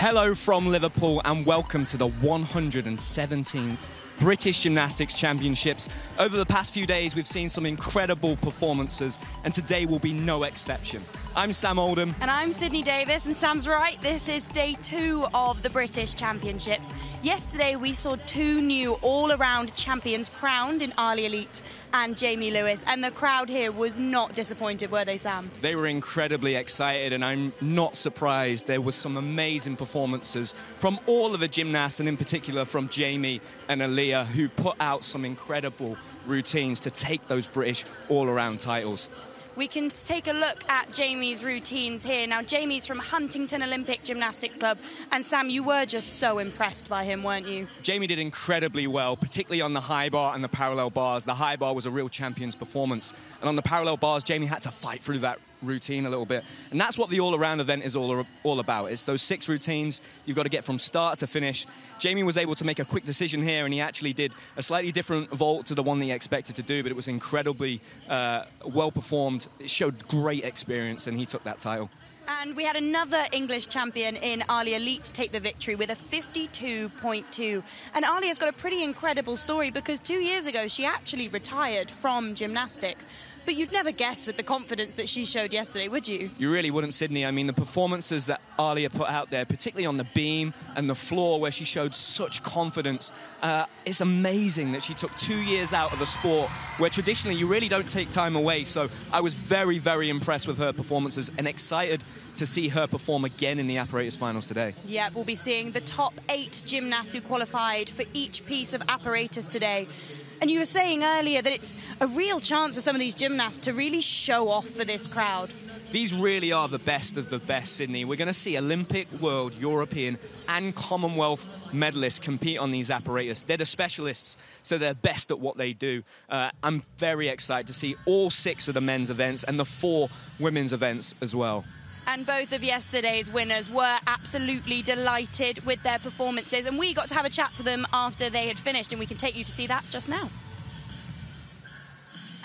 Hello from Liverpool and welcome to the 117th British Gymnastics Championships. Over the past few days we've seen some incredible performances and today will be no exception. I'm Sam Oldham. And I'm Sydney Davies, and Sam's right, this is day 2 of the British Championships. Yesterday we saw 2 new all-around champions crowned in Ali Elite and Jamie Lewis, and the crowd here was not disappointed, were they, Sam? They were incredibly excited and I'm not surprised. There were some amazing performances from all of the gymnasts and in particular from Jamie and Aaliyah, who put out some incredible routines to take those British all-around titles. We can take a look at Jamie's routines here. Now, Jamie's from Huntington Olympic Gymnastics Club, and Sam, you were just so impressed by him, weren't you? Jamie did incredibly well, particularly on the high bar and the parallel bars. The high bar was a real champion's performance, and on the parallel bars, Jamie had to fight through that routine a little bit, and that's what the all-around event is all about. It's those 6 routines you've got to get from start to finish. Jamie was able to make a quick decision here, and he actually did a slightly different vault to the one that he expected to do, but it was incredibly well performed. It showed great experience, and he took that title. And we had another English champion in Ali Elite take the victory with a 52.2. And Ali has got a pretty incredible story because 2 years ago she actually retired from gymnastics. But you'd never guess with the confidence that she showed yesterday, would you? You really wouldn't, Sydney. I mean, the performances that Alia put out there, particularly on the beam and the floor where she showed such confidence, it's amazing that she took 2 years out of a sport where traditionally you really don't take time away. So I was very, very impressed with her performances and excited to see her perform again in the Apparatus Finals today. Yeah, we'll be seeing the top 8 gymnasts who qualified for each piece of apparatus today. And you were saying earlier that it's a real chance for some of these gymnasts to really show off for this crowd. These really are the best of the best, Sydney. We're going to see Olympic, World, European and Commonwealth medalists compete on these apparatus. They're the specialists, so they're best at what they do. I'm very excited to see all 6 of the men's events and the 4 women's events as well. And both of yesterday's winners were absolutely delighted with their performances. And we got to have a chat to them after they had finished, and we can take you to see that just now.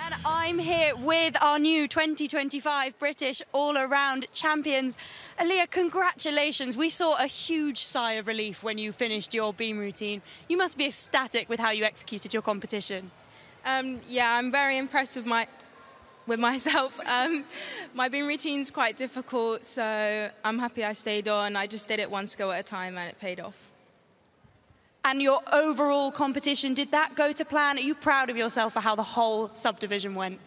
And I'm here with our new 2025 British all-around champions. Aaliyah, congratulations. We saw a huge sigh of relief when you finished your beam routine. You must be ecstatic with how you executed your competition. Yeah, I'm very impressed with myself. My beam routine's quite difficult, so I'm happy I stayed on. I just did it one skill at a time and it paid off. And your overall competition, did that go to plan? Are you proud of yourself for how the whole subdivision went?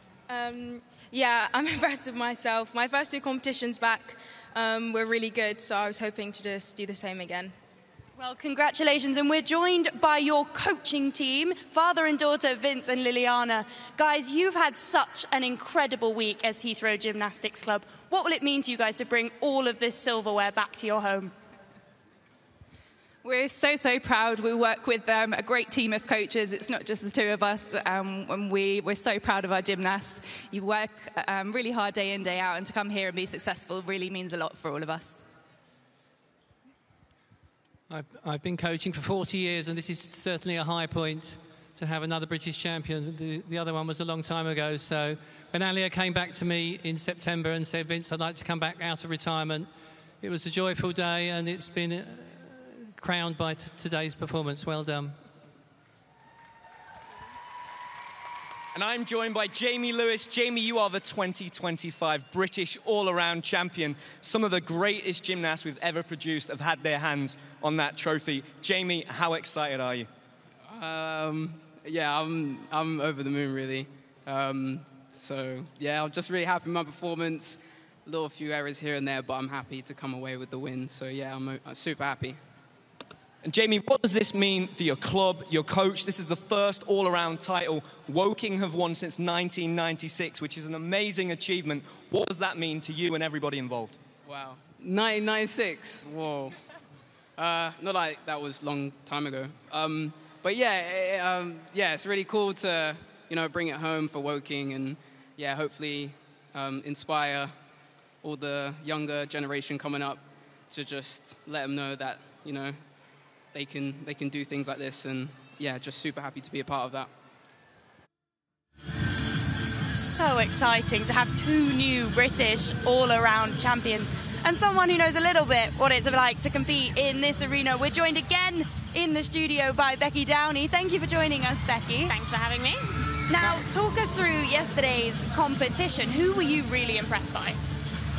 Yeah, I'm impressed with myself. My first 2 competitions back were really good, so I was hoping to just do the same again. Well, congratulations, and we're joined by your coaching team, father and daughter, Vince and Liliana. Guys, you've had such an incredible week as Heathrow Gymnastics Club. What will it mean to you guys to bring all of this silverware back to your home? We're so proud. We work with a great team of coaches. It's not just the 2 of us, and we're so proud of our gymnasts. You work really hard day in, day out, and to come here and be successful really means a lot for all of us. I've been coaching for 40 years, and this is certainly a high point to have another British champion. The other one was a long time ago. So when Alia came back to me in September and said, Vince, I'd like to come back out of retirement, it was a joyful day, and it's been crowned by today's performance. Well done. And I'm joined by Jamie Lewis. Jamie, you are the 2025 British all-around champion. Some of the greatest gymnasts we've ever produced have had their hands on that trophy. Jamie, how excited are you? Yeah, I'm over the moon, really. So, yeah, I'm just really happy with my performance. A few errors here and there, but I'm happy to come away with the win. So, yeah, I'm super happy. And Jamie, what does this mean for your club, your coach? This is the first all-around title Woking have won since 1996, which is an amazing achievement. What does that mean to you and everybody involved? Wow. 1996? Whoa. Not like that was a long time ago. But yeah, it's really cool to, bring it home for Woking and, yeah, hopefully inspire all the younger generation coming up to just let them know that, they can do things like this, and yeah, just super happy to be a part of that. So exciting to have 2 new British all-around champions. and someone who knows a little bit what it's like to compete in this arena. We're joined again in the studio by Becky Downey. Thank you for joining us, Becky. Thanks for having me. Now, talk us through yesterday's competition. Who were you really impressed by?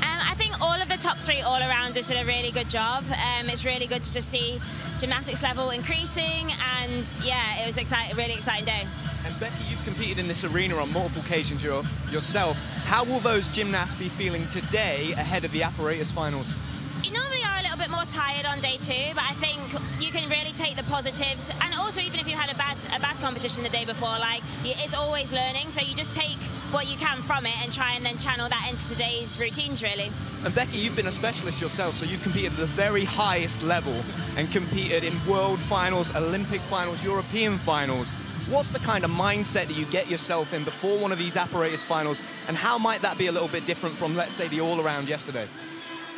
I think all of the top three all-arounders did a really good job. It's really good to just see gymnastics level increasing, and yeah, it was a really exciting day. And Becky, you've competed in this arena on multiple occasions yourself. How will those gymnasts be feeling today ahead of the Apparatus Finals? You normally are a little bit more tired on day two, but I think you can really take the positives, and also even if you had a bad competition the day before, like, it's always learning, so you just take what you can from it and try and then channel that into today's routines, really. And Becky, you've been a specialist yourself, so you've competed at the very highest level and competed in world finals, Olympic finals, European finals. What's the kind of mindset that you get yourself in before one of these Apparatus finals, and how might that be a little bit different from, let's say, the all-around yesterday?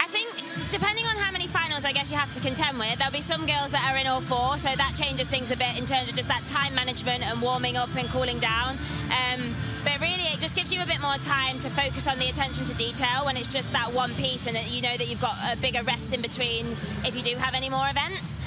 I think depending on how many finals I guess you have to contend with, there'll be some girls that are in all four, so that changes things a bit in terms of just that time management and warming up and cooling down. But really it just gives you a bit more time to focus on the attention to detail when it's just that one piece, and that you know that you've got a bigger rest in between if you do have any more events.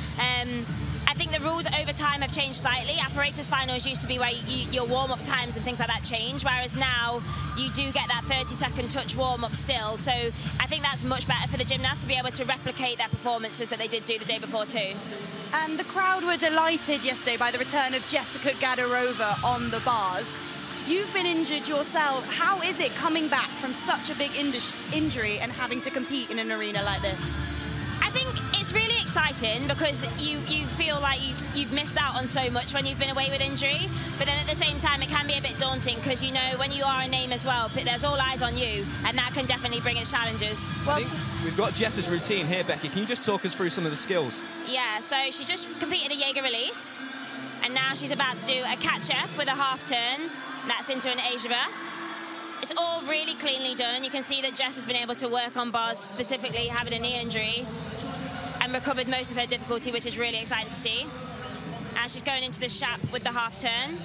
I think the rules over time have changed slightly. Apparatus finals used to be where your warm-up times and things like that change, whereas now you do get that 30-second touch warm-up still. So I think that's much better for the gymnasts to be able to replicate their performances that they did do the day before too. And the crowd were delighted yesterday by the return of Jessica Gadarova on the bars. You've been injured yourself. How is it coming back from such a big injury and having to compete in an arena like this? I think it's really exciting because you feel like you've missed out on so much when you've been away with injury, but then at the same time it can be a bit daunting because you know when you are a name as well, there's all eyes on you, and that can definitely bring its challenges. Well, we've got Jess's routine here, Becky. Can you just talk us through some of the skills? Yeah, so she just completed a Jaeger release, and now she's about to do a catch-F with a half turn. That's into an Asia. It's all really cleanly done. You can see that Jess has been able to work on bars, specifically having a knee injury, and recovered most of her difficulty, which is really exciting to see. And she's going into the shap with the half turn.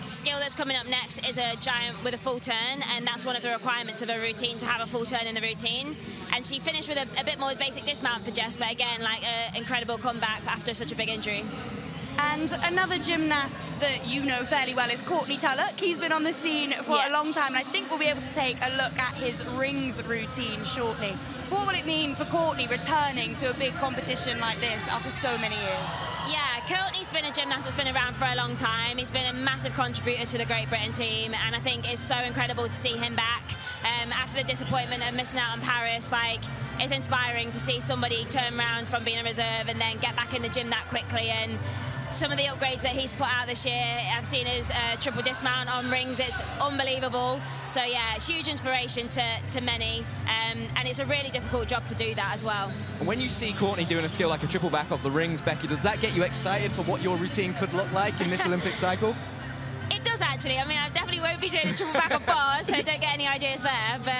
Skill that's coming up next is a giant with a full turn, and that's one of the requirements of a routine, to have a full turn in the routine. And she finished with a bit more basic dismount for Jess, but again, like an incredible comeback after such a big injury. And another gymnast that you know fairly well is Courtney Tulloch. He's been on the scene for a long time, and I think we'll be able to take a look at his rings routine shortly. What will it mean for Courtney returning to a big competition like this after so many years? Yeah, Courtney's been a gymnast that's been around for a long time. He's been a massive contributor to the Great Britain team, and I think it's so incredible to see him back. After the disappointment of missing out on Paris, like, it's inspiring to see somebody turn around from being a reserve and then get back in the gym that quickly. And some of the upgrades that he's put out this year, I've seen his triple dismount on rings. It's unbelievable. So yeah, it's huge inspiration to many, and it's a really difficult job to do that as well. And when you see Courtney doing a skill like a triple back off the rings, Becky, does that get you excited for what your routine could look like in this Olympic cycle? It does actually. I mean, I definitely won't be doing a triple back on bars, so don't get any ideas there. But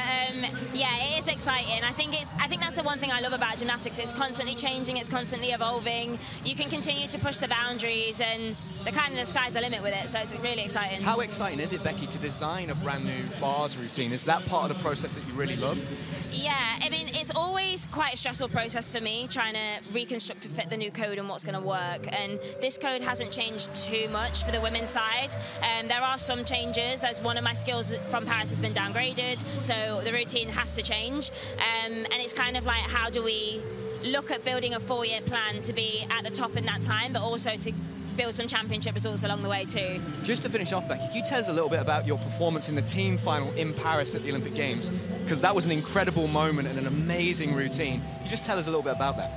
yeah, it is exciting. I think that's the one thing I love about gymnastics. It's constantly changing. It's constantly evolving. You can continue to push the boundaries, and the sky's the limit with it. So it's really exciting. How exciting is it, Becky, to design a brand new bars routine? Is that part of the process that you really love? Yeah, I mean, it's always quite a stressful process for me, trying to reconstruct to fit the new code and what's going to work. And this code hasn't changed too much for the women's side. There are some changes, as one of my skills from Paris has been downgraded, so the routine has to change. And it's kind of like, how do we look at building a 4-year plan to be at the top in that time, but also to build some championship results along the way too. Just to finish off, Becky, can you tell us a little bit about your performance in the team final in Paris at the Olympic Games? Because that was an incredible moment and an amazing routine. Can you just tell us a little bit about that?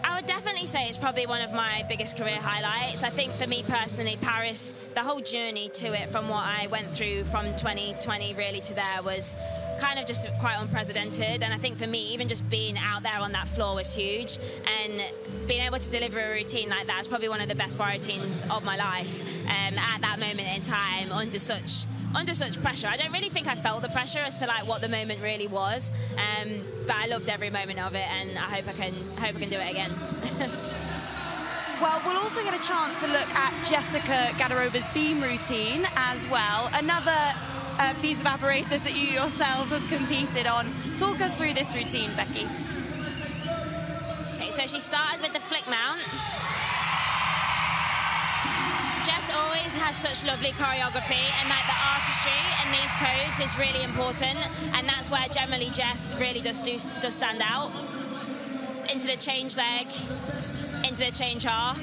I would definitely say it's probably one of my biggest career highlights. I think for me personally, Paris, the whole journey to it, from what I went through from 2020 really to there, was kind of just quite unprecedented. And I think for me, even just being out there on that floor was huge, and being able to deliver a routine like that is probably one of the best bar routines of my life at that moment in time, under such pressure. I don't really think I felt the pressure as to like what the moment really was, but I loved every moment of it, and I hope I can do it again. Well, we'll also get a chance to look at Jessica Gadarova's beam routine as well. Another piece of apparatus that you yourself have competed on. Talk us through this routine, Becky. Okay, so she started with the flick mount. Jess always has such lovely choreography, and like the artistry in these codes is really important, and that's where generally Jess really does stand out. Into the change leg, into the change half.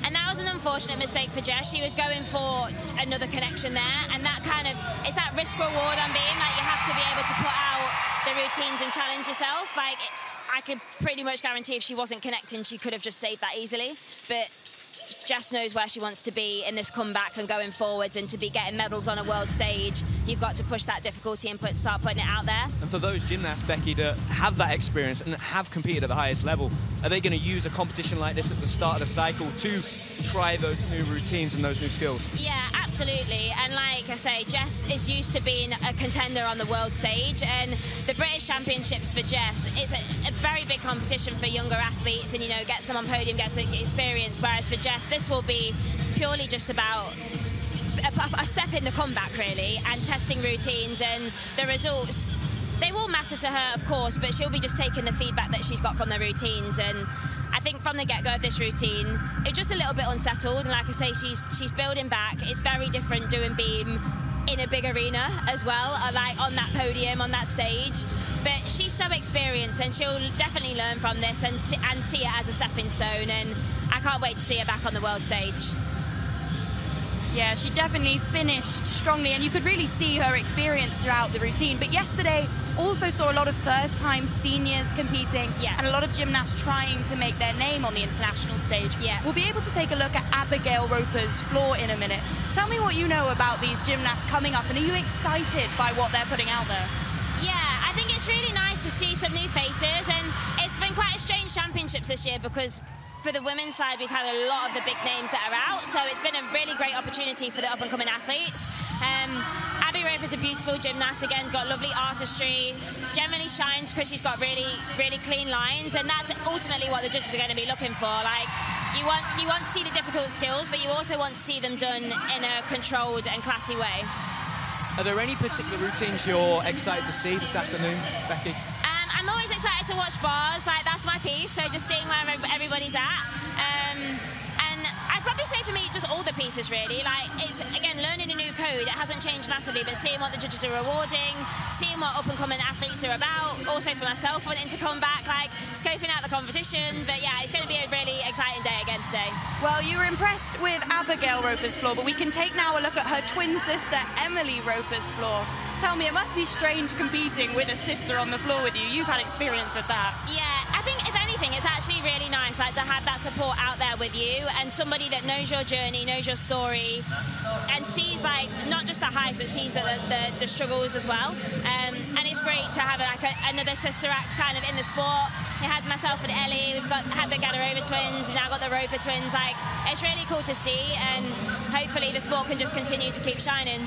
And that was an unfortunate mistake for Jess. She was going for another connection there, and that kind of, it's that risk reward on beam, like you have to be able to put out the routines and challenge yourself. Like, I could pretty much guarantee if she wasn't connecting, she could have just saved that easily. But Jess knows where she wants to be in this comeback and going forwards, and to be getting medals on a world stage, you've got to push that difficulty and start putting it out there. And for those gymnasts, Becky, that have that experience and have competed at the highest level, are they going to use a competition like this at the start of the cycle to try those new routines and those new skills? Yeah, absolutely. And like I say, Jess is used to being a contender on the world stage, and the British Championships for Jess, it's a very big competition for younger athletes, and, you know, gets them on podium, gets experience, whereas for Jess, this will be purely just about a step in the comeback, really, and testing routines, and the results, they will matter to her, of course, but she'll be just taking the feedback that she's got from the routines. And I think from the get-go of this routine, it's just a little bit unsettled, and like I say, she's building back. It's very different doing beam in a big arena as well, like on that podium, on that stage. But she's so experienced, and she'll definitely learn from this and see it as a stepping stone, and I can't wait to see her back on the world stage. Yeah, she definitely finished strongly, and you could really see her experience throughout the routine. But yesterday also saw a lot of first-time seniors competing, and a lot of gymnasts trying to make their name on the international stage. Yeah. We'll be able to take a look at Abigail Roper's floor in a minute. Tell me what you know about these gymnasts coming up, and are you excited by what they're putting out there? Yeah, I think it's really nice to see some new faces, and it's been quite a strange championships this year because for the women's side, we've had a lot of the big names that are out, so it's been a really great opportunity for the up-and-coming athletes. Abby Roper's a beautiful gymnast, again, got lovely artistry, generally shines because she's got really, really clean lines, and that's ultimately what the judges are going to be looking for. Like, you want to see the difficult skills, but you also want to see them done in a controlled and classy way. Are there any particular routines you're excited to see this afternoon, Becky? I'm always excited to watch bars, like that's my piece, so just seeing where everybody's at. And I'd probably say for me, just all the pieces really, like it's, again, learning a new code, it hasn't changed massively, but seeing what the judges are rewarding, seeing what up-and-coming athletes are about, also for myself wanting to come back, like scoping out the competition, but yeah, it's going to be a really exciting day again today. Well, you were impressed with Abigail Roper's floor, but we can take now a look at her twin sister, Emily Roper's floor. Tell me, it must be strange competing with a sister on the floor with you. You've had experience with that. Yeah, I think if anything, it's actually really nice, like to have that support out there with you, and somebody that knows your journey, knows your story, and sees like not just the highs, but sees the struggles as well. And it's great to have like another sister act kind of in the sport. It has myself and Ellie. We've had the Gadarova twins. We've now got the Roper twins. Like, it's really cool to see, and hopefully the sport can just continue to keep shining.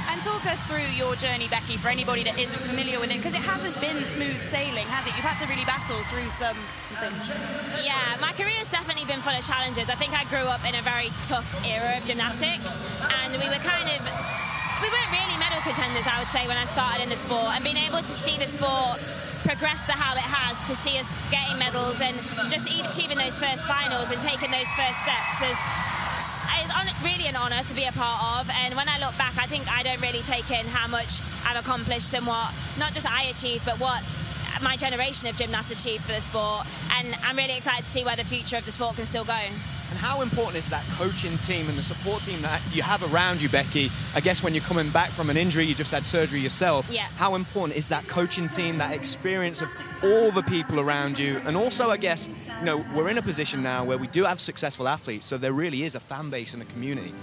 And talk us through your journey, Becky, for anybody that isn't familiar with it, because it hasn't been smooth sailing, has it? You've had to really battle through some things. Yeah, my career's definitely been full of challenges. I think I grew up in a very tough era of gymnastics, and we weren't really medal contenders, I would say, when I started in the sport, and being able to see the sport progress to how it has, to see us getting medals and just achieving those first finals and taking those first steps is really an honour to be a part of. And when I look back, I think I don't really take in how much I've accomplished and what not just I achieved, but what my generation of gymnasts achieved for the sport. And I'm really excited to see where the future of the sport can still go. And how important is that coaching team and the support team that you have around you, Becky? I guess when you're coming back from an injury, you just had surgery yourself. Yeah. How important is that coaching team, that experience of all the people around you? And also, I guess, you know, we're in a position now where we do have successful athletes, so there really is a fan base in the community.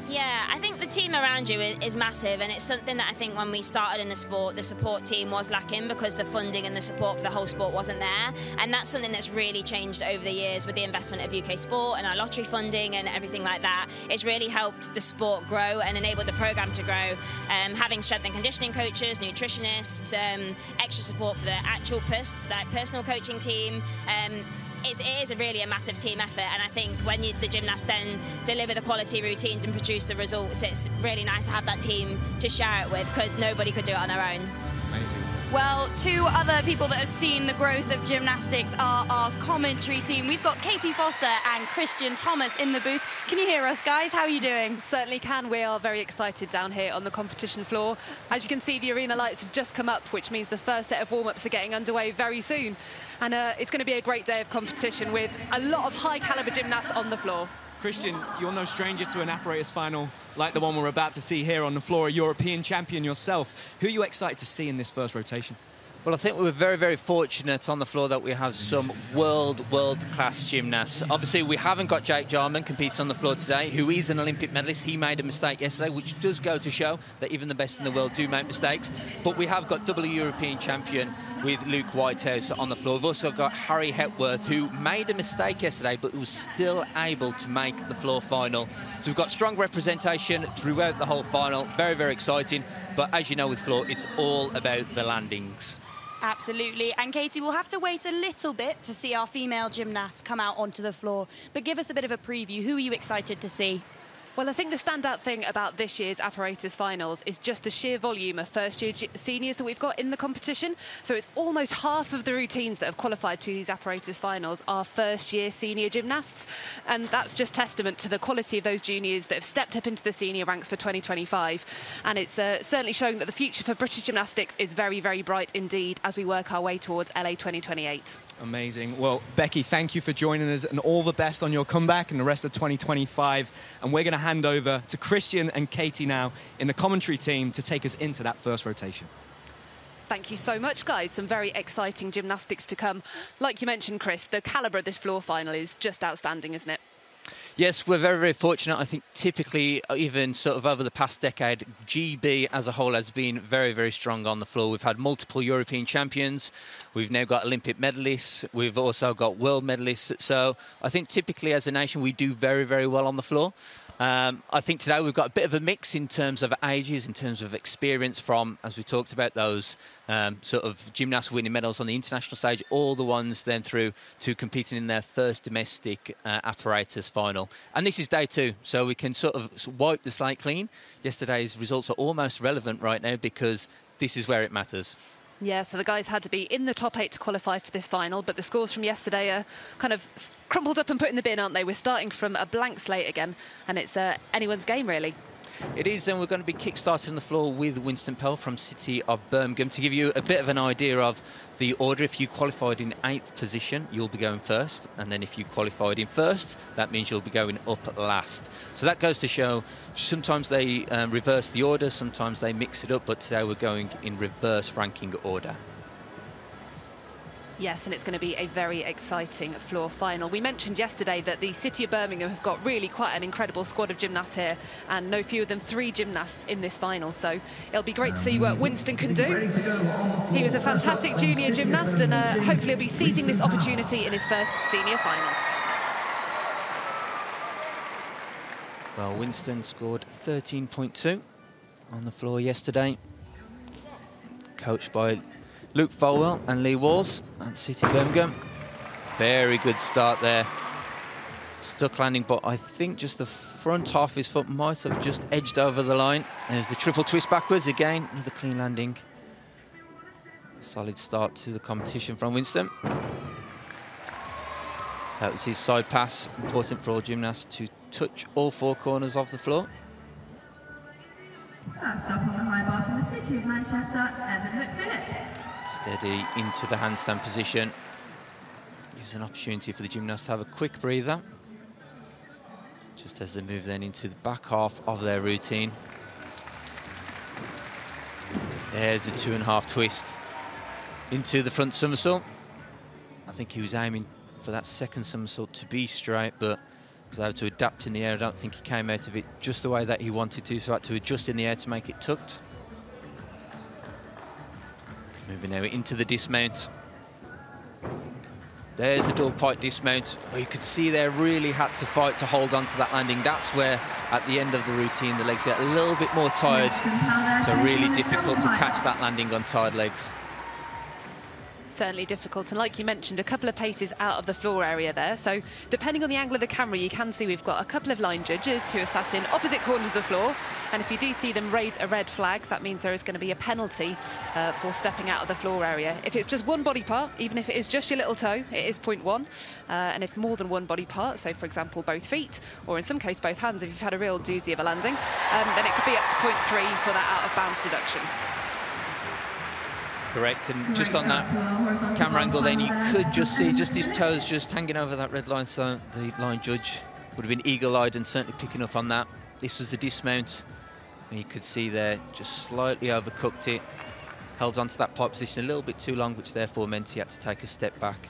Yeah, I think the team around you is massive, and it's something that I think when we started in the sport, the support team was lacking because the funding and the support for the whole sport wasn't there. And that's something that's really changed over the years with the investment of UK sport and our lottery funding and everything like that. It's really helped the sport grow and enabled the programme to grow. Having strength and conditioning coaches, nutritionists, extra support for the actual personal coaching team. it is really a massive team effort, and I think when the gymnasts then deliver the quality routines and produce the results, it's really nice to have that team to share it with, because nobody could do it on their own. Amazing. Well, two other people that have seen the growth of gymnastics are our commentary team. We've got Katie Foster and Kristian Thomas in the booth. Can you hear us, guys? How are you doing? Certainly can. We are very excited down here on the competition floor. As you can see, the arena lights have just come up, which means the first set of warm-ups are getting underway very soon. And it's going to be a great day of competition with a lot of high-caliber gymnasts on the floor. Kristian, you're no stranger to an apparatus final like the one we're about to see here on the floor, a European champion yourself. Who are you excited to see in this first rotation? Well, I think we're very, very fortunate on the floor that we have some world-class gymnasts. Obviously, we haven't got Jake Jarman competing on the floor today, who is an Olympic medalist. He made a mistake yesterday, which does go to show that even the best in the world do make mistakes. But we have got double European champion with Luke Whitehouse on the floor. We've also got Harry Hepworth, who made a mistake yesterday, but was still able to make the floor final. So we've got strong representation throughout the whole final. Very, very exciting. But as you know with floor, it's all about the landings. Absolutely. And Katie, we'll have to wait a little bit to see our female gymnasts come out onto the floor. But give us a bit of a preview. Who are you excited to see? Well, I think the standout thing about this year's apparatus finals is just the sheer volume of first-year seniors that we've got in the competition. So it's almost half of the routines that have qualified to these apparatus finals are first-year senior gymnasts. And that's just testament to the quality of those juniors that have stepped up into the senior ranks for 2025. And it's certainly showing that the future for British gymnastics is very, very bright indeed as we work our way towards LA 2028. Amazing. Well, Becky, thank you for joining us, and all the best on your comeback and the rest of 2025. And we're going to hand over to Kristian and Katie now in the commentary team to take us into that first rotation. Thank you so much, guys. Some very exciting gymnastics to come. Like you mentioned, Chris, the calibre of this floor final is just outstanding, isn't it? Yes, we're very, very fortunate. I think typically, even sort of over the past decade, GB as a whole has been very, very strong on the floor. We've had multiple European champions. We've now got Olympic medalists. We've also got world medalists. So I think typically as a nation, we do very, very well on the floor. I think today we've got a bit of a mix in terms of ages, in terms of experience from, as we talked about, those sort of gymnasts winning medals on the international stage, all the ones then through to competing in their first domestic apparatus final. And this is day two, so we can sort of wipe the slate clean. Yesterday's results are almost relevant right now because this is where it matters. Yeah, so the guys had to be in the top 8 to qualify for this final, but the scores from yesterday are kind of crumpled up and put in the bin, aren't they? We're starting from a blank slate again, and it's anyone's game, really. It is, and we're going to be kick-starting the floor with Winston Pell from City of Birmingham. To give you a bit of an idea of the order, if you qualified in 8th position, you'll be going first. And then if you qualified in first, that means you'll be going up last. So that goes to show sometimes they reverse the order, sometimes they mix it up, but today we're going in reverse ranking order. Yes, and it's going to be a very exciting floor final. We mentioned yesterday that the City of Birmingham have got really quite an incredible squad of gymnasts here, and no fewer than 3 gymnasts in this final. So it'll be great to see what Winston can do. He was a fantastic junior gymnast, and hopefully he'll be seizing this opportunity in his first senior final. Well, Winston scored 13.2 on the floor yesterday, coached by Luke Folwell and Lee Walls at City Birmingham. Very good start there. Stuck landing, but I think just the front half of his foot might have just edged over the line. There's the triple twist backwards again. Another clean landing. Solid start to the competition from Winston. That was his side pass. Important for all gymnasts to touch all 4 corners of the floor. First up on the high bar from the City of Manchester, Evan McPhillips. Steady into the handstand position. Gives an opportunity for the gymnast to have a quick breather. Just as they move then into the back half of their routine. There's a 2.5 twist into the front somersault. I think he was aiming for that second somersault to be straight, but was able to adapt in the air. I don't think he came out of it just the way that he wanted to, so had to adjust in the air to make it tucked. Moving now into the dismount. There's a double pike dismount. Well, you could see they really had to fight to hold on to that landing. That's where, at the end of the routine, the legs get a little bit more tired. So really difficult to catch that landing on tired legs. Certainly difficult, and like you mentioned, a couple of paces out of the floor area there, so depending on the angle of the camera you can see we've got a couple of line judges who are sat in opposite corners of the floor, and if you do see them raise a red flag, that means there is going to be a penalty for stepping out of the floor area. If it's just one body part, even if it is just your little toe, it is 0.1, and if more than one body part, so for example both feet, or in some case both hands if you've had a real doozy of a landing, then it could be up to 0.3 for that out of bounds deduction. Correct, and just on that camera angle then you could just see just his toes just hanging over that red line, so the line judge would have been eagle-eyed and certainly picking up on that. This was the dismount, and you could see there just slightly overcooked it, held onto that pipe position a little bit too long, which therefore meant he had to take a step back.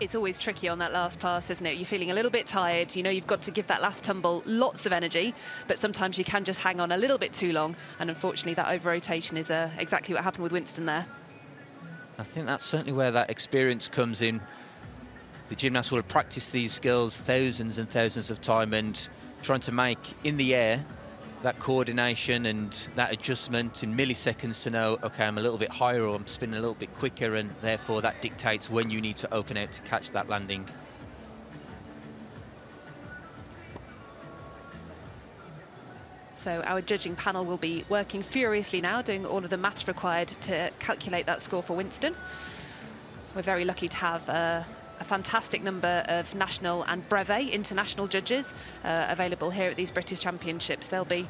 It's always tricky on that last pass, isn't it? You're feeling a little bit tired, you know you've got to give that last tumble lots of energy, but sometimes you can just hang on a little bit too long, and unfortunately that over-rotation is exactly what happened with Winston there. I think that's certainly where that experience comes in. The gymnast will have practiced these skills thousands and thousands of times, and trying to make, in the air, that coordination and that adjustment in milliseconds to know, okay, I'm a little bit higher or I'm spinning a little bit quicker, and therefore that dictates when you need to open out to catch that landing. So our judging panel will be working furiously now, doing all of the maths required to calculate that score for Winston. We're very lucky to have a fantastic number of national and brevet international judges available here at these British Championships. They'll be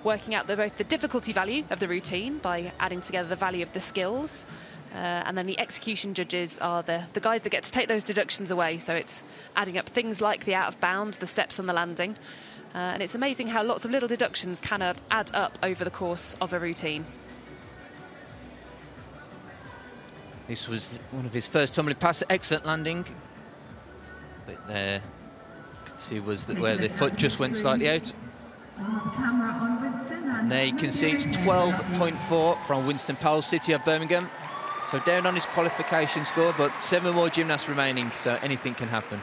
working out both the difficulty value of the routine by adding together the value of the skills, and then the execution judges are the guys that get to take those deductions away. So it's adding up things like the out of bounds, the steps on the landing, and it's amazing how lots of little deductions can add up over the course of a routine. This was one of his first tumbling passes, excellent landing. But there, you could see was where the foot just went slightly out. And there you can see it's 12.4 from Winston Powell, City of Birmingham. So down on his qualification score, but 7 more gymnasts remaining, so anything can happen.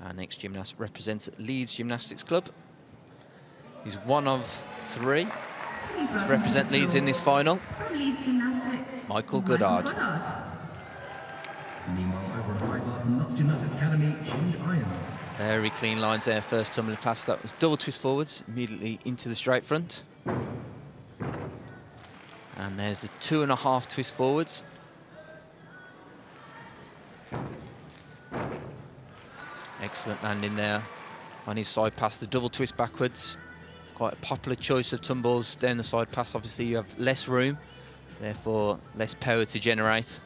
Our next gymnast represents Leeds Gymnastics Club. He's one of 3 to represent Leeds in this final. Michael Goddard. Very clean lines there, first tumbling pass. That was double twist forwards, immediately into the straight front. And there's the 2.5 twist forwards. Excellent landing there on his side pass, the double twist backwards. Quite a popular choice of tumbles down the side pass. Obviously you have less room, therefore less power to generate.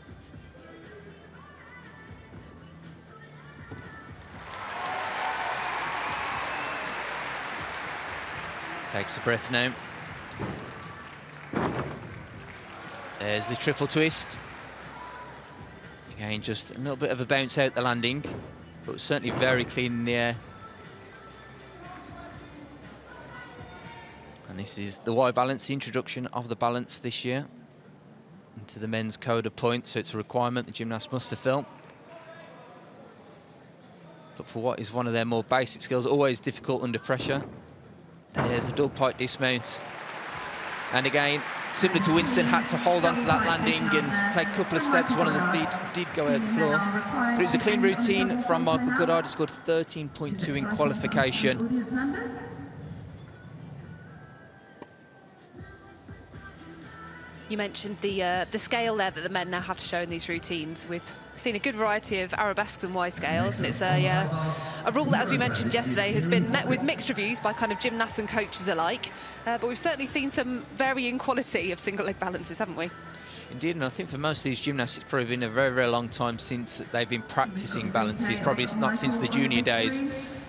Takes a breath now. There's the triple twist. Again, just a little bit of a bounce out the landing, but certainly very clean in the air. And this is the Y balance, the introduction of the balance this year into the men's code of points, so it's a requirement the gymnast must fulfill. But for what is one of their more basic skills, always difficult under pressure. There's the double pike dismount. And again, similar to Winston, had to hold on to that landing and take a couple of steps. One of the feet did go out the floor. But it was a clean routine from Michael Goddard. He scored 13.2 in qualification. You mentioned the scale there that the men now have to show in these routines. We've seen a good variety of arabesques and Y scales, and it's a rule that, as we mentioned yesterday, has been met with mixed reviews by kind of gymnasts and coaches alike. But we've certainly seen some varying quality of single leg balances, haven't we? Indeed, and I think for most of these gymnasts it's probably been a very, very long time since they've been practicing balances, probably not since the junior days.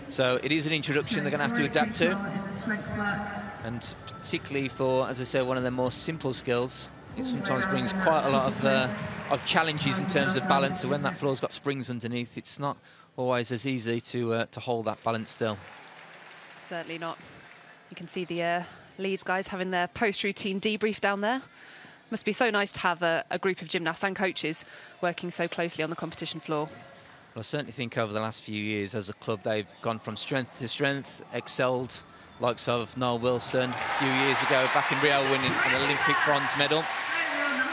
So it is an introduction they're going to have to adapt to. And particularly for, as I said, one of their more simple skills, it sometimes brings quite a lot of challenges in terms of balance. So when that floor's got springs underneath, it's not always as easy to hold that balance still. Certainly not. You can see the Leeds guys having their post-routine debrief down there. Must be so nice to have a group of gymnasts and coaches working so closely on the competition floor. Well, I certainly think over the last few years as a club they've gone from strength to strength, excelled likes of Noel Wilson a few years ago, back in Rio, winning an Olympic bronze medal.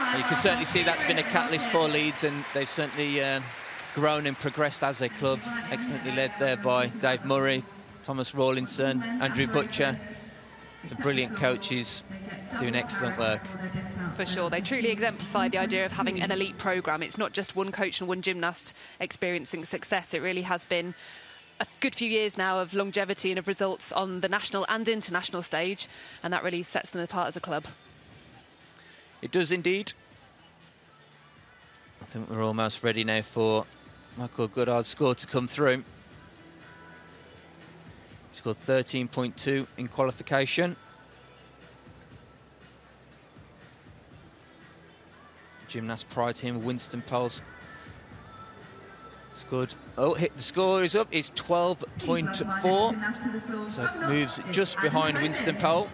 And you can certainly see that's been a catalyst for Leeds, and they've certainly grown and progressed as a club. Excellently led there by Dave Murray, Thomas Rawlinson, Andrew Butcher. Some brilliant coaches doing excellent work. For sure, they truly exemplify the idea of having an elite programme. It's not just one coach and one gymnast experiencing success. It really has been a good few years now of longevity and of results on the national and international stage, and that really sets them apart as a club. It does indeed. I think we're almost ready now for Michael Goodard's score to come through. He scored 13.2 in qualification. Gymnast prior to him, Winston Poles, scored. Oh, the score is up. It's 12.4. So it moves just behind Winston Pole.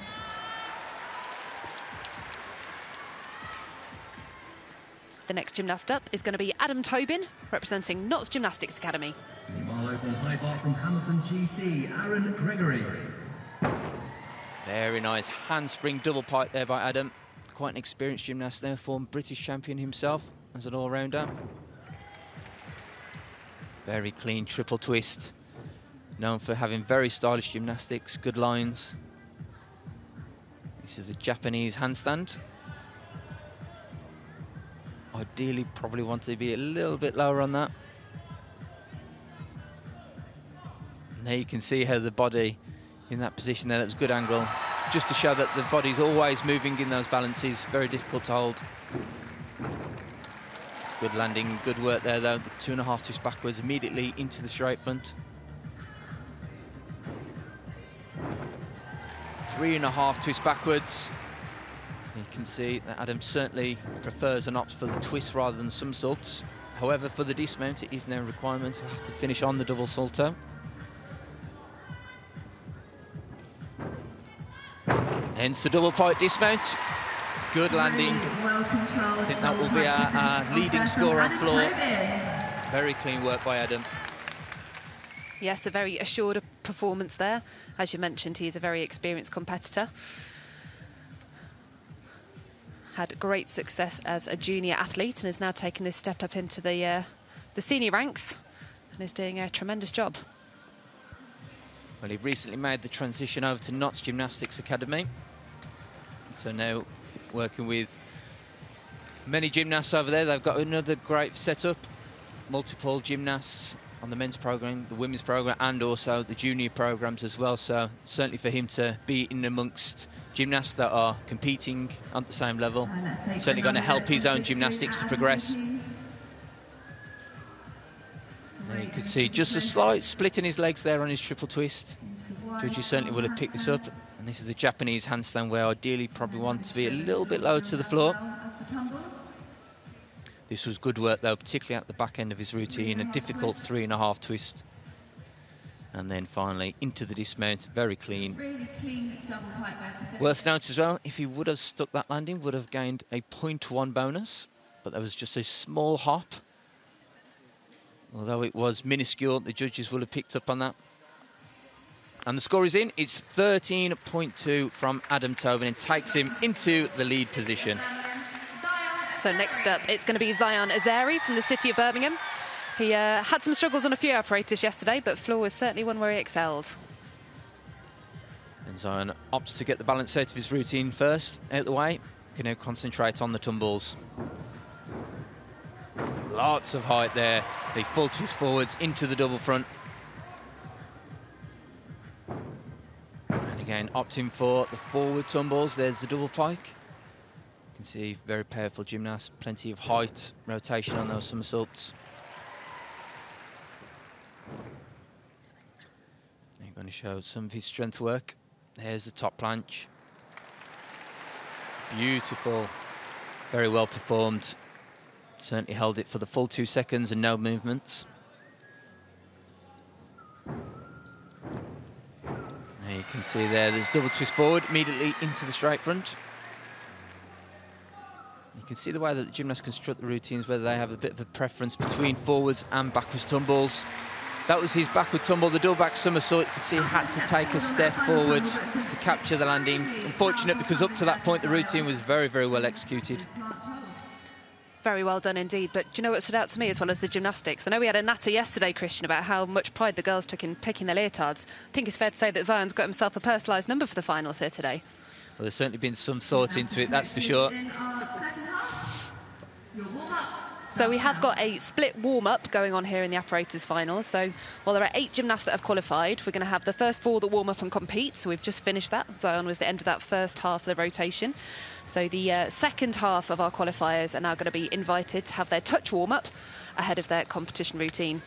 The next gymnast up is going to be Adam Tobin, representing Notts Gymnastics Academy. Meanwhile, over high bar from Hamilton GC, Aaron Gregory. Very nice handspring double pipe there by Adam. Quite an experienced gymnast there, former British champion himself as an all-rounder. Very clean triple twist. Known for having very stylish gymnastics, good lines. This is the Japanese handstand. Ideally, probably want to be a little bit lower on that. And there you can see how the body in that position there, that was a good angle. Just to show that the body's always moving in those balances, very difficult to hold. It's good landing, good work there though. 2.5 twists backwards, immediately into the straight front. 3.5 twists backwards. You can see that Adam certainly prefers and opts for the twist rather than somersaults. However, for the dismount, it is now a requirement to have to finish on the double salto. Hence the double pipe dismount. Good landing. I think that will be our leading score on floor. Very clean work by Adam. Yes, a very assured performance there. As you mentioned, he's a very experienced competitor. Had great success as a junior athlete and is now taking this step up into the senior ranks and is doing a tremendous job. Well, he recently made the transition over to Notts Gymnastics Academy. So now working with many gymnasts over there. They've got another great setup. Multiple gymnasts on the men's programme, the women's programme, and also the junior programmes as well. So certainly for him to be in amongst gymnasts that are competing on the same level, certainly going to help his own gymnastics to progress. There you could see just a slight split in his legs there on his triple twist. Judges certainly would have picked this up. And this is the Japanese handstand, where ideally probably want to be a little bit lower to the floor. This was good work though, particularly at the back end of his routine, a difficult 3.5 twist. And then finally into the dismount, very clean. Worth note as well, if he would have stuck that landing, would have gained a 0.1 bonus, but there was just a small hop. Although it was minuscule, the judges will have picked up on that. And the score is in. It's 13.2 from Adam Tobin and takes him into the lead position. So next up, it's going to be Zion Azari from the city of Birmingham. He had some struggles on a few apparatus yesterday, but floor was certainly one where he excelled. And Zion opts to get the balance out of his routine first, out the way. Can now concentrate on the tumbles. Lots of height there. The full twist forwards into the double front. And again, opting for the forward tumbles. There's the double pike. You can see very powerful gymnast, plenty of height, rotation on those somersaults. I'm going to show some of his strength work. There's the top planche. Beautiful, very well performed. Certainly held it for the full 2 seconds and no movements. There you can see there's double twist forward, immediately into the straight front. You can see the way that the gymnasts construct the routines, whether they have a bit of a preference between forwards and backwards tumbles. That was his backward tumble, the double back somersault. You could see he had to take a step forward to capture the landing. Unfortunate, because up to that point the routine was very, very well executed. Very well done indeed. But do you know what stood out to me as well as the gymnastics? I know we had a natter yesterday, Kristian, about how much pride the girls took in picking their leotards. I think it's fair to say that Zion's got himself a personalised number for the finals here today. Well, there's certainly been some thought into it, that's for sure. So we have got a split warm-up going on here in the apparatus finals. So while there are 8 gymnasts that have qualified, we're going to have the first 4 that warm up and compete. So we've just finished that. Zion was the end of that first half of the rotation. So the second half of our qualifiers are now going to be invited to have their touch warm-up ahead of their competition routine.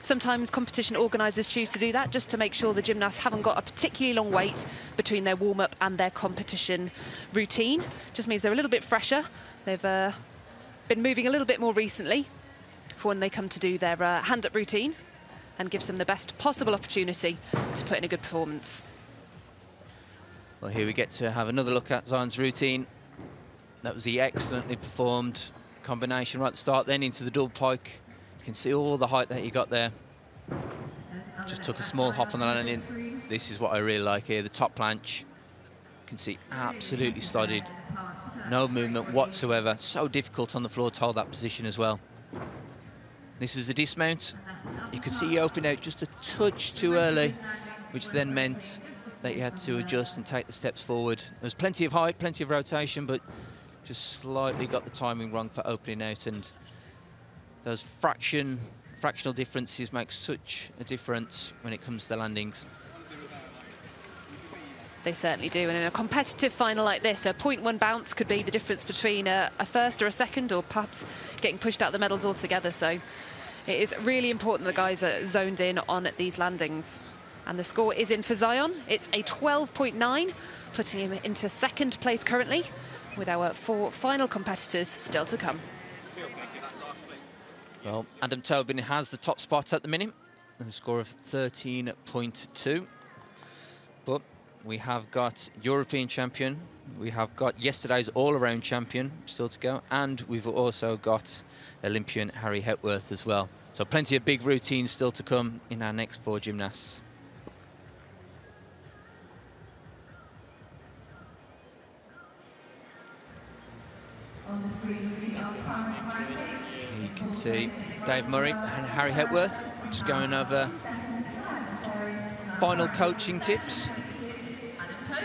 Sometimes competition organisers choose to do that just to make sure the gymnasts haven't got a particularly long wait between their warm-up and their competition routine. Just means they're a little bit fresher. They've been moving a little bit more recently for when they come to do their hand-up routine, and gives them the best possible opportunity to put in a good performance. Well, here we get to have another look at Zion's routine. That was the excellently performed combination right at the start, then into the double pike. You can see all the height that he got there. Just took a small hop on the landing. This is what I really like here, the top planche. You can see absolutely studied. No movement whatsoever. So difficult on the floor to hold that position as well. This was the dismount. You could see he opened out just a touch too early, which then meant that you had to adjust and take the steps forward. There was plenty of height, plenty of rotation, but just slightly got the timing wrong for opening out, and those fractional differences make such a difference when it comes to the landings. They certainly do, and in a competitive final like this, a 0.1 bounce could be the difference between a first or a second, or perhaps getting pushed out of the medals altogether. So it is really important the guys are zoned in on these landings. And the score is in for Zion. It's a 12.9, putting him into second place currently, with our 4 final competitors still to come. Well, Adam Tobin has the top spot at the minute, with a score of 13.2. But we have got European champion, we have got yesterday's all-around champion still to go, and we've also got Olympian Harry Hepworth as well. So plenty of big routines still to come in our next 4 gymnasts. You can see Dave Murray and Harry Hepworth just going over final coaching tips.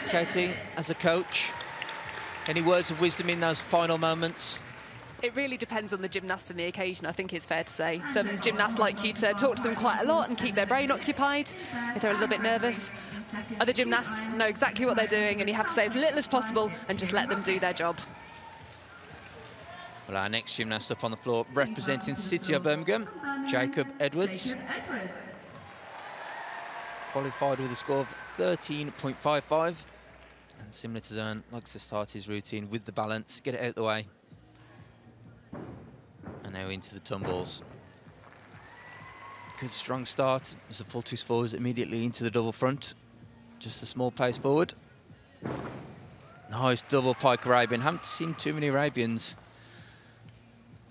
Katie, as a coach, any words of wisdom in those final moments? It really depends on the gymnast and the occasion, I think it's fair to say. Some gymnasts like you to talk to them quite a lot and keep their brain occupied if they're a little bit nervous. Other gymnasts know exactly what they're doing, and you have to say as little as possible and just let them do their job. Well, our next gymnast up on the floor, representing City of Birmingham, Jacob Edwards. Qualified with a score of 13.55. And similar to Zern, likes to start his routine with the balance, get it out of the way. And now into the tumbles. Good strong start. There's a full twist forwards immediately into the double front. Just a small pace forward. Nice double pike Arabian. Haven't seen too many Arabians.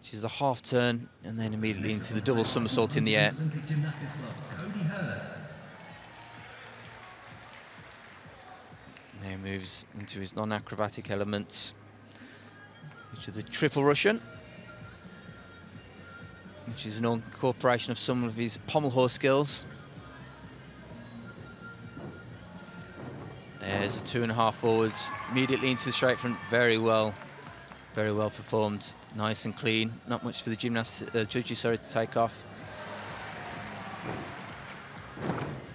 Which is the half turn, and then immediately into the double somersault in the air. Now moves into his non-acrobatic elements, which is the triple Russian, which is an incorporation of some of his pommel horse skills. There's a 2.5 forwards, immediately into the straight front. Very well performed. Nice and clean. Not much for the judges to take off.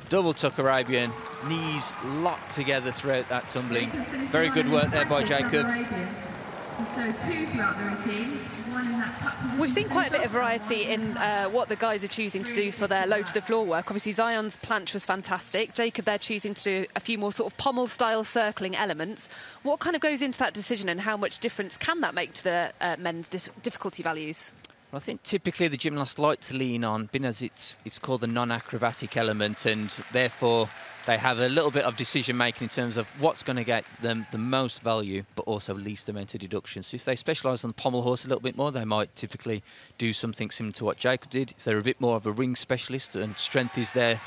Double tuck Arabian. Knees locked together throughout that tumbling. Very good work there by Jacob. We've seen quite a bit of variety in what the guys are choosing to do for their low to the floor work. Obviously Zion's planche was fantastic. Jacob, they're choosing to do a few more sort of pommel style circling elements. What kind of goes into that decision, and how much difference can that make to the men's difficulty values? Well, I think typically the gymnasts like to lean on, being as it's called the non-acrobatic element, and therefore they have a little bit of decision making in terms of what's going to get them the most value, but also least amount of deductions. So if they specialise on the pommel horse a little bit more, they might typically do something similar to what Jacob did. If they're a bit more of a ring specialist and strength is their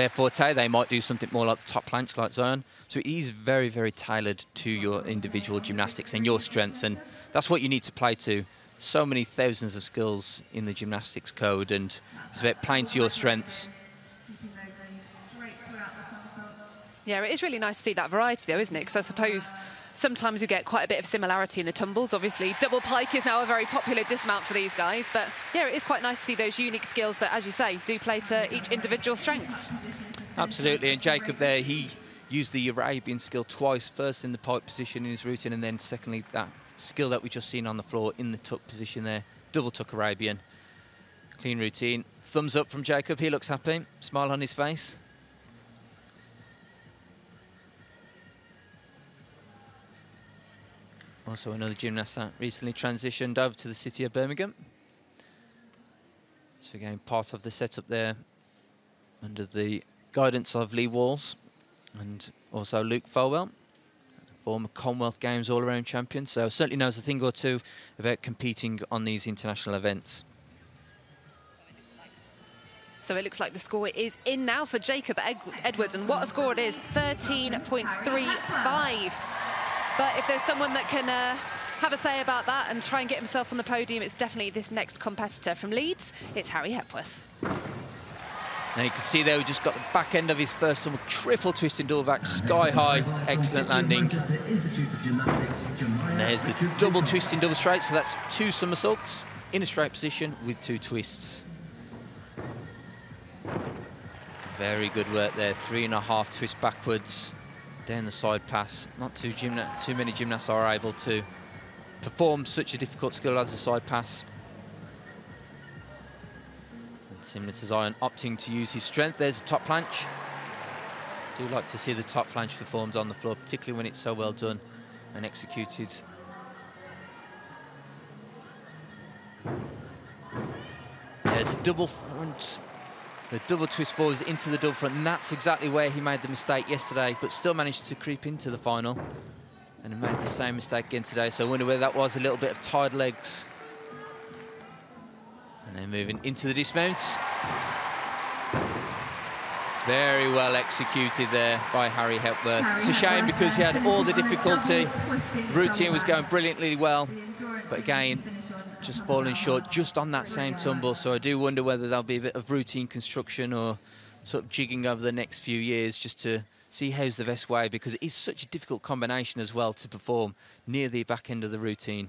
forte, they might do something more like the top planche, like Zion. So it is very, very tailored to your individual gymnastics and your strengths, and that's what you need to play to. So many thousands of skills in the gymnastics code, and it's about playing to your strengths. Yeah, it is really nice to see that variety, though, isn't it? Because I suppose sometimes you get quite a bit of similarity in the tumbles. Obviously, double pike is now a very popular dismount for these guys. But, yeah, it is quite nice to see those unique skills that, as you say, do play to each individual strengths. Absolutely. And Jacob there, he used the Arabian skill twice. First in the pike position in his routine, and then secondly, that skill that we just seen on the floor in the tuck position there. Double tuck Arabian. Clean routine. Thumbs up from Jacob. He looks happy. Smile on his face. Also another gymnast that recently transitioned over to the city of Birmingham. So again, part of the setup there under the guidance of Lee Walls and also Luke Folwell, former Commonwealth Games all-around champion. So certainly knows a thing or two about competing on these international events. So it looks like the score is in now for Jacob Edwards, and what a score it is, 13.35. But if there's someone that can have a say about that and try and get himself on the podium, it's definitely this next competitor from Leeds. It's Harry Hepworth. Now you can see there we just got the back end of his first tumble, triple twisting double back, sky high, excellent landing. And there's the double twisting double straight, so that's 2 somersaults in a straight position with 2 twists. Very good work there, 3.5 twists backwards. Down the side pass. Not too many gymnasts are able to perform such a difficult skill as a side pass. And similar to Zion, opting to use his strength. There's the top planche. Do like to see the top planche performed on the floor, particularly when it's so well done and executed. There's a double front. The double twist forwards into the double front, and that's exactly where he made the mistake yesterday, but still managed to creep into the final. And he made the same mistake again today, so I wonder whether that was a little bit of tied legs. And then moving into the dismount. Very well executed there by Harry Hepworth. It's a shame because he had all the difficulty. Routine was going brilliantly well, but again, just falling short just on that same tumble. So I do wonder whether there'll be a bit of routine construction or sort of jigging over the next few years just to see how's the best way, because it is such a difficult combination as well to perform near the back end of the routine.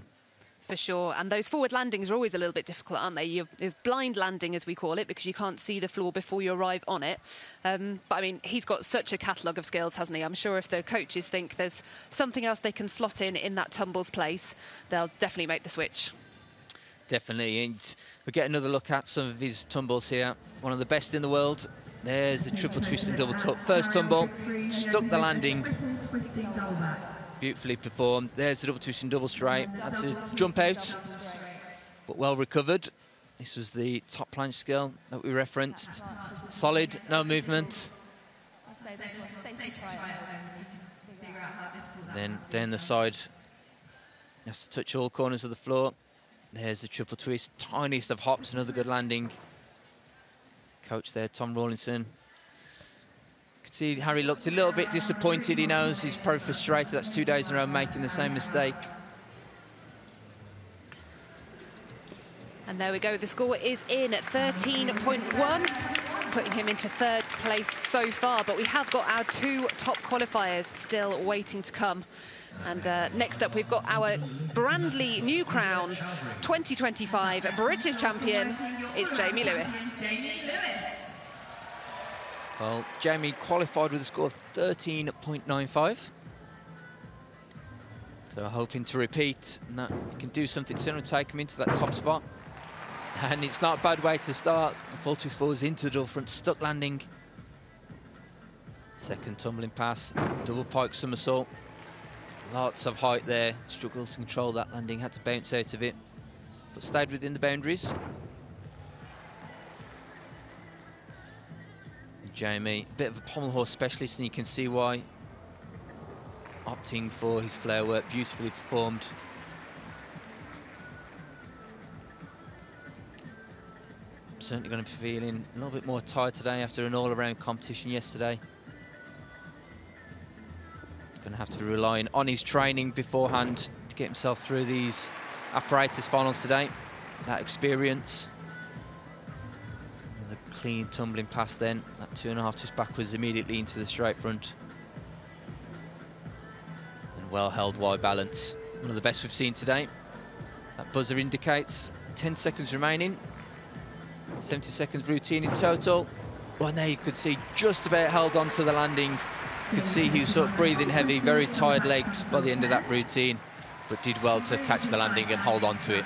For sure, and those forward landings are always a little bit difficult, aren't they? You're blind landing, as we call it, because you can't see the floor before you arrive on it. But I mean, he's got such a catalogue of skills, hasn't he? I'm sure if the coaches think there's something else they can slot in that tumbles place, they'll definitely make the switch. Definitely, and we get another look at some of his tumbles here. One of the best in the world. There's the triple twist and double tuck. First tumble, stuck the landing. Beautifully performed. There's the double twist and double straight. That's a jump out, but well recovered. This was the top planche skill that we referenced. Solid, no movement. Then down the side, has to touch all corners of the floor. There's the triple twist, tiniest of hops, another good landing. Coach there, Tom Rawlinson. Could see Harry looked a little bit disappointed. He knows he's probably frustrated. That's 2 days in a row making the same mistake. And there we go. The score is in at 13.1, putting him into 3rd place so far. But we have got our 2 top qualifiers still waiting to come. And next up, we've got our Brandley New Crowned 2025 British champion. It's Jamie Lewis. Well, Jamie qualified with a score of 13.95. So hoping to repeat, and that he can do something similar, take him into that top spot. And it's not a bad way to start. The full twist forwards into the double front, stuck landing. Second tumbling pass, double pike somersault. Lots of height there, struggled to control that landing, had to bounce out of it, but stayed within the boundaries. Jamie, a bit of a pommel horse specialist, and you can see why. Opting for his flare work, beautifully performed. Certainly going to be feeling a little bit more tired today after an all-around competition yesterday. He's going to have to rely on his training beforehand to get himself through these apparatus finals today. That experience. Another clean tumbling pass then. That 2.5 twist backwards immediately into the straight front. And well held wide balance. One of the best we've seen today. That buzzer indicates 10 seconds remaining. 70 seconds routine in total. Well, there you could see just about held on to the landing. You could see he was sort of breathing heavy, very tired legs by the end of that routine, but did well to catch the landing and hold on to it.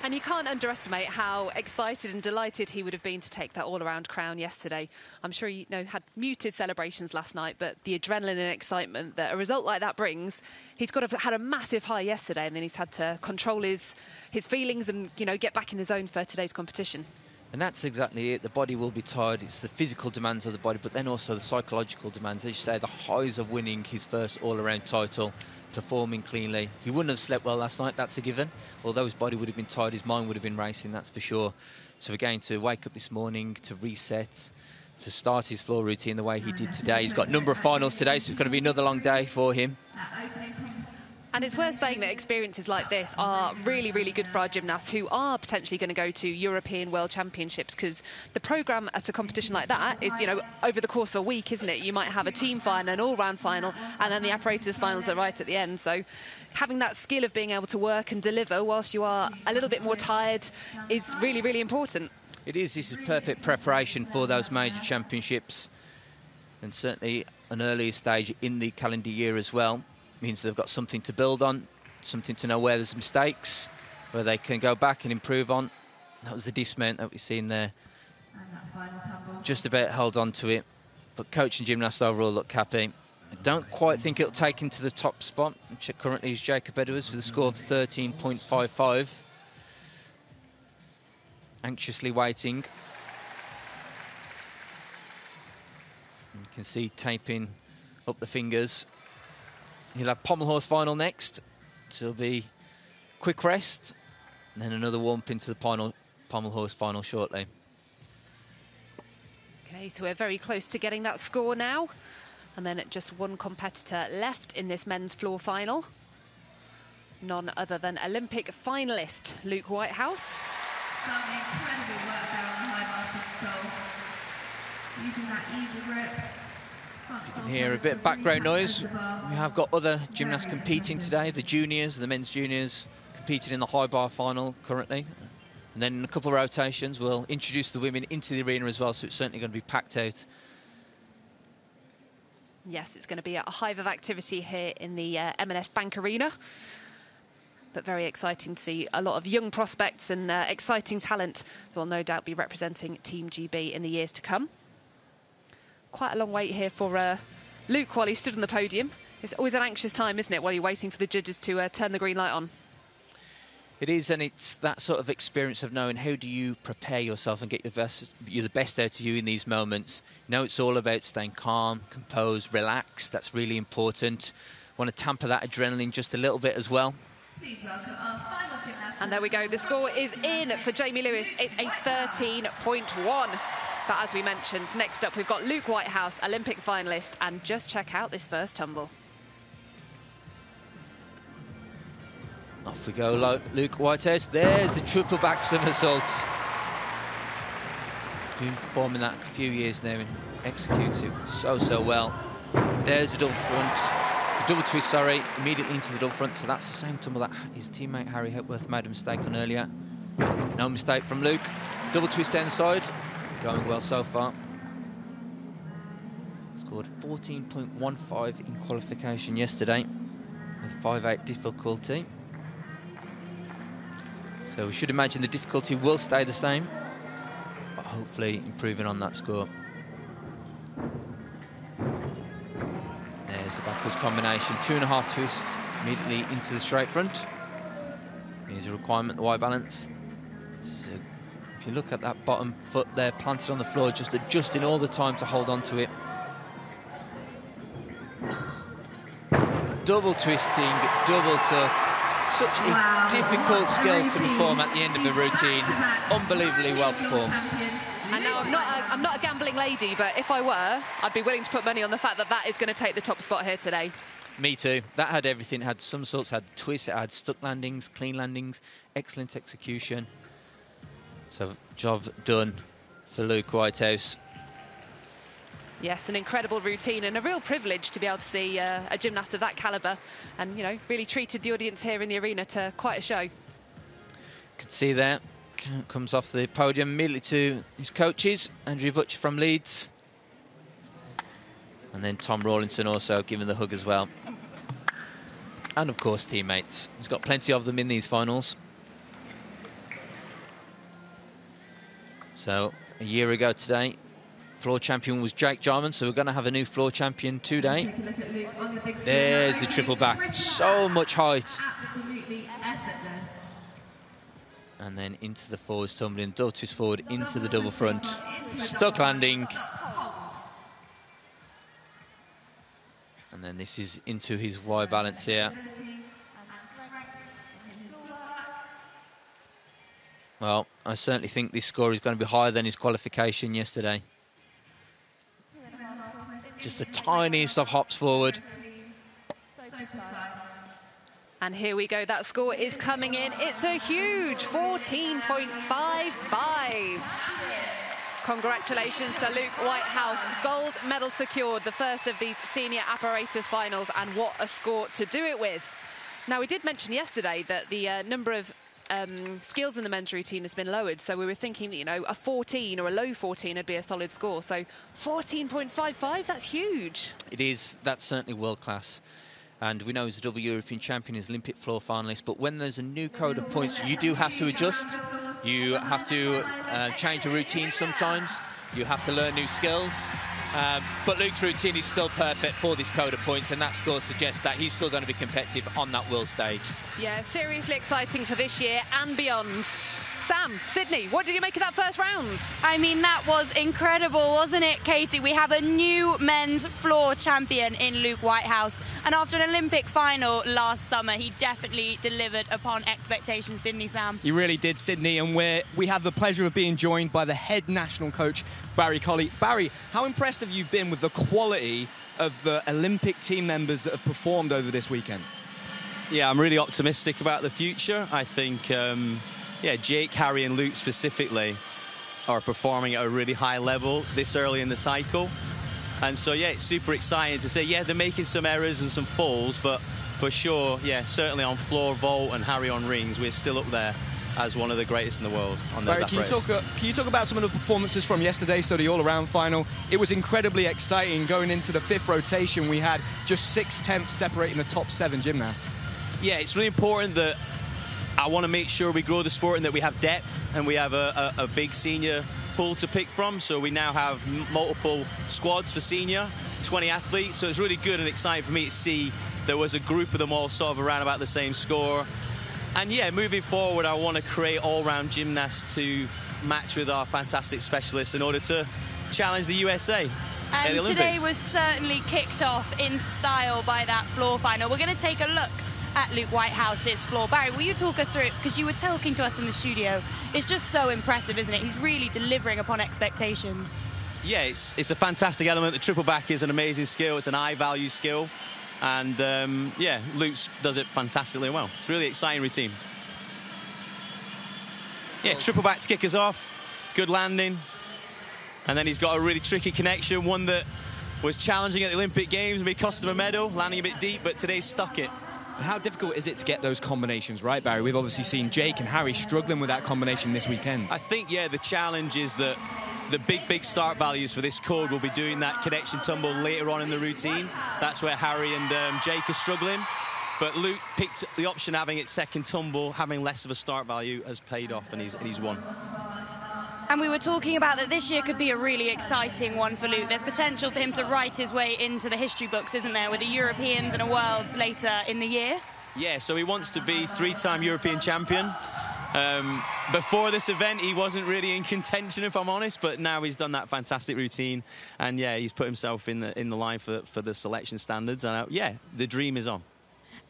And you can't underestimate how excited and delighted he would have been to take that all-around crown yesterday. I'm sure you know had muted celebrations last night, but the adrenaline and excitement that a result like that brings, he's got to have had a massive high yesterday, and then he's had to control his feelings and, you know, get back in the zone for today's competition. And that's exactly it. The body will be tired. It's the physical demands of the body, but then also the psychological demands. As you say, the highs of winning his first all-around title, performing cleanly. He wouldn't have slept well last night, that's a given. Although his body would have been tired, his mind would have been racing, that's for sure. So again, to wake up this morning, to reset, to start his floor routine the way he did today. He's got a number of finals today, so it's going to be another long day for him. And it's worth saying that experiences like this are really, really good for our gymnasts who are potentially going to go to European World Championships, because the programme at a competition like that is, you know, over the course of a week, isn't it? You might have a team final, an all-round final, and then the apparatus finals are right at the end. So having that skill of being able to work and deliver whilst you are a little bit more tired is really, really important. It is. This is perfect preparation for those major championships, and certainly an earlier stage in the calendar year as well. Means they've got something to build on, something to know where there's mistakes, where they can go back and improve on. That was the dismount that we've seen there. Just about held on to it, but coach and gymnast overall look happy. I don't quite think it'll take him to the top spot, which currently is Jacob Edwards with a score of 13.55. Anxiously waiting. You can see taping up the fingers. He'll have pommel horse final next, so it'll be quick rest, and then another warm-up into the pommel horse final shortly. Okay, so we're very close to getting that score now, and then just one competitor left in this men's floor final. None other than Olympic finalist Luke Whitehouse. Some incredible work there on the high bar, so using that eagle grip. You can hear a bit of background noise. We have got other gymnasts competing today, the juniors, the men's juniors, competing in the high bar final currently. And then in a couple of rotations, we'll introduce the women into the arena as well, so it's certainly going to be packed out. Yes, it's going to be a hive of activity here in the M&S Bank Arena. But very exciting to see a lot of young prospects and exciting talent that will no doubt be representing Team GB in the years to come. Quite a long wait here for Luke while he stood on the podium. It's always an anxious time, isn't it, while you're waiting for the judges to turn the green light on? It is, and it's that sort of experience of knowing how do you prepare yourself and get the best out of you in these moments. You know, it's all about staying calm, composed, relaxed. That's really important. Want to tamper that adrenaline just a little bit as well. Please welcome our final gymnast. And there we go. The score is in for Jamie Lewis. It's a 13.1. But as we mentioned, next up we've got Luke Whitehouse, Olympic finalist, and just check out this first tumble. Off we go, Luke Whitehouse. There's the triple back somersault. Been performing that a few years now and executes it so well. There's the double front, the double twist, sorry, immediately into the double front. So that's the same tumble that his teammate Harry Hepworth made a mistake on earlier. No mistake from Luke. Double twist down the side. Going well so far. Scored 14.15 in qualification yesterday with 5.8 difficulty. So we should imagine the difficulty will stay the same, but hopefully improving on that score. There's the backwards combination, 2.5 twists immediately into the straight front. Here's a requirement, the Y balance. If you look at that bottom foot there, planted on the floor, just adjusting all the time to hold on to it. Double twisting, double tuck. Such a difficult skill to perform at the end of a routine. Unbelievably well performed. And now I'm not a gambling lady, but if I were, I'd be willing to put money on the fact that that is going to take the top spot here today. Me too. That had everything. It had some sorts, had twists, it had stuck landings, clean landings, excellent execution. So job done for Luke Whitehouse. Yes, an incredible routine and a real privilege to be able to see a gymnast of that calibre, and, you know, really treated the audience here in the arena to quite a show. Could see there, comes off the podium immediately to his coaches, Andrew Butcher from Leeds. And then Tom Rawlinson also giving the hug as well. And of course teammates. He's got plenty of them in these finals. So a year ago today, floor champion was Jake Jarman, so we're going to have a new floor champion today. There's the triple back, so much height. And then into the forwards tumbling, double twist forward into the double front. Stuck landing. And then this is into his Y balance here. Well, I certainly think this score is going to be higher than his qualification yesterday. Just the tiniest of hops forward. And here we go, that score is coming in. It's a huge 14.55. Congratulations to Luke Whitehouse. Gold medal secured, the first of these senior apparatus finals, and what a score to do it with. Now, we did mention yesterday that the number of skills in the men's routine has been lowered, so we were thinking that, you know, a 14 or a low 14 would be a solid score. So 14.55, that's huge. It is. That's certainly world class. And we know he's a double European champion, he's Olympic floor finalist, but when there's a new code of points, you do have to adjust. You have to change a routine sometimes. You have to learn new skills. But Luke's routine is still perfect for this code of points, and that score suggests that he's still going to be competitive on that world stage. Yeah, seriously exciting for this year and beyond. Sam, Sydney, what did you make of that first round? I mean, that was incredible, wasn't it, Katie? We have a new men's floor champion in Luke Whitehouse. And after an Olympic final last summer, he definitely delivered upon expectations, didn't he, Sam? He really did, Sydney. And we have the pleasure of being joined by the head national coach, Barry Colley. Barry, how impressed have you been with the quality of the Olympic team members that have performed over this weekend? Yeah, I'm really optimistic about the future. I think... yeah, Jake, Harry and Luke specifically are performing at a really high level this early in the cycle. And so, yeah, it's super exciting to say, yeah, they're making some errors and some falls, but for sure, yeah, certainly on floor, vault and Harry on rings, we're still up there as one of the greatest in the world on those apparatus. Can you talk about some of the performances from yesterday, so the all-around final? It was incredibly exciting. Going into the fifth rotation, we had just 6/10 separating the top 7 gymnasts. Yeah, it's really important that I want to make sure we grow the sport and that we have depth and we have a big senior pool to pick from. So we now have multiple squads for senior, 20 athletes. So it's really good and exciting for me to see there was a group of them all sort of around about the same score. And yeah, moving forward, I want to create all-round gymnasts to match with our fantastic specialists in order to challenge the USA. And today was certainly kicked off in style by that floor final. We're going to take a look at Luke Whitehouse's floor. Barry, will you talk us through it? Because you were talking to us in the studio. It's just so impressive, isn't it? He's really delivering upon expectations. Yeah, it's a fantastic element. The triple back is an amazing skill. It's an high-value skill. And, yeah, Luke does it fantastically well. It's a really exciting routine. Yeah, triple back to kick us off. Good landing. And then he's got a really tricky connection, one that was challenging at the Olympic Games. We cost him a medal, landing a bit deep, but today stuck it. And how difficult is it to get those combinations right, Barry? We've obviously seen Jake and Harry struggling with that combination this weekend. I think, yeah, the challenge is that the big start values for this code will be doing that connection tumble later on in the routine. That's where Harry and Jake are struggling. But Luke picked the option having its second tumble, having less of a start value, has paid off, and he's won. And we were talking about that this year could be a really exciting one for Luke. There's potential for him to write his way into the history books, isn't there, with the Europeans and a Worlds later in the year? Yeah, so he wants to be 3-time European champion. Before this event, he wasn't really in contention, if I'm honest, but now he's done that fantastic routine, and yeah, he's put himself in the line for the selection standards, and yeah, the dream is on.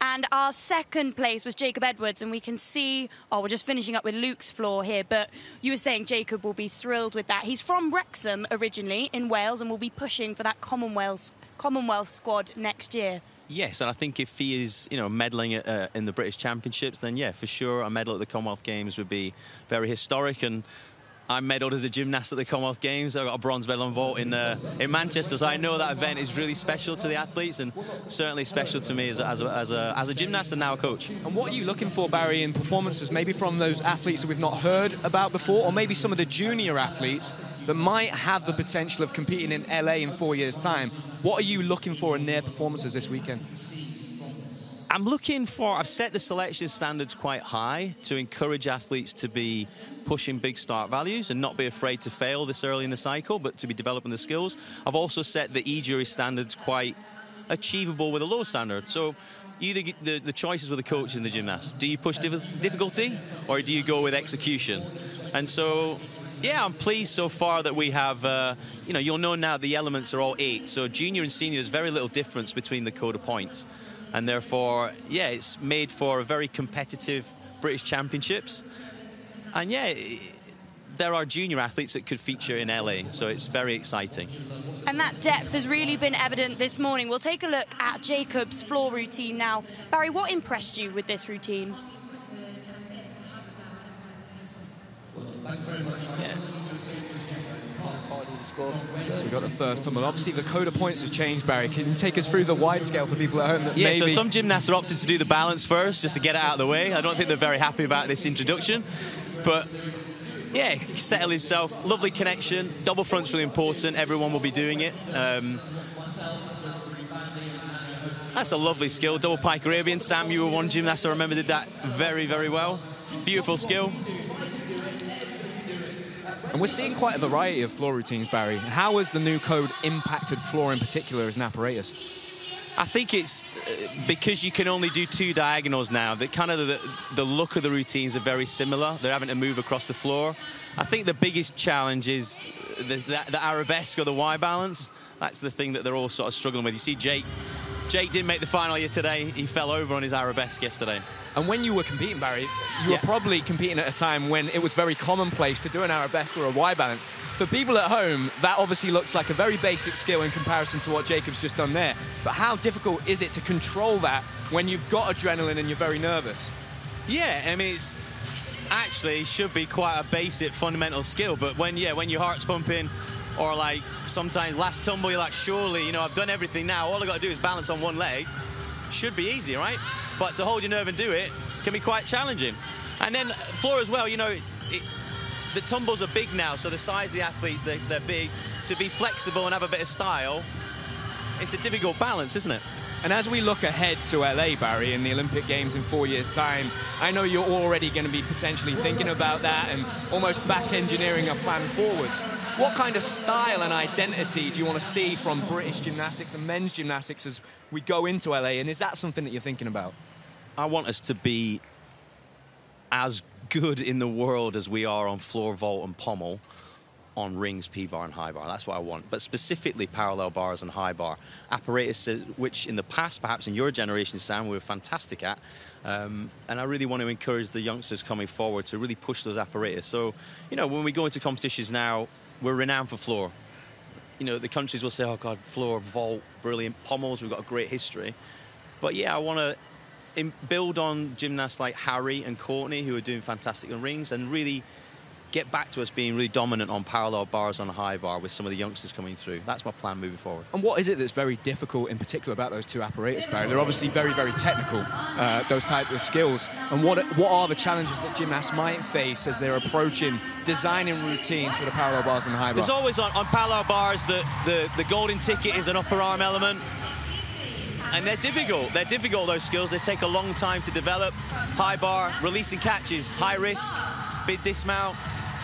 And our second place was Jacob Edwards, and we can see, oh, we're just finishing up with Luke's floor here, but you were saying Jacob will be thrilled with that. He's from Wrexham originally in Wales and will be pushing for that Commonwealth squad next year. Yes, and I think if he is, you know, medalling in the British Championships, then yeah, for sure, a medal at the Commonwealth Games would be very historic. And I medalled as a gymnast at the Commonwealth Games. I got a bronze medal on vault in Manchester, so I know that event is really special to the athletes, and certainly special to me as a gymnast and now a coach. And what are you looking for, Barry, in performances, maybe from those athletes that we've not heard about before, or maybe some of the junior athletes that might have the potential of competing in LA in 4 years' time? What are you looking for in their performances this weekend? I'm looking for, I've set the selection standards quite high to encourage athletes to be pushing big start values and not be afraid to fail this early in the cycle, but to be developing the skills. I've also set the E-jury standards quite achievable with a low standard. So either the choices with the coaches and the gymnasts. Do you push difficulty, or do you go with execution? And so, yeah, I'm pleased so far that we have, you know, you'll know now the elements are all 8. So junior and senior, there's very little difference between the code of points. And therefore, yeah, it's made for a very competitive British Championships. And yeah, there are junior athletes that could feature in LA, so it's very exciting. And that depth has really been evident this morning. We'll take a look at Jacob's floor routine now. Barry, what impressed you with this routine? Thanks very much. So we got the first tumble. Obviously, the code of points has changed, Barry. Can you take us through the wide scale for people at home? That yeah, so some gymnasts are opted to do the balance first, just to get it out of the way. I don't think they're very happy about this introduction. But yeah, settle himself. Lovely connection. Double front's really important. Everyone will be doing it. That's a lovely skill. Double pike Arabian. Sam, you were one gymnast I remember did that very, very well. Beautiful skill. And we're seeing quite a variety of floor routines, Barry. How has the new code impacted floor in particular as an apparatus? I think it's because you can only do 2 diagonals now. That kind of the look of the routines are very similar. They're having to move across the floor. I think the biggest challenge is the arabesque or the Y balance. That's the thing that they're all sort of struggling with. You see Jake didn't make the final here today. He fell over on his arabesque yesterday. And when you were competing, Barry, you were probably competing at a time when it was very commonplace to do an arabesque or a Y balance. For people at home, that obviously looks like a very basic skill in comparison to what Jacob's just done there. But how difficult is it to control that when you've got adrenaline and you're very nervous? Yeah, I mean, it's actually should be quite a basic fundamental skill. But when your heart's pumping, or like sometimes last tumble, you're like, surely, you know, I've done everything now. All I've got to do is balance on one leg. Should be easy, right? But to hold your nerve and do it can be quite challenging. And then floor as well, you know, the tumbles are big now, so the size of the athletes, they're big. To be flexible and have a bit of style, it's a difficult balance, isn't it? And as we look ahead to LA, Barry, in the Olympic Games in 4 years' time, I know you're already going to be potentially thinking about that and almost back-engineering a plan forwards. What kind of style and identity do you want to see from British gymnastics and men's gymnastics as we go into LA? And is that something that you're thinking about? I want us to be as good in the world as we are on floor, vault and pommel on rings, P-bar and high bar. That's what I want. But specifically parallel bars and high bar. Apparatuses which in the past, perhaps in your generation, Sam, we were fantastic at. And I really want to encourage the youngsters coming forward to really push those apparatus. So, you know, when we go into competitions now, we're renowned for floor. You know, the countries will say, oh, God, floor, vault, brilliant. Pommels, we've got a great history. But, yeah, I want to build on gymnasts like Harry and Courtney, who are doing fantastic on rings, and really get back to us being really dominant on parallel bars on a high bar with some of the youngsters coming through. That's my plan moving forward. And what is it that's very difficult in particular about those 2 apparatus, Barry? They're obviously very, very technical, those type of skills. And what are the challenges that gymnasts might face as they're approaching designing routines for the parallel bars and the high bar? There's always on parallel bars the golden ticket is an upper arm element. And they're difficult. They're difficult, those skills. They take a long time to develop. High bar, releasing catches, high risk, big dismount.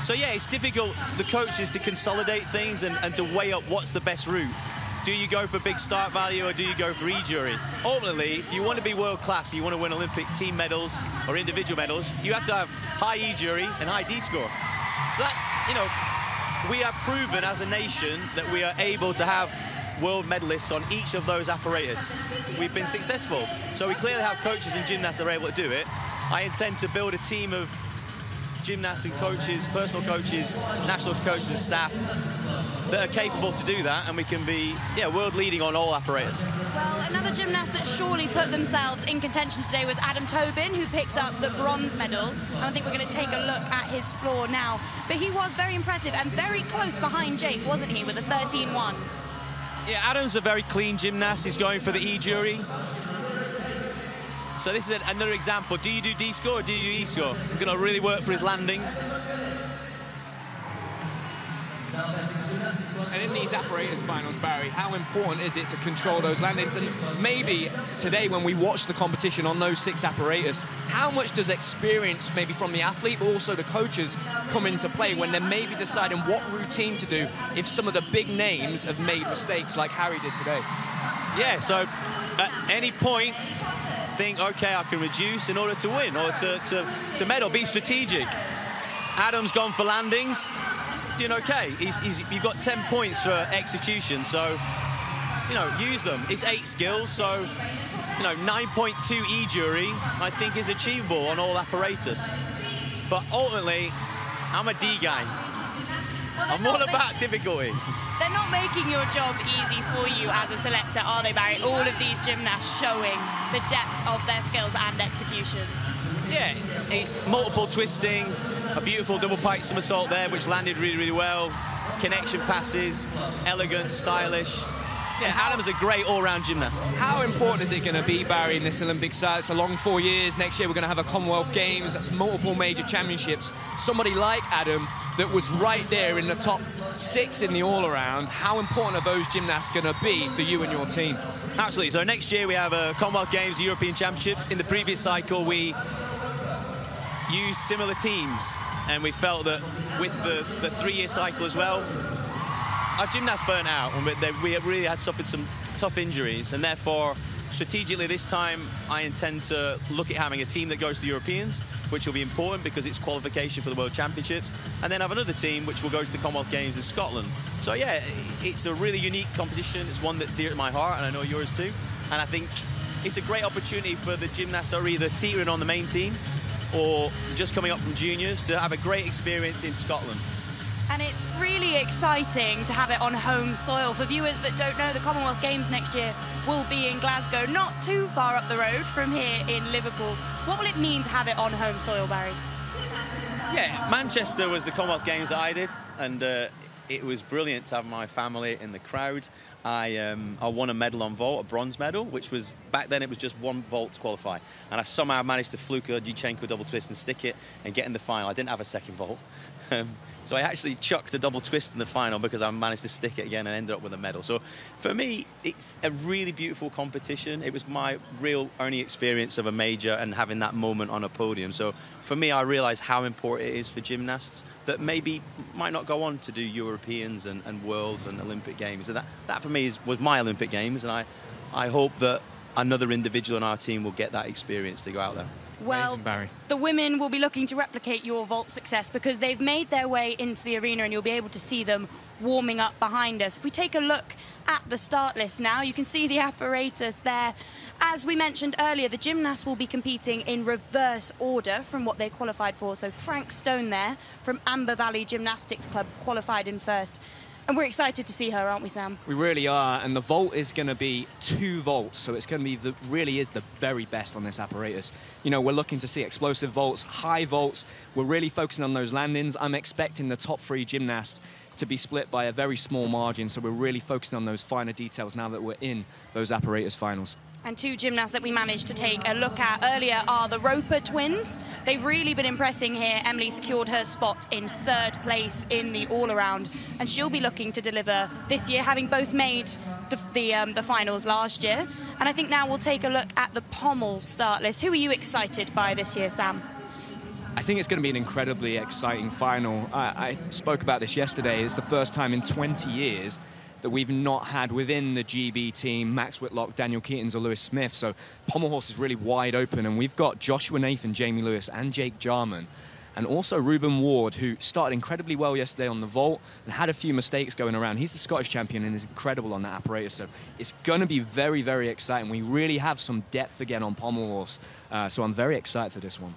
So, yeah, it's difficult, the coaches, to consolidate things and to weigh up what's the best route. Do you go for big start value or do you go for E-jury? Ultimately, if you want to be world class, you want to win Olympic team medals or individual medals, you have to have high E-jury and high D-score. So that's, you know, we have proven as a nation that we are able to have world medalists on each of those apparatus. We've been successful. So we clearly have coaches and gymnasts that are able to do it. I intend to build a team of gymnasts and coaches, personal coaches, national coaches and staff that are capable to do that, and we can be world leading on all apparatus. Well, another gymnast that surely put themselves in contention today was Adam Tobin, who picked up the bronze medal. And I think we're going to take a look at his floor now. But he was very impressive and very close behind Jake, wasn't he, with a 13-1? Yeah, Adam's a very clean gymnast. He's going for the E-jury. So this is another example. Do you do D-score or do you do E-score? He's going to really work for his landings. And in these apparatus finals, Barry, how important is it to control those landings? And maybe today when we watch the competition on those 6 apparatus, how much does experience maybe from the athlete, but also the coaches, come into play when they're maybe deciding what routine to do if some of the big names have made mistakes like Harry did today? Yeah, so at any point, think, okay, I can reduce in order to win, or to medal, be strategic. Adam's gone for landings. He's doing okay. You've got 10 points for execution, so, you know, use them. It's 8 skills, so, you know, 9.2 E-jury, I think, is achievable on all apparatus. But ultimately, I'm a D guy. Well, I'm all about difficulty. They're not making your job easy for you as a selector, are they, Barry? All of these gymnasts showing the depth of their skills and execution. Yeah, multiple twisting, a beautiful double pike somersault there, which landed really, really well. Connection passes, elegant, stylish. Yeah, Adam's a great all-round gymnast. How important is it going to be, Barry, in this Olympic side? It's a long 4 years. Next year we're going to have a Commonwealth Games. That's multiple major championships. Somebody like Adam that was right there in the top 6 in the all-around. How important are those gymnasts going to be for you and your team? Absolutely. So next year we have a Commonwealth Games, European Championships. In the previous cycle we used similar teams, and we felt that with the 3-year cycle as well, our gymnasts burnt out, and we really had suffered some tough injuries, and therefore, strategically this time, I intend to look at having a team that goes to the Europeans, which will be important because it's qualification for the World Championships, and then have another team which will go to the Commonwealth Games in Scotland. So yeah, it's a really unique competition. It's one that's dear to my heart, and I know yours too. And I think it's a great opportunity for the gymnasts who are either teetering on the main team or just coming up from juniors to have a great experience in Scotland. And it's really exciting to have it on home soil. For viewers that don't know, the Commonwealth Games next year will be in Glasgow, not too far up the road from here in Liverpool. What will it mean to have it on home soil, Barry? Yeah, Manchester was the Commonwealth Games that I did, and it was brilliant to have my family in the crowd. I won a medal on vault, a bronze medal, which was, back then it was just 1 vault to qualify. And I somehow managed to fluke a Yurchenko double twist and stick it and get in the final. I didn't have a second vault. So I actually chucked a double twist in the final because I managed to stick it again and ended up with a medal. So for me, it's a really beautiful competition. It was my real only experience of a major and having that moment on a podium. So for me, I realised how important it is for gymnasts that maybe might not go on to do Europeans and Worlds and Olympic Games. And that for me was my Olympic Games, and I hope that another individual on our team will get that experience to go out there. Well, Amazing, Barry. The women will be looking to replicate your vault success because they've made their way into the arena, and you'll be able to see them warming up behind us. If we take a look at the start list now, you can see the apparatus there. As we mentioned earlier, the gymnasts will be competing in reverse order from what they qualified for. So Frank Stone there from Amber Valley Gymnastics Club qualified in first. And we're excited to see her, aren't we, Sam? We really are, and the vault is going to be 2 vaults, so it's going to be really is the very best on this apparatus. You know, we're looking to see explosive vaults, high vaults. We're really focusing on those landings. I'm expecting the top 3 gymnasts to be split by a very small margin, so we're really focusing on those finer details now that we're in those apparatus finals. And 2 gymnasts that we managed to take a look at earlier are the Roper twins. They've really been impressing here. Emily secured her spot in 3rd place in the all-around, and she'll be looking to deliver this year, having both made the finals last year. And I think now we'll take a look at the pommel start list. Who are you excited by this year, Sam? I think it's going to be an incredibly exciting final. I spoke about this yesterday. It's the first time in 20 years that we've not had within the GB team, Max Whitlock, Daniel Keatons or Lewis Smith. So pommel horse is really wide open, and we've got Joshua Nathan, Jamie Lewis and Jake Jarman. And also Ruben Ward, who started incredibly well yesterday on the vault and had a few mistakes going around. He's the Scottish champion and is incredible on that apparatus. So it's going to be very, very exciting. We really have some depth again on pommel horse. So I'm very excited for this one.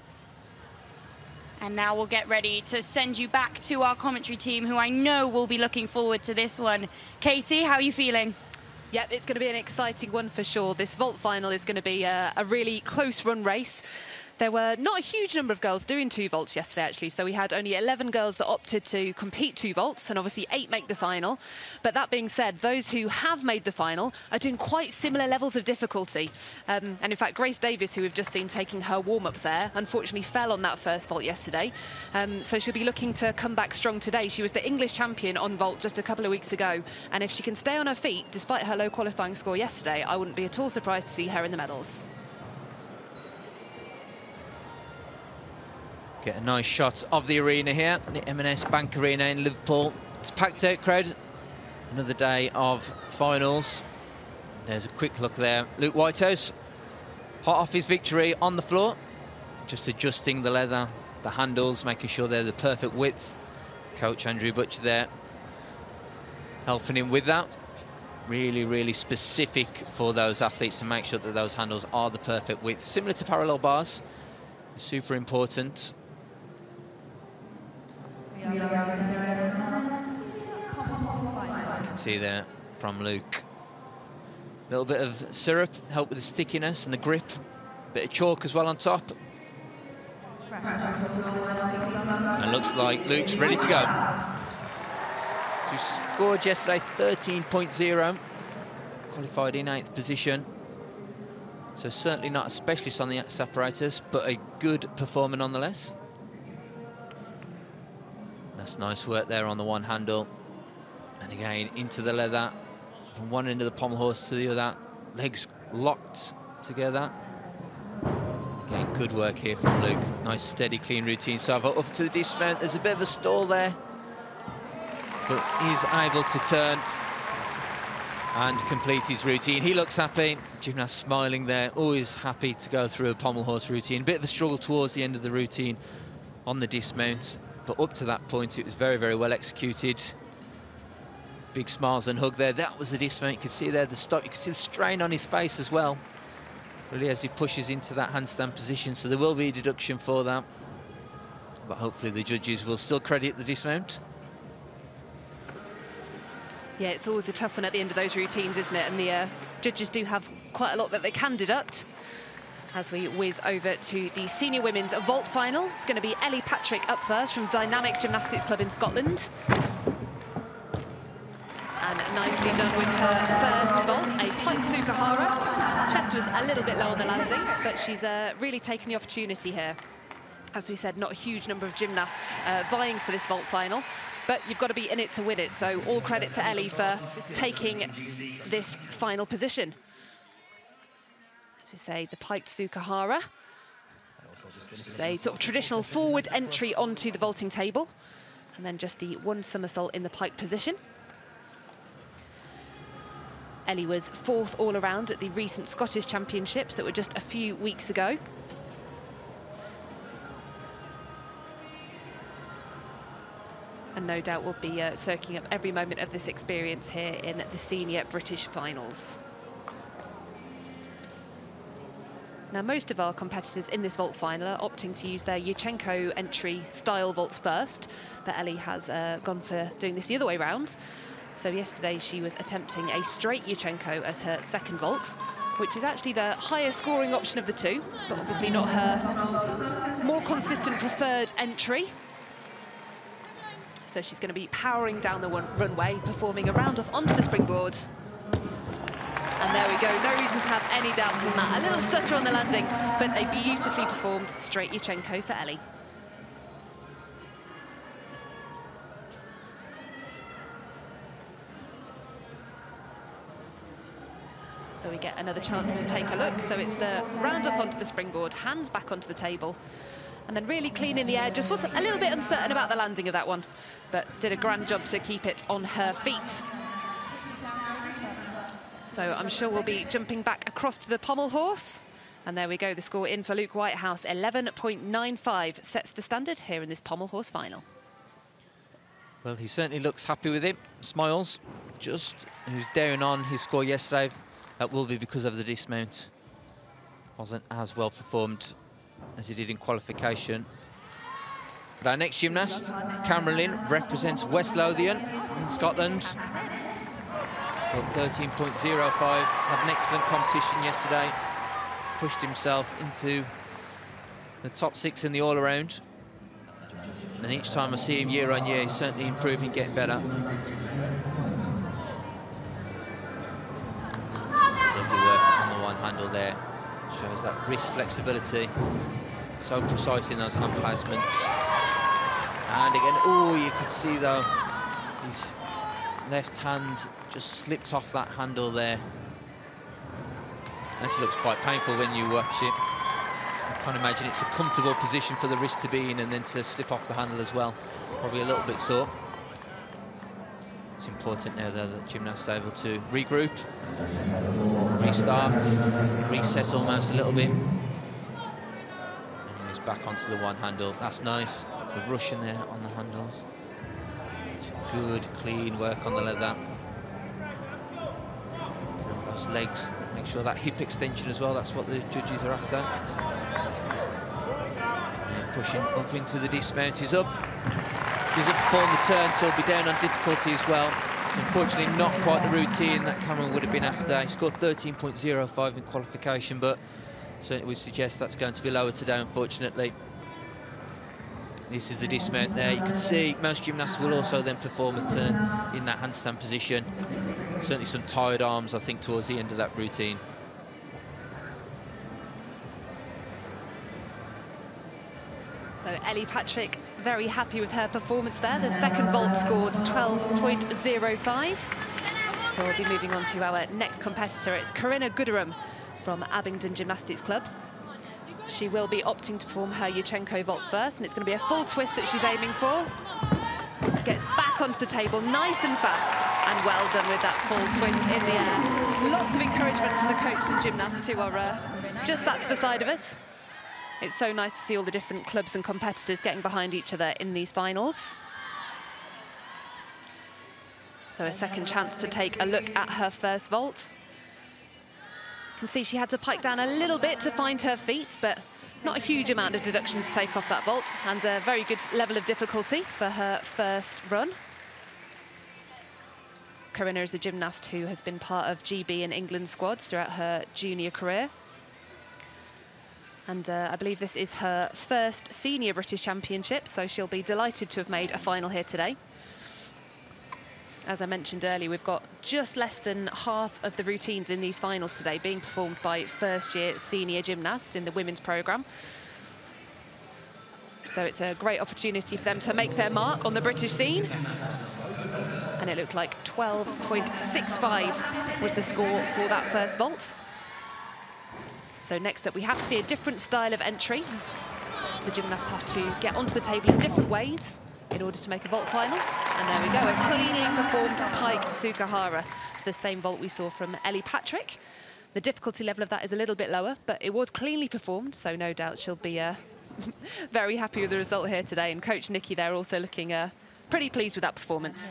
And now we'll get ready to send you back to our commentary team, who I know will be looking forward to this one. Katie, how are you feeling? Yep, it's going to be an exciting one for sure. This vault final is going to be a really close run race. There were not a huge number of girls doing 2 vaults yesterday, actually. So we had only 11 girls that opted to compete 2 vaults, and obviously 8 make the final. But that being said, those who have made the final are doing quite similar levels of difficulty. And in fact, Grace Davies, who we've just seen taking her warm-up there, unfortunately fell on that first vault yesterday. So she'll be looking to come back strong today. She was the English champion on vault just a couple of weeks ago. And if she can stay on her feet, despite her low qualifying score yesterday, I wouldn't be at all surprised to see her in the medals. Get a nice shot of the arena here, the M&S Bank Arena in Liverpool. It's packed out crowd. Another day of finals. There's a quick look there. Luke Whitehouse, hot off his victory on the floor. Just adjusting the leather, the handles, making sure they're the perfect width. Coach Andrew Butcher there helping him with that. Really, really specific for those athletes to make sure that those handles are the perfect width. Similar to parallel bars, super important. You can see there from Luke. A little bit of syrup, help with the stickiness and the grip. Bit of chalk as well on top. And looks like Luke's ready to go. So he scored yesterday 13.0. Qualified in 8th position. So certainly not a specialist on the apparatus, but a good performer nonetheless. That's nice work there on the one handle. And again, into the leather. From one end of the pommel horse to the other. Legs locked together. Again, good work here from Luke. Nice, steady, clean routine. So up to the dismount. There's a bit of a stall there. But he's able to turn and complete his routine. He looks happy. Gymnast smiling there. Always happy to go through a pommel horse routine. Bit of a struggle towards the end of the routine on the dismount. But up to that point, it was very, very well executed. Big smiles and hug there. That was the dismount. You could see there the stop. You could see the strain on his face as well. Really, as he pushes into that handstand position. So there will be a deduction for that. But hopefully the judges will still credit the dismount. Yeah, it's always a tough one at the end of those routines, isn't it? And the judges do have quite a lot that they can deduct. As we whiz over to the senior women's vault final, it's going to be Ellie Patrick up first from Dynamic Gymnastics Club in Scotland. And nicely done with her first vault, a pike Sukahara. Chest was a little bit low on the landing, but she's really taken the opportunity here. As we said, not a huge number of gymnasts vying for this vault final, but you've got to be in it to win it. So all credit to Ellie for taking this final position. As you say, the piked Sukahara. It's a sort of traditional forward entry onto the vaulting table, and then just the one somersault in the pike position. Ellie was 4th all around at the recent Scottish Championships that were just a few weeks ago. And no doubt will be soaking up every moment of this experience here in the Senior British Finals. Now, most of our competitors in this vault final are opting to use their Yurchenko entry style vaults first, but Ellie has gone for doing this the other way round. So yesterday she was attempting a straight Yurchenko as her second vault, which is actually the higher scoring option of the two, but obviously not her more consistent preferred entry. So she's going to be powering down the runway, performing a round off onto the springboard. And there we go, no reason to have any doubts in that. A little stutter on the landing, but a beautifully performed straight Yurchenko for Ellie. So we get another chance to take a look. So it's the round up onto the springboard, hands back onto the table, and then really clean in the air. Just was a little bit uncertain about the landing of that one, but did a grand job to keep it on her feet. So I'm sure we'll be jumping back across to the pommel horse. And there we go, the score in for Luke Whitehouse. 11.95 sets the standard here in this pommel horse final. Well, he certainly looks happy with it, smiles. Just, he was down on his score yesterday. That will be because of the dismount. Wasn't as well performed as he did in qualification. But our next gymnast, Cameron Lynn, represents West Lothian in Scotland. Scored 13.05, had an excellent competition yesterday. Pushed himself into the top 6 in the all-around. And each time I see him year on year, he's certainly improving, getting better. Lovely work on the one handle there. Shows that wrist flexibility. So precise in those hand placements. And again, oh, you could see though, his left hand just slipped off that handle there. Actually looks quite painful when you watch it. I can't imagine it's a comfortable position for the wrist to be in and then to slip off the handle as well. Probably a little bit sore. It's important now though that gymnasts are able to regroup, restart, reset almost a little bit. And he's back onto the one handle. That's nice. The Russian there on the handles. It's good, clean work on the leather. Those legs, make sure that hip extension as well, that's what the judges are after. And pushing up into the dismount, he's up. He's up perform the turn, so he'll be down on difficulty as well. It's unfortunately not quite the routine that Cameron would have been after. He scored 13.05 in qualification, but certainly would suggest that's going to be lower today, unfortunately. This is the dismount there. You can see most gymnasts will also then perform a turn in that handstand position. Certainly some tired arms, I think, towards the end of that routine. So Ellie Patrick very happy with her performance there. The second vault scored 12.05. So we'll be moving on to our next competitor. It's Corinna Gooderham from Abingdon Gymnastics Club. She will be opting to perform her Yurchenko vault first, and it's going to be a full twist that she's aiming for. Gets back onto the table nice and fast, and well done with that full twist in the air. Lots of encouragement from the coaches and gymnasts who are just sat to the side of us. It's so nice to see all the different clubs and competitors getting behind each other in these finals. So a second chance to take a look at her first vault. You can see she had to pike down a little bit to find her feet, but not a huge amount of deduction to take off that vault, and a very good level of difficulty for her first run. Corinna is a gymnast who has been part of GB and England squads throughout her junior career. And I believe this is her first Senior British Championship, so she'll be delighted to have made a final here today. As I mentioned earlier, we've got just less than half of the routines in these finals today being performed by first-year senior gymnasts in the women's programme. So it's a great opportunity for them to make their mark on the British scene. And it looked like 12.65 was the score for that first vault. So next up, we have to see a different style of entry. The gymnasts have to get onto the table in different ways in order to make a vault final. And there we go, a cleanly performed pike Sukahara. It's the same vault we saw from Ellie Patrick. The difficulty level of that is a little bit lower, but it was cleanly performed, so no doubt she'll be very happy with the result here today. And Coach Nikki there also looking pretty pleased with that performance.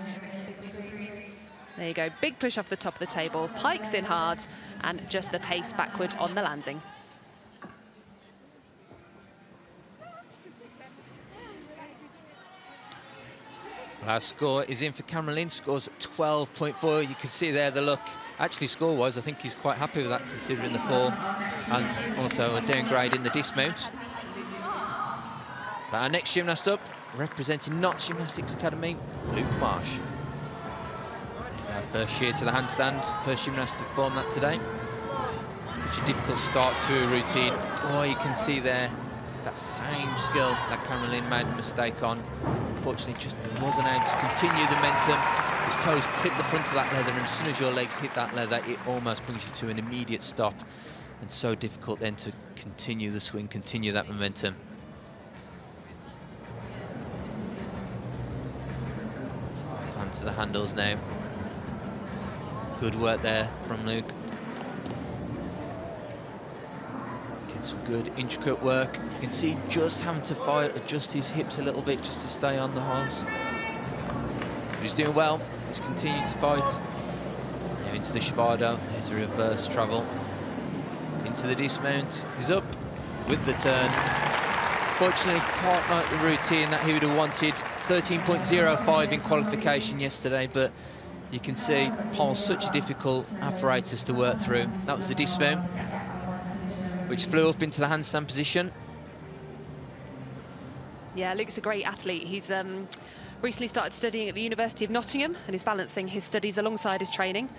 There you go, big push off the top of the table, pikes in hard, and just the pace backward on the landing. Our score is in for Cameron Lynn, scores 12.4. You can see there the look. Actually, score-wise, I think he's quite happy with that, considering the fall, and also a downgrade in the dismount. But our next gymnast up, representing Notts Gymnastics Academy, Luke Marsh. He's our first year to the handstand, first gymnast to perform that today. Such a difficult start to a routine. Oh, you can see there that same skill that Cameron Lynn made a mistake on. Unfortunately, just wasn't able to continue the momentum. His toes clip the front of that leather, and as soon as your legs hit that leather, it almost brings you to an immediate stop. And so difficult then to continue the swing, continue that momentum. Onto the handles now. Good work there from Luke. Get some good intricate work. You can see just having to adjust his hips a little bit just to stay on the horse. But he's doing well. He's continuing to fight. Now into the Shibado. There's a reverse travel. Into the dismount. He's up with the turn. Fortunately, can't like the routine that he would have wanted. 13.05 in qualification yesterday, but you can see Pommel's such a difficult apparatus to work through. That was the dismount, which flew up into the handstand position. Yeah, Luke's a great athlete. He's recently started studying at the University of Nottingham and is balancing his studies alongside his training.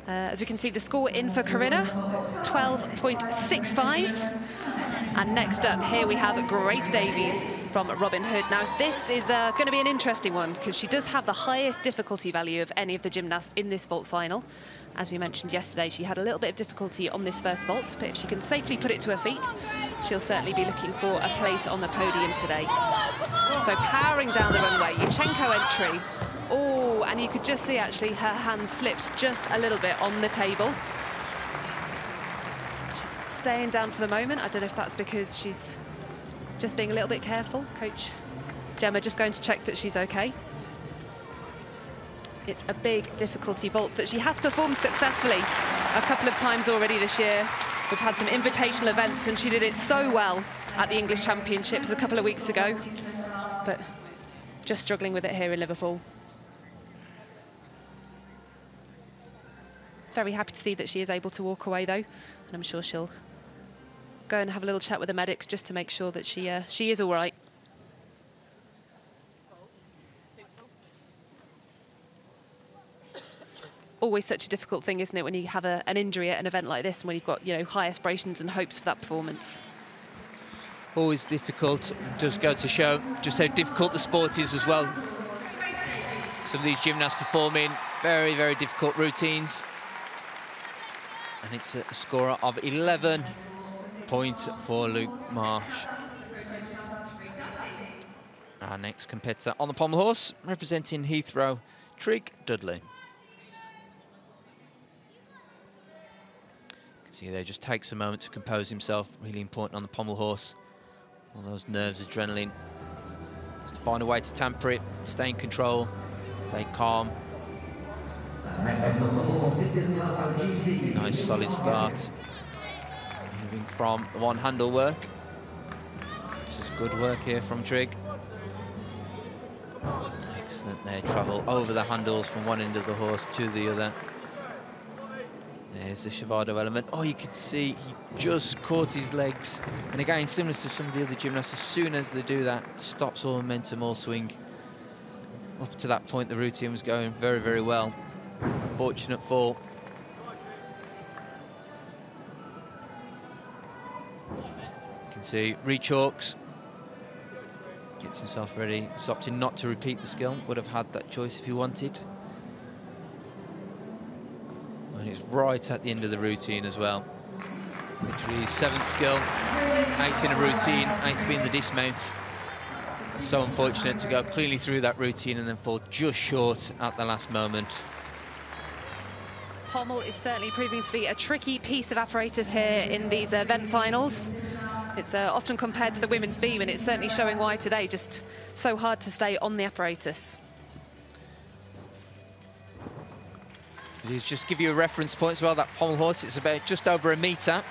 As we can see, the score in for Corinna, 12.65. And next up, here we have Grace Davies from Robin Hood. Now, this is going to be an interesting one because she does have the highest difficulty value of any of the gymnasts in this vault final. As we mentioned yesterday, she had a little bit of difficulty on this first vault, but if she can safely put it to her feet, she'll certainly be looking for a place on the podium today. So powering down the runway, Yurchenko entry. Oh, and you could just see actually her hand slips just a little bit on the table. She's staying down for the moment. I don't know if that's because she's just being a little bit careful. Coach Gemma just going to check that she's okay. It's a big difficulty vault that she has performed successfully a couple of times already this year. We've had some invitational events and she did it so well at the English Championships a couple of weeks ago, but just struggling with it here in Liverpool. Very happy to see that she is able to walk away though, and I'm sure she'll go and have a little chat with the medics just to make sure that she is all right. Always such a difficult thing, isn't it, when you have an injury at an event like this and when you've got, you know, high aspirations and hopes for that performance. Always difficult. Just go to show just how difficult the sport is as well. Some of these gymnasts performing very, very difficult routines. And it's a score of 11 points for Luke Marsh. Our next competitor on the pommel horse, representing Heathrow, Trig Dudley. You can see there, just takes a moment to compose himself. Really important on the pommel horse. All those nerves, adrenaline. Just to find a way to temper it, stay in control, stay calm. Nice solid start. Moving from one handle work. This is good work here from Trig. Excellent there, travel over the handles from one end of the horse to the other. There's the Shivado element. Oh, you could see he just caught his legs. And again, similar to some of the other gymnasts, as soon as they do that, stops all momentum, all swing. Up to that point, the routine was going very, very well. Fortunate fall. You can see re-chalks. Gets himself ready. He's opting not to repeat the skill. Would have had that choice if he wanted. And it's right at the end of the routine as well. Literally his 7th skill, 8 in a routine, 8th being the dismount. So unfortunate to go cleanly through that routine and then fall just short at the last moment. Pommel is certainly proving to be a tricky piece of apparatus here in these event finals. It's often compared to the women's beam, and it's certainly showing why today. Just so hard to stay on the apparatus. Just give you a reference point as well, that pommel horse, it's about just over a metre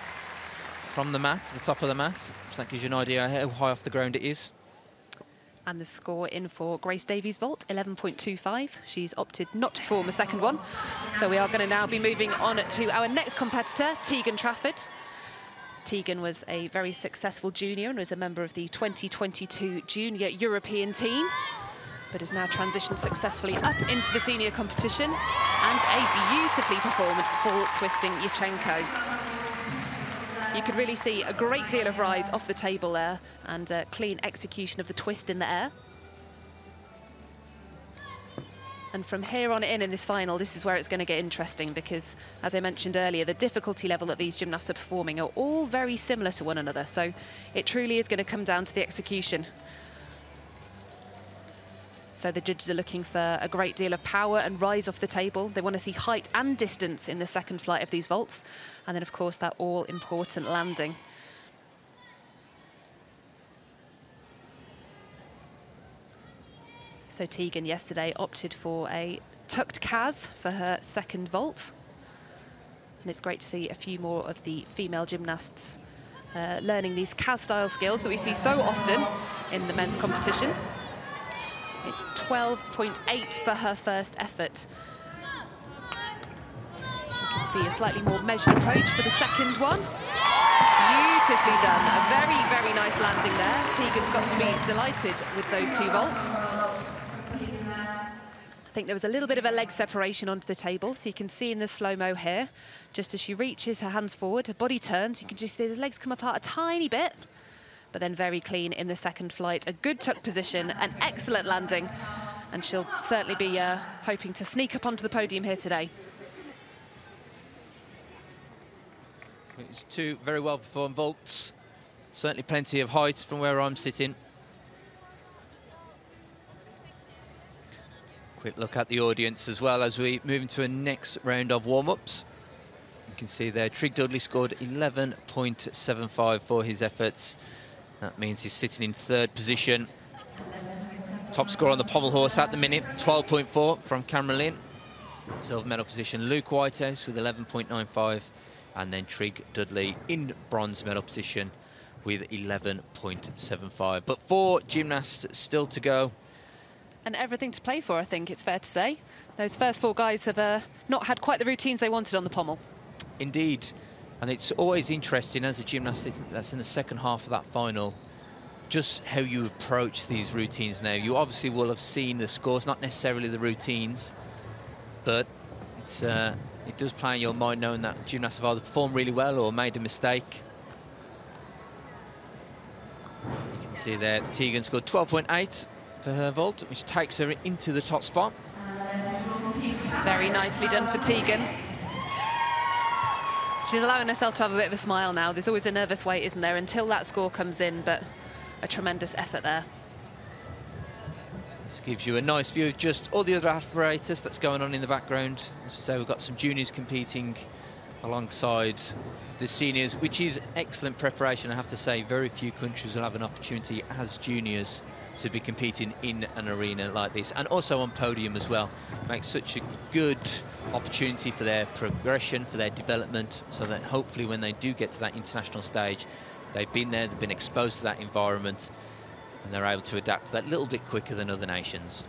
from the mat, the top of the mat. So that gives you an idea how high off the ground it is. And the score in for Grace Davies' vault, 11.25. She's opted not to perform a second one. So we are going to now be moving on to our next competitor, Tegan Trafford. Tegan was a very successful junior and was a member of the 2022 Junior European team, but has now transitioned successfully up into the senior competition, and a beautifully performed full twisting Yurchenko. You could really see a great deal of rise off the table there and a clean execution of the twist in the air. And from here on in this final, this is where it's going to get interesting because, as I mentioned earlier, the difficulty level that these gymnasts are performing are all very similar to one another. So it truly is going to come down to the execution. So the judges are looking for a great deal of power and rise off the table. They want to see height and distance in the second flight of these vaults. And then, of course, that all-important landing. So Tegan yesterday opted for a tucked Kaz for her second vault. And it's great to see a few more of the female gymnasts learning these Kaz-style skills that we see so often in the men's competition. It's 12.8 for her first effort. You can see a slightly more measured approach for the second one. Beautifully done. A very, very nice landing there. Tegan's got to be delighted with those 2 vaults. I think there was a little bit of a leg separation onto the table, so you can see in the slow-mo here, just as she reaches her hands forward, her body turns, you can just see the legs come apart a tiny bit, but then very clean in the second flight. A good tuck position, an excellent landing, and she'll certainly be hoping to sneak up onto the podium here today. It's 2 very well performed vaults. Certainly plenty of height from where I'm sitting. Quick look at the audience as well as we move into a next round of warm-ups. You can see there, Trig Dudley scored 11.75 for his efforts. That means he's sitting in 3rd position. Top score on the pommel horse at the minute, 12.4 from Cameron Lynn. Silver medal position, Luke Whitehouse with 11.95. And then Trig Dudley in bronze medal position with 11.75. But 4 gymnasts still to go. And everything to play for, I think it's fair to say. Those first 4 guys have not had quite the routines they wanted on the pommel. Indeed. And it's always interesting as a gymnast that's in the second half of that final, just how you approach these routines now. You obviously will have seen the scores, not necessarily the routines, but it does play in your mind knowing that gymnasts have either performed really well or made a mistake. You can see there, Tegan scored 12.8 for her vault, which takes her into the top spot. Very nicely done for Tegan. She's allowing herself to have a bit of a smile now. There's always a nervous wait, isn't there, until that score comes in, but a tremendous effort there. This gives you a nice view of just all the other apparatus that's going on in the background. As we say, we've got some juniors competing alongside the seniors, which is excellent preparation. I have to say, very few countries will have an opportunity as juniors to be competing in an arena like this, and also on podium as well. Makes such a good opportunity for their progression, for their development, so that hopefully when they do get to that international stage, they've been there, they've been exposed to that environment, and they're able to adapt that little bit quicker than other nations.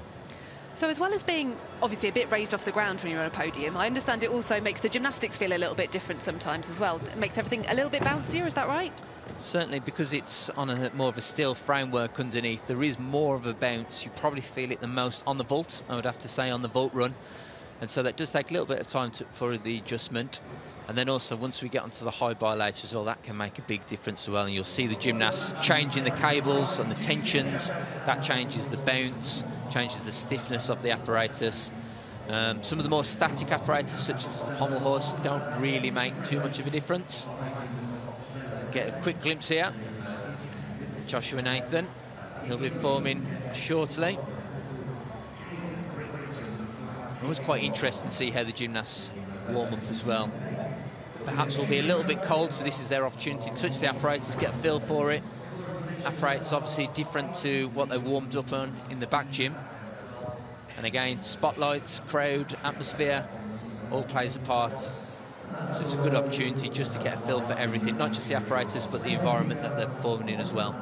So as well as being obviously a bit raised off the ground when you're on a podium, I understand it also makes the gymnastics feel a little bit different sometimes as well. It makes everything a little bit bouncier, is that right? Certainly, because it's on a more of a steel framework underneath, there is more of a bounce. You probably feel it the most on the vault, I would have to say, on the vault run. And so that does take a little bit of time for the adjustment. And then also, once we get onto the high bar later as well, that can make a big difference as well. And you'll see the gymnasts changing the cables and the tensions. That changes the bounce, changes the stiffness of the apparatus. Some of the more static apparatus, such as the pommel horse, don't really make too much of a difference. Get a quick glimpse here. Joshua Nathan, he'll be performing shortly. It was quite interesting to see how the gymnasts warm up as well. Perhaps will be a little bit cold, so this is their opportunity to touch the apparatus, get a feel for it. Apparatus obviously different to what they warmed up on in the back gym. And again, spotlights, crowd, atmosphere, all plays a part. So it's a good opportunity just to get a feel for everything, not just the apparatus, but the environment that they're performing in as well.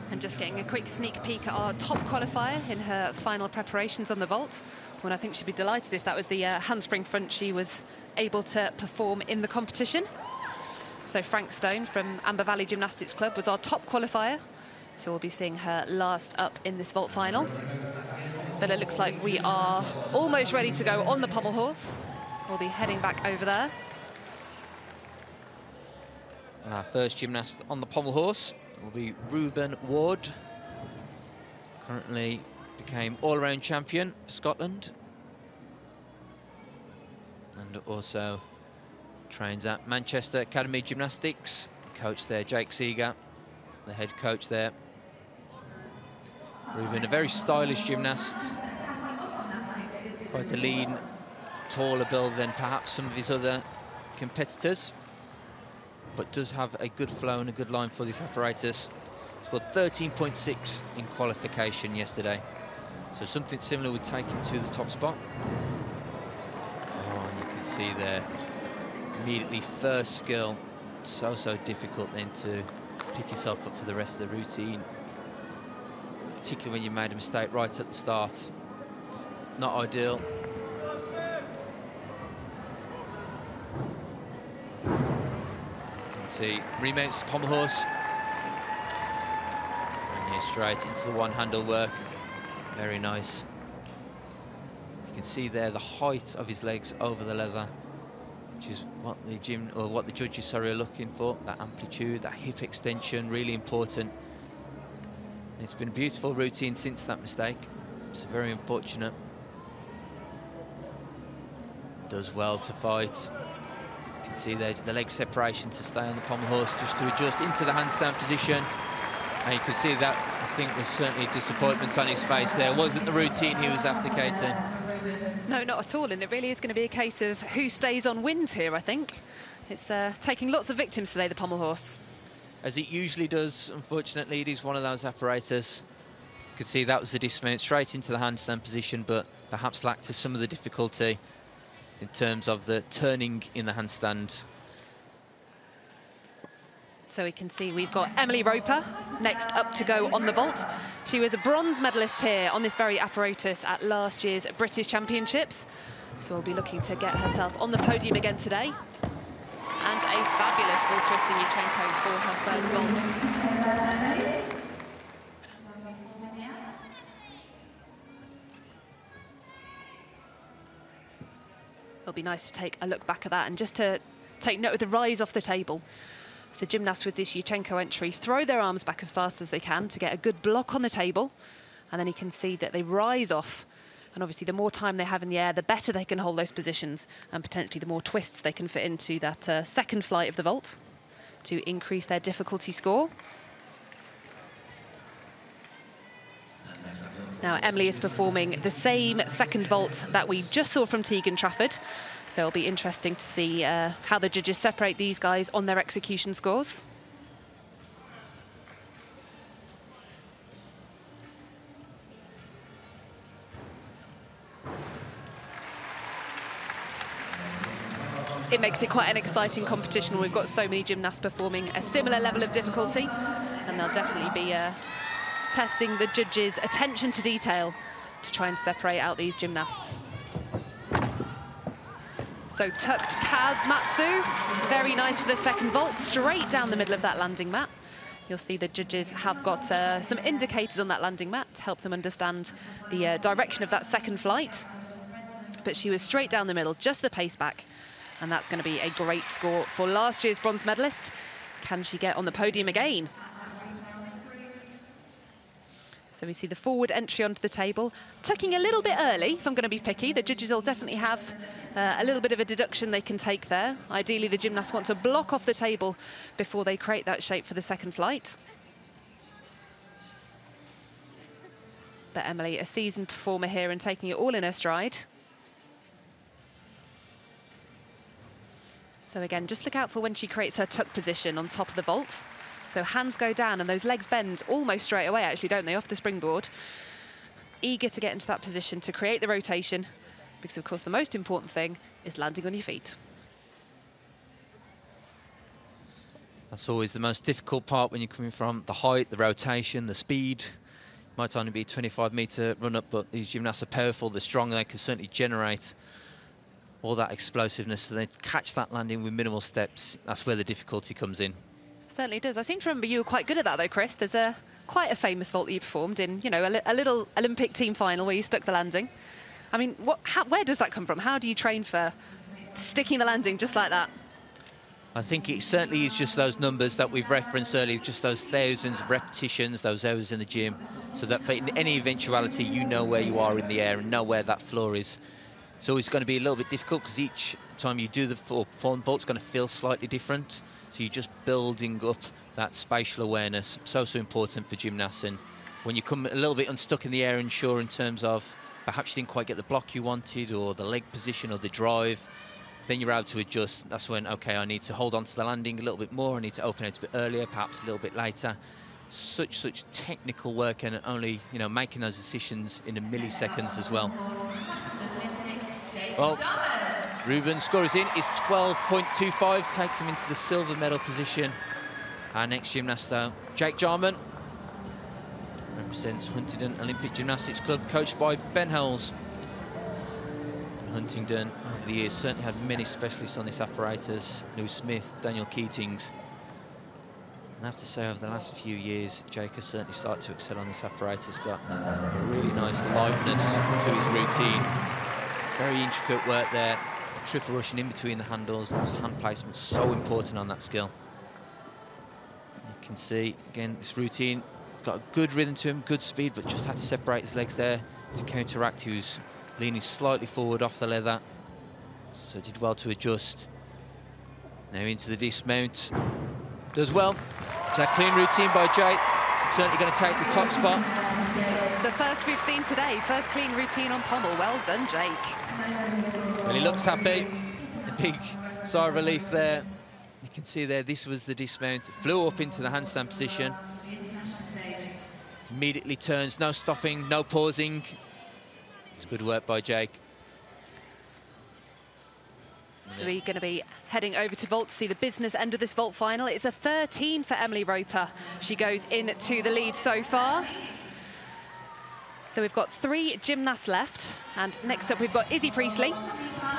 And just getting a quick sneak peek at our top qualifier in her final preparations on the vault. When I think she'd be delighted if that was the handspring front she was able to perform in the competition. So Frank Stone from Amber Valley Gymnastics Club was our top qualifier. So we'll be seeing her last up in this vault final. But it looks like we are almost ready to go on the pommel horse. We'll be heading back over there. And our first gymnast on the pommel horse will be Ruben Ward. Currently became all-around champion for Scotland. And also trains at Manchester Academy Gymnastics. Coach there, Jake Seeger, the head coach there. Ruben, a very stylish gymnast. Quite a lean, taller build than perhaps some of his other competitors, but does have a good flow and a good line for this apparatus. Scored 13.6 in qualification yesterday, so something similar would take him to the top spot. Oh, and you can see there, immediately first skill, so difficult then to pick yourself up for the rest of the routine, particularly when you made a mistake right at the start. Not ideal. See, remounts the pommel horse. And yeah, straight into the one-handle work. Very nice. You can see there the height of his legs over the leather, which is what the judges are looking for. That amplitude, that hip extension, really important. And it's been a beautiful routine since that mistake. It's very unfortunate. Does well to fight. You can see there the leg separation to stay on the pommel horse, just to adjust into the handstand position. And you can see that, I think, was certainly a disappointment on his face there. It wasn't the routine he was after, Katie. No, not at all, and it really is going to be a case of who stays on wins here, I think. It's taking lots of victims today, the pommel horse. As it usually does, unfortunately, it is one of those apparatus. You could see that was the dismount straight into the handstand position, but perhaps lacked some of the difficulty in terms of the turning in the handstand. So we can see we've got Emily Roper next up to go on the vault. She was a bronze medalist here on this very apparatus at last year's British Championships. So we'll be looking to get herself on the podium again today. And a fabulous full twisting Yurchenko for her first vault. It'll be nice to take a look back at that and just to take note of the rise off the table. The gymnasts with this Yurchenko entry throw their arms back as fast as they can to get a good block on the table, and then you can see that they rise off, and obviously the more time they have in the air, the better they can hold those positions, and potentially the more twists they can fit into that second flight of the vault to increase their difficulty score. Now Emily is performing the same second vault that we just saw from Tegan Trafford. So it'll be interesting to see how the judges separate these guys on their execution scores. It makes it quite an exciting competition. We've got so many gymnasts performing a similar level of difficulty, and they'll definitely be testing the judges' attention to detail to try and separate out these gymnasts. So tucked Kaz Matsu, very nice for the second vault, straight down the middle of that landing mat. You'll see the judges have got some indicators on that landing mat to help them understand the direction of that second flight. But she was straight down the middle, just the pace back. And that's going to be a great score for last year's bronze medalist. Can she get on the podium again? So we see the forward entry onto the table, tucking a little bit early, if I'm going to be picky. The judges will definitely have a little bit of a deduction they can take there. Ideally, the gymnasts want to block off the table before they create that shape for the second flight. But Emily, a seasoned performer here and taking it all in her stride. So again, just look out for when she creates her tuck position on top of the vault. So hands go down and those legs bend almost straight away, actually, don't they, off the springboard. Eager to get into that position to create the rotation, because, of course, the most important thing is landing on your feet. That's always the most difficult part when you're coming from the height, the rotation, the speed. Might only be a 25-metre run-up, but these gymnasts are powerful, they're strong, and they can certainly generate all that explosiveness, so they catch that landing with minimal steps. That's where the difficulty comes in. Certainly does. I seem to remember you were quite good at that, though, Chris. There's quite a famous vault that you performed in, you know, a little Olympic team final where you stuck the landing. I mean, where does that come from? How do you train for sticking the landing just like that? I think it certainly is just those numbers that we've referenced earlier, just those thousands of repetitions, those hours in the gym, so that for any eventuality, you know where you are in the air and know where that floor is. It's always going to be a little bit difficult because each time you do the form vault's going to feel slightly different. So you're just building up that spatial awareness. So important for gymnasts, and when you come a little bit unstuck in the air, unsure in terms of perhaps you didn't quite get the block you wanted or the leg position or the drive, then you're able to adjust. That's when, okay, I need to hold on to the landing a little bit more, I need to open it a bit earlier, perhaps a little bit later. Such technical work, and only, you know, making those decisions in a milliseconds as well. Well, Ruben scores in, is 12.25, takes him into the silver medal position. Our next gymnast, though, Jake Jarman, represents Huntingdon Olympic Gymnastics Club, coached by Ben Hulls. Huntingdon, over the years, certainly had many specialists on this apparatus. Lou Smith, Daniel Keatings. And I have to say, over the last few years, Jake has certainly started to excel on this apparatus. Got a really nice lightness to his routine. Very intricate work there. Triple rushing in between the handles. Those hand placement so important on that skill. You can see, again, this routine got a good rhythm to him, good speed, but just had to separate his legs there to counteract. He was leaning slightly forward off the leather, so did well to adjust. Now into the dismount. Does well. It's a clean routine by Jake. Certainly going to take the top spot. The first we've seen today, first clean routine on pommel. Well done, Jake. Well, he looks happy. A big sigh of relief there. You can see there, this was the dismount. Flew up into the handstand position. Immediately turns, no stopping, no pausing. It's good work by Jake. So we're going to be heading over to vault to see the business end of this vault final. It's a 13 for Emily Roper. She goes into the lead so far. So we've got 3 gymnasts left. And next up, we've got Izzy Priestley.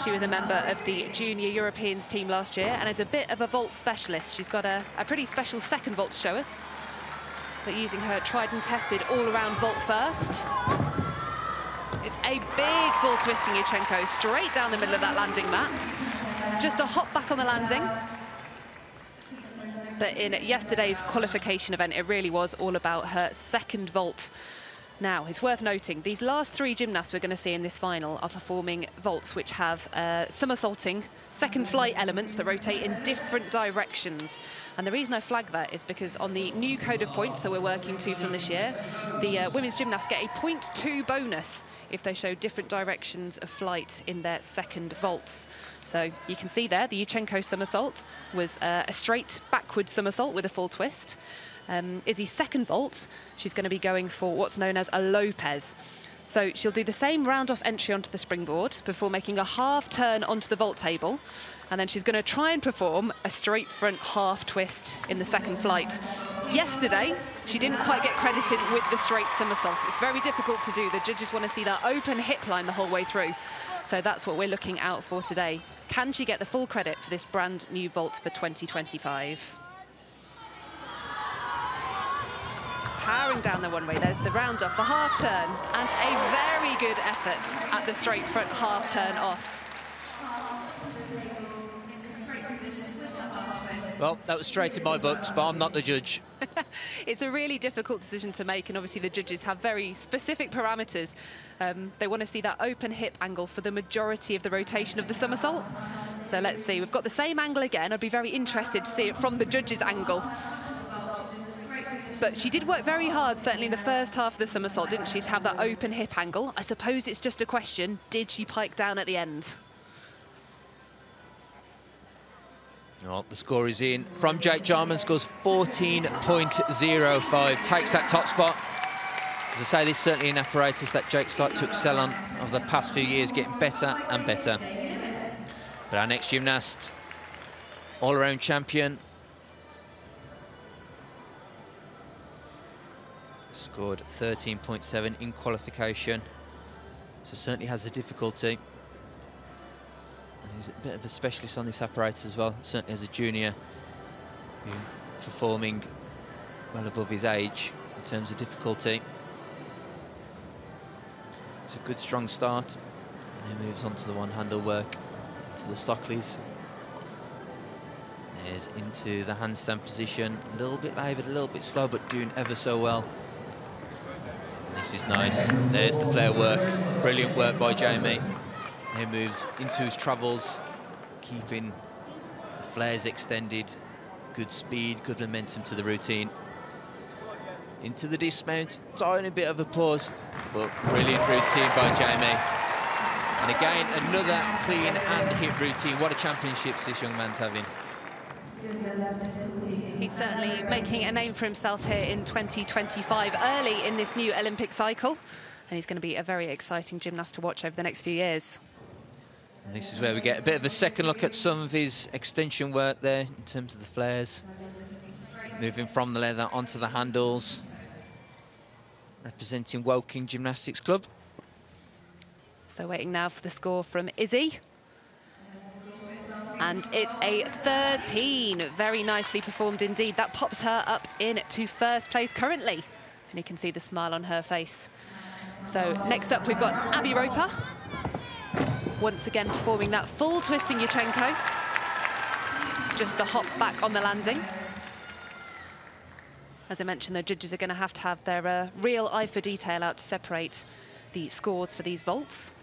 She was a member of the Junior Europeans team last year and is a bit of a vault specialist. She's got a pretty special second vault to show us, but using her tried and tested all-around vault first. It's a big full twisting Yurchenko straight down the middle of that landing mat. Just a hop back on the landing. But in yesterday's qualification event, it really was all about her second vault. Now, it's worth noting, these last 3 gymnasts we're going to see in this final are performing vaults which have somersaulting, second flight elements that rotate in different directions. And the reason I flag that is because on the new code of points that we're working to from this year, the women's gymnasts get a 0.2 bonus if they show different directions of flight in their second vaults. So you can see there, the Yurchenko somersault was a straight backward somersault with a full twist. Izzy's second vault, she's going to be going for what's known as a Lopez. So she'll do the same round-off entry onto the springboard before making a half turn onto the vault table. And then she's going to try and perform a straight front half twist in the second flight. Yesterday, she didn't quite get credited with the straight somersault. It's very difficult to do. The judges want to see that open hip line the whole way through. So that's what we're looking out for today. Can she get the full credit for this brand new vault for 2025? Powering down the one way, there's the round off, the half turn, and a very good effort at the straight front half turn off. Well, that was straight in my books, but I'm not the judge. It's a really difficult decision to make, and obviously the judges have very specific parameters. They want to see that open hip angle for the majority of the rotation of the somersault. So let's see, we've got the same angle again. I'd be very interested to see it from the judges' angle. But she did work very hard, certainly in the first half of the somersault, didn't she, to have that open hip angle. I suppose it's just a question, did she pike down at the end? Well, the score is in from Jake Jarman, scores 14.05, takes that top spot. As I say, this is certainly an apparatus that Jake started to excel on over the past few years, getting better and better. But our next gymnast, all-around champion, scored 13.7 in qualification, so certainly has a difficulty. He's a bit of a specialist on this apparatus as well, certainly as a junior, performing well above his age in terms of difficulty. It's a good strong start. And he moves on to the one-handle work, to the Stockleys. There's into the handstand position, a little bit laboured, a little bit slow, but doing ever so well. This is nice. There's the flare work, brilliant work by Jamie. He moves into his travels, keeping the flares extended, good speed, good momentum to the routine. Into the dismount, tiny bit of a pause, but brilliant routine by Jamie. And again, another clean and hit routine. What a championships this young man's having. He's certainly making a name for himself here in 2025, early in this new Olympic cycle. And he's going to be a very exciting gymnast to watch over the next few years. And this is where we get a bit of a second look at some of his extension work there in terms of the flares. Moving from the leather onto the handles. Representing Woking Gymnastics Club. So waiting now for the score from Izzy. And it's a 13. Very nicely performed indeed. That pops her up into first place currently. And you can see the smile on her face. So next up we've got Abby Roper. Once again performing that full twisting Yurchenko. Just the hop back on the landing. As I mentioned, the judges are going to have their real eye for detail out to separate the scores for these vaults.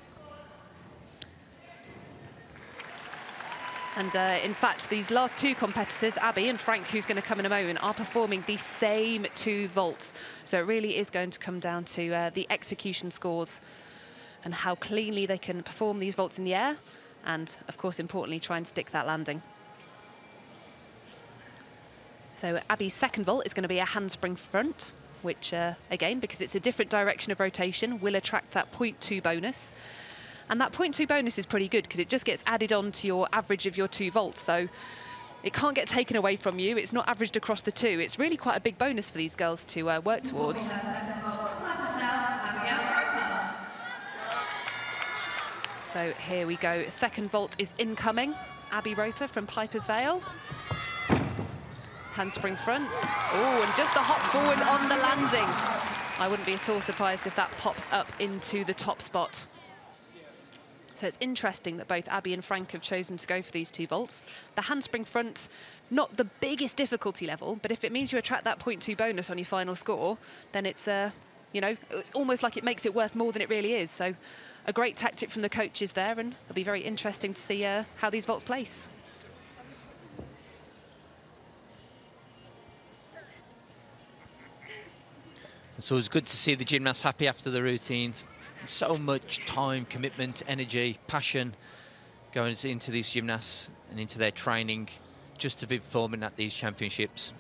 And in fact, these last two competitors, Abby and Frank, who's going to come in a moment, are performing the same two vaults. So it really is going to come down to the execution scores and how cleanly they can perform these vaults in the air. And, of course, importantly, try and stick that landing. So Abby's second vault is going to be a handspring front, which, again, because it's a different direction of rotation, will attract that 0.2 bonus. And that 0.2 bonus is pretty good because it just gets added on to your average of your two vaults. So it can't get taken away from you. It's not averaged across the two. It's really quite a big bonus for these girls to work towards. So here we go. Second vault is incoming. Abby Roper from Piper's Vale. Handspring front. Oh, and just a hop forward on the landing. I wouldn't be at all surprised if that pops up into the top spot. So it's interesting that both Abby and Frank have chosen to go for these two vaults. The handspring front, not the biggest difficulty level, but if it means you attract that 0.2 bonus on your final score, then it's, you know, it's almost like it makes it worth more than it really is. So a great tactic from the coaches there, and it'll be very interesting to see how these vaults place. It's always good to see the gymnasts happy after the routines. So much time, commitment, energy, passion going into these gymnasts and into their training just to be performing at these championships.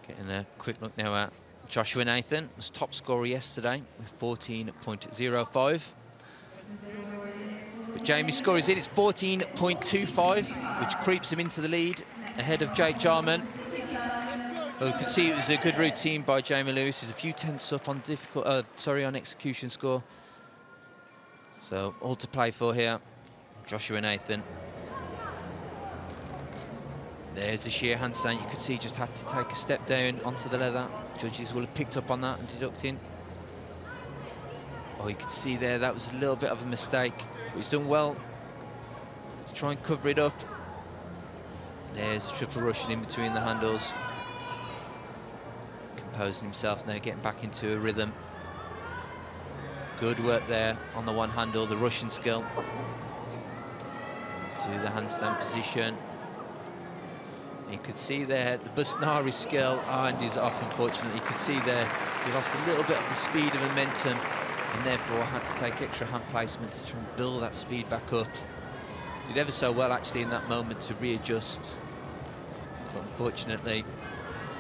Getting a quick look now at Joshua Nathan, was top scorer yesterday with 14.05. But Jamie's score is in, it's 14.25, which creeps him into the lead ahead of Jake Jarman. Well, we could see it was a good routine by Jamie Lewis. He's a few tenths up on on execution score. So all to play for here. Joshua Nathan. There's the sheer handstand. You could see he just had to take a step down onto the leather. Judges will have picked up on that and deducting. Oh, you could see there that was a little bit of a mistake, but he's done well to try and cover it up. There's a triple Russian in between the handles. Composing himself now, getting back into a rhythm. Good work there on the one handle, the Russian skill. To the handstand position. You could see there the Busnari skill, and he's off unfortunately. You could see there he lost a little bit of the speed and momentum, and therefore had to take extra hand placement to try and build that speed back up. Did ever so well actually in that moment to readjust, but unfortunately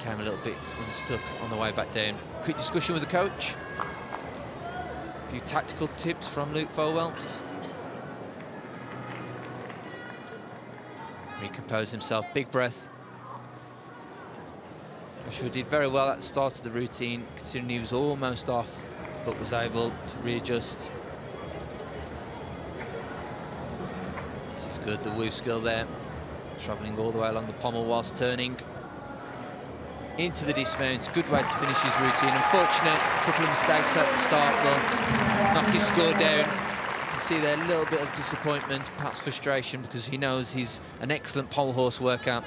came a little bit unstuck on the way back down. Quick discussion with the coach. A few tactical tips from Luke Folwell. Recomposed himself, big breath. Joshua did very well at the start of the routine, considering he was almost off, but was able to readjust. This is good, the woo skill there. Travelling all the way along the pommel whilst turning. Into the dismount, good way to finish his routine. Unfortunate, a couple of mistakes at the start will knock his score down. You can see there a little bit of disappointment, perhaps frustration, because he knows he's an excellent pole horse worker.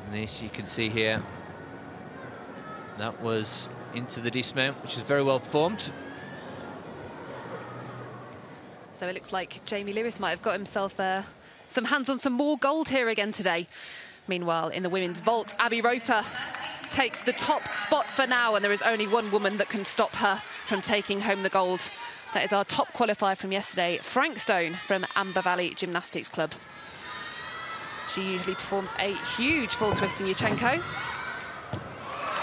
And this you can see here, that was into the dismount, which is very well performed. So it looks like Jamie Lewis might have got himself a Some hands on some more gold here again today. Meanwhile, in the women's vault, Abby Roper takes the top spot for now, and there is only one woman that can stop her from taking home the gold. That is our top qualifier from yesterday, Frank Stone from Amber Valley Gymnastics Club. She usually performs a huge full twist in Yurchenko.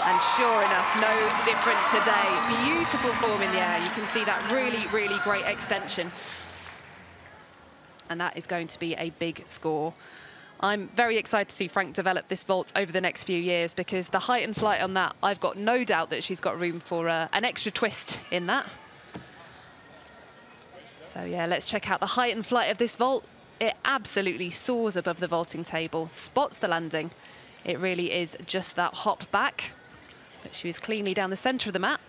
And sure enough, no different today. Beautiful form in the air. You can see that really, really great extension. And that is going to be a big score. I'm very excited to see Frank develop this vault over the next few years, because the height and flight on that, I've got no doubt that she's got room for an extra twist in that. So yeah, let's check out the height and flight of this vault. It absolutely soars above the vaulting table, spots the landing. It really is just that hop back, but she was cleanly down the centre of the mat.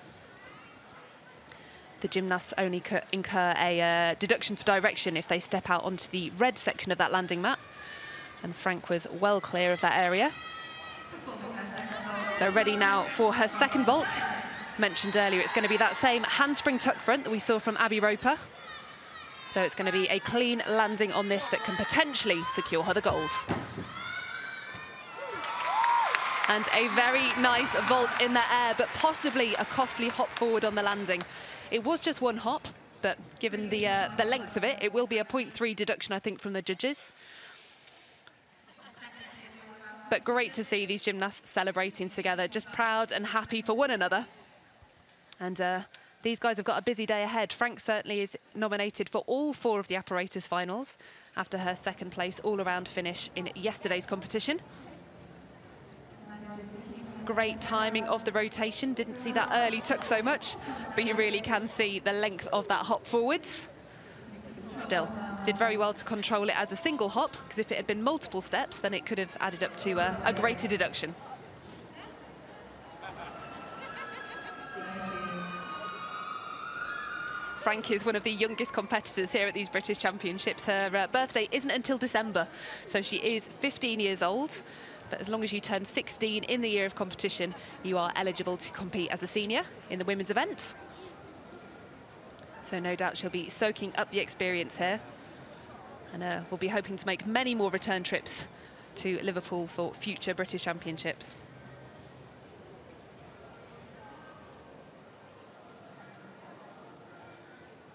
The gymnasts only incur a deduction for direction if they step out onto the red section of that landing mat. And Frank was well clear of that area. So ready now for her second vault. Mentioned earlier, it's going to be that same handspring tuck front that we saw from Abby Roper. So it's going to be a clean landing on this that can potentially secure her the gold. And a very nice vault in the air, but possibly a costly hop forward on the landing. It was just one hop, but given the length of it, it will be a 0.3 deduction, I think, from the judges. But great to see these gymnasts celebrating together, just proud and happy for one another. And these guys have got a busy day ahead. Frank certainly is nominated for all 4 of the apparatus finals after her second place all-around finish in yesterday's competition. Great timing of the rotation. Didn't see that early tuck so much, but you really can see the length of that hop forwards. Still, did very well to control it as a single hop, because if it had been multiple steps, then it could have added up to a greater deduction. Frank is one of the youngest competitors here at these British Championships. Her birthday isn't until December, so she is 15 years old. But as long as you turn 16 in the year of competition, you are eligible to compete as a senior in the women's event. So no doubt she'll be soaking up the experience here. And we'll be hoping to make many more return trips to Liverpool for future British Championships.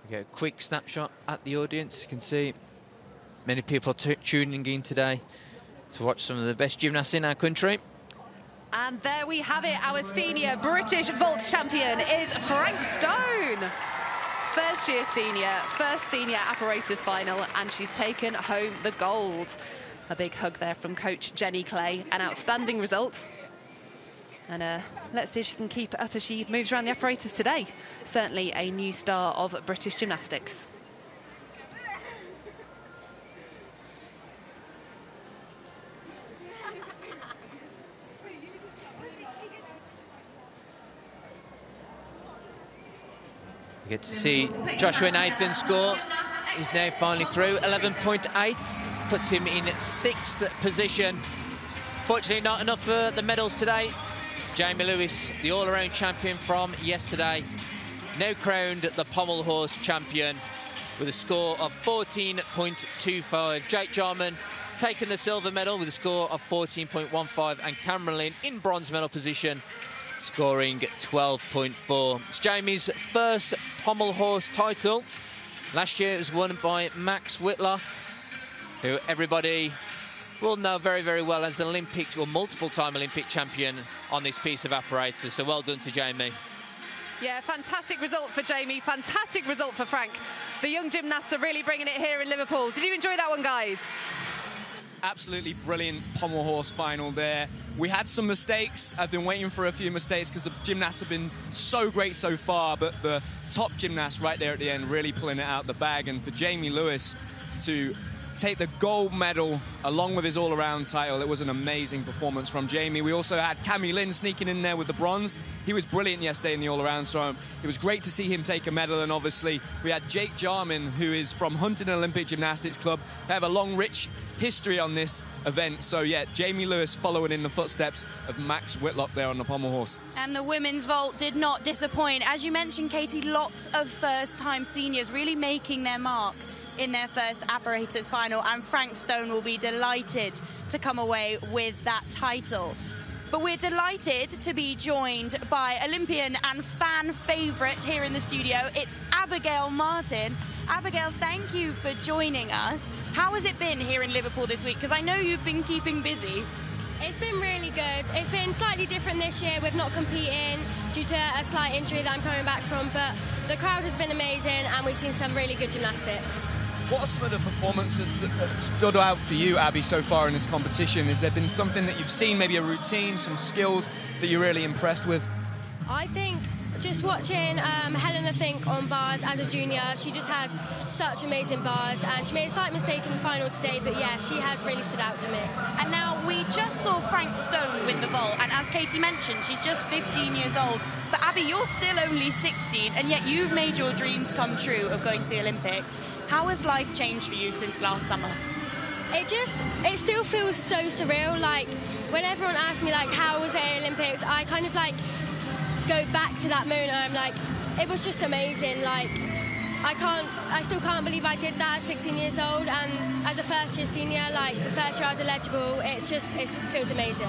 We get a quick snapshot at the audience. You can see many people tuning in today to watch some of the best gymnasts in our country. And there we have it. Our senior British vault champion is Frank Stone. First year senior, first senior apparatus final, and she's taken home the gold. A big hug there from coach Jenny Clay. An outstanding result. And let's see if she can keep it up as she moves around the apparatus today. Certainly a new star of British gymnastics. We get to see Joshua Nathan's score. He's now finally through, 11.8, puts him in 6th position. Fortunately, not enough for the medals today. Jamie Lewis, the all-around champion from yesterday, now crowned the pommel horse champion with a score of 14.25. Jake Jarman taking the silver medal with a score of 14.15, and Cameron Lynn in bronze medal position, scoring 12.4. It's Jamie's first pommel horse title. Last year it was won by Max Whitlock, who everybody will know very, very well as an Olympic or multiple-time Olympic champion on this piece of apparatus. So well done to Jamie. Yeah, fantastic result for Jamie, fantastic result for Frank. The young gymnasts are really bringing it here in Liverpool. Did you enjoy that one, guys? Absolutely brilliant pommel horse final there. We had some mistakes. I've been waiting for a few mistakes because the gymnasts have been so great so far, but the top gymnast right there at the end really pulling it out the bag. And for Jamie Lewis to take the gold medal along with his all-around title, it was an amazing performance from Jamie. We also had Cammy Lynn sneaking in there with the bronze. He was brilliant yesterday in the all-around, so it was great to see him take a medal. And obviously we had Jake Jarman, who is from Huntingdon Olympic Gymnastics Club. They have a long, rich history on this event. So yeah, Jamie Lewis following in the footsteps of Max Whitlock there on the pommel horse. And the women's vault did not disappoint. As you mentioned, Katie, lots of first-time seniors really making their mark in their first apparatus final, and Frank Stone will be delighted to come away with that title. But we're delighted to be joined by Olympian and fan favourite here in the studio. It's Abigail Martin. Abigail, thank you for joining us. How has it been here in Liverpool this week? Because I know you've been keeping busy. It's been really good. It's been slightly different this year with not competing due to a slight injury that I'm coming back from, but the crowd has been amazing and we've seen some really good gymnastics. What are some of the performances that stood out for you, Abby, so far in this competition? Has there been something that you've seen, maybe a routine, some skills that you're really impressed with? I think just watching Helena Fink on bars as a junior, she just has such amazing bars, and she made a slight mistake in the final today, but yeah, she has really stood out to me. And now we just saw Frank Stone win the vault, and as Katie mentioned, she's just 15 years old. But Abby, you're still only 16, and yet you've made your dreams come true of going to the Olympics. How has life changed for you since last summer? It still feels so surreal. Like, when everyone asks me, like, how was it at Olympics, I kind of, like, go back to that moment and I'm like, it was just amazing. Like, I still can't believe I did that at 16 years old, and as a first year senior, like the first year I was eligible, it feels amazing.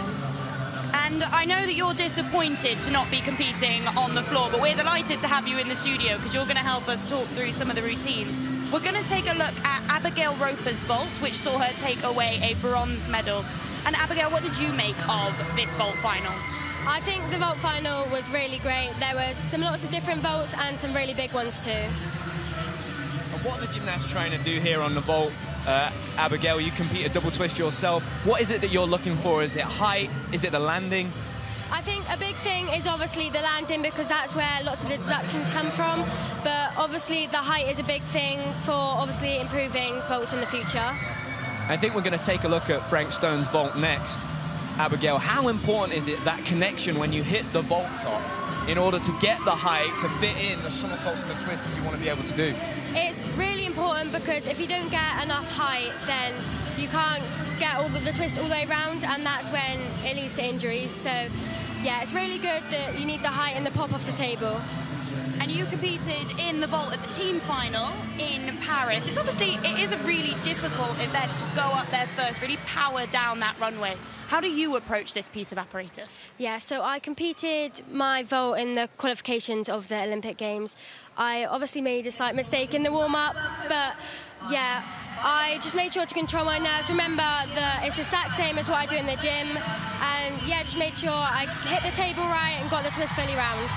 And I know that you're disappointed to not be competing on the floor, but we're delighted to have you in the studio because you're going to help us talk through some of the routines. We're going to take a look at Abigail Roper's vault, which saw her take away a bronze medal. And Abigail, what did you make of this vault final? I think the vault final was really great. There was lots of different vaults and some really big ones too. And what are the gymnasts trying to do here on the vault? Abigail, you compete a double twist yourself. What is it that you're looking for? Is it height? Is it the landing? I think a big thing is obviously the landing, because that's where lots of the deductions come from. But obviously the height is a big thing for obviously improving vaults in the future. I think we're going to take a look at Frank Stone's vault next. Abigail, how important is it, that connection when you hit the vault top, in order to get the height to fit in the somersaults and the twists that you want to be able to do? It's really important, because if you don't get enough height, then you can't get all the twist all the way around, and that's when it leads to injuries. So yeah, it's really good that you need the height and the pop off the table. And you competed in the vault at the team final in Paris. It is a really difficult event to go up there first, really power down that runway. How do you approach this piece of apparatus? Yeah, so I competed my vault in the qualifications of the Olympic Games. I obviously made a slight mistake in the warm-up, but yeah, I just made sure to control my nerves. Remember that it's the exact same as what I do in the gym, and yeah, just made sure I hit the table right and got the twist fully round.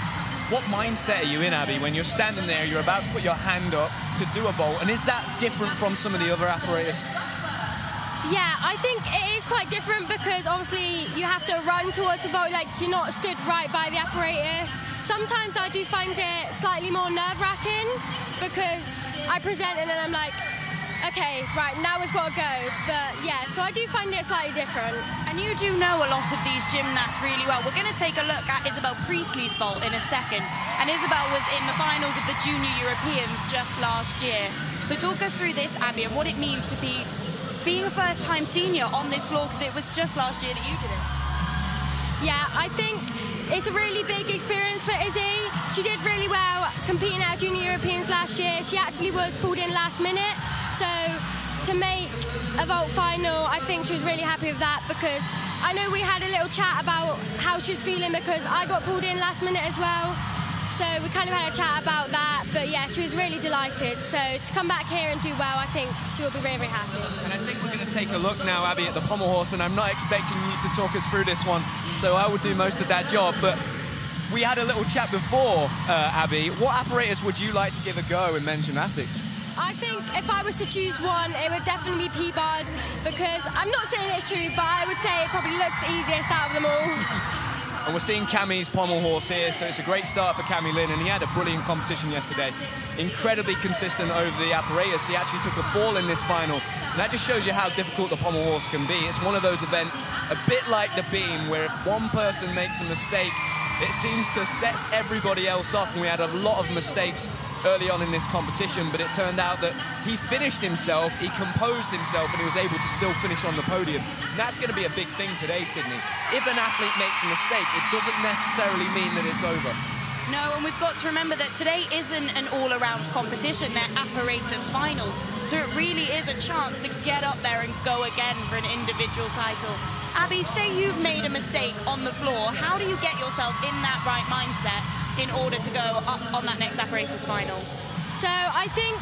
What mindset are you in, Abby, when you're standing there, you're about to put your hand up to do a vault, and is that different from some of the other apparatus? Yeah, I think it is quite different, because obviously you have to run towards the vault, like you're not stood right by the apparatus. Sometimes I do find it slightly more nerve-wracking, because I present and then I'm like, okay, right, now we've got to go. But yeah, so I do find it slightly different. And you do know a lot of these gymnasts really well. We're going to take a look at Isabel Priestley's vault in a second. And Isabel was in the finals of the Junior Europeans just last year. So talk us through this, Abby, and what it means to be being a first-time senior on this floor, because it was just last year that you did it. Yeah, I think it's a really big experience for Izzy. She did really well competing at Junior Europeans last year. She actually was pulled in last minute. So to make a vault final, I think she was really happy with that, because I know we had a little chat about how she was feeling, because I got pulled in last minute as well. So we kind of had a chat about that, but yeah, she was really delighted. So to come back here and do well, I think she will be very, very happy. And I think we're going to take a look now, Abby, at the pommel horse, and I'm not expecting you to talk us through this one, so I will do most of that job. But we had a little chat before, Abby. What apparatus would you like to give a go in men's gymnastics? I think if I was to choose one, it would definitely be P-bars, because I'm not saying it's true, but I would say it probably looks the easiest out of them all. And we're seeing Cammie's pommel horse here, so it's a great start for Cammie Lynn, and he had a brilliant competition yesterday. Incredibly consistent over the apparatus. He actually took a fall in this final, and that just shows you how difficult the pommel horse can be. It's one of those events, a bit like the beam, where if one person makes a mistake, it seems to set everybody else off, and we had a lot of mistakes early on in this competition, but it turned out that he finished himself, he composed himself, and he was able to still finish on the podium. And that's going to be a big thing today, Sydney. If an athlete makes a mistake, it doesn't necessarily mean that it's over. No, and we've got to remember that today isn't an all-around competition. They're apparatus finals. So it really is a chance to get up there and go again for an individual title. Abby, say you've made a mistake on the floor. How do you get yourself in that right mindset in order to go up on that next apparatus final? So I think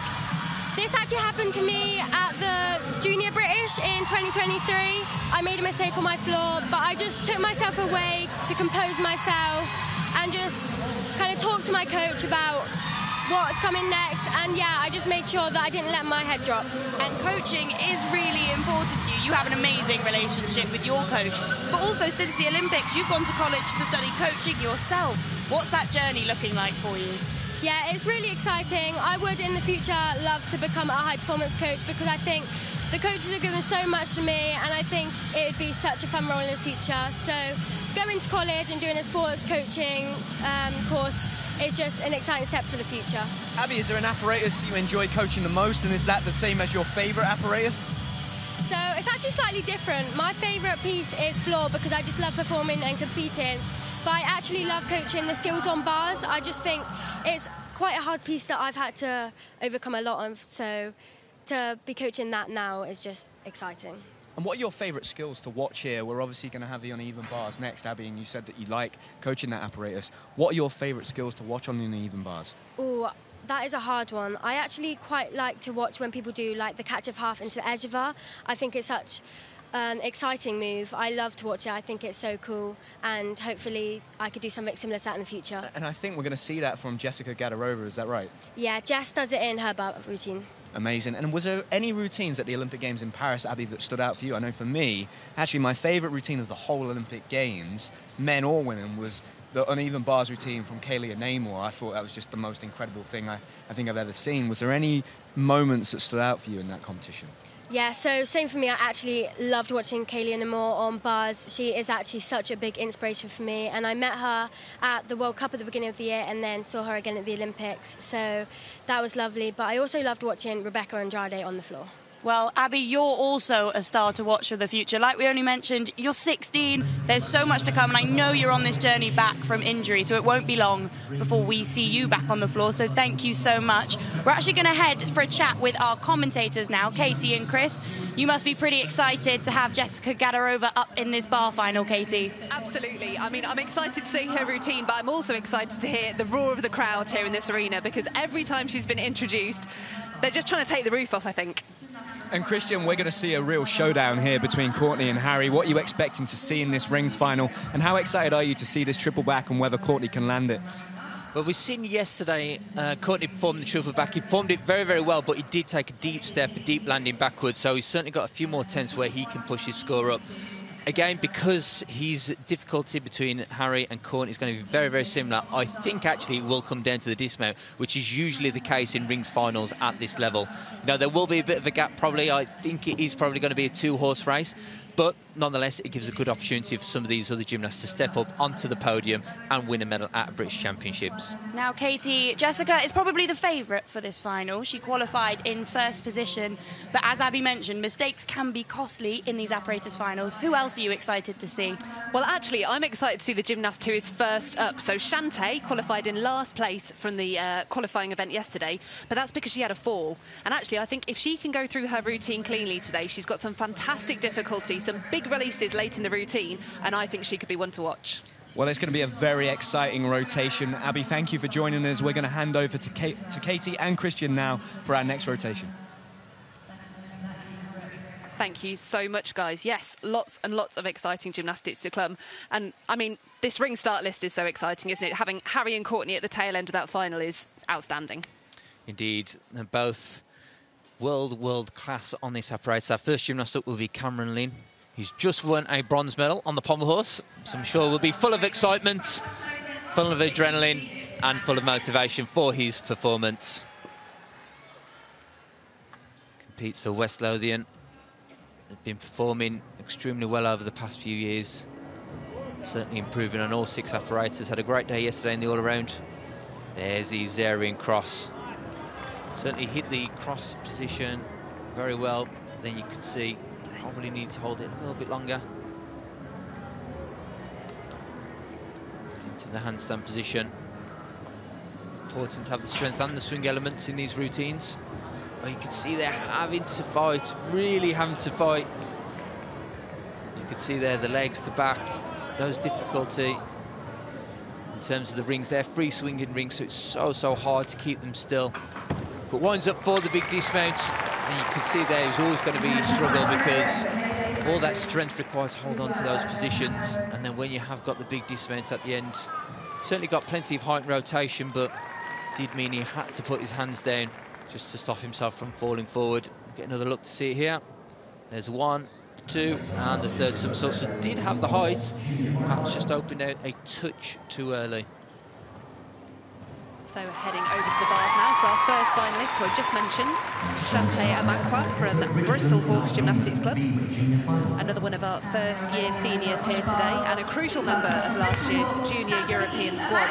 this actually happened to me at the Junior British in 2023. I made a mistake on my floor, but I just took myself away to compose myself and just kind of talk to my coach about what's coming next. And yeah, I just made sure that I didn't let my head drop. And coaching is really important to you. You have an amazing relationship with your coach. But also since the Olympics, you've gone to college to study coaching yourself. What's that journey looking like for you? Yeah, it's really exciting. I would in the future love to become a high performance coach because I think the coaches have given so much to me and I think it would be such a fun role in the future. So going to college and doing a sports coaching course is just an exciting step for the future. Abby, is there an apparatus you enjoy coaching the most, and is that the same as your favourite apparatus? So it's actually slightly different. My favourite piece is floor because I just love performing and competing. But I actually love coaching the skills on bars. I just think it's quite a hard piece that I've had to overcome a lot of. So to be coaching that now is just exciting. And what are your favourite skills to watch here? We're obviously going to have the uneven bars next, Abby, and you said that you like coaching that apparatus. What are your favourite skills to watch on the uneven bars? Oh, that is a hard one. I actually quite like to watch when people do like the catch of half into the edge of her. I think it's such an exciting move. I love to watch it. I think it's so cool, and hopefully I could do something similar to that in the future. And I think we're going to see that from Jessica Gadarova, is that right? Yeah, Jess does it in her bar routine. Amazing. And was there any routines at the Olympic Games in Paris, Abby, that stood out for you? I know for me, actually my favourite routine of the whole Olympic Games, men or women, was the uneven bars routine from Kalia Namor. I thought that was just the most incredible thing I think I've ever seen. Was there any moments that stood out for you in that competition? Yeah, so same for me. I actually loved watching Kalia Namor on bars. She is actually such a big inspiration for me, and I met her at the World Cup at the beginning of the year and then saw her again at the Olympics, so that was lovely. But I also loved watching Rebecca Andrade on the floor. Well, Abby, you're also a star to watch for the future. Like we only mentioned, you're 16. There's so much to come, and I know you're on this journey back from injury, so it won't be long before we see you back on the floor. So thank you so much. We're actually going to head for a chat with our commentators now, Katie and Chris. You must be pretty excited to have Jessica Gadarova up in this bar final, Katie. Absolutely. I mean, I'm excited to see her routine, but I'm also excited to hear the roar of the crowd here in this arena, because every time she's been introduced, they're just trying to take the roof off, I think. And Kristian, we're going to see a real showdown here between Courtney and Harry. What are you expecting to see in this rings final? And how excited are you to see this triple back and whether Courtney can land it? Well, we've seen yesterday Courtney performed the triple back. He performed it very, very well, but he did take a deep step, a deep landing backwards. So he's certainly got a few more attempts where he can push his score up. Again, because his difficulty between Harry and Courtney is going to be very, very similar, I think actually it will come down to the dismount, which is usually the case in rings finals at this level. Now, there will be a bit of a gap probably. I think it is probably going to be a two-horse race. But nonetheless, it gives a good opportunity for some of these other gymnasts to step up onto the podium and win a medal at British Championships. Now, Katie, Jessica is probably the favourite for this final. She qualified in first position. But as Abby mentioned, mistakes can be costly in these apparatus finals. Who else are you excited to see? Well, actually, I'm excited to see the gymnast who is first up. So Shante qualified in last place from the qualifying event yesterday, but that's because she had a fall. And actually, I think if she can go through her routine cleanly today, she's got some fantastic difficulty, some big releases late in the routine, and I think she could be one to watch. Well, it's going to be a very exciting rotation. Abby, thank you for joining us. We're going to hand over to Katie and Kristian now for our next rotation. Thank you so much, guys. Yes, lots and lots of exciting gymnastics to come. And, I mean, this ring start list is so exciting, isn't it? Having Harry and Courtney at the tail end of that final is outstanding. Indeed. They're both world class on this apparatus. Our first gymnast up will be Cameron Lynn. He's just won a bronze medal on the pommel horse, so I'm sure will be full of excitement, full of adrenaline and full of motivation for his performance. Competes for West Lothian. They've been performing extremely well over the past few years. Certainly improving on all 6 apparatus. Had a great day yesterday in the all-around. There's the Zarian cross. Certainly hit the cross position very well. Then you could see probably need to hold it a little bit longer. Into the handstand position. important to have the strength and the swing elements in these routines. But you can see they're having to fight, really having to fight. You can see there the legs, the back, those difficulty. In terms of the rings, they're free swinging rings, so it's so hard to keep them still. But winds up for the big dismount, and you can see there it was always going to be a struggle because all that strength required to hold on to those positions. And then when you have got the big dismount at the end, certainly got plenty of height and rotation, but did mean he had to put his hands down just to stop himself from falling forward. Get another look to see it here. There's 1, 2, and the third somersault. So did have the height, perhaps just opened out a touch too early. So heading over to the bars now for our first finalist, who I just mentioned, Shante Amankwa from Bristol Hawks Gymnastics Club. Another one of our first-year seniors here today, and a crucial member of last year's Junior European squad.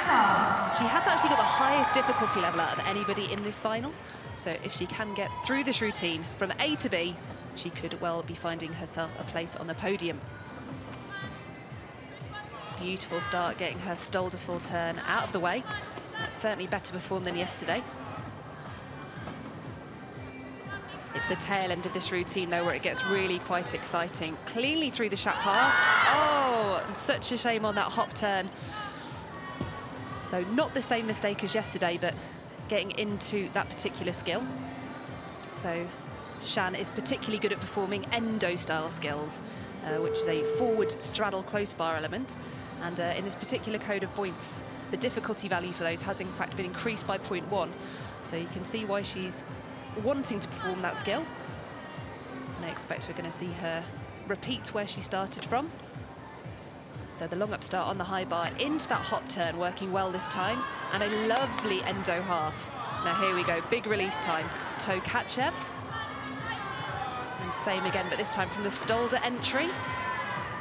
She has actually got the highest difficulty level out of anybody in this final. So if she can get through this routine from A to B, she could well be finding herself a place on the podium. Beautiful start, getting her Stolder full turn out of the way. That's certainly better performed than yesterday. It's the tail end of this routine, though, where it gets really quite exciting. Cleanly through the shap half. Oh, and such a shame on that hop turn. So not the same mistake as yesterday, but getting into that particular skill. So Shan is particularly good at performing endo-style skills, which is a forward straddle close bar element. And in this particular code of points, the difficulty value for those has in fact been increased by 0.1. So you can see why she's wanting to perform that skill. And I expect we're going to see her repeat where she started from. So the long up start on the high bar into that hop turn, working well this time. And a lovely endo half. Now here we go, big release time. Toe Kachev. And same again, but this time from the Stolder entry.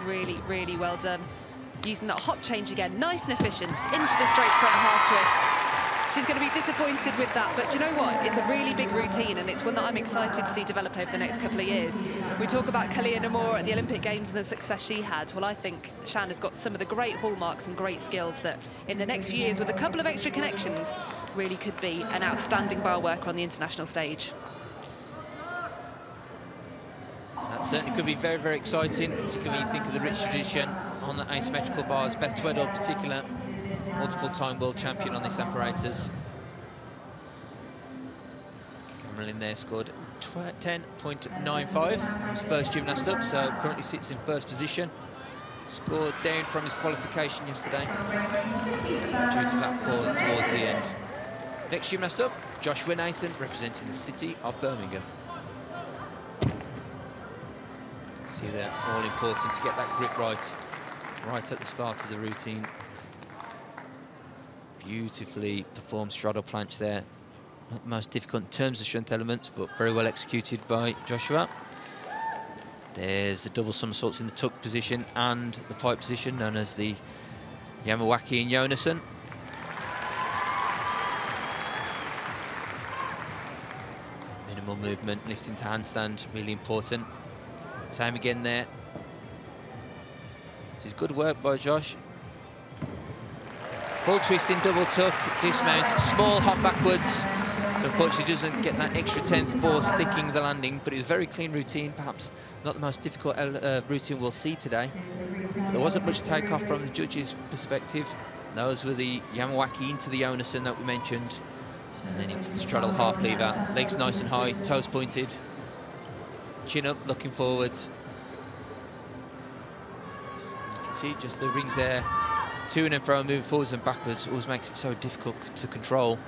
Really, really well done. Using that hop change again, nice and efficient, into the straight front half twist. She's going to be disappointed with that, but do you know what? It's a really big routine, and it's one that I'm excited to see develop over the next couple of years. We talk about Kalia Namor at the Olympic Games and the success she had. Well, I think Shan has got some of the great hallmarks and great skills that in the next few years, with a couple of extra connections, really could be an outstanding bar worker on the international stage. That certainly could be very, very exciting, particularly when you think of the rich tradition on the asymmetrical bars. Beth Tweddle, in particular, multiple-time world champion on this apparatus. Cameron in there scored 10.95. His first gymnast up, so currently sits in first position. Scored down from his qualification yesterday due to that fall towards the end. Next gymnast up, Joshua Nathan, representing the city of Birmingham. See there, all important to get that grip right at the start of the routine. Beautifully performed straddle planche there. Not the most difficult in terms of strength elements, but very well executed by Joshua. There's the double somersaults in the tuck position and the pipe position, known as the Yamawaki and Jonassen. Minimal movement, lifting to handstand, really important. Same again there. This is good work by Josh. Full twisting, double tuck, dismount, small hop backwards. So unfortunately doesn't get that extra 10th for sticking the landing, but it was a very clean routine, perhaps not the most difficult routine we'll see today. There wasn't much takeoff from the judges' perspective. Those were the Yamawaki into the Jonassen that we mentioned, and then into the straddle half lever. Legs nice and high, toes pointed. Chin up, looking forwards. You can see just the rings there. To and fro, moving forwards and backwards, always makes it so difficult to control.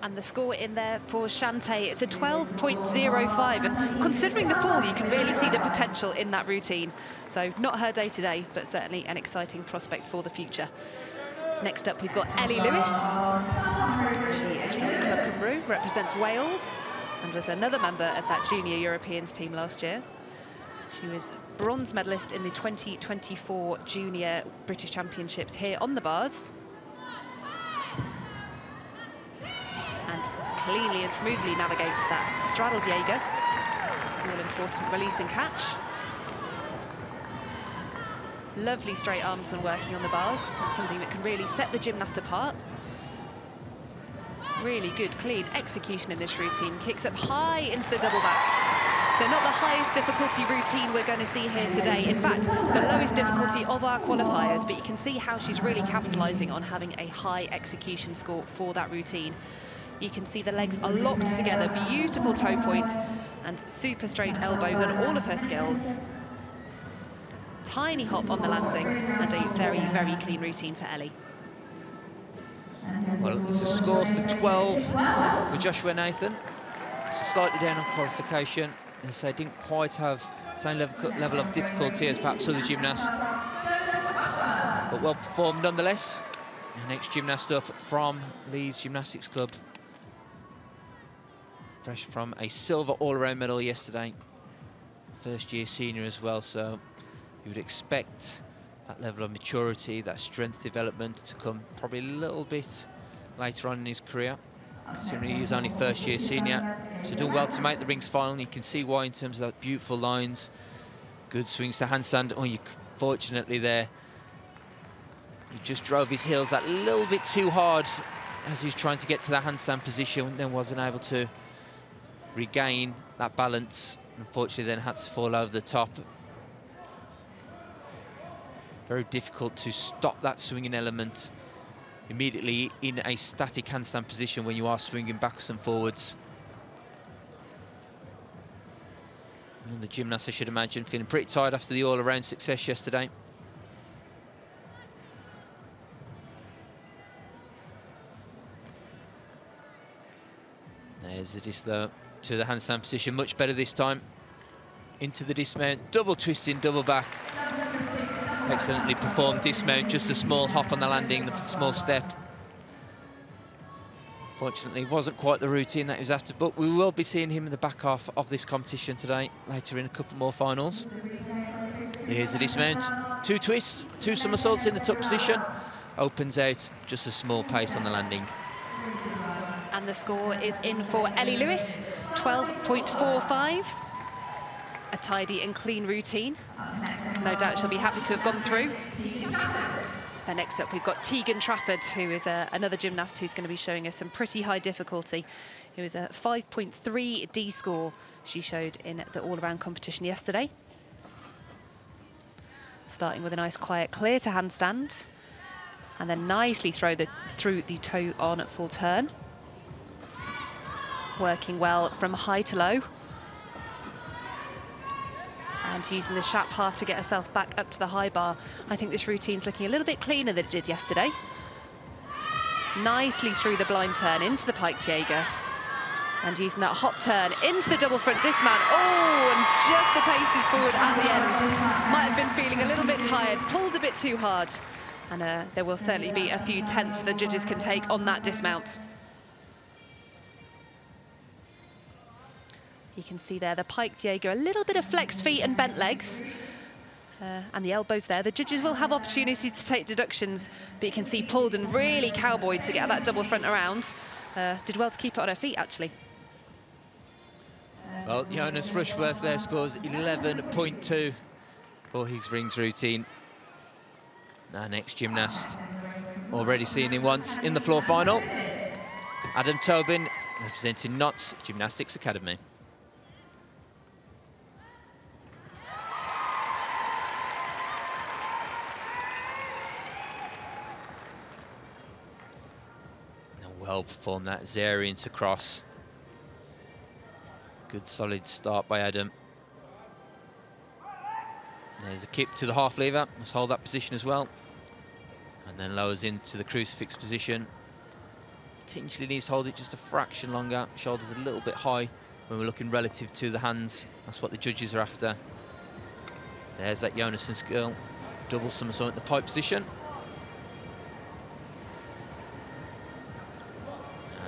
And the score in there for Shante, it's a 12.05. And considering the fall, you can really see the potential in that routine. So not her day today, but certainly an exciting prospect for the future. Next up, we've got Ellie Lewis. She is from Club Cymru, represents Wales, and was another member of that Junior Europeans team last year. She was bronze medalist in the 2024 Junior British Championships here on the bars. And cleanly and smoothly navigates that straddle Jaeger. All important release and catch. Lovely straight arms when working on the bars. That's something that can really set the gymnasts apart. Really good, clean execution in this routine. Kicks up high into the double back. So not the highest difficulty routine we're going to see here today. In fact, the lowest difficulty of our qualifiers, but you can see how she's really capitalising on having a high execution score for that routine. You can see the legs are locked together, beautiful toe point, and super straight elbows on all of her skills. Tiny hop on the landing, and a very, very clean routine for Ellie. Well, it's a score for 12 for Joshua Nathan. It's slightly down on qualification. As I say, didn't quite have the same level of difficulty as perhaps other gymnasts. But well performed nonetheless. The next gymnast up from Leeds Gymnastics Club. Fresh from a silver all-around medal yesterday. First year senior as well, so you would expect that level of maturity, that strength development to come probably a little bit later on in his career, considering he is only first year senior. So doing well to make the rings final. You can see why in terms of those beautiful lines. Good swings to handstand. Oh, fortunately there, he just drove his heels that little bit too hard as he was trying to get to that handstand position, and then wasn't able to regain that balance. Unfortunately then had to fall over the top. Very difficult to stop that swinging element immediately in a static handstand position when you are swinging backwards and forwards. And the gymnast, I should imagine, feeling pretty tired after the all-around success yesterday. There's the dislow to the handstand position, much better this time. Into the dismount, double twisting, double back. Excellently performed dismount, just a small hop on the landing, the small step. Fortunately, wasn't quite the routine that he was after, but we will be seeing him in the back half of this competition today, later in a couple more finals. Here's the dismount, 2 twists, 2 somersaults in the top position. Opens out, just a small pace on the landing. And the score is in for Ellie Lewis, 12.45. A tidy and clean routine. No doubt she'll be happy to have gone through. And next up, we've got Tegan Trafford, who is another gymnast who's going to be showing us some pretty high difficulty. It was a 5.3 D score she showed in the all-around competition yesterday. Starting with a nice quiet clear to handstand, and then nicely through the toe on at full turn. Working well from high to low. And using the Shap half to get herself back up to the high bar. I think this routine's looking a little bit cleaner than it did yesterday. Nicely through the blind turn into the piked Jaeger. And using that hop turn into the double front dismount. Oh, and just the paces forward at the end. Might have been feeling a little bit tired, pulled a bit too hard. And there will certainly be a few tenths the judges can take on that dismount. You can see there the piked Jaeger, a little bit of flexed feet and bent legs. And the elbows there. The judges will have opportunities to take deductions, but you can see pulled and really cowboyed to get that double front around. Did well to keep it on her feet, actually. Well, Jonas Rushworth there scores 11.2 for his rings routine. Our next gymnast, already seen him once in the floor final. Adam Tobin, representing Notts Gymnastics Academy. Well performed that Zarian to cross. Good solid start by Adam. There's the kick to the half lever. Must hold that position as well. And then lowers into the crucifix position. Potentially needs to hold it just a fraction longer. Shoulders a little bit high when we're looking relative to the hands. That's what the judges are after. There's that Jonasson skill. Double somersault in the pipe position.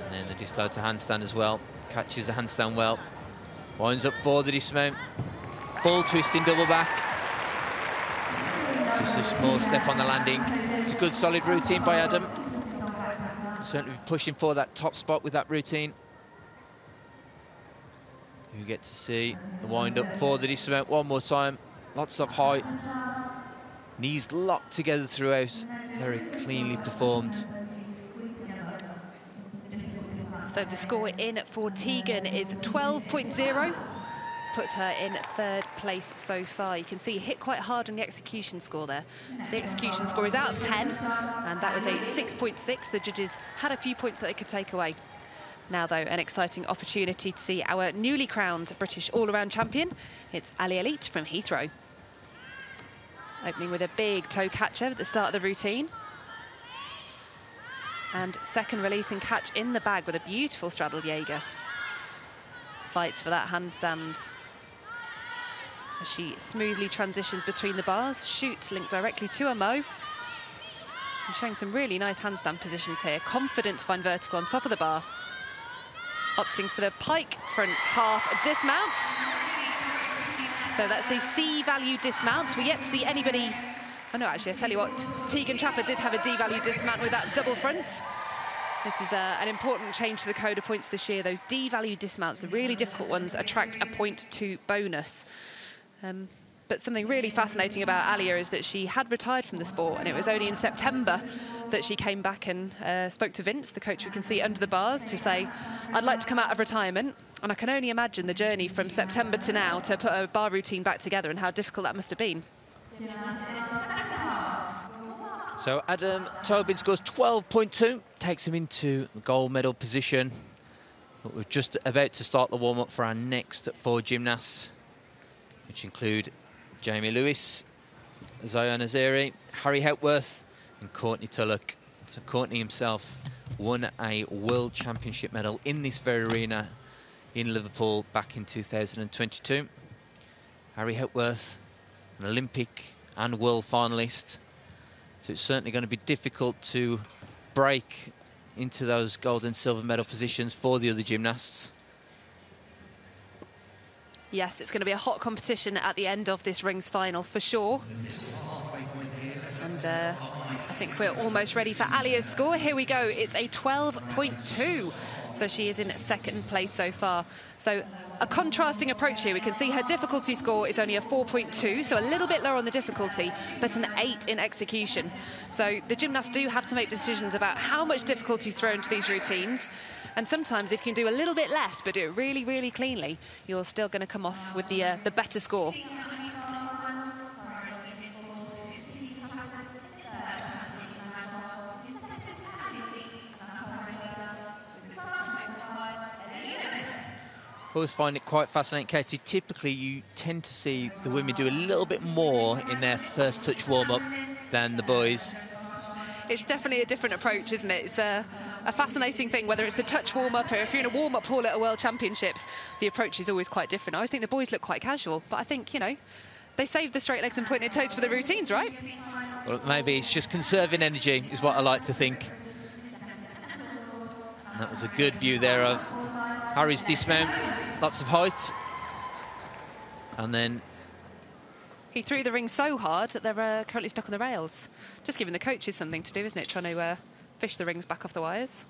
And then the dislow to handstand as well. Catches the handstand well. Winds up for the dismount. Full twisting double back. Just a small step on the landing. It's a good solid routine by Adam. Certainly pushing for that top spot with that routine. You get to see the wind up for the dismount one more time. Lots of height. Knees locked together throughout, very cleanly performed. So the score in for Tegan is 12.0. Puts her in 3rd place so far. You can see hit quite hard on the execution score there. So the execution score is out of 10, and that was a 6.6. The judges had a few points that they could take away. Now, though, an exciting opportunity to see our newly crowned British all-around champion. It's Ali Elite from Heathrow. Opening with a big toe catcher at the start of the routine. And second releasing catch in the bag with a beautiful straddle Jaeger. Fights for that handstand. As she smoothly transitions between the bars, shoot linked directly to a mo. And showing some really nice handstand positions here. Confident to find vertical on top of the bar. Opting for the pike front half dismount. So that's a C value dismount. We're yet to see anybody. Oh no, actually, I tell you what, Tegan Trafford did have a D value dismount with that double front. This is an important change to the code of points this year. Those D value dismounts, the really difficult ones, attract a .2 bonus. But something really fascinating about Alia is that she had retired from the sport, and it was only in September that she came back and spoke to Vince, the coach we can see under the bars, to say, I'd like to come out of retirement. And I can only imagine the journey from September to now to put a bar routine back together and how difficult that must have been. So Adam Tobin scores 12.2, takes him into the gold medal position. But we're just about to start the warm-up for our next 4 gymnasts, which include Jamie Lewis, Zion Azeri, Harry Hepworth and Courtney Tulloch. So Courtney himself won a World Championship medal in this very arena in Liverpool back in 2022. Harry Hepworth, an Olympic and World finalist. So it's certainly going to be difficult to break into those gold and silver medal positions for the other gymnasts. Yes, it's going to be a hot competition at the end of this rings final for sure. And I think we're almost ready for Alia's score. Here we go. It's a 12.2. So she is in 2nd place so far. So a contrasting approach here. We can see her difficulty score is only a 4.2, so a little bit lower on the difficulty, but an 8 in execution. So the gymnasts do have to make decisions about how much difficulty thrown into these routines. And sometimes if you can do a little bit less, but do it really, really cleanly, you're still going to come off with the better score. I always find it quite fascinating, Katie. Typically, you tend to see the women do a little bit more in their first touch warm-up than the boys. It's definitely a different approach, isn't it? It's a fascinating thing, whether it's the touch warm-up or if you're in a warm-up pool at a World Championships, the approach is always quite different. I always think the boys look quite casual, but I think, you know, they save the straight legs and pointed toes for the routines, right? Well, maybe it's just conserving energy is what I like to think. And that was a good view there of Harry's dismount, lots of height. And then he threw the ring so hard that they're currently stuck on the rails. Just giving the coaches something to do, isn't it? Trying to fish the rings back off the wires.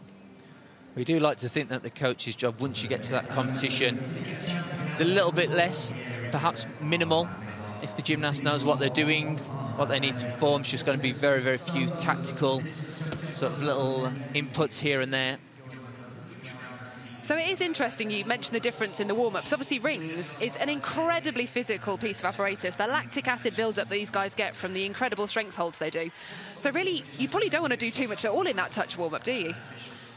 We do like to think that the coach's job, once you get to that competition, is a little bit less, perhaps minimal. If the gymnast knows what they're doing, what they need to perform, it's just going to be very, very few tactical sort of little inputs here and there. So it is interesting you mentioned the difference in the warm-ups. Obviously, rings is an incredibly physical piece of apparatus. The lactic acid build-up these guys get from the incredible strength holds they do. So really, you probably don't want to do too much at all in that touch warm-up, do you?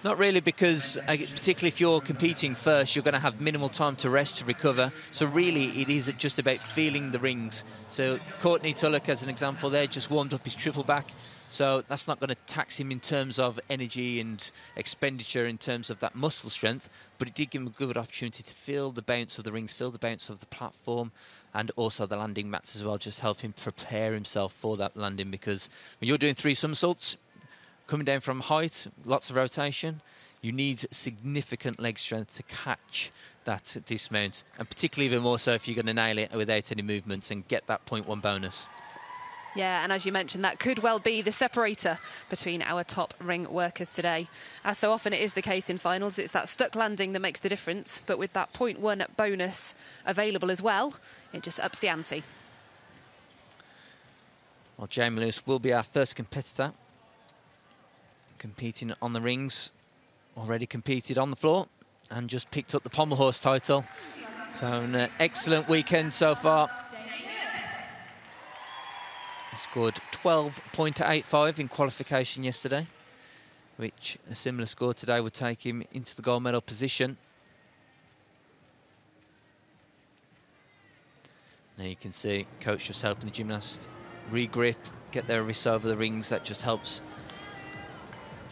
Not really, because particularly if you're competing first, you're going to have minimal time to rest, to recover. So really, it is just about feeling the rings. So Courtney Tulloch, as an example there, just warmed up his triple back. So that's not going to tax him in terms of energy and expenditure in terms of that muscle strength, but it did give him a good opportunity to feel the bounce of the rings, feel the bounce of the platform, and also the landing mats as well, just help him prepare himself for that landing, because when you're doing 3 somersaults, coming down from height, lots of rotation, you need significant leg strength to catch that dismount, and particularly even more so if you're going to nail it without any movements and get that 0.1 bonus. Yeah, and as you mentioned, that could well be the separator between our top ring workers today. As so often it is the case in finals, it's that stuck landing that makes the difference, but with that 0.1 bonus available as well, it just ups the ante. Well, Jamie Lewis will be our first competitor competing on the rings. Already competed on the floor and just picked up the pommel horse title. So an excellent weekend so far. He scored 12.85 in qualification yesterday, which a similar score today would take him into the gold medal position. Now you can see coach just helping the gymnast re-grip, get their wrists over the rings. That just helps,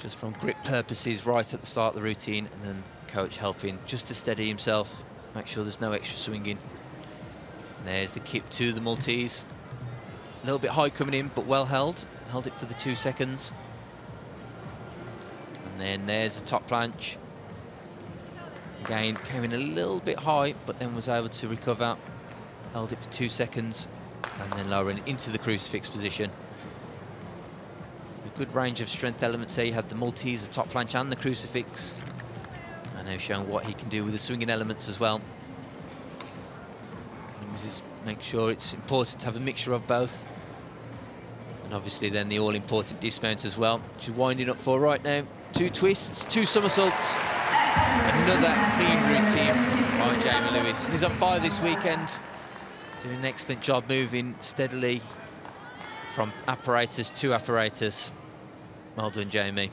just from grip purposes, right at the start of the routine, and then coach helping just to steady himself, make sure there's no extra swinging. And there's the kick to the Maltese. A little bit high coming in, but well held. Held it for the 2 seconds. And then there's the top planche. Again, came in a little bit high, but then was able to recover. Held it for 2 seconds, and then lowering into the crucifix position. A good range of strength elements there. You had the Maltese, the top planche, and the crucifix. And now showing what he can do with the swinging elements as well. And this is make sure it's important to have a mixture of both. And obviously then the all-important dismount as well, which is winding up for right now. 2 twists, 2 somersaults. Another clean routine by Jamie Lewis. He's on fire this weekend. Doing an excellent job moving steadily from apparatus to apparatus. Well done, Jamie.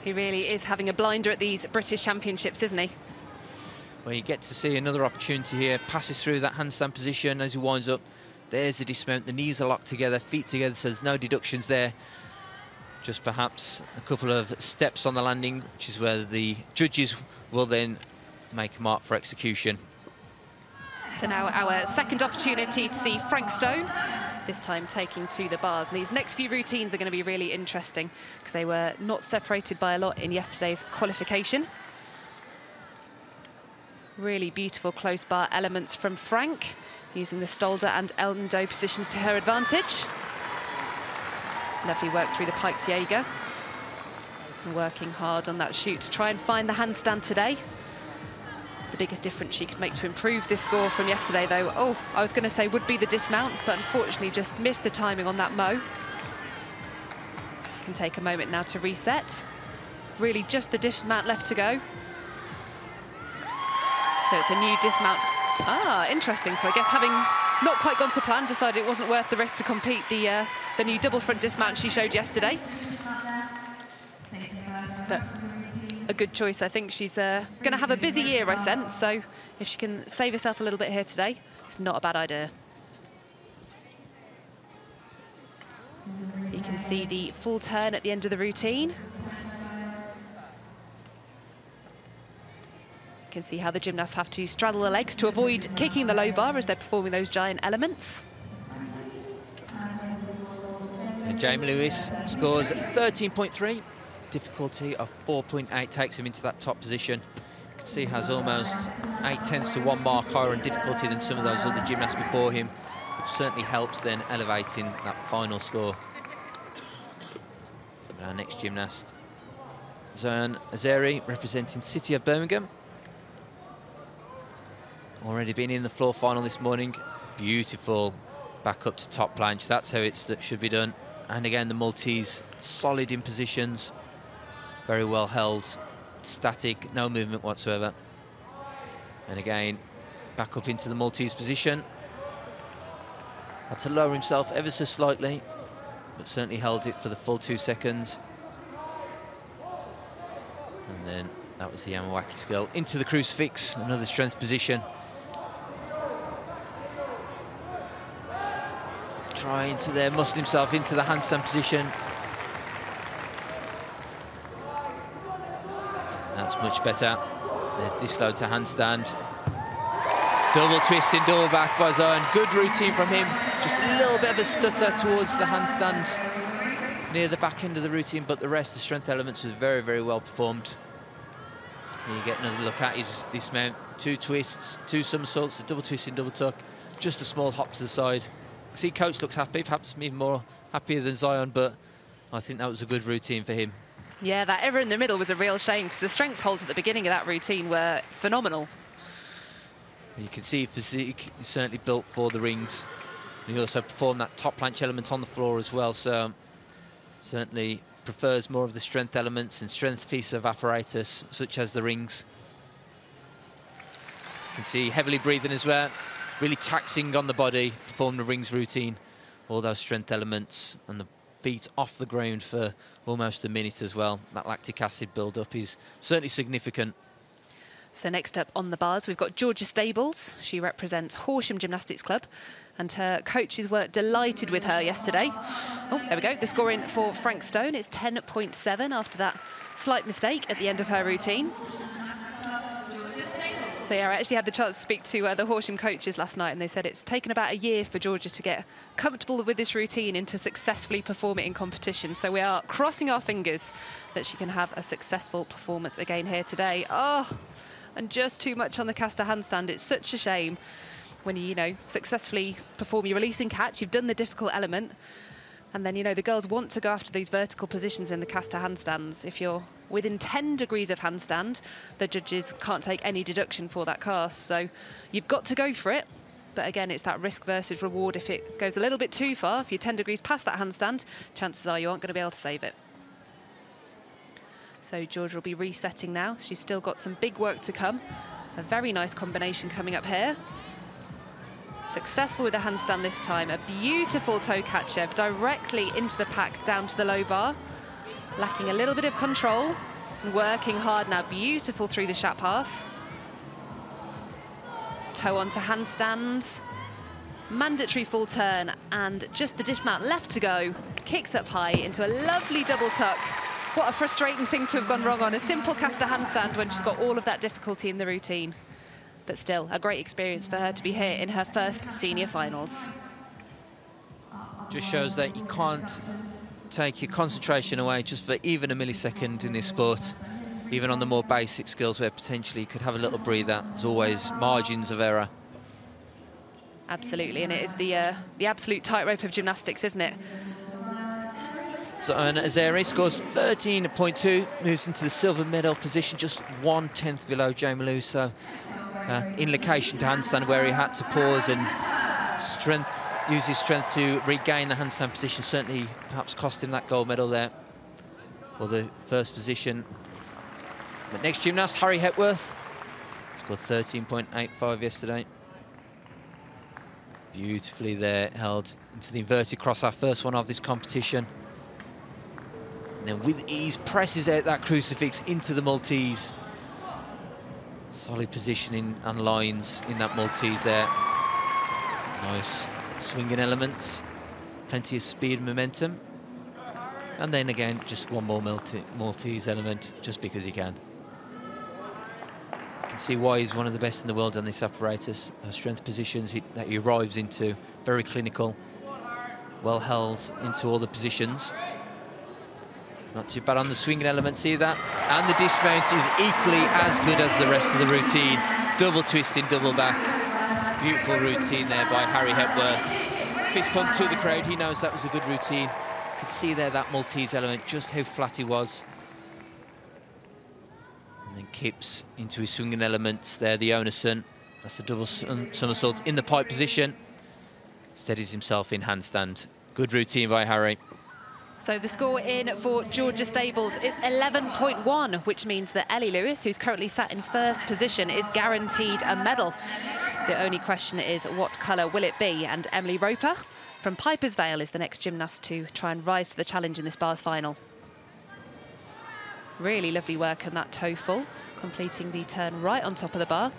He really is having a blinder at these British Championships, isn't he? Well, you get to see another opportunity here. Passes through that handstand position as he winds up. There's the dismount. The knees are locked together, feet together, so there's no deductions there. Just perhaps a couple of steps on the landing, which is where the judges will then make a mark for execution. So now our second opportunity to see Frank Stone, this time taking to the bars. And these next few routines are going to be really interesting because they were not separated by a lot in yesterday's qualification. Really beautiful close bar elements from Frank, using the Stolder and Endo positions to her advantage. Lovely work through the piked Jaeger. Working hard on that shoot to try and find the handstand today. The biggest difference she could make to improve this score from yesterday, though, oh, I was going to say would be the dismount, but unfortunately just missed the timing on that Mo. Can take a moment now to reset. Really just the dismount left to go. So it's a new dismount. Ah, interesting. So I guess having not quite gone to plan, decided it wasn't worth the risk to compete the new double front dismount she showed yesterday. But a good choice. I think she's going to have a busy year, I sense. So if she can save herself a little bit here today, it's not a bad idea. You can see the full turn at the end of the routine. You can see how the gymnasts have to straddle the legs to avoid kicking the low bar as they're performing those giant elements. And Jamie Lewis scores 13.3. Difficulty of 4.8 takes him into that top position. You can see he has almost 8/10 to 1 mark higher in difficulty than some of those other gymnasts before him, which certainly helps then elevating that final score. And our next gymnast, Zohan Azeri, representing City of Birmingham. Already been in the floor final this morning. Beautiful back up to top planche. That's how it should be done. And again, the Maltese solid in positions. Very well held, static, no movement whatsoever. And again, back up into the Maltese position. Had to lower himself ever so slightly, but certainly held it for the full 2 seconds. And then that was the Yamawaki skill. Into the crucifix, another strength position. Trying to there, muscle himself into the handstand position. That's much better. There's disload to handstand. Double twisting, double back by Zohan. Good routine from him. Just a little bit of a stutter towards the handstand near the back end of the routine, but the rest, the strength elements, was very, very well performed. Here you get another look at his dismount. 2 twists, 2 somersaults, a double twisting, double tuck. Just a small hop to the side. See, coach looks happy, perhaps even more happier than Zohan, but I think that was a good routine for him. Yeah, that ever in the middle was a real shame because the strength holds at the beginning of that routine were phenomenal. You can see physique is certainly built for the rings. And he also performed that top planche element on the floor as well, so certainly prefers more of the strength elements and strength piece of apparatus, such as the rings. You can see heavily breathing as well, really taxing on the body, perform the rings routine, all those strength elements, and the feet off the ground for almost a minute as well. That lactic acid build-up is certainly significant. So next up on the bars, we've got Georgia Stables. She represents Horsham Gymnastics Club, and her coaches were delighted with her yesterday. Oh, there we go. The score in for Frank Stone is 10.7 after that slight mistake at the end of her routine. So yeah, I actually had the chance to speak to the Horsham coaches last night, and they said it's taken about a year for Georgia to get comfortable with this routine and to successfully perform it in competition. So we are crossing our fingers that she can have a successful performance again here today. Oh, and just too much on the caster handstand. It's such a shame when you know, successfully perform your release and catch, you've done the difficult element, and then, you know, the girls want to go after these vertical positions in the caster handstands. If you're within 10 degrees of handstand, the judges can't take any deduction for that cast. So you've got to go for it. But again, it's that risk versus reward. If it goes a little bit too far, if you're 10 degrees past that handstand, chances are you aren't going to be able to save it. So Georgia will be resetting now. She's still got some big work to come. A very nice combination coming up here. Successful with the handstand this time. A beautiful toe catcher directly into the pack, down to the low bar. Lacking a little bit of control and working hard now. Beautiful through the shap half. Toe onto handstand. Mandatory full turn, and just the dismount left to go. Kicks up high into a lovely double tuck. What a frustrating thing to have gone wrong on a simple caster handstand when she's got all of that difficulty in the routine. But still, a great experience for her to be here in her first senior finals. Just shows that you can't take your concentration away just for even a millisecond in this sport. Even on the more basic skills where potentially you could have a little breather, there's always margins of error. Absolutely, and it is the absolute tightrope of gymnastics, isn't it? So Azeri scores 13.2, moves into the silver medal position, just 1/10 below Jamie Lou. So in location to handstand, where he had to pause and use his strength to regain the handstand position, certainly perhaps cost him that gold medal there for the first position. The next gymnast, Harry Hepworth, scored 13.85 yesterday. Beautifully there, held into the inverted cross, our first one of this competition. And then with ease, presses out that crucifix into the Maltese. Solid positioning and lines in that Maltese there. Nice swinging element. Plenty of speed and momentum. And then again, just one more Maltese element, just because he can. You can see why he's one of the best in the world on this apparatus. Those strength positions that he arrives into, very clinical. Well held into all the positions. Not too bad on the swinging elements either. And the dismount is equally as good as the rest of the routine. Double twisting, double back. Beautiful routine there by Harry Hepworth. Fist pump to the crowd. He knows that was a good routine. You could see there that Maltese element, just how flat he was. And then kips into his swinging elements there, the Onison. That's a double somersault in the pipe position. Steadies himself in handstand. Good routine by Harry. So the score in for Georgia Stables is 11.1, which means that Ellie Lewis, who's currently sat in first position, is guaranteed a medal. The only question is, what colour will it be? And Emily Roper from Piper's Vale is the next gymnast to try and rise to the challenge in this bars final. Really lovely work on that toe full, completing the turn right on top of the bar.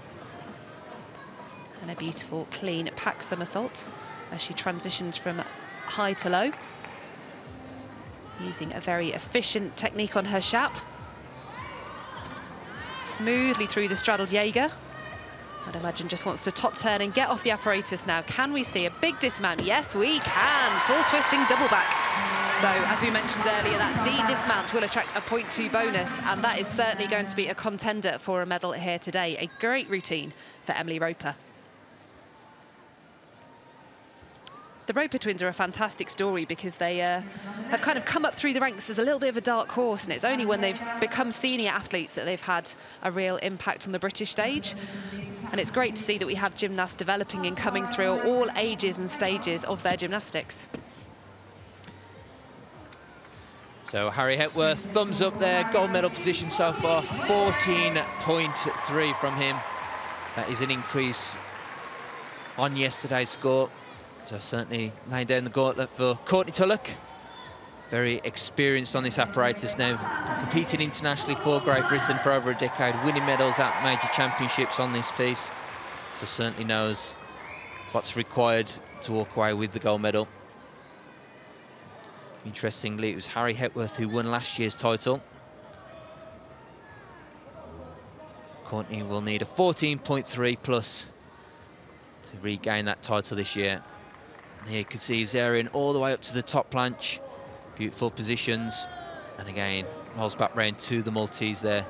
And a beautiful, clean pack somersault as she transitions from high to low. Using a very efficient technique on her shap. Smoothly through the straddled Jaeger. I'd imagine just wants to top turn and get off the apparatus now. Can we see a big dismount? Yes, we can. Full twisting double back. So, as we mentioned earlier, that D dismount will attract a 0.2 bonus, and that is certainly going to be a contender for a medal here today. A great routine for Emily Roper. The Roper twins are a fantastic story because they have kind of come up through the ranks as a little bit of a dark horse, and it's only when they've become senior athletes that they've had a real impact on the British stage. And it's great to see that we have gymnasts developing and coming through all ages and stages of their gymnastics. So Harry Hepworth, thumbs up there, gold medal position so far, 14.3 from him. That is an increase on yesterday's score. So certainly laying down the gauntlet for Courtney Tulloch. Very experienced on this apparatus now, competing internationally for Great Britain for over a decade, winning medals at major championships on this piece. So certainly knows what's required to walk away with the gold medal. Interestingly, it was Harry Hepworth who won last year's title. Courtney will need a 14.3 plus to regain that title this year. And here you can see Zarian all the way up to the top planche. Beautiful positions. And again, rolls back round to the Maltese there.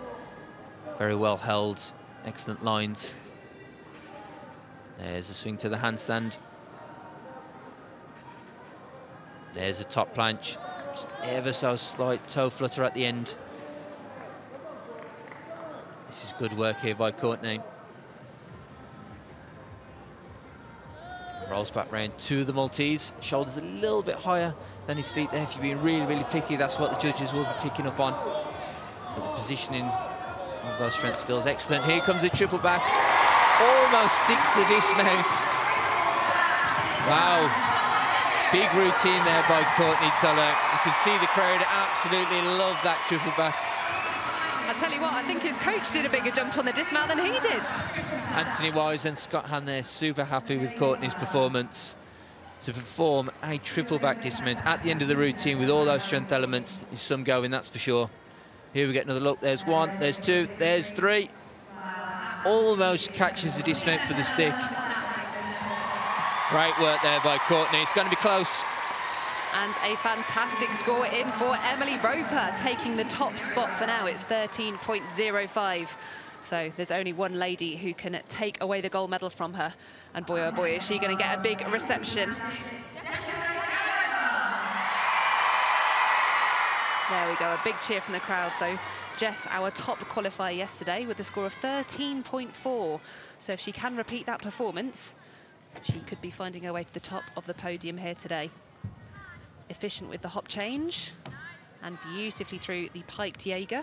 Very well held, excellent lines. There's a swing to the handstand. There's a top planche, just ever so slight toe flutter at the end. This is good work here by Courtney. Rolls back round to the Maltese, shoulders a little bit higher than his feet there. If you're being really, really picky, that's what the judges will be picking up on. But the positioning of those strength skills, excellent. Here comes a triple back, almost sticks the dismount. Wow. Big routine there by Courtney Tulloch. You can see the crowd absolutely love that triple back. I tell you what, I think his coach did a bigger jump on the dismount than he did. Anthony Wise and Scott Hann there, super happy with Courtney's performance. To perform a triple back dismount at the end of the routine with all those strength elements is some going, that's for sure. Here we get another look. There's one, there's two, there's three. Almost catches the dismount for the stick. Great work there by Courtney. It's going to be close. And a fantastic score in for Emily Roper, taking the top spot for now. It's 13.05. So there's only one lady who can take away the gold medal from her. And boy, oh boy, is she going to get a big reception. There we go, a big cheer from the crowd. So Jess, our top qualifier yesterday, with a score of 13.4. So if she can repeat that performance, she could be finding her way to the top of the podium here today. Efficient with the hop change and beautifully through the piked Jaeger.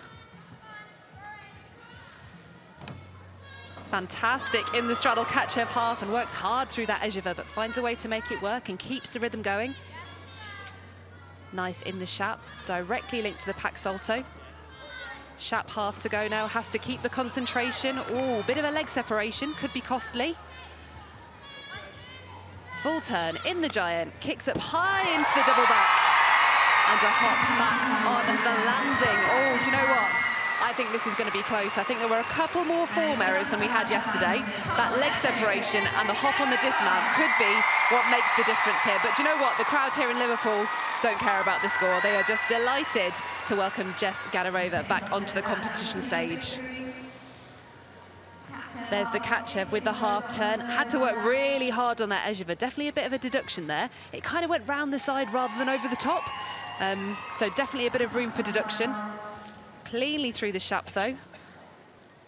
Fantastic in the straddle catch-up half and works hard through that éjeva, but finds a way to make it work and keeps the rhythm going. Nice in the Shap, directly linked to the pack salto. Shap half to go now, has to keep the concentration. Oh, bit of a leg separation, could be costly. Full turn in the giant, kicks up high into the double back. And a hop back on the landing. Oh, do you know what? I think this is going to be close. I think there were a couple more form errors than we had yesterday. That leg separation and the hop on the dismount could be what makes the difference here. But do you know what? The crowd here in Liverpool don't care about the score. They are just delighted to welcome Jess Gadarova back onto the competition stage. There's the catcher with the half turn. Had to work really hard on that éjeva. Definitely a bit of a deduction there. It kind of went round the side rather than over the top. So definitely a bit of room for deduction. Cleanly through the Shap though.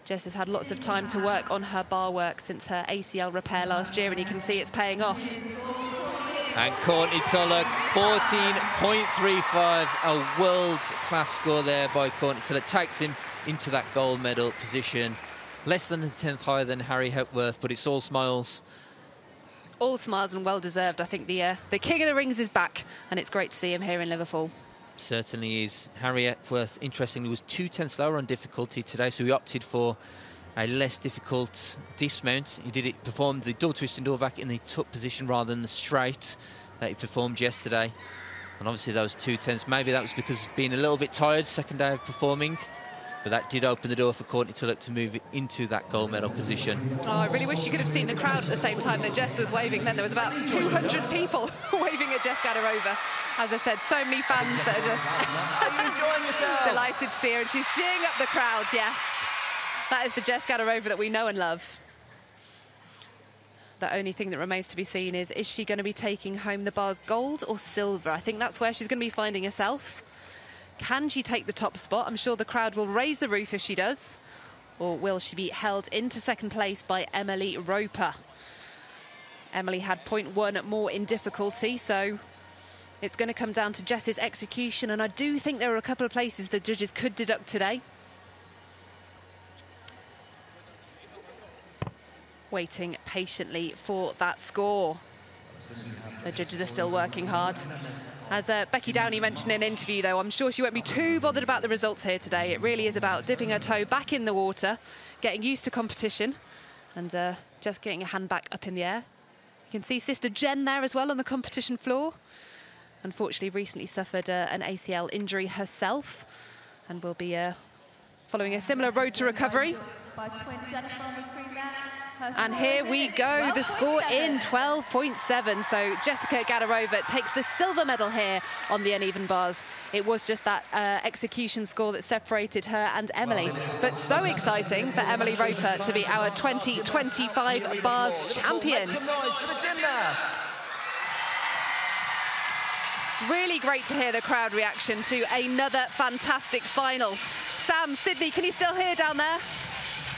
Jess has had lots of time to work on her bar work since her ACL repair last year, and you can see it's paying off. And Courtney Tulloch, 14.35, a world-class score there by Courtney Tulloch. Takes him into that gold medal position. Less than a tenth higher than Harry Hepworth, but it's all smiles. All smiles and well-deserved. I think the King of the Rings is back, and it's great to see him here in Liverpool. Certainly is. Harry Hepworth, interestingly, was 2/10 lower on difficulty today, so he opted for a less difficult dismount. He performed the double twist and door back in the tuck position rather than the straight that he performed yesterday. And obviously those 2/10s, maybe that was because of being a little bit tired second day of performing. But that did open the door for Courtney Tulloch to move into that gold medal position. Oh, I really wish you could have seen the crowd at the same time that Jess was waving then. There was about 200 people waving at Jess Gadarova. As I said, so many fans that are just delighted to see her. And she's cheering up the crowd, yes. That is the Jess Gadarova that we know and love. The only thing that remains to be seen is she going to be taking home the bars gold or silver? I think that's where she's going to be finding herself. Can she take the top spot? I'm sure the crowd will raise the roof if she does. or will she be held into second place by Emily Roper? Emily had 0.1 more in difficulty, so it's going to come down to Jess's execution, and I do think there are a couple of places the judges could deduct today. Waiting patiently for that score. The judges are still working hard. As Becky Downey mentioned in an interview, though, I'm sure she won't be too bothered about the results here today. It really is about dipping her toe back in the water, getting used to competition, and just getting your hand back up in the air. You can see Sister Jen there as well on the competition floor. Unfortunately, recently suffered an ACL injury herself, and will be following a similar road to recovery. And here we go, the score in 12.7. So Jessica Gadarova takes the silver medal here on the uneven bars. It was just that execution score that separated her and Emily. But so exciting for Emily Roper to be our 2025 bars champion. Really great to hear the crowd reaction to another fantastic final. Sam, Sydney, can you still hear down there?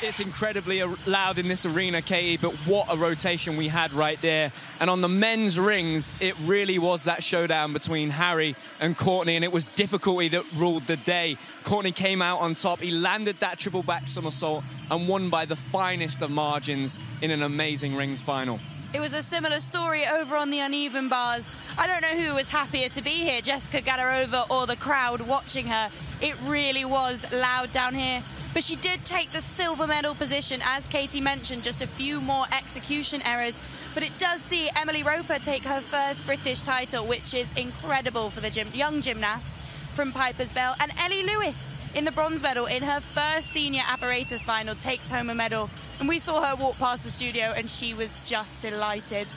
It's incredibly loud in this arena, Katie, but what a rotation we had right there. And on the men's rings, it really was that showdown between Harry and Courtney, and it was difficulty that ruled the day. Courtney came out on top. He landed that triple back somersault and won by the finest of margins in an amazing rings final. It was a similar story over on the uneven bars. I don't know who was happier to be here, Jessica Gadarova or the crowd watching her. It really was loud down here. But she did take the silver medal position, as Katie mentioned, just a few more execution errors. But it does see Emily Roper take her first British title, which is incredible for the young gymnast from Piper's Bell. And Ellie Lewis in the bronze medal in her first senior apparatus final takes home a medal. And we saw her walk past the studio and she was just delighted.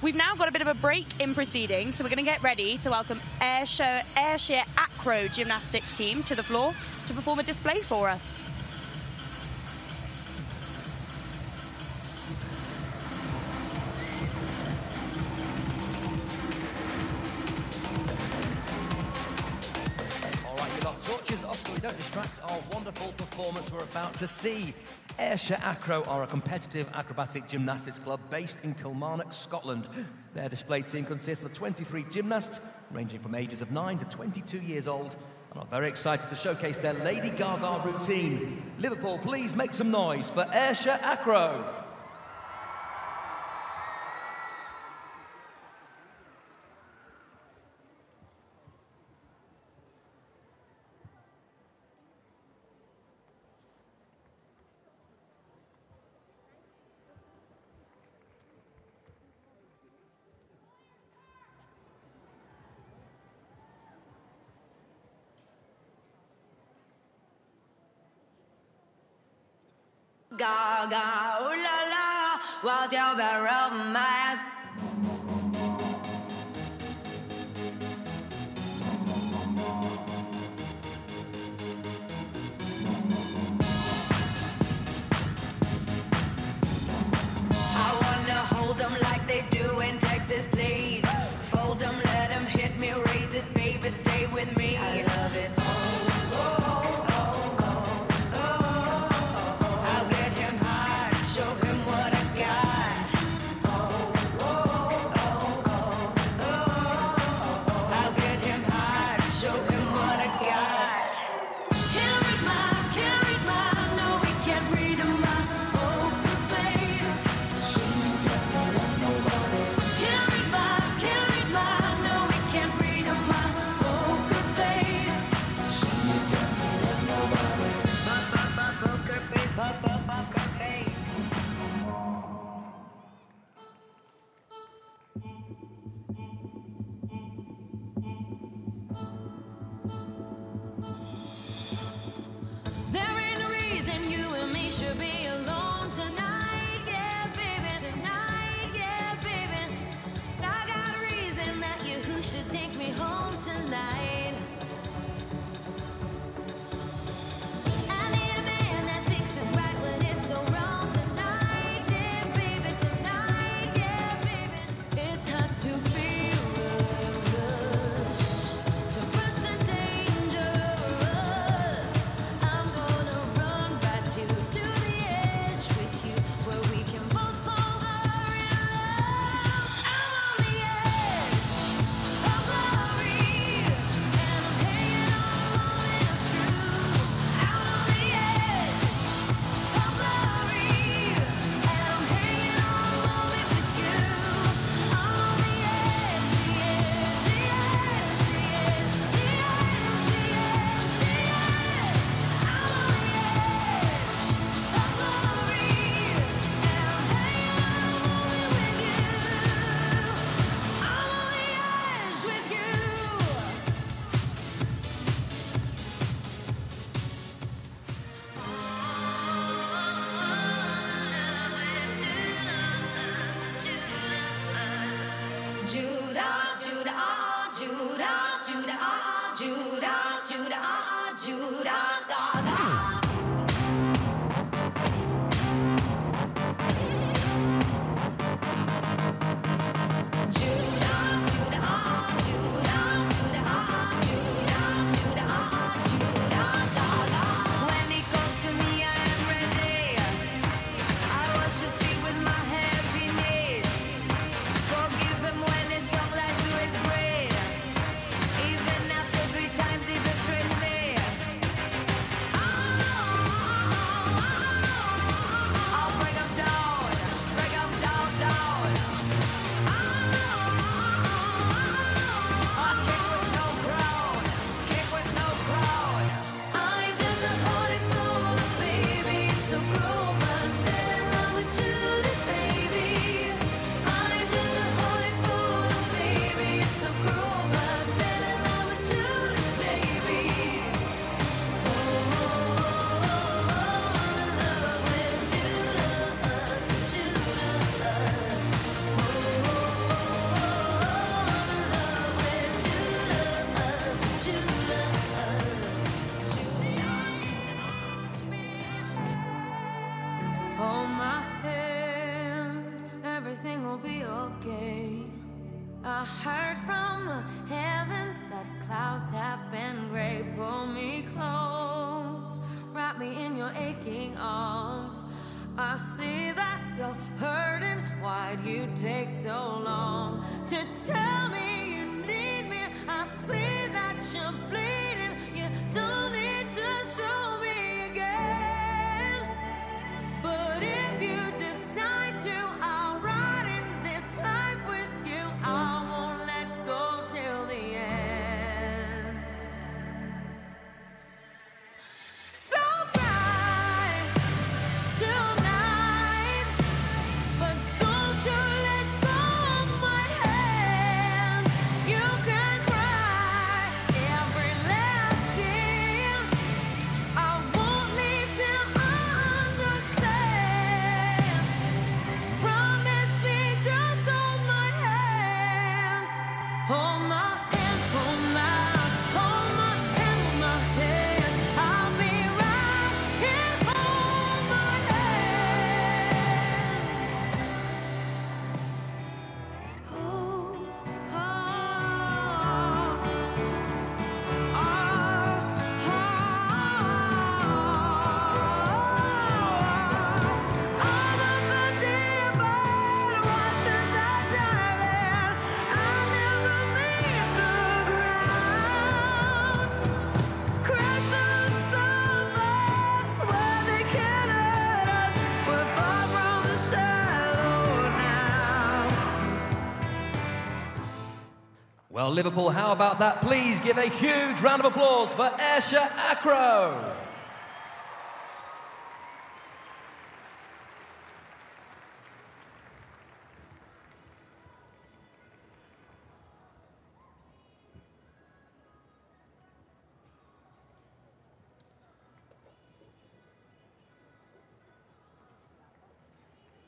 We've now got a bit of a break in proceedings, so we're going to get ready to welcome Ayrshire Acro gymnastics team to the floor to perform a display for us. Torches off so we don't distract our wonderful performance we're about to see. Ayrshire Acro are a competitive acrobatic gymnastics club based in Kilmarnock, Scotland. Their display team consists of 23 gymnasts, ranging from ages of 9 to 22 years old, and are very excited to showcase their Lady Gaga routine. Liverpool, please make some noise for Ayrshire Acro. Gaga, ooh la la, what's your romance? I wanna hold them like they do in Texas, please. Fold them, let them hit me, raise it, baby, stay with me. I love it. Judas, Judas, Judas, Judas, Judas, Gaga. I see that you're hurting. Why'd you take so long to tell me you need me? I see that you're bleeding. You don't need to show me again. But if you decide to, I'll ride in this life with you. I won't let go till the end. So bright tonight, but don't you let go of my hand. You can cry every last tear. I won't leave till I understand. Promise me, just hold my hand. Hold my hand, hold my hand, hold my hand. I'll be right here, hold my hand. Well, Liverpool, how about that? Please give a huge round of applause for Ayrshire Acro.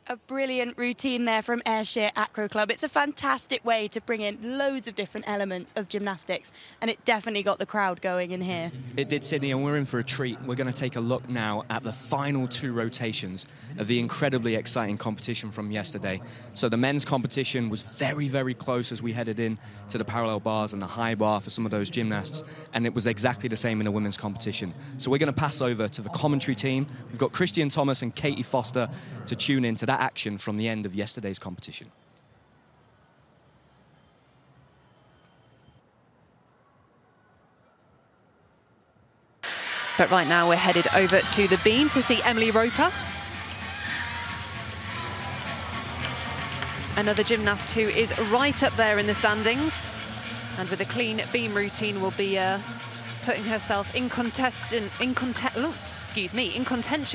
A brilliant routine there from Ayrshire Acro Club. It's a fantastic way to bring in loads of different elements of gymnastics, and it definitely got the crowd going in here. It did, Sydney, and we're in for a treat. We're going to take a look now at the final two rotations of the incredibly exciting competition from yesterday. So the men's competition was very, very close as we headed in to the parallel bars and the high bar for some of those gymnasts, and it was exactly the same in the women's competition. So we're going to pass over to the commentary team. We've got Kristian Thomas and Katie Foster to tune in to that action from the end of yesterday's competition. But right now we're headed over to the beam to see Emily Roper. Another gymnast who is right up there in the standings. And with a clean beam routine will be putting herself in contention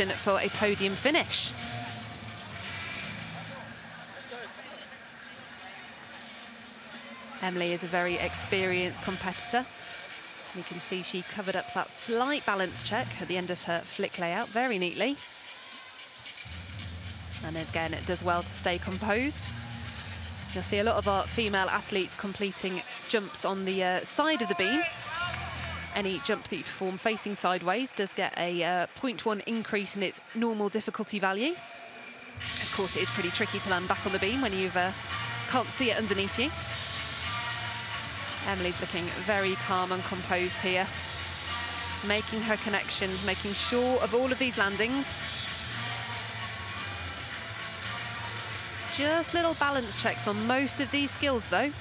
for a podium finish. Emily is a very experienced competitor. You can see she covered up that slight balance check at the end of her flick layout very neatly. And again, it does well to stay composed. You'll see a lot of our female athletes completing jumps on the side of the beam. Any jump that you perform facing sideways does get a 0.1 increase in its normal difficulty value. Of course, it is pretty tricky to land back on the beam when you can't see it underneath you. Emily's looking very calm and composed here, making her connections, making sure of all of these landings. Just little balance checks on most of these skills, though.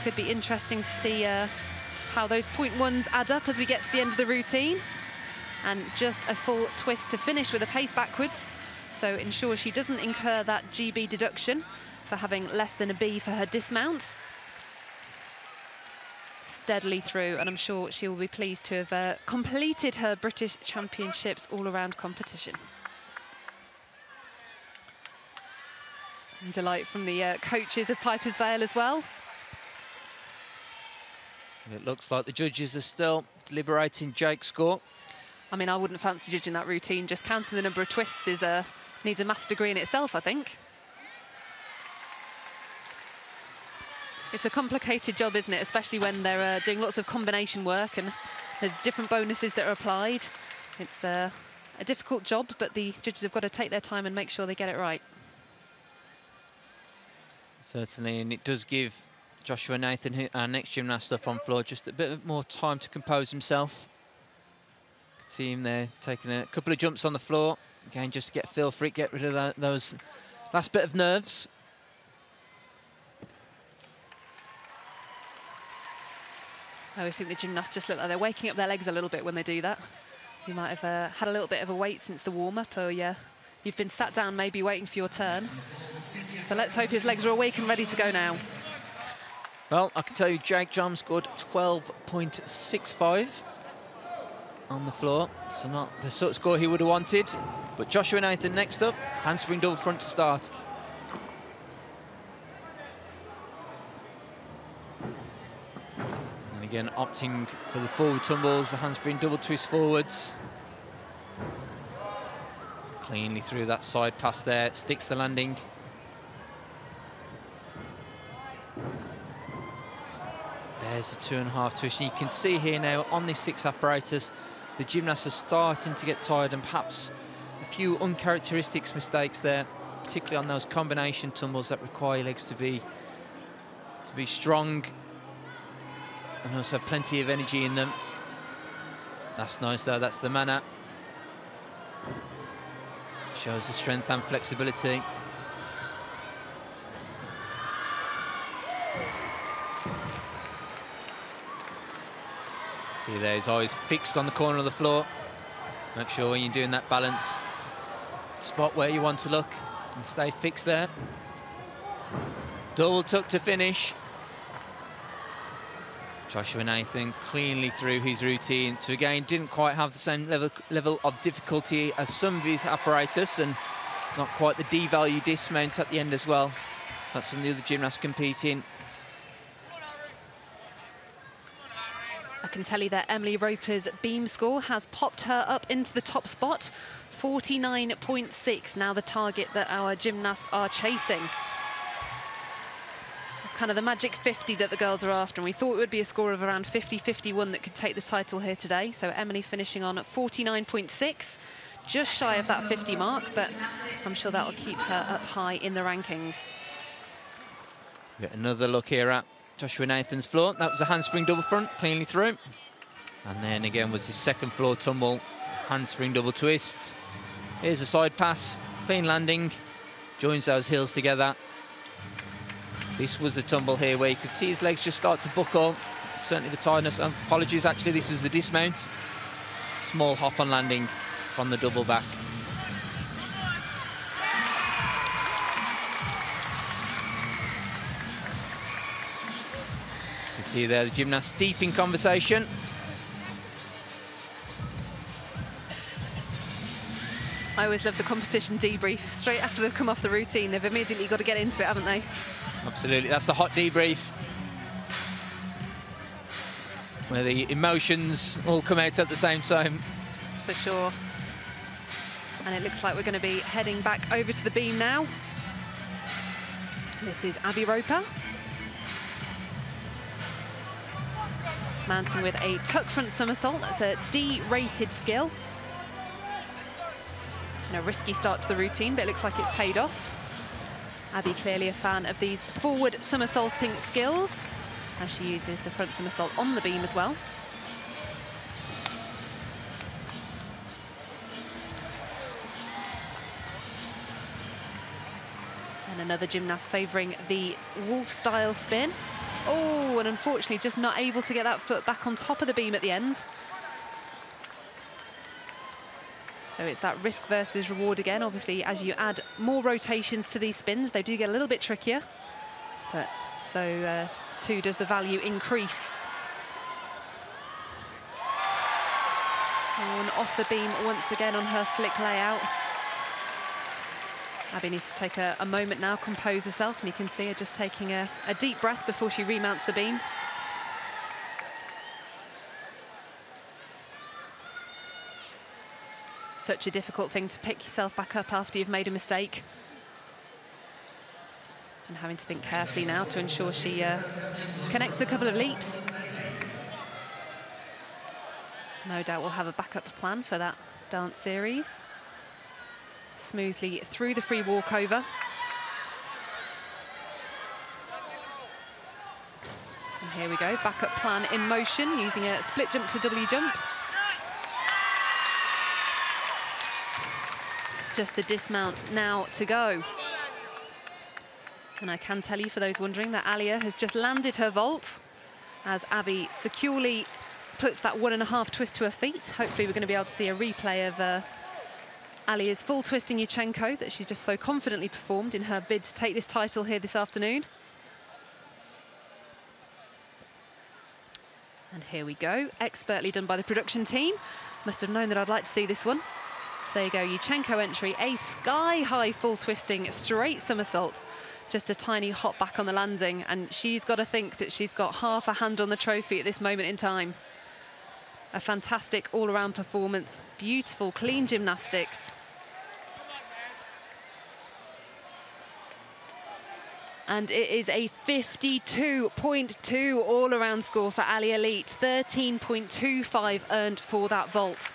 Could be interesting to see how those 0.1s add up as we get to the end of the routine. And just a full twist to finish with a pace backwards. So ensure she doesn't incur that GB deduction for having less than a B for her dismount. Steadily through, and I'm sure she will be pleased to have completed her British Championships all-around competition. And delight from the coaches of Piper's Vale as well. It looks like the judges are still deliberating Jake's score. I mean, I wouldn't fancy judging that routine. Just counting the number of twists is needs a maths degree in itself, I think. It's a complicated job, isn't it? Especially when they're doing lots of combination work and there's different bonuses that are applied. It's a difficult job, but the judges have got to take their time and make sure they get it right. Certainly, and it does give Joshua Nathan, our next gymnast up on floor, just a bit more time to compose himself. You can see him there taking a couple of jumps on the floor. Again, just to get a feel for it, get rid of those last bit of nerves. I always think the gymnasts just look like they're waking up their legs a little bit when they do that. You might have had a little bit of a wait since the warm-up, or you've been sat down maybe waiting for your turn. So let's hope his legs are awake and ready to go now. Well, I can tell you Jake John scored 12.65 on the floor. So not the sort of score he would have wanted. But Joshua Nathan next up, handspring double front to start. And again, opting for the forward tumbles, the handspring double twist forwards. Cleanly through that side pass there, sticks the landing. There's the 2.5 twist. And you can see here now on this 6 apparatus, the gymnasts are starting to get tired, and perhaps a few uncharacteristic mistakes there, particularly on those combination tumbles that require your legs to be strong and also have plenty of energy in them. That's nice though, that's the manner. Shows the strength and flexibility. See there, his eyes fixed on the corner of the floor. Make sure when you're doing that balanced spot where you want to look and stay fixed there. Double tuck to finish. Joshua Nathan cleanly through his routine. So again, didn't quite have the same level of difficulty as some of his apparatus, and not quite the D-value dismount at the end as well. That's some of the other gymnasts competing. I can tell you that Emily Roper's beam score has popped her up into the top spot. 49.6, now the target that our gymnasts are chasing. It's kind of the magic 50 that the girls are after, and we thought it would be a score of around 50-51 that could take the title here today. So Emily finishing on at 49.6, just shy of that 50 mark, but I'm sure that will keep her up high in the rankings. Get another look here at Joshua Nathan's floor. That was a handspring double front, cleanly through. And then again was his second floor tumble, handspring double twist. Here's a side pass, clean landing, joins those heels together. This was the tumble here where you could see his legs just start to buckle. Certainly the tiredness. Apologies, actually, this was the dismount. Small hop on landing from the double back. You can see there the gymnasts deep in conversation. I always love the competition debrief. Straight after they've come off the routine, they've immediately got to get into it, haven't they? Absolutely, that's the hot debrief, where the emotions all come out at the same time. For sure. And it looks like we're going to be heading back over to the beam now. This is Abby Roper. Mounting with a tuck front somersault. That's a D-rated skill. And a risky start to the routine, but it looks like it's paid off. Abby clearly a fan of these forward somersaulting skills, as she uses the front somersault on the beam as well. And another gymnast favouring the wolf-style spin. Oh, and unfortunately just not able to get that foot back on top of the beam at the end. So it's that risk versus reward again. Obviously, as you add more rotations to these spins, they do get a little bit trickier. But so too does the value increase. Oh, and off the beam once again on her flick layout. Abby needs to take a moment now, compose herself, and you can see her just taking a deep breath before she remounts the beam. Such a difficult thing to pick yourself back up after you've made a mistake. And having to think carefully now to ensure she connects a couple of leaps. No doubt we'll have a backup plan for that dance series. Smoothly through the free walkover. And here we go, backup plan in motion, using a split jump to W jump. Just the dismount now to go. And I can tell you, for those wondering, that Alia has just landed her vault as Abby securely puts that 1.5 twist to her feet. Hopefully we're going to be able to see a replay of Alia's full twisting Yurchenko that she's just so confidently performed in her bid to take this title here this afternoon. And here we go, expertly done by the production team. Must have known that I'd like to see this one. So there you go, Yurchenko entry, a sky-high full twisting straight somersault. Just a tiny hop back on the landing, and she's got to think that she's got half a hand on the trophy at this moment in time. A fantastic all-around performance, beautiful, clean gymnastics. And it is a 52.2 all-around score for Alia Elite, 13.25 earned for that vault.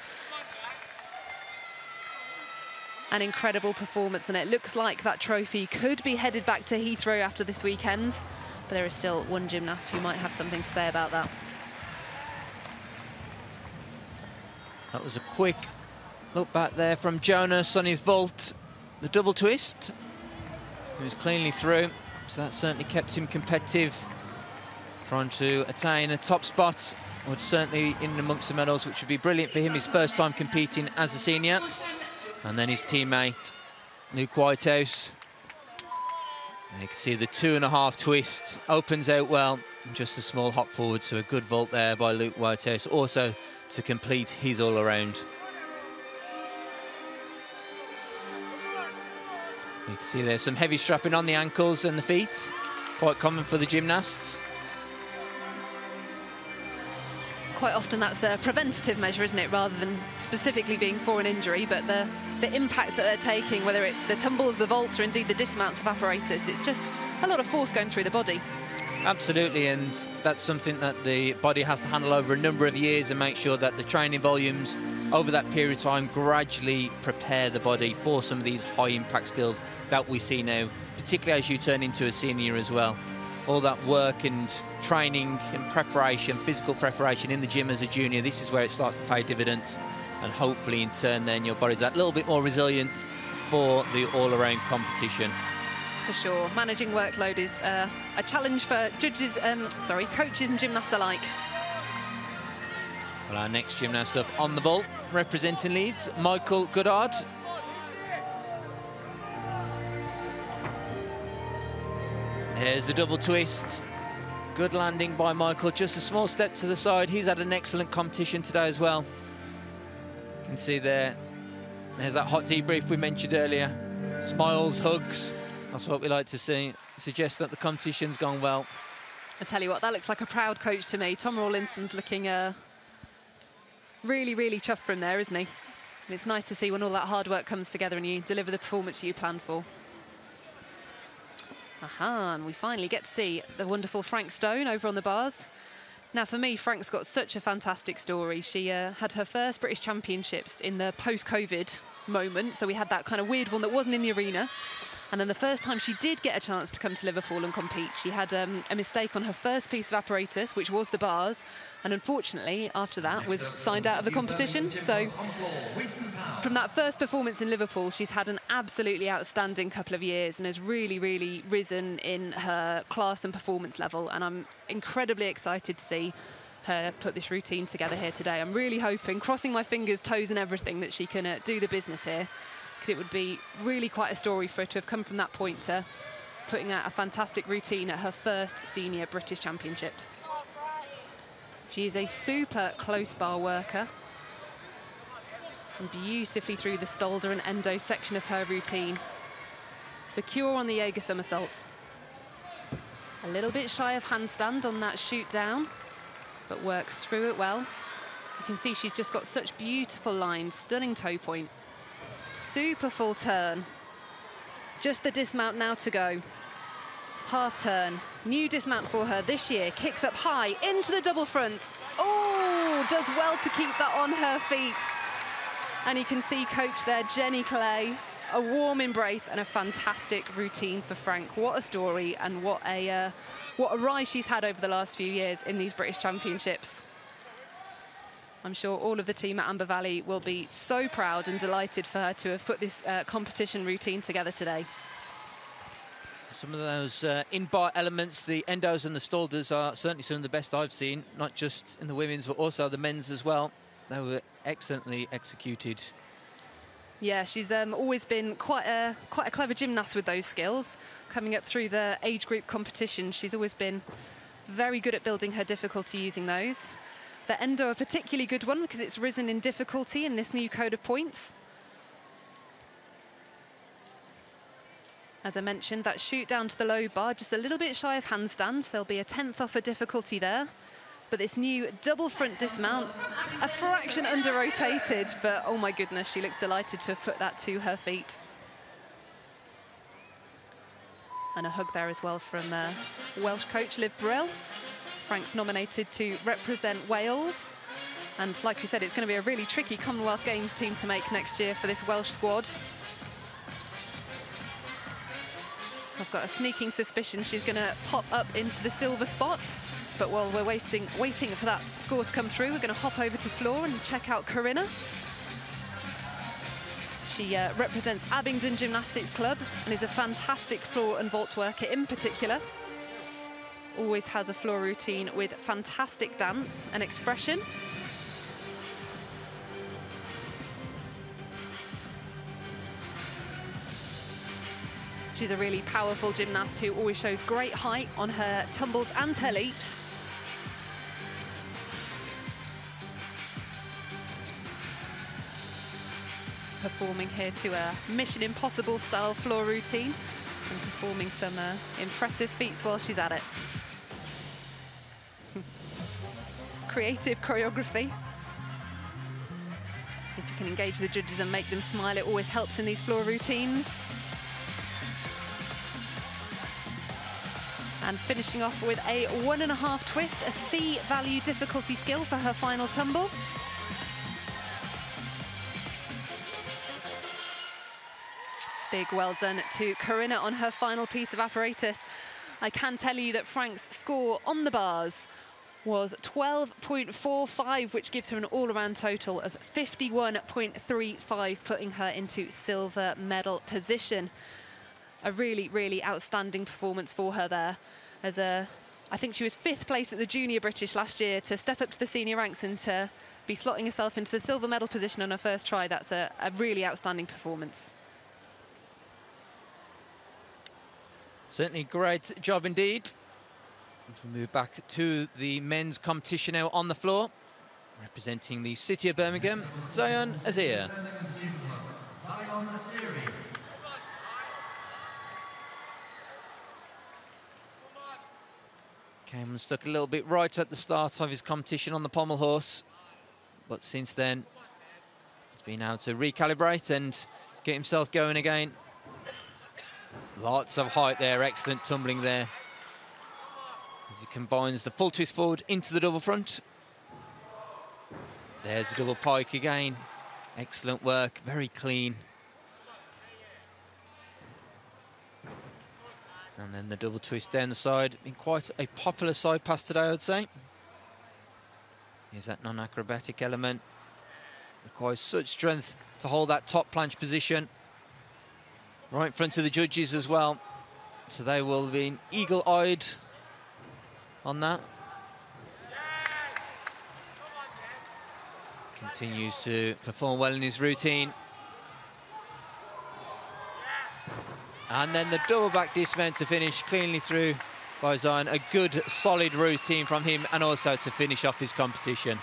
An incredible performance, and it looks like that trophy could be headed back to Heathrow after this weekend, but there is still one gymnast who might have something to say about that. That was a quick look back there from Jonas on his vault. The double twist. He was cleanly through, so that certainly kept him competitive. Trying to attain a top spot, would certainly in amongst the medals, which would be brilliant for him, his first time competing as a senior. And then his teammate, Luke Whitehouse. You can see the 2.5 twist opens out well, and just a small hop forward, so a good vault there by Luke Whitehouse, also to complete his all-around. You can see there's some heavy strapping on the ankles and the feet, quite common for the gymnasts. Quite often that's a preventative measure, isn't it, rather than specifically being for an injury, but the impacts that they're taking, whether it's the tumbles, the vaults, or indeed the dismounts of apparatus, it's just a lot of force going through the body. Absolutely, and that's something that the body has to handle over a number of years and make sure that the training volumes over that period of time gradually prepare the body for some of these high impact skills that we see now, particularly as you turn into a senior as well. All that work and training and preparation, physical preparation in the gym as a junior, this is where it starts to pay dividends, and hopefully in turn then your body's that little bit more resilient for the all-around competition. For sure, managing workload is a challenge for coaches and gymnasts alike. Well, our next gymnast up on the vault, representing Leeds, Michael Goddard. Here's the double twist. Good landing by Michael, just a small step to the side. He's had an excellent competition today as well. You can see there's that hot debrief we mentioned earlier. Smiles, hugs, that's what we like to see. Suggests that the competition's gone well. I tell you what, that looks like a proud coach to me. Tom Rawlinson's looking really, really chuffed from there, isn't he? And it's nice to see when all that hard work comes together and you deliver the performance you planned for. Aha, and we finally get to see the wonderful Frank Stone over on the bars. Now, for me, Frank's got such a fantastic story. She had her first British Championships in the post-COVID moment, so we had that kind of weird one that wasn't in the arena. And then the first time she did get a chance to come to Liverpool and compete, she had a mistake on her first piece of apparatus, which was the bars, and unfortunately, after that, was signed out of the competition. So from that first performance in Liverpool, she's had an absolutely outstanding couple of years and has really, really risen in her class and performance level. And I'm incredibly excited to see her put this routine together here today. I'm really hoping, crossing my fingers, toes and everything, that she can do the business here, because it would be really quite a story for her to have come from that point to putting out a fantastic routine at her first Senior British Championships. She is a super close bar worker, and beautifully through the Stolder and Endo section of her routine. Secure on the Jaeger somersault. A little bit shy of handstand on that shoot down, but works through it well. You can see she's just got such beautiful lines, stunning toe point. Super full turn. Just the dismount now to go. Half turn. New dismount for her this year. Kicks up high into the double front. Oh, does well to keep that on her feet. And you can see coach there, Jenny Clay. A warm embrace and a fantastic routine for Frank. What a story, and what a rise she's had over the last few years in these British Championships. I'm sure all of the team at Amber Valley will be so proud and delighted for her to have put this competition routine together today. Some of those in-bar elements, the endos and the Stolders, are certainly some of the best I've seen, not just in the women's, but also the men's as well. They were excellently executed. Yeah, she's always been quite a clever gymnast with those skills. Coming up through the age group competition, she's always been very good at building her difficulty using those. The endo, a particularly good one because it's risen in difficulty in this new code of points. As I mentioned, that shoot down to the low bar, just a little bit shy of handstand. There'll be a 10th off a difficulty there. But this new double front dismount, a fraction under rotated, but oh my goodness, she looks delighted to have put that to her feet. And a hug there as well from Welsh coach Liv Brill. Frank's nominated to represent Wales. And like we said, it's going to be a really tricky Commonwealth Games team to make next year for this Welsh squad. I've got a sneaking suspicion she's going to pop up into the silver spot. But while we're waiting for that score to come through, we're going to hop over to floor and check out Corinna. She represents Abingdon Gymnastics Club and is a fantastic floor and vault worker in particular. Always has a floor routine with fantastic dance and expression. She's a really powerful gymnast who always shows great height on her tumbles and her leaps. Performing here to a Mission Impossible style floor routine and performing some impressive feats while she's at it. Creative choreography. If you can engage the judges and make them smile, it always helps in these floor routines. And finishing off with a 1.5 twist, a C value difficulty skill for her final tumble. Big well done to Corinna on her final piece of apparatus. I can tell you that Frank's score on the bars was 12.45, which gives her an all-around total of 51.35, putting her into silver medal position. A really, really outstanding performance for her there. I think she was 5th place at the Junior British last year. To step up to the senior ranks and to be slotting herself into the silver medal position on her first try, that's a really outstanding performance. Certainly great job indeed. We move back to the men's competition now on the floor. Representing the city of Birmingham, Zion Azir. Came and stuck a little bit right at the start of his competition on the pommel horse. But since then, he's been able to recalibrate and get himself going again. Lots of height there, excellent tumbling there. As he combines the full twist forward into the double front. There's a double pike again. Excellent work, very clean. And then the double twist down the side. Been quite a popular side pass today, I would say. Here's that non-acrobatic element. Requires such strength to hold that top planche position. Right in front of the judges as well. So they will be eagle-eyed on that. Continues to perform well in his routine. And then the double back dismount to finish cleanly through by Zion. A good, solid routine from him, and also to finish off his competition.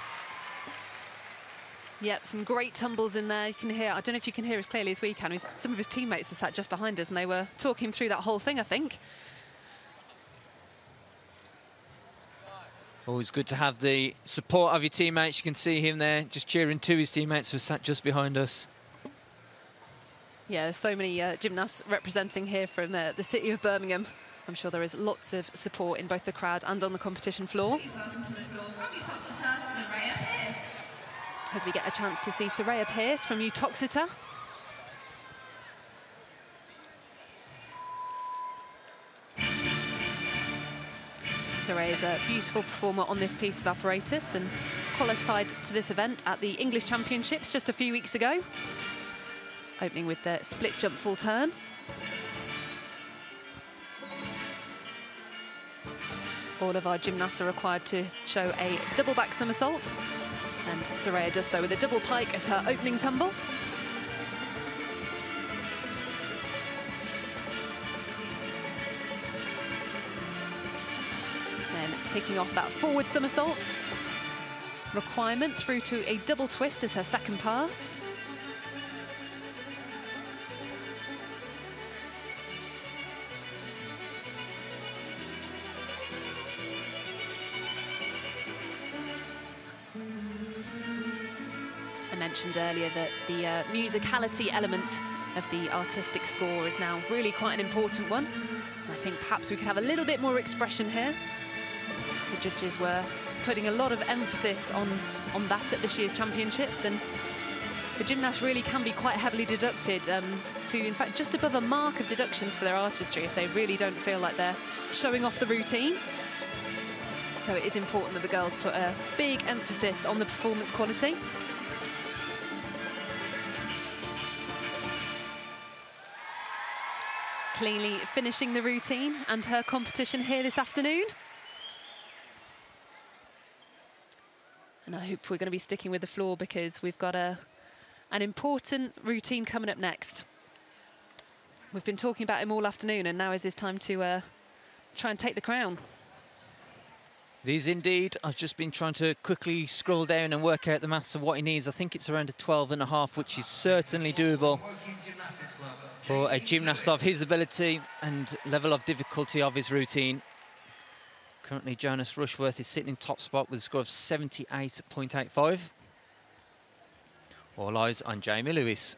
Yep, some great tumbles in there. You can hear, I don't know if you can hear as clearly as we can. Some of his teammates are sat just behind us and they were talking through that whole thing, I think. Always good to have the support of your teammates. You can see him there just cheering to his teammates who are sat just behind us. Yeah, there's so many gymnasts representing here from the city of Birmingham. I'm sure there is lots of support in both the crowd and on the competition floor. Please welcome to the floor from Uttoxeter, Soraya Pierce. As we get a chance to see Soraya Pierce from Uttoxeter. Soraya is a beautiful performer on this piece of apparatus and qualified to this event at the English Championships just a few weeks ago. Opening with the split jump full turn. All of our gymnasts are required to show a double back somersault. And Soraya does so with a double pike as her opening tumble. Then taking off that forward somersault requirement through to a double twist as her second pass. Mentioned earlier that the musicality element of the artistic score is now really quite an important one. And I think perhaps we could have a little bit more expression here. The judges were putting a lot of emphasis on that at this year's championships, and the gymnasts really can be quite heavily deducted to, in fact, just above a mark of deductions for their artistry if they really don't feel like they're showing off the routine. So it is important that the girls put a big emphasis on the performance quality. Cleanly finishing the routine and her competition here this afternoon. And I hope we're going to be sticking with the floor because we've got an important routine coming up next. We've been talking about him all afternoon and now is his time to try and take the crown. It is indeed. I've just been trying to quickly scroll down and work out the maths of what he needs. I think it's around a 12.5, which is certainly doable for a gymnast of his ability and level of difficulty of his routine. Currently, Jonas Rushworth is sitting in top spot with a score of 78.85. All eyes on Jamie Lewis.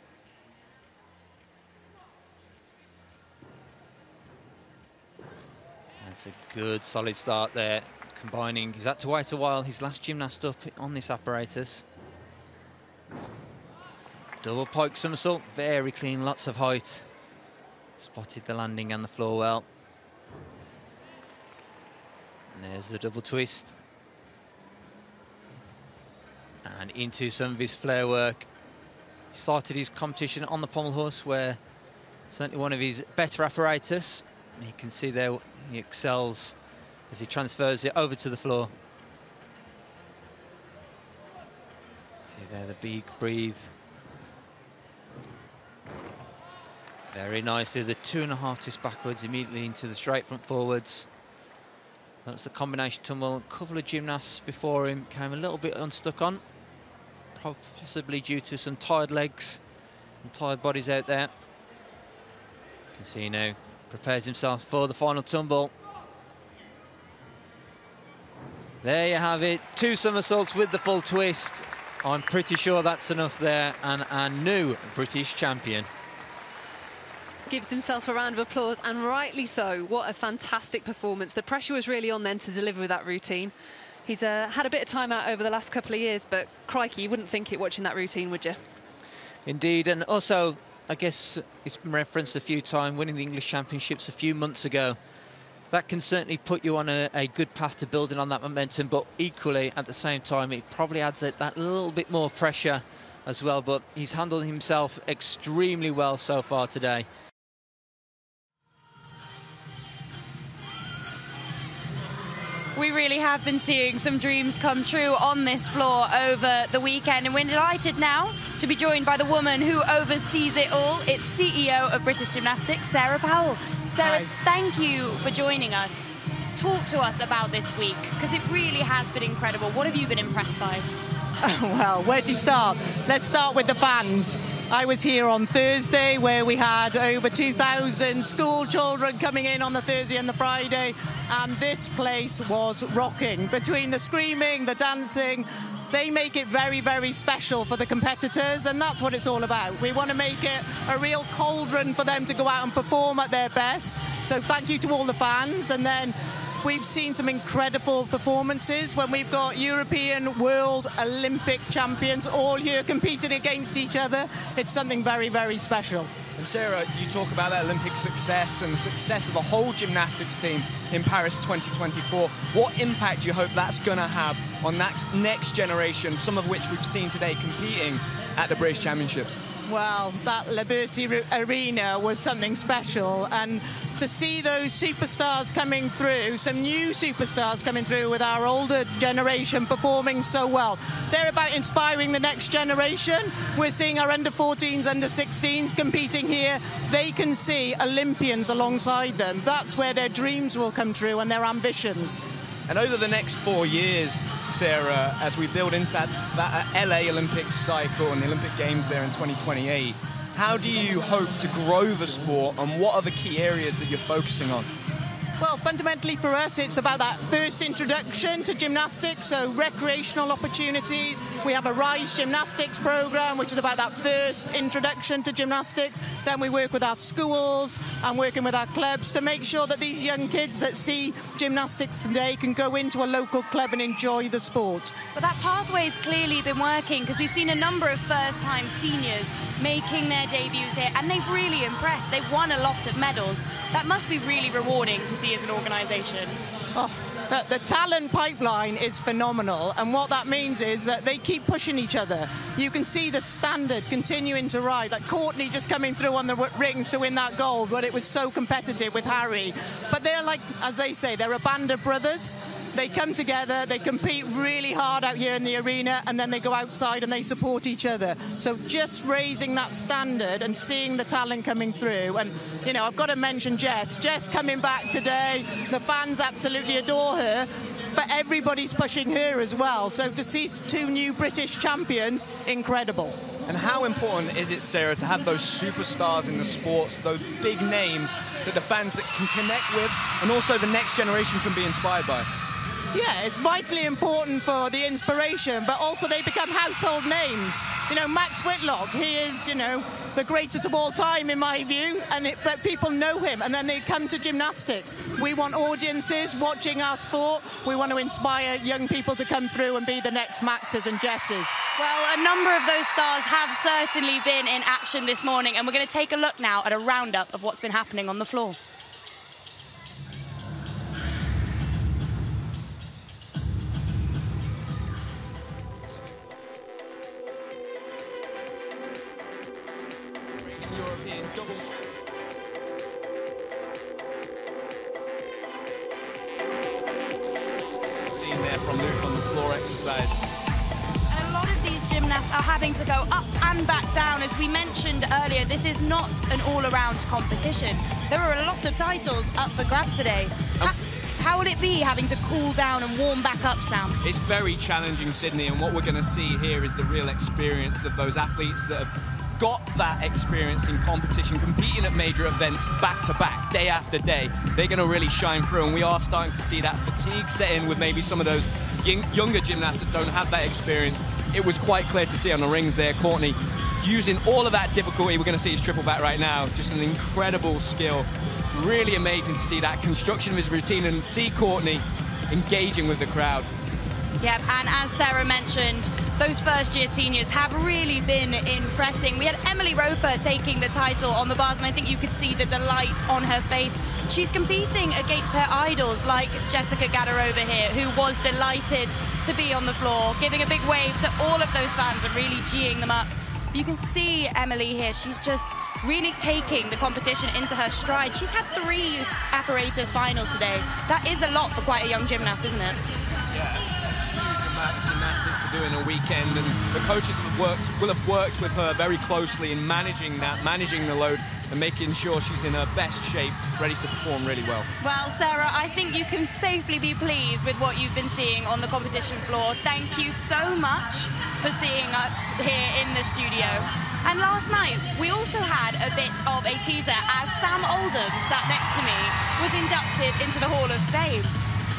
That's a good, solid start there. Combining, he's had to wait a while, his last gymnast up on this apparatus. Double pike somersault, very clean, lots of height. Spotted the landing and the floor well. And there's the double twist. And into some of his flare work. He started his competition on the pommel horse, where certainly one of his better apparatus. You can see there he excels as he transfers it over to the floor. See there the big breathe. Very nicely, the 2.5 twist backwards immediately into the straight front forwards. That's the combination tumble. A couple of gymnasts before him came a little bit unstuck on, possibly due to some tired legs and tired bodies out there. You can see now, prepares himself for the final tumble. There you have it, 2 somersaults with the full twist. I'm pretty sure that's enough there, and a new British champion. Gives himself a round of applause, and rightly so. What a fantastic performance. The pressure was really on then to deliver with that routine. He's had a bit of time out over the last couple of years, but crikey, you wouldn't think it watching that routine, would you? Indeed, and also, I guess it's been referenced a few times, winning the English Championships a few months ago. That can certainly put you on a good path to building on that momentum, but equally, at the same time, it probably adds that little bit more pressure as well, but he's handled himself extremely well so far today. We really have been seeing some dreams come true on this floor over the weekend, and we're delighted now to be joined by the woman who oversees it all. It's CEO of British Gymnastics, Sarah Powell. Sarah, thank you for joining us. Talk to us about this week, because it really has been incredible. What have you been impressed by? Well, where do you start? Let's start with the fans. I was here on Thursday, where we had over 2,000 school children coming in on the Thursday and the Friday, and this place was rocking. Between the screaming, the dancing, they make it very, very special for the competitors, and that's what it's all about. We want to make it a real cauldron for them to go out and perform at their best. So thank you to all the fans. And then we've seen some incredible performances when we've got European, World, Olympic champions all here competing against each other. It's something very, very special. And Sarah, you talk about that Olympic success and the success of the whole gymnastics team in Paris 2024. What impact do you hope that's going to have on that next generation, some of which we've seen today competing at the British Championships? Well, that La Bercy Arena was something special, and to see those superstars coming through, some new superstars coming through with our older generation performing so well. They're about inspiring the next generation. We're seeing our under-14s, under-16s competing here. They can see Olympians alongside them. That's where their dreams will come true and their ambitions. And over the next 4 years, Sarah, as we build into that LA Olympics cycle and the Olympic Games there in 2028, how do you hope to grow the sport, and what are the key areas that you're focusing on? Well, fundamentally for us, it's about that first introduction to gymnastics, so recreational opportunities. We have a Rise Gymnastics program, which is about that first introduction to gymnastics. Then we work with our schools and working with our clubs to make sure that these young kids that see gymnastics today can go into a local club and enjoy the sport. But that pathway's clearly been working, because we've seen a number of first-time seniors making their debuts here, and they've really impressed. They've won a lot of medals. That must be really rewarding to see as an organisation. Oh, the talent pipeline is phenomenal, and what that means is that they keep pushing each other. You can see the standard continuing to rise, like Courtney just coming through on the rings to win that gold, but it was so competitive with Harry. But they're like, as they say, they're a band of brothers. They come together, they compete really hard out here in the arena, and then they go outside and they support each other. So just raising that standard and seeing the talent coming through. And, you know, I've got to mention Jess. Jess coming back today, the fans absolutely adore her, but everybody's pushing her as well. So to see 2 new British champions, incredible. And how important is it, Sarah, to have those superstars in the sports, those big names that the fans that can connect with, and also the next generation can be inspired by? Yeah, it's vitally important for the inspiration, but also they become household names. You know, Max Whitlock, he is, you know, the greatest of all time in my view, but people know him, and then they come to gymnastics. We want audiences watching our sport. We want to inspire young people to come through and be the next Maxes and Jesses. Well, a number of those stars have certainly been in action this morning, and we're going to take a look now at a roundup of what's been happening on the floor. From Luke on the floor exercise. And a lot of these gymnasts are having to go up and back down. As we mentioned earlier, this is not an all-around competition. There are a lot of titles up for grabs today. How would it be having to cool down and warm back up, Sam? It's very challenging, Sydney, and what we're going to see here is the real experience of those athletes that have got that experience in competition, competing at major events back to back, day after day. They're going to really shine through, and we are starting to see that fatigue set in with maybe some of those younger gymnasts that don't have that experience. It was quite clear to see on the rings there, Courtney using all of that difficulty. We're going to see his triple back right now. Just an incredible skill. Really amazing to see that construction of his routine and see Courtney engaging with the crowd. Yep, and as Sarah mentioned, those first-year seniors have really been impressing. We had Emily Roper taking the title on the bars, and I think you could see the delight on her face. She's competing against her idols like Jessica Gadarova here, who was delighted to be on the floor, giving a big wave to all of those fans and really geeing them up. You can see Emily here, she's just really taking the competition into her stride. She's had 3 apparatus finals today. That is a lot for quite a young gymnast, isn't it? Yeah, huge amount of gymnastics to do in a weekend, and the coaches will have worked with her very closely in managing the load and making sure she's in her best shape, ready to perform really well. Well, Sarah, I think you can safely be pleased with what you've been seeing on the competition floor. Thank you so much for seeing us here in the studio. And last night, we also had a bit of a teaser as Sam Oldham, sat next to me, was inducted into the Hall of Fame.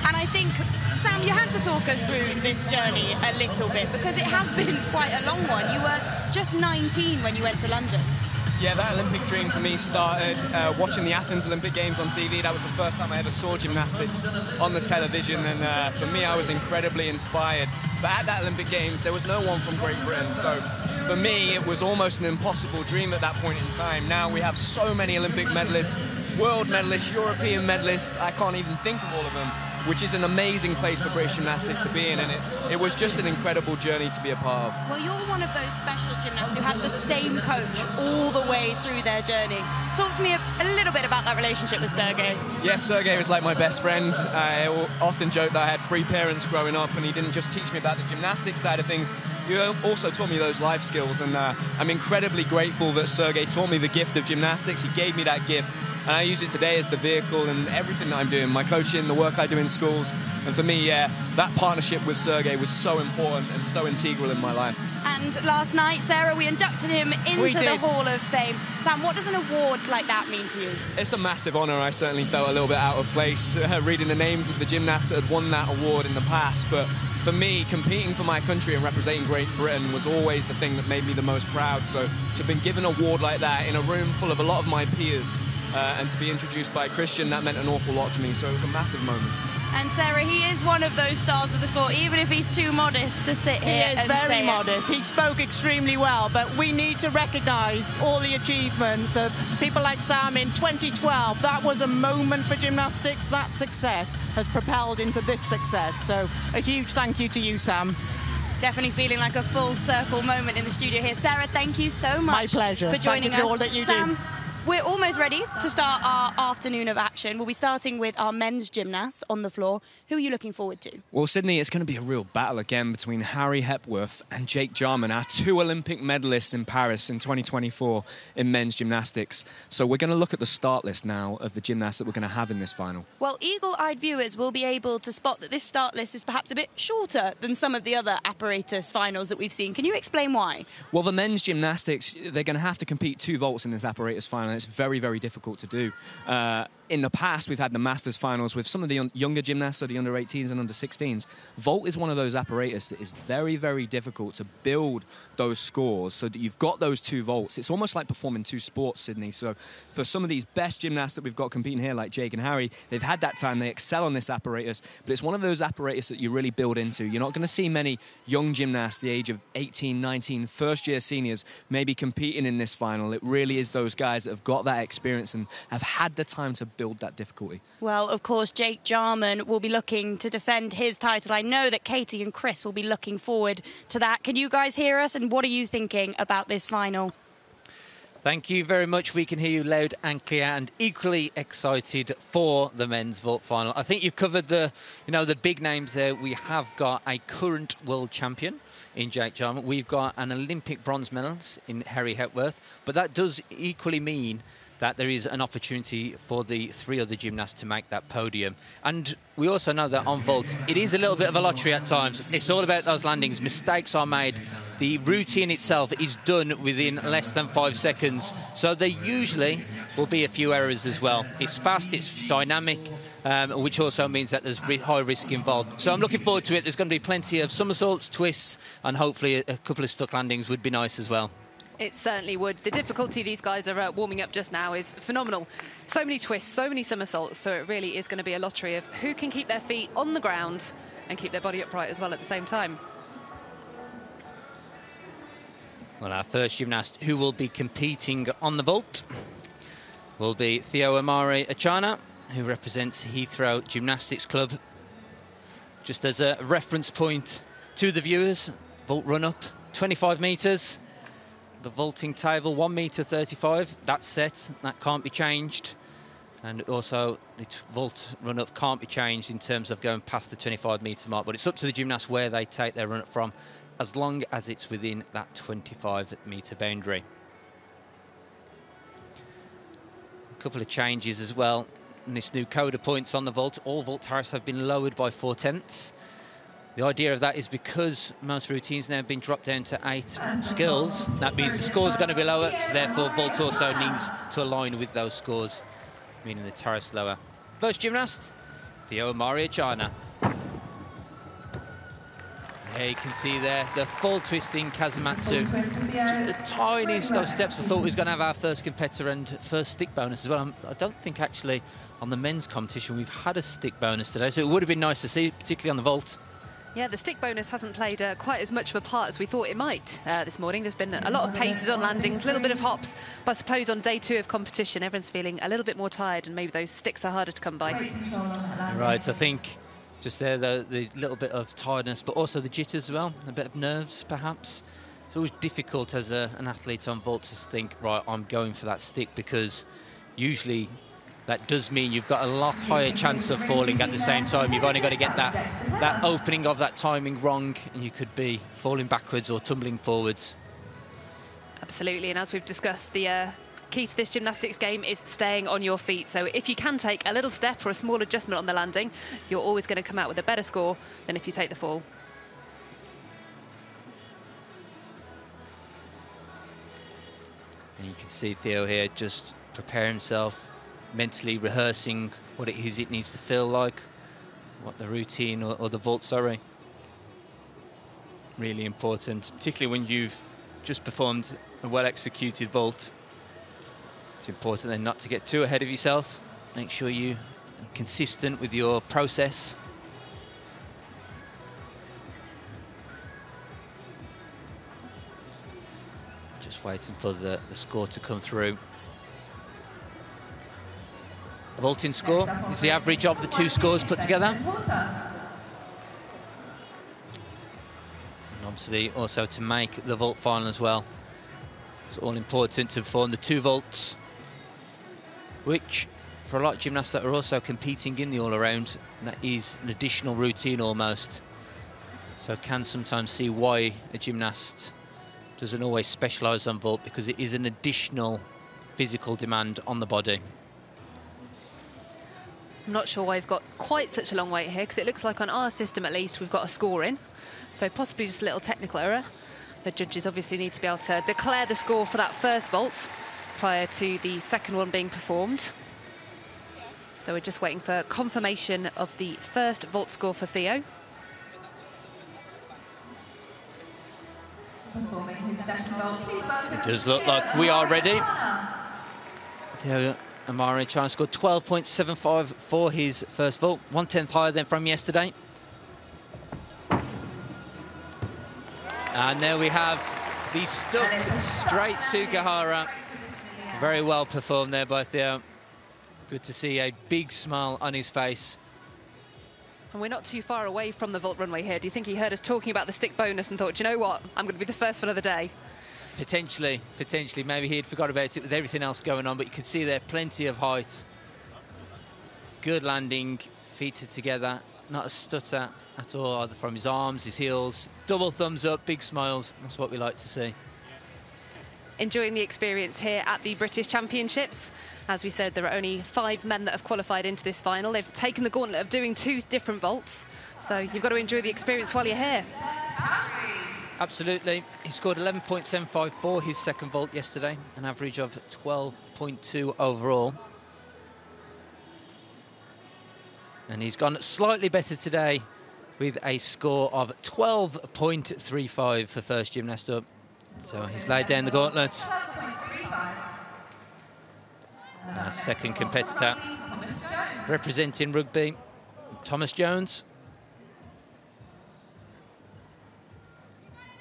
And I think, Sam, you have to talk us through this journey a little bit, because it has been quite a long one. You were just 19 when you went to London. Yeah, that Olympic dream for me started watching the Athens Olympic Games on TV. That was the first time I ever saw gymnastics on the television, and for me, I was incredibly inspired. But at that Olympic Games, there was no one from Great Britain, so for me, it was almost an impossible dream at that point in time. Now we have so many Olympic medalists, world medalists, European medalists. I can't even think of all of them, which is an amazing place for British gymnastics to be in, and it was just an incredible journey to be a part of. Well, you're one of those special gymnasts who had the same coach all the way through their journey. Talk to me a little bit about that relationship with Sergey. Yes, Sergey was like my best friend. I often joke that I had 3 parents growing up, and he didn't just teach me about the gymnastics side of things, he also taught me those life skills, and I'm incredibly grateful that Sergey taught me the gift of gymnastics. He gave me that gift, and I use it today as the vehicle in everything that I'm doing, my coaching, the work I do in schools. And for me, yeah, that partnership with Sergey was so important and so integral in my life. And last night, Sarah, we inducted him into the Hall of Fame. Sam, what does an award like that mean to you? It's a massive honour. I certainly felt a little bit out of place reading the names of the gymnasts that had won that award in the past, but for me, competing for my country and representing Great Britain was always the thing that made me the most proud. So to have been given an award like that in a room full of a lot of my peers, and to be introduced by Kristian, that meant an awful lot to me, so it was a massive moment. And Sarah, he is one of those stars of the sport, even if he's too modest to sit here and say it. He is very modest. He spoke extremely well, but we need to recognise all the achievements of people like Sam in 2012. That was a moment for gymnastics. That success has propelled into this success. So a huge thank you to you, Sam. Definitely feeling like a full circle moment in the studio here. Sarah, thank you so much. My pleasure. For joining us. Thank you for us. all that you Sam, do. We're almost ready to start our afternoon of action. We'll be starting with our men's gymnasts on the floor. Who are you looking forward to? Well, Sydney, it's going to be a real battle again between Harry Hepworth and Jake Jarman, our 2 Olympic medalists in Paris in 2024 in men's gymnastics. So we're going to look at the start list now of the gymnasts that we're going to have in this final. Well, eagle-eyed viewers will be able to spot that this start list is perhaps a bit shorter than some of the other apparatus finals that we've seen. Can you explain why? Well, the men's gymnastics, they're going to have to compete 2 vaults in this apparatus final. It's very, very difficult to do. In the past, we've had the Masters finals with some of the younger gymnasts, so the under-18s and under-16s. Vault is one of those apparatus that is very, very difficult to build those scores so that you've got those 2 vaults. It's almost like performing 2 sports, Sydney. So for some of these best gymnasts that we've got competing here, like Jake and Harry, they've had that time, they excel on this apparatus, but it's one of those apparatus that you really build into. You're not going to see many young gymnasts, the age of 18, 19, first-year seniors, maybe competing in this final. It really is those guys that have got that experience and have had the time to build that difficulty. Well, of course, Jake Jarman will be looking to defend his title. I know that Katie and Chris will be looking forward to that. Can you guys hear us? And what are you thinking about this final? Thank you very much. We can hear you loud and clear, and equally excited for the men's vault final. I think you've covered the big names there. We have got a current world champion in Jake Jarman. We've got an Olympic bronze medalist in Harry Hepworth, but that does equally mean that there is an opportunity for the 3 other gymnasts to make that podium. And we also know that on vault, it is a little bit of a lottery at times. It's all about those landings. Mistakes are made. The routine itself is done within less than 5 seconds. So there usually will be a few errors as well. It's fast, it's dynamic, which also means that there's high risk involved. So I'm looking forward to it. There's going to be plenty of somersaults, twists, and hopefully a couple of stuck landings would be nice as well. It certainly would. The difficulty these guys are warming up just now is phenomenal. So many twists, so many somersaults, so it really is going to be a lottery of who can keep their feet on the ground and keep their body upright as well at the same time. Well, our first gymnast who will be competing on the vault will be Theo Amari Achana, who represents Heathrow Gymnastics Club. Just as a reference point to the viewers, vault run up 25 metres. The vaulting table 1.35 m, that's set, that can't be changed. And also the vault run up can't be changed in terms of going past the 25-metre mark, but it's up to the gymnast where they take their run up from, as long as it's within that 25-metre boundary. A couple of changes as well in this new code of points on the vault. All vault tariffs have been lowered by 4/10. The idea of that is because most routines now have been dropped down to 8 skills. That means the score's going to be lower, so therefore vault also needs to align with those scores, meaning the tariff's lower. First gymnast, Theo Amari Achana. Here you can see there the full twisting Kazumatsu. Just the tiniest of steps. I thought we was going to have our first competitor and first stick bonus as well. I don't think actually on the men's competition we've had a stick bonus today, so it would have been nice to see, particularly on the vault. Yeah, the stick bonus hasn't played quite as much of a part as we thought it might this morning. There's been a lot of paces on landings, a little bit of hops, but I suppose on day 2 of competition, everyone's feeling a little bit more tired and maybe those sticks are harder to come by. Right, I think just there the little bit of tiredness, but also the jitters as well, a bit of nerves perhaps. It's always difficult as an athlete on vault to think, right, I'm going for that stick, because usually that does mean you've got a lot higher chance of falling at the same time. You've only got to get that opening of that timing wrong, and you could be falling backwards or tumbling forwards. Absolutely, and as we've discussed, the key to this gymnastics game is staying on your feet. So if you can take a little step or a small adjustment on the landing, you're always going to come out with a better score than if you take the fall. And you can see Theo here just prepare himself, mentally rehearsing what it is it needs to feel like, what the routine or the vault, sorry. Really important, particularly when you've just performed a well-executed vault. It's important then not to get too ahead of yourself. Make sure you are consistent with your process. Just waiting for the score to come through. The vaulting score is the average of the 2 scores put together. And obviously also to make the vault final as well. It's all important to perform the 2 vaults, which for a lot of gymnasts that are also competing in the all-around, that is an additional routine almost. So can sometimes see why a gymnast doesn't always specialise on vault, because it is an additional physical demand on the body. I'm not sure why we've got quite such a long wait here, because it looks like on our system at least we've got a score in. So possibly just a little technical error. The judges obviously need to be able to declare the score for that first vault prior to the second one being performed. So we're just waiting for confirmation of the first vault score for Theo. It does look like we are ready. Theo Amari Achana scored 12.75 for his first vault, 1/10 higher than from yesterday. And there we have the stuck straight Sukahara. Very well performed there by Theo. Good to see a big smile on his face. And we're not too far away from the vault runway here. Do you think he heard us talking about the stick bonus and thought, you know what, I'm going to be the first one of the day? Potentially. Maybe he'd forgot about it with everything else going on, but you can see there plenty of height. Good landing, feet are together, not a stutter at all, either from his arms, his heels. Double thumbs up, big smiles. That's what we like to see. Enjoying the experience here at the British Championships. As we said, there are only 5 men that have qualified into this final. They've taken the gauntlet of doing 2 different vaults. So you've got to enjoy the experience while you're here. Absolutely. He scored 11.75 for his second vault yesterday, an average of 12.2 overall. And he's gone slightly better today with a score of 12.35 for first gymnast up. So he's laid down the gauntlet. Our second competitor representing rugby, Thomas Jones.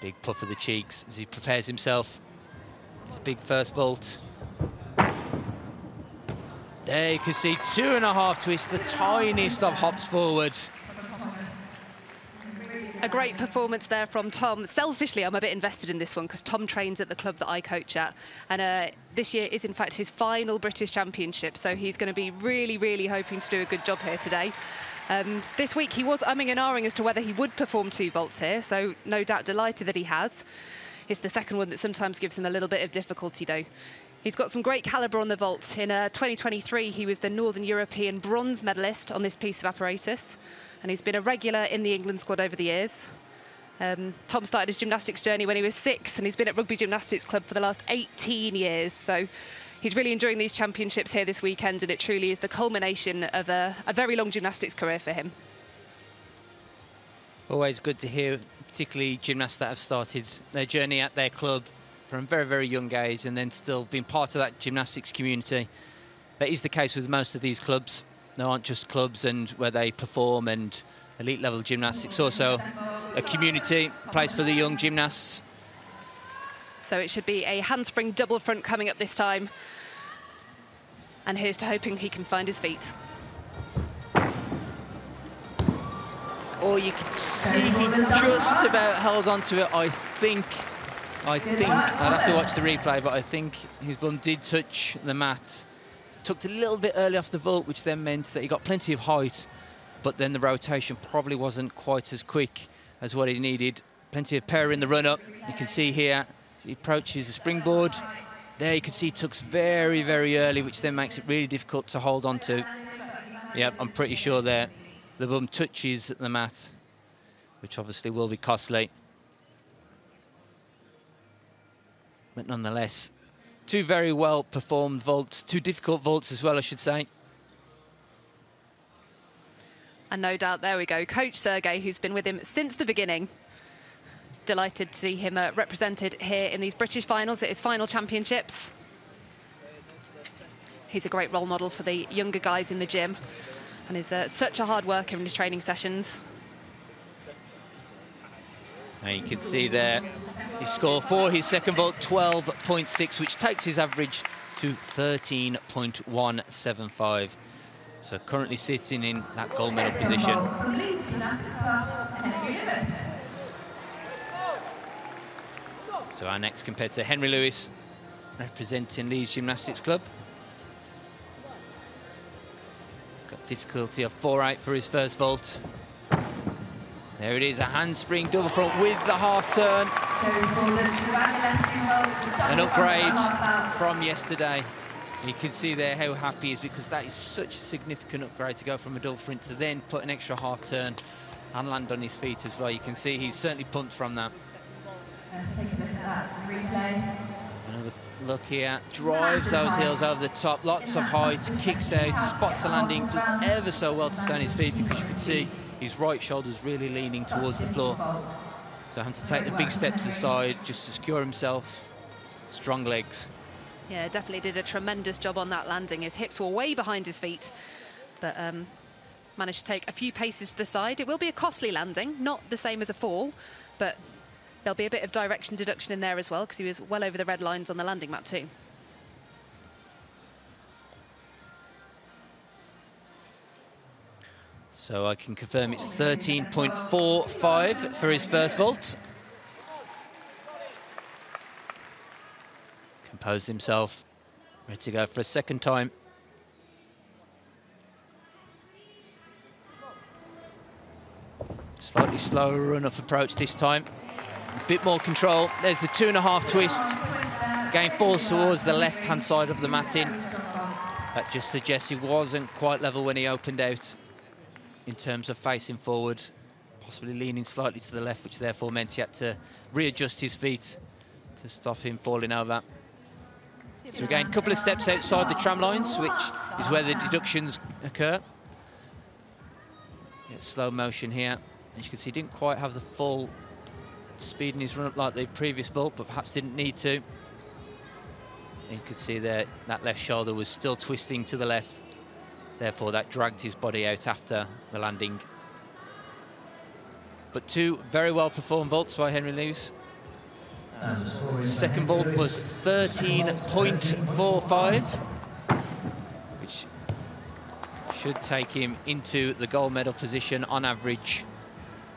Big puff of the cheeks as he prepares himself. It's a big first vault. There you can see 2.5 twists, the tiniest of hops forward. A great performance there from Tom. Selfishly, I'm a bit invested in this one because Tom trains at the club that I coach at. And this year is, in fact, his final British Championship. So he's going to be really, really hoping to do a good job here today. This week, he was umming and ahhing as to whether he would perform 2 vaults here. So no doubt delighted that he has. It's the second one that sometimes gives him a little bit of difficulty, though. He's got some great calibre on the vault. In 2023, he was the Northern European bronze medalist on this piece of apparatus. And he's been a regular in the England squad over the years. Tom started his gymnastics journey when he was 6, and he's been at Rugby Gymnastics Club for the last 18 years. So he's really enjoying these championships here this weekend, and it truly is the culmination of a very long gymnastics career for him. Always good to hear, particularly gymnasts that have started their journey at their club from a very, very young age and then still been part of that gymnastics community. That is the case with most of these clubs. They aren't just clubs and where they perform and elite level gymnastics, also a community place for the young gymnasts. So it should be a handspring double front coming up this time. And here's to hoping he can find his feet. Oh, you can see he just about held on to it. I think, I'd have to watch the replay, but I think his bum did touch the mat. Tucked a little bit early off the vault, which then meant that he got plenty of height, but then the rotation probably wasn't quite as quick as what he needed. Plenty of power in the run-up. You can see here, as he approaches the springboard. There you can see he tucks very, very early, which then makes it really difficult to hold on to. Yep, I'm pretty sure there the bum touches the mat, which obviously will be costly. But nonetheless, 2 very well performed vaults, 2 difficult vaults as well, I should say. And no doubt, there we go, Coach Sergey, who's been with him since the beginning. Delighted to see him represented here in these British finals at his final championships. He's a great role model for the younger guys in the gym and is such a hard worker in his training sessions. And you can see there, he scored for his second vault 12.6, which takes his average to 13.175. So currently sitting in that gold medal position. So our next competitor, Henry Lewis, representing Leeds Gymnastics Club. Got difficulty of 4.8 for his first vault. There it is, a handspring double front with the half turn. An upgrade from yesterday. You can see there how happy he is, because that is such a significant upgrade to go from a double front to then put an extra half turn and land on his feet as well. You can see he's certainly pumped from that. Let's take a look at that replay. Another look here, drives those heels over the top, lots of height, kicks out, spots the landing, does ever so well to stay on his feet, because you can see his right shoulder's really leaning towards the floor. So having to take the big step to the side just to secure himself. Strong legs. Yeah, definitely did a tremendous job on that landing. His hips were way behind his feet, but managed to take a few paces to the side. It will be a costly landing, not the same as a fall, but there'll be a bit of direction deduction in there as well, because he was well over the red lines on the landing mat too. So I can confirm it's 13.45 for his first vault. Composed himself, ready to go for a second time. Slightly slower run-up approach this time. A bit more control. There's the 2.5 twist. Again, falls towards the left-hand side of the matting. That just suggests he wasn't quite level when he opened out in terms of facing forward, possibly leaning slightly to the left, which therefore meant he had to readjust his feet to stop him falling over. So again, a couple of steps outside the tram lines, which is where the deductions occur. Yeah, slow motion here. As you can see, he didn't quite have the full speeding his run up like the previous vault, but perhaps didn't need to. You could see there that left shoulder was still twisting to the left. Therefore, that dragged his body out after the landing. But two very well performed vaults by Henry Lewis. Second vault was 13.45, which should take him into the gold medal position on average,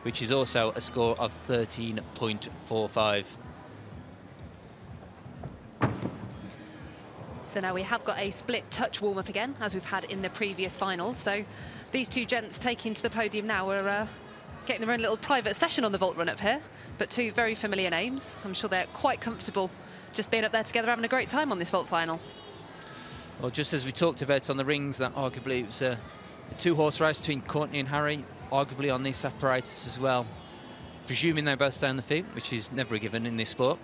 which is also a score of 13.45. So now we have got a split touch warm-up again, as we've had in the previous finals. So these two gents taking to the podium now are getting their own little private session on the vault run up here. But two very familiar names. I'm sure they're quite comfortable just being up there together, having a great time on this vault final. Well, just as we talked about on the rings, that arguably it was a two-horse race between Courtney and Harry, arguably on this apparatus as well. Presuming they both stay on the feet, which is never a given in this sport,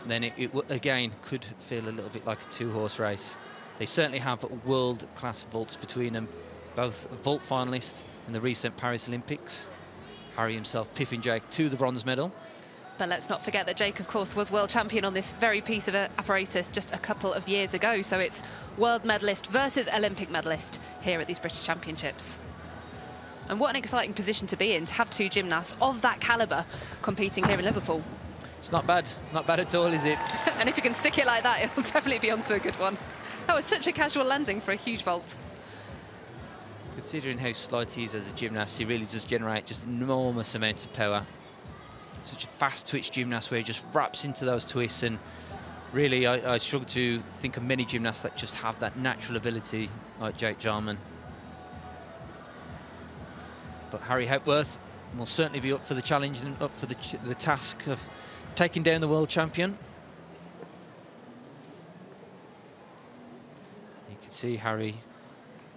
then it again could feel a little bit like a two-horse race. They certainly have world-class vaults between them, both a vault finalist in the recent Paris Olympics. Harry himself piffing Jake to the bronze medal. But let's not forget that Jake, of course, was world champion on this very piece of apparatus just a couple of years ago. So it's world medalist versus Olympic medalist here at these British Championships. And what an exciting position to be in, to have two gymnasts of that calibre competing here in Liverpool. It's not bad at all, is it? And if you can stick it like that, it'll definitely be onto a good one. That was such a casual landing for a huge vault. Considering how slight he is as a gymnast, he really does generate just enormous amounts of power. Such a fast twitch gymnast where he just wraps into those twists, and really I struggle to think of many gymnasts that just have that natural ability like Jake Jarman. But Harry Hepworth will certainly be up for the challenge and up for the task of taking down the world champion. You can see Harry,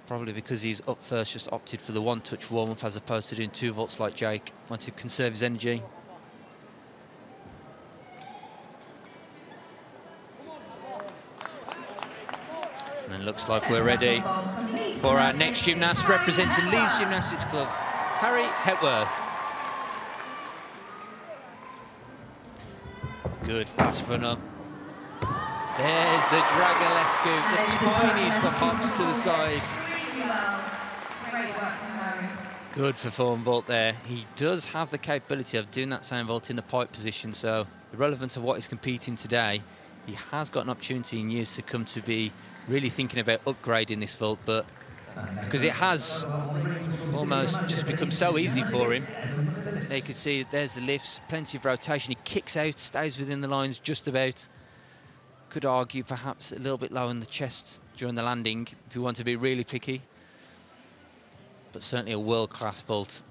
probably because he's up first, just opted for the one-touch warm-up as opposed to doing two vaults like Jake. Want to conserve his energy. And it looks like we're ready for our next gymnast representing Leeds Gymnastics Club, Harry Hepworth. Good fast run up. There's the Dragalescu, the tiniest of hops to the side. Good performed vault there. He does have the capability of doing that same vault in the pipe position, so irrelevant of what he's competing today, he has got an opportunity in years to come to be really thinking about upgrading this vault, but because it has almost just become so easy for him. There you can see there's the lifts, plenty of rotation. He kicks out, stays within the lines just about. Could argue perhaps a little bit low in the chest during the landing if you want to be really picky. But certainly a world-class vault.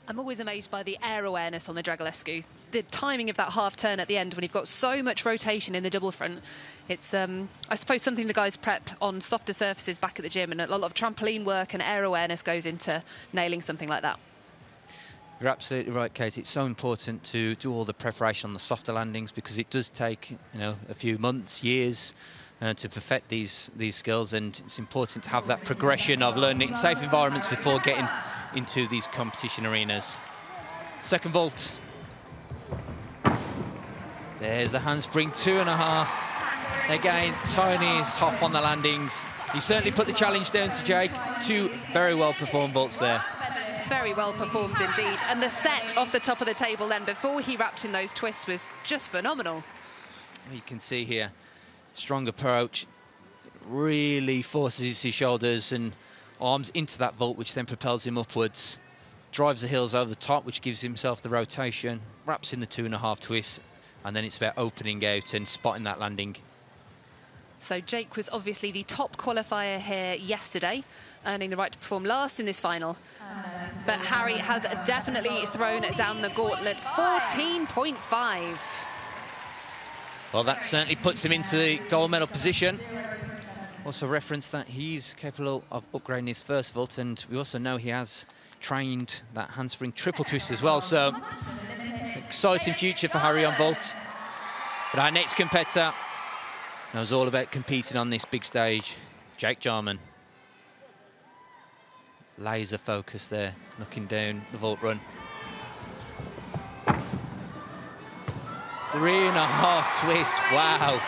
I'm always amazed by the air awareness on the Dragalescu. The timing of that half turn at the end when you've got so much rotation in the double front. It's, I suppose, something the guys prep on softer surfaces back at the gym, and a lot of trampoline work and air awareness goes into nailing something like that. You're absolutely right, Kate. It's so important to do all the preparation on the softer landings because it does take, you know, a few months, years to perfect these skills, and it's important to have that progression of learning in safe environments before getting into these competition arenas. Second vault. There's the handspring, 2.5. Again, tiniest hop on the landings. He certainly put the challenge down to Jake. Two very well performed vaults there. Very well performed indeed. And the set off the top of the table then before he wrapped in those twists was just phenomenal. You can see here, strong approach, really forces his shoulders and arms into that vault, which then propels him upwards. Drives the heels over the top, which gives himself the rotation, wraps in the 2.5 twists, and then it's about opening out and spotting that landing. So Jake was obviously the top qualifier here yesterday, earning the right to perform last in this final. But Harry has definitely thrown down the gauntlet, 14.5. Well, that certainly puts him into the gold medal position. Also reference that he's capable of upgrading his first vault, and we also know he has trained that handspring triple twist as well, so exciting future for Harry on vault. But our next competitor knows all about competing on this big stage, Jake Jarman. Laser focus there, looking down the vault run. 3.5 twist. Wow.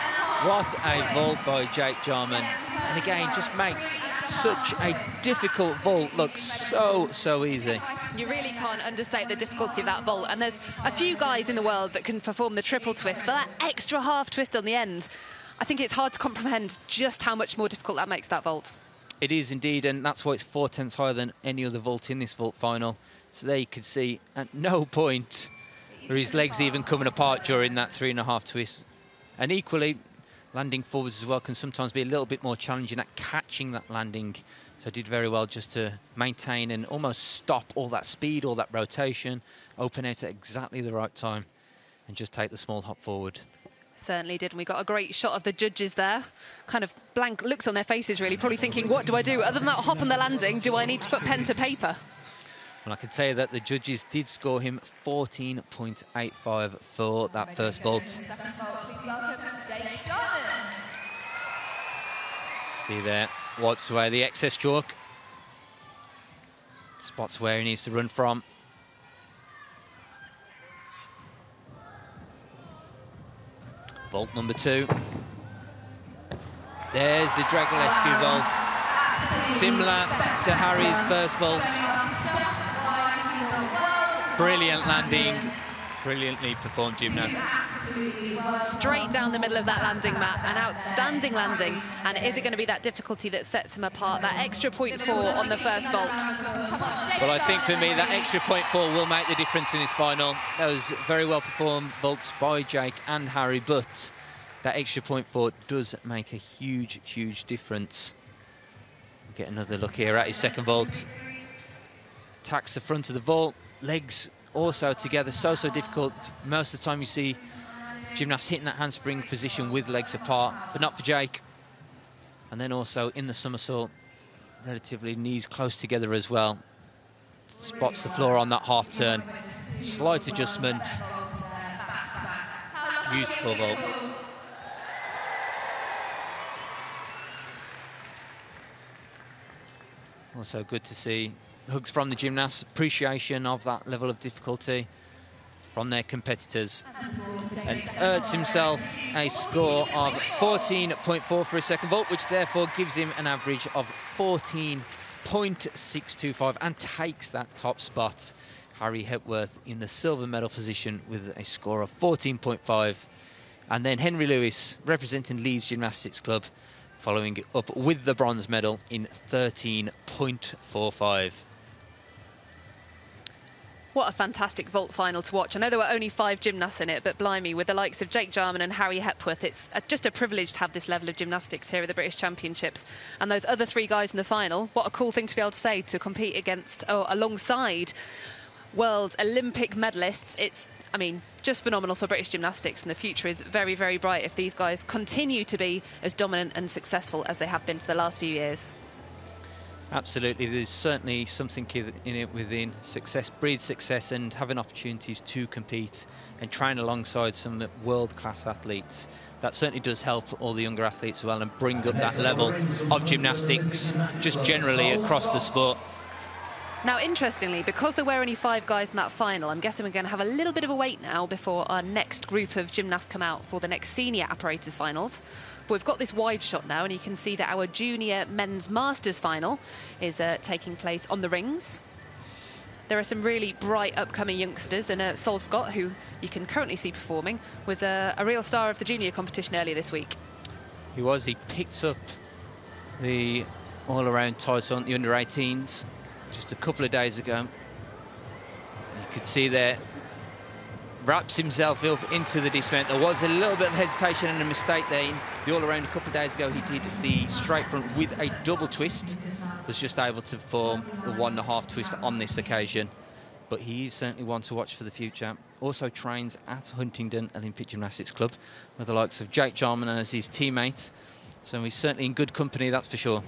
What a vault by Jake Jarman. And again, just makes such a difficult vault look so easy. You really can't understate the difficulty of that vault. And there's a few guys in the world that can perform the triple twist, but that extra half twist on the end, I think it's hard to comprehend just how much more difficult that makes that vault. It is indeed, and that's why it's 4 tenths higher than any other vault in this vault final. So there you could see at no point are his legs even coming apart during that 3.5 twist. And equally, landing forwards as well can sometimes be a little bit more challenging at catching that landing. So I did very well just to maintain and almost stop all that speed, all that rotation, open out at exactly the right time and just take the small hop forward. Certainly did, and we got a great shot of the judges there. Kind of blank looks on their faces, really, probably thinking, what do I do? Other than that hop on the landing, do I need to put pen to paper? Well, I can tell you that the judges did score him 14.85 for that first vault. See there, wipes away the excess chalk. Spots where he needs to run from. Vault number 2. There's the Dragulescu vault. Similar to Harry's first vault. Brilliant landing, brilliantly performed gymnast. Straight down the middle of that landing, Matt, an outstanding landing. And is it going to be that difficulty that sets him apart, that extra 0.4 on the first vault? Well, I think for me, that extra 0.4 will make the difference in this final. That was very well performed vaults by Jake and Harry, but that extra 0.4 does make a huge difference. We'll get another look here at his second vault. Attacks the front of the vault, legs also together, so difficult. Most of the time you see gymnasts hitting that handspring position with legs apart, but not for Jake. And then also in the somersault, relatively knees close together as well. Spots the floor on that half turn. Slight adjustment. Beautiful vault. Also good to see hugs from the gymnasts, appreciation of that level of difficulty from their competitors. And earns himself a score of 14.4 for his second vault, which therefore gives him an average of 14.625 and takes that top spot. Harry Hepworth in the silver medal position with a score of 14.5. And then Henry Lewis, representing Leeds Gymnastics Club, following up with the bronze medal in 13.45. What a fantastic vault final to watch. I know there were only 5 gymnasts in it, but blimey, with the likes of Jake Jarman and Harry Hepworth, it's just a privilege to have this level of gymnastics here at the British Championships. And those other 3 guys in the final, what a cool thing to be able to say, to compete against, alongside world Olympic medalists. It's, I mean, just phenomenal for British gymnastics, and the future is very bright if these guys continue to be as dominant and successful as they have been for the last few years. Absolutely, there's certainly something in it within success breeds success, and having opportunities to compete and train alongside some world-class athletes, that certainly does help all the younger athletes as well and bring up that level of gymnastics just generally across the sport. Now, interestingly, because there were only 5 guys in that final, I'm guessing we're going to have a little bit of a wait now before our next group of gymnasts come out for the next Senior Apparatus Finals. But we've got this wide shot now, and you can see that our Junior Men's Masters Final is taking place on the rings. There are some really bright upcoming youngsters, and Sol Scott, who you can currently see performing, was a real star of the junior competition earlier this week. He was. He picked up the all-around title on the under-18s just a couple of days ago. You could see there, wraps himself up into the dismount. There was a little bit of hesitation and a mistake there in the all-around a couple of days ago. He did the straight front with a double twist, was just able to perform the 1.5 twist on this occasion. But he is certainly one to watch for the future. Also trains at Huntingdon Olympic Gymnastics Club with the likes of Jake Jarman as his teammate. So he's certainly in good company, that's for sure.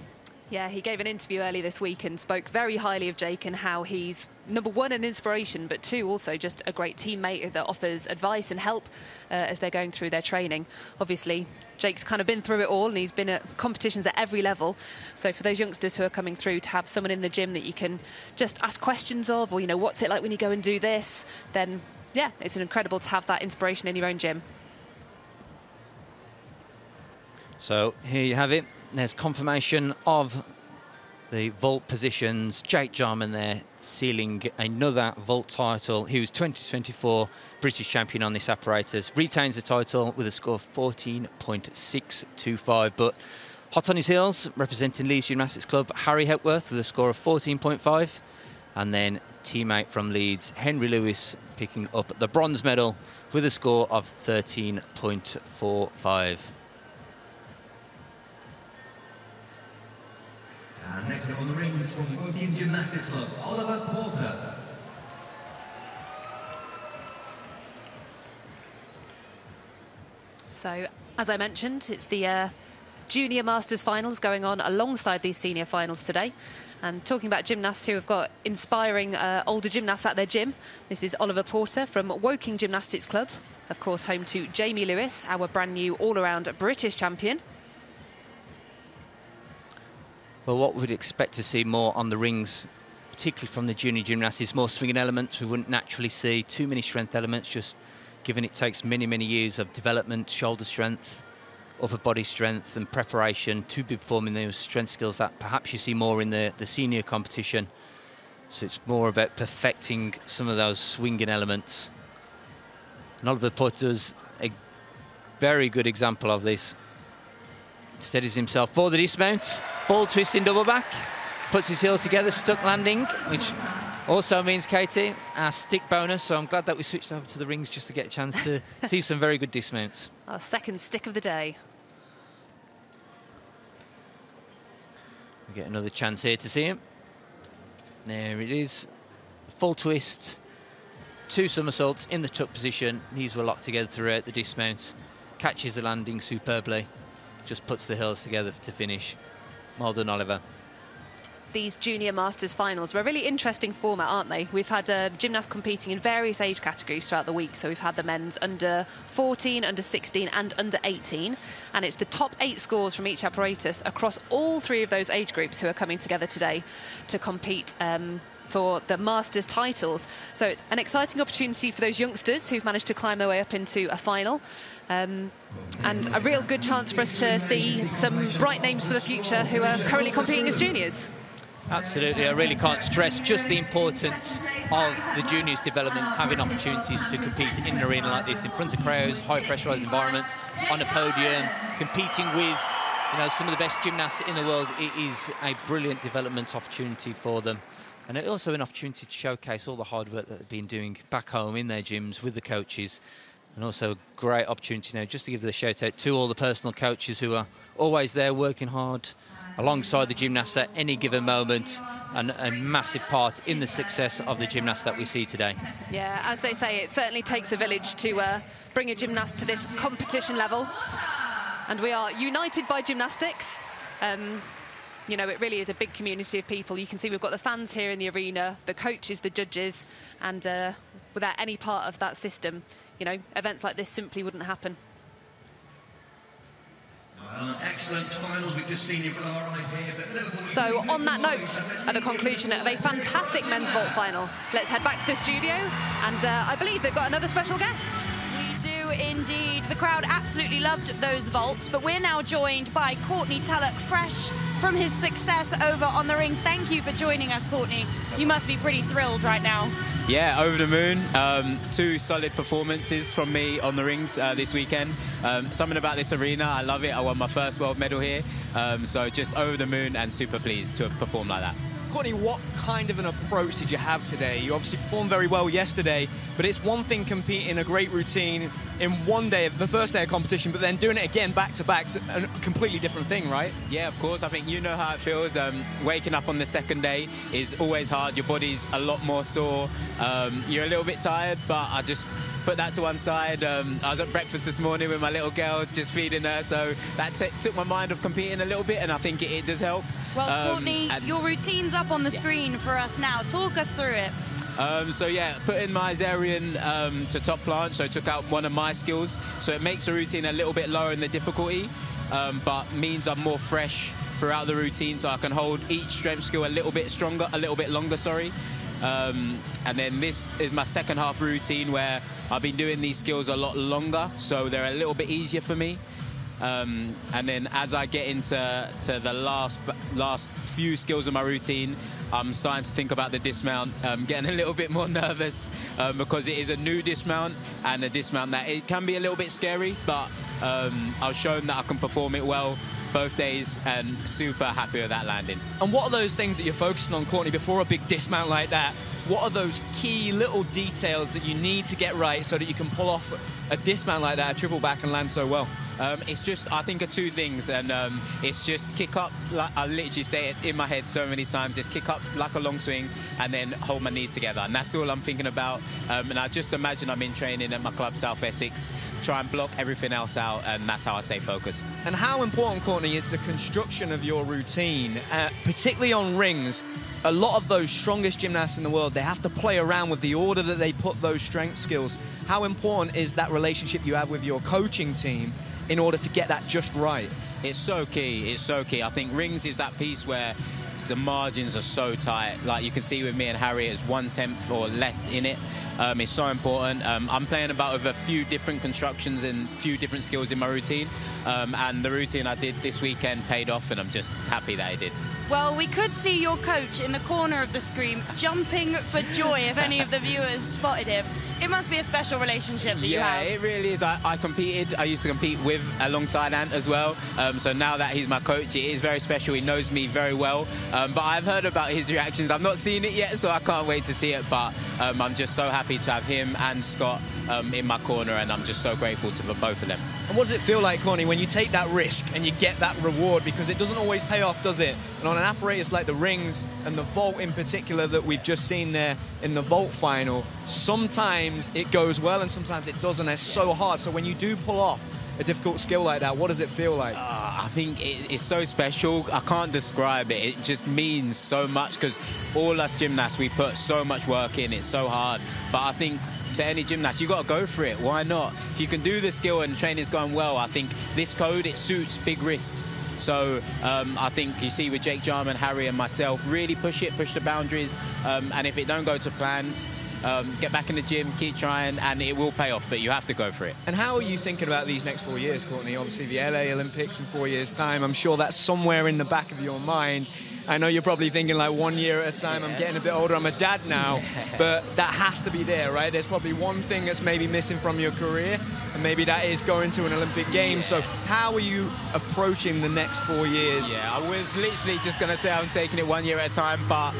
Yeah, he gave an interview earlier this week and spoke very highly of Jake and how he's, number 1, an inspiration, but 2, also just a great teammate that offers advice and help as they're going through their training. Obviously, Jake's kind of been through it all, and he's been at competitions at every level. So for those youngsters who are coming through, to have someone in the gym that you can just ask questions of, or, you know, what's it like when you go and do this, then Yeah, it's incredible to have that inspiration in your own gym. So here you have it. There's confirmation of the vault positions. Jake Jarman there sealing another vault title. He was 2024 British champion on this apparatus. Retains the title with a score of 14.625. But hot on his heels, representing Leeds Gymnastics Club, Harry Hepworth with a score of 14.5. And then teammate from Leeds, Henry Lewis, picking up the bronze medal with a score of 13.45. And next up on the rings from Woking Gymnastics Club, Oliver Porter. So, as I mentioned, it's the Junior Masters Finals going on alongside these Senior Finals today. And talking about gymnasts who have got inspiring older gymnasts at their gym, this is Oliver Porter from Woking Gymnastics Club, of course home to Jamie Lewis, our brand new all-around British champion. Well, what we'd expect to see more on the rings, particularly from the junior gymnasts, is more swinging elements. We wouldn't naturally see too many strength elements, just given it takes many, many years of development, shoulder strength, upper body strength and preparation to be performing those strength skills that perhaps you see more in the senior competition. So it's more about perfecting some of those swinging elements. And Oliver Porter does a very good example of this. Steadies himself for the dismount, ball twist in double back, puts his heels together, stuck landing, which also means, Katie, our stick bonus. So I'm glad that we switched over to the rings just to get a chance to see some very good dismounts. Our second stick of the day. We get another chance here to see him. There it is. Full twist, 2 somersaults in the tuck position. These were locked together throughout the dismount. Catches the landing superbly. Just puts the heels together to finish. Well done, Oliver. These Junior Masters Finals were a really interesting format, aren't they? We've had gymnasts competing in various age categories throughout the week. So we've had the men's under 14, under 16 and under 18. And it's the top 8 scores from each apparatus across all 3 of those age groups who are coming together today to compete for the Masters titles. So it's an exciting opportunity for those youngsters who've managed to climb their way up into a final. And a real good chance for us to see some bright names for the future who are currently competing as juniors. Absolutely, I really can't stress just the importance of the juniors' development, having opportunities to compete in an arena like this, in front of crowds, high pressurised environments, on a podium, competing with some of the best gymnasts in the world. It is a brilliant development opportunity for them. And also an opportunity to showcase all the hard work that they've been doing back home in their gyms with the coaches. And also a great opportunity now just to give the shout out to all the personal coaches who are always there working hard alongside the gymnasts at any given moment, and a massive part in the success of the gymnasts that we see today. Yeah, as they say, it certainly takes a village to bring a gymnast to this competition level. And we are united by gymnastics. You know, it really is a big community of people. You can see we've got the fans here in the arena, the coaches, the judges, and without any part of that system, events like this simply wouldn't happen. Excellent finals we've just seen. You've got our eyes here. So on that note, at the conclusion of a fantastic men's vault final, let's head back to the studio, and I believe they've got another special guest. We do indeed. The crowd absolutely loved those vaults, but we're now joined by Courtney Tulloch, fresh from his success over on the rings. Thank you for joining us, Courtney. You must be pretty thrilled right now. Yeah, over the moon. 2 solid performances from me on the rings this weekend. Something about this arena, I love it. I won my first world medal here. So just over the moon and super pleased to have performed like that. Courtney, what kind of an approach did you have today? You obviously performed very well yesterday, but it's one thing competing a great routine in one day, the first day of competition, but then doing it again back to back, a completely different thing, right? Yeah, of course. I think you know how it feels. Waking up on the second day is always hard. Your body's a lot more sore. You're a little bit tired, but I just put that to one side. I was at breakfast this morning with my little girl, just feeding her, so that took my mind off competing a little bit, and I think it does help. Well, Courtney, your routine's up on the screen for us now. Talk us through it. So yeah, put in my Zarian to top planche, so took out one of my skills. So it makes the routine a little bit lower in the difficulty, but means I'm more fresh throughout the routine, so I can hold each strength skill a little bit stronger, a little bit longer, sorry. And then this is my second half routine where I've been doing these skills a lot longer, so they're a little bit easier for me. And then as I get into the last few skills of my routine, I'm starting to think about the dismount, getting a little bit more nervous because it is a new dismount, and a dismount that it can be a little bit scary, but I've shown that I can perform it well both days, and super happy with that landing. And what are those things that you're focusing on, Courtney, before a big dismount like that? What are those key little details that you need to get right so that you can pull off a dismount like that, a triple back, and land so well? It's just, I think, of two things, and it's just kick up, like I literally say it in my head so many times, it's kick up like a long swing and then hold my knees together, and that's all I'm thinking about. And I just imagine I'm in training at my club, South Essex, try and block everything else out, and that's how I stay focused. And how important, Courtney, is the construction of your routine, particularly on rings? A lot of those strongest gymnasts in the world, they have to play around with the order that they put those strength skills. How important is that relationship you have with your coaching team in order to get that just right? It's so key, it's so key. I think rings is that piece where the margins are so tight. Like you can see with me and Harry, it's 1/10 or less in it. It's so important. I'm playing about with a few different constructions and few different skills in my routine. And the routine I did this weekend paid off, and I'm just happy that it did. Well, we could see your coach in the corner of the screen jumping for joy if any of the viewers spotted him. It must be a special relationship that you have. Yeah, it really is. I competed. I used to compete alongside Ant as well. So now that he's my coach, it is very special. He knows me very well. But I've heard about his reactions. I've not seen it yet, so I can't wait to see it. But I'm just so happy to have him and Scott in my corner, and I'm just so grateful to both of them. And what does it feel like, Courtney, when you take that risk and you get that reward? Because it doesn't always pay off, does it? And on an apparatus like the rings and the vault in particular that we've just seen there in the vault final, sometimes it goes well and sometimes it doesn't. It's so hard. So when you do pull off a difficult skill like that, what does it feel like? I think it's so special. I can't describe it. It just means so much because all us gymnasts, we put so much work in. It's so hard. But I think to any gymnast, you got to go for it. Why not? If you can do the skill and training's going well, I think this code, it suits big risks. So I think you see with Jake Jarman, Harry and myself, really push the boundaries. And if it don't go to plan, get back in the gym, keep trying, and it will pay off, but you have to go for it. And how are you thinking about these next 4 years, Courtney? Obviously the LA Olympics in 4 years' time. I'm sure that's somewhere in the back of your mind. I know you're probably thinking like 1 year at a time. I'm getting a bit older, I'm a dad now, but that has to be there, right? There's probably one thing that's maybe missing from your career, and maybe that is going to an Olympic Games. So how are you approaching the next 4 years? Yeah, I was literally just going to say I'm taking it 1 year at a time, but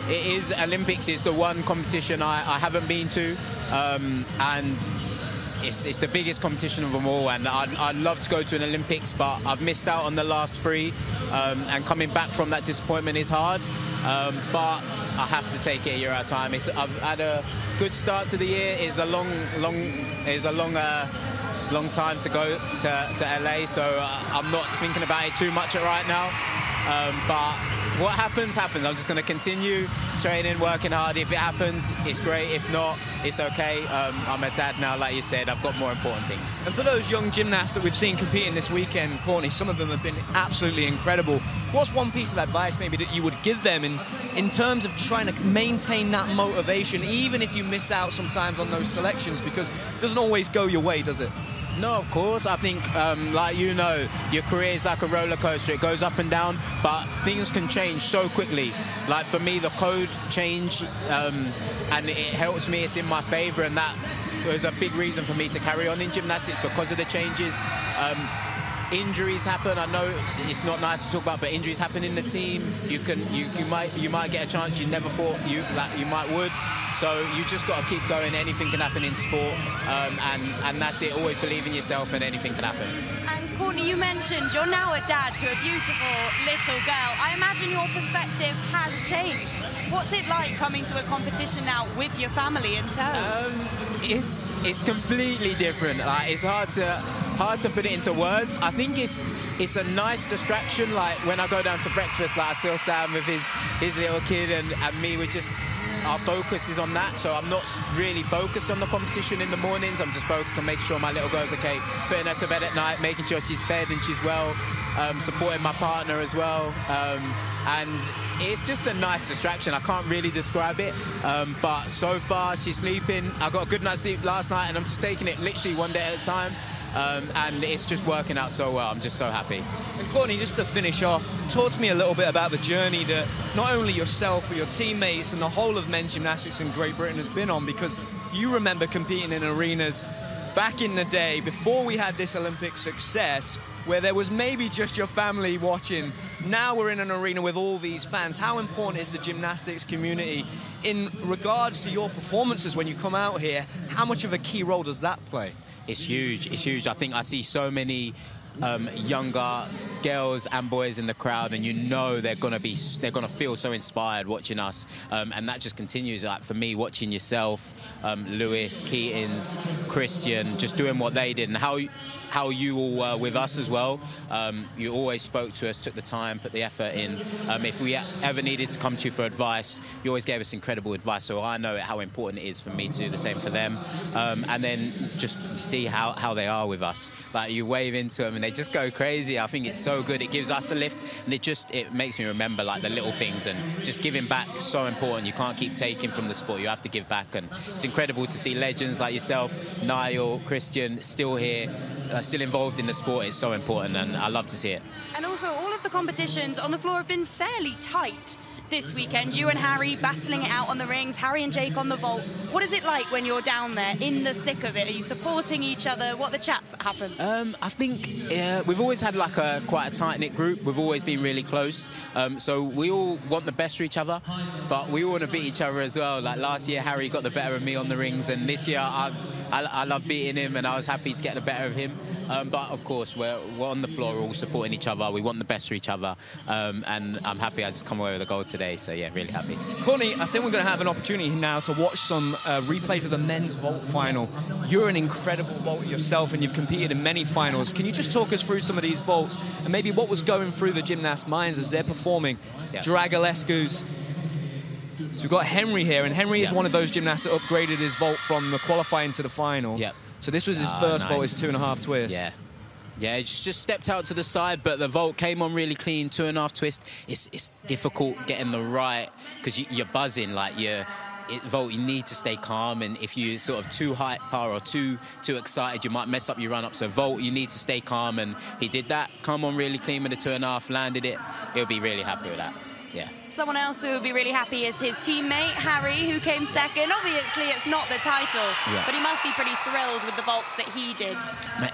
it is Olympics is the one competition I haven't been to, and it's the biggest competition of them all, and I'd love to go to an Olympics, but I've missed out on the last 3, and coming back from that disappointment is hard, but I have to take it a year at a time. I've had a good start to the year. It's a long time to go to LA, so I'm not thinking about it too much right now, but what happens, happens. I'm just going to continue training, working hard. If it happens, it's great. If not, it's okay. I'm a dad now, like you said. I've got more important things. And for those young gymnasts that we've seen competing this weekend, Courtney, some of them have been absolutely incredible. What's one piece of advice maybe that you would give them in terms of trying to maintain that motivation, even if you miss out sometimes on those selections, because it doesn't always go your way, does it? No, of course. I think, like you know, your career is like a roller coaster. It goes up and down, but things can change so quickly. Like for me, the code changed, and it helps me. It's in my favour, and that was a big reason for me to carry on in gymnastics because of the changes. Injuries happen. I know it's not nice to talk about, but injuries happen in the team. You might get a chance you never thought you might would. So you just got to keep going. Anything can happen in sport, and that's it. Always believe in yourself, and anything can happen. And Courtney, you mentioned you're now a dad to a beautiful little girl. I imagine your perspective has changed. What's it like coming to a competition now with your family in tow? It's completely different. Like, it's hard to put it into words. I think it's a nice distraction. Like when I go down to breakfast, like I saw Sam with his little kid and me. Our focus is on that, so I'm not really focused on the competition in the mornings. I'm just focused on making sure my little girl's okay, putting her to bed at night, making sure she's fed and she's well. supporting my partner as well. And it's just a nice distraction. I can't really describe it, but so far she's sleeping. I got a good night's sleep last night, and I'm just taking it literally one day at a time, and it's just working out so well. I'm just so happy. And Courtney, just to finish off, talk to me a little bit about the journey that not only yourself but your teammates and the whole of men's gymnastics in Great Britain has been on, because you remember competing in arenas back in the day before we had this Olympic success, where there was maybe just your family watching. Now we're in an arena with all these fans. How important is the gymnastics community in regards to your performances when you come out here? How much of a key role does that play? It's huge. It's huge. I think I see so many younger girls and boys in the crowd, and you know they're gonna feel so inspired watching us, and that just continues. Like for me, watching yourself, Lewis, Keatons, Kristian, just doing what they did, and how you all were with us as well. You always spoke to us, took the time, put the effort in. If we ever needed to come to you for advice, you always gave us incredible advice. So I know how important it is for me to do the same for them. And then just see how they are with us. Like you wave into them and they just go crazy. I think it's so good. It gives us a lift, and it makes me remember like the little things, and just giving back is so important. You can't keep taking from the sport. You have to give back, and it's incredible to see legends like yourself, Niall, Kristian, still here. Still involved in the sport. Is so important, and I love to see it. And also, all of the competitions on the floor have been fairly tight this weekend. You and Harry battling it out on the rings, Harry and Jake on the vault. What is it like when you're down there in the thick of it? Are you supporting each other? What are the chats that happen? I think we've always had like quite a tight-knit group. We've always been really close. So we all want the best for each other, but we all want to beat each other as well. Like last year, Harry got the better of me on the rings, and this year I love beating him, and I was happy to get the better of him. But of course, we're on the floor, we're all supporting each other. We want the best for each other, and I'm happy I just come away with a gold today. So yeah, really happy. Courtney, I think we're going to have an opportunity now to watch some replays of the men's vault final. You're an incredible vaulter yourself, and you've competed in many finals. Can you just talk us through some of these vaults and maybe what was going through the gymnast minds as they're performing Dragolescu's? So we've got Henry here, and Henry is one of those gymnasts that upgraded his vault from the qualifying to the final. So this was his first vault, his 2.5 twist. Yeah, he just stepped out to the side, but the vault came on really clean, 2.5 twist. It's difficult getting the right, because you're buzzing, like vault, you need to stay calm, and if you're sort of too hyper or too excited, you might mess up your run-up. So vault, you need to stay calm, and he did that. Come on really clean with the 2.5, landed it. He'll be really happy with that. Yeah. Someone else who would be really happy is his teammate, Harry, who came second. Obviously, it's not the title, but he must be pretty thrilled with the vaults that he did.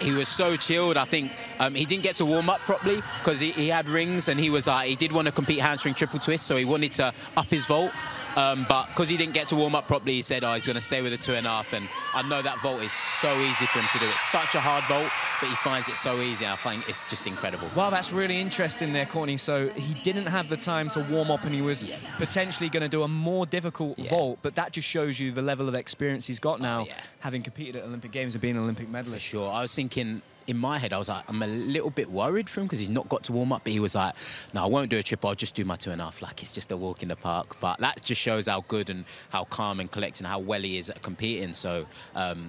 He was so chilled. I think he didn't get to warm up properly because he had rings, and he did want to compete hamstring triple twist, so he wanted to up his vault. But because he didn't get to warm up properly, he said, he's going to stay with the 2.5. And I know that vault is so easy for him to do. It's such a hard vault, but he finds it so easy. I find it's just incredible. Well, that's really interesting there, Courtney. So he didn't have the time to warm up, and he was potentially going to do a more difficult vault. But that just shows you the level of experience he's got now, having competed at Olympic Games and being an Olympic medalist. For sure. I was thinking, in my head, I was like, I'm a little bit worried for him because he's not got to warm up. But he was like, no, I won't do a triple. I'll just do my 2.5. Like, it's just a walk in the park. But that just shows how good and how calm and collected and how well he is at competing. So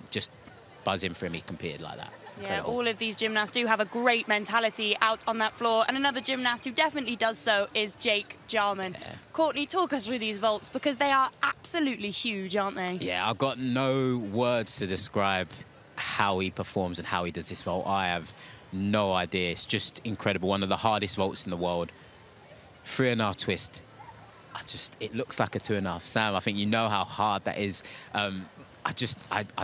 just buzzing for him, he competed like that. Yeah, all of these gymnasts do have a great mentality out on that floor. And another gymnast who definitely does so is Jake Jarman. Courtney, talk us through these vaults, because they are absolutely huge, aren't they? Yeah, I've got no words to describe how he performs and how he does this vault. I have no idea. It's just incredible. One of the hardest vaults in the world. 3.5 twist. It looks like a 2.5. Sam, I think you know how hard that is. I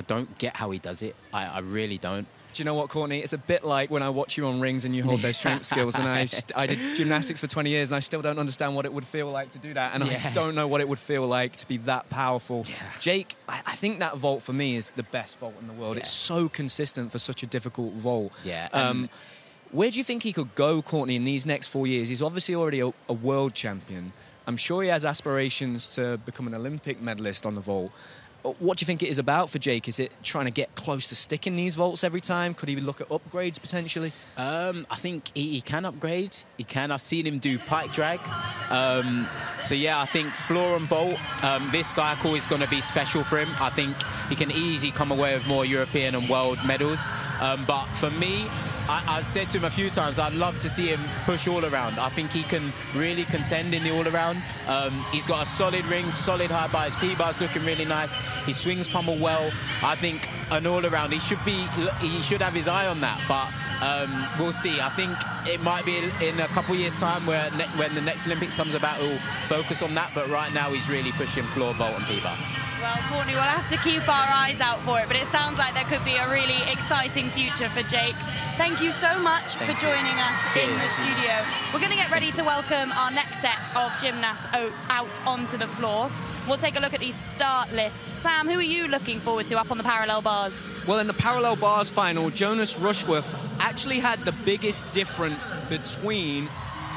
don't get how he does it. I really don't. Do you know what, Courtney? It's a bit like when I watch you on rings and you hold those strength skills. And I did gymnastics for 20 years, and I still don't understand what it would feel like to do that. And I don't know what it would feel like to be that powerful. Jake, I think that vault for me is the best vault in the world. It's so consistent for such a difficult vault. Where do you think he could go, Courtney, in these next 4 years? He's obviously already a world champion. I'm sure he has aspirations to become an Olympic medalist on the vault. What do you think it is about for Jake? Is it trying to get close to sticking these vaults every time? Could he look at upgrades potentially? I think he can upgrade. He can. I've seen him do pike drag. So yeah, I think floor and vault, this cycle is going to be special for him. I think he can easily come away with more European and world medals. But for me, I've said to him a few times, I'd love to see him push all around. I think he can really contend in the all around. He's got a solid ring, solid high bar. His P-bar's looking really nice. He swings pummel well. I think an all around, he should have his eye on that, but we'll see. I think it might be in a couple of years' time when the next Olympics comes about, he'll focus on that, but right now he's really pushing floor, vault and P-bar. Well, Courtney, we'll have to keep our eyes out for it, but it sounds like there could be a really exciting future for Jake. Thank you so much for joining us in the studio. We're going to get ready to welcome our next set of gymnasts out onto the floor. We'll take a look at these start lists. Sam, who are you looking forward to up on the parallel bars? Well, in the parallel bars final, Jonas Rushworth actually had the biggest difference between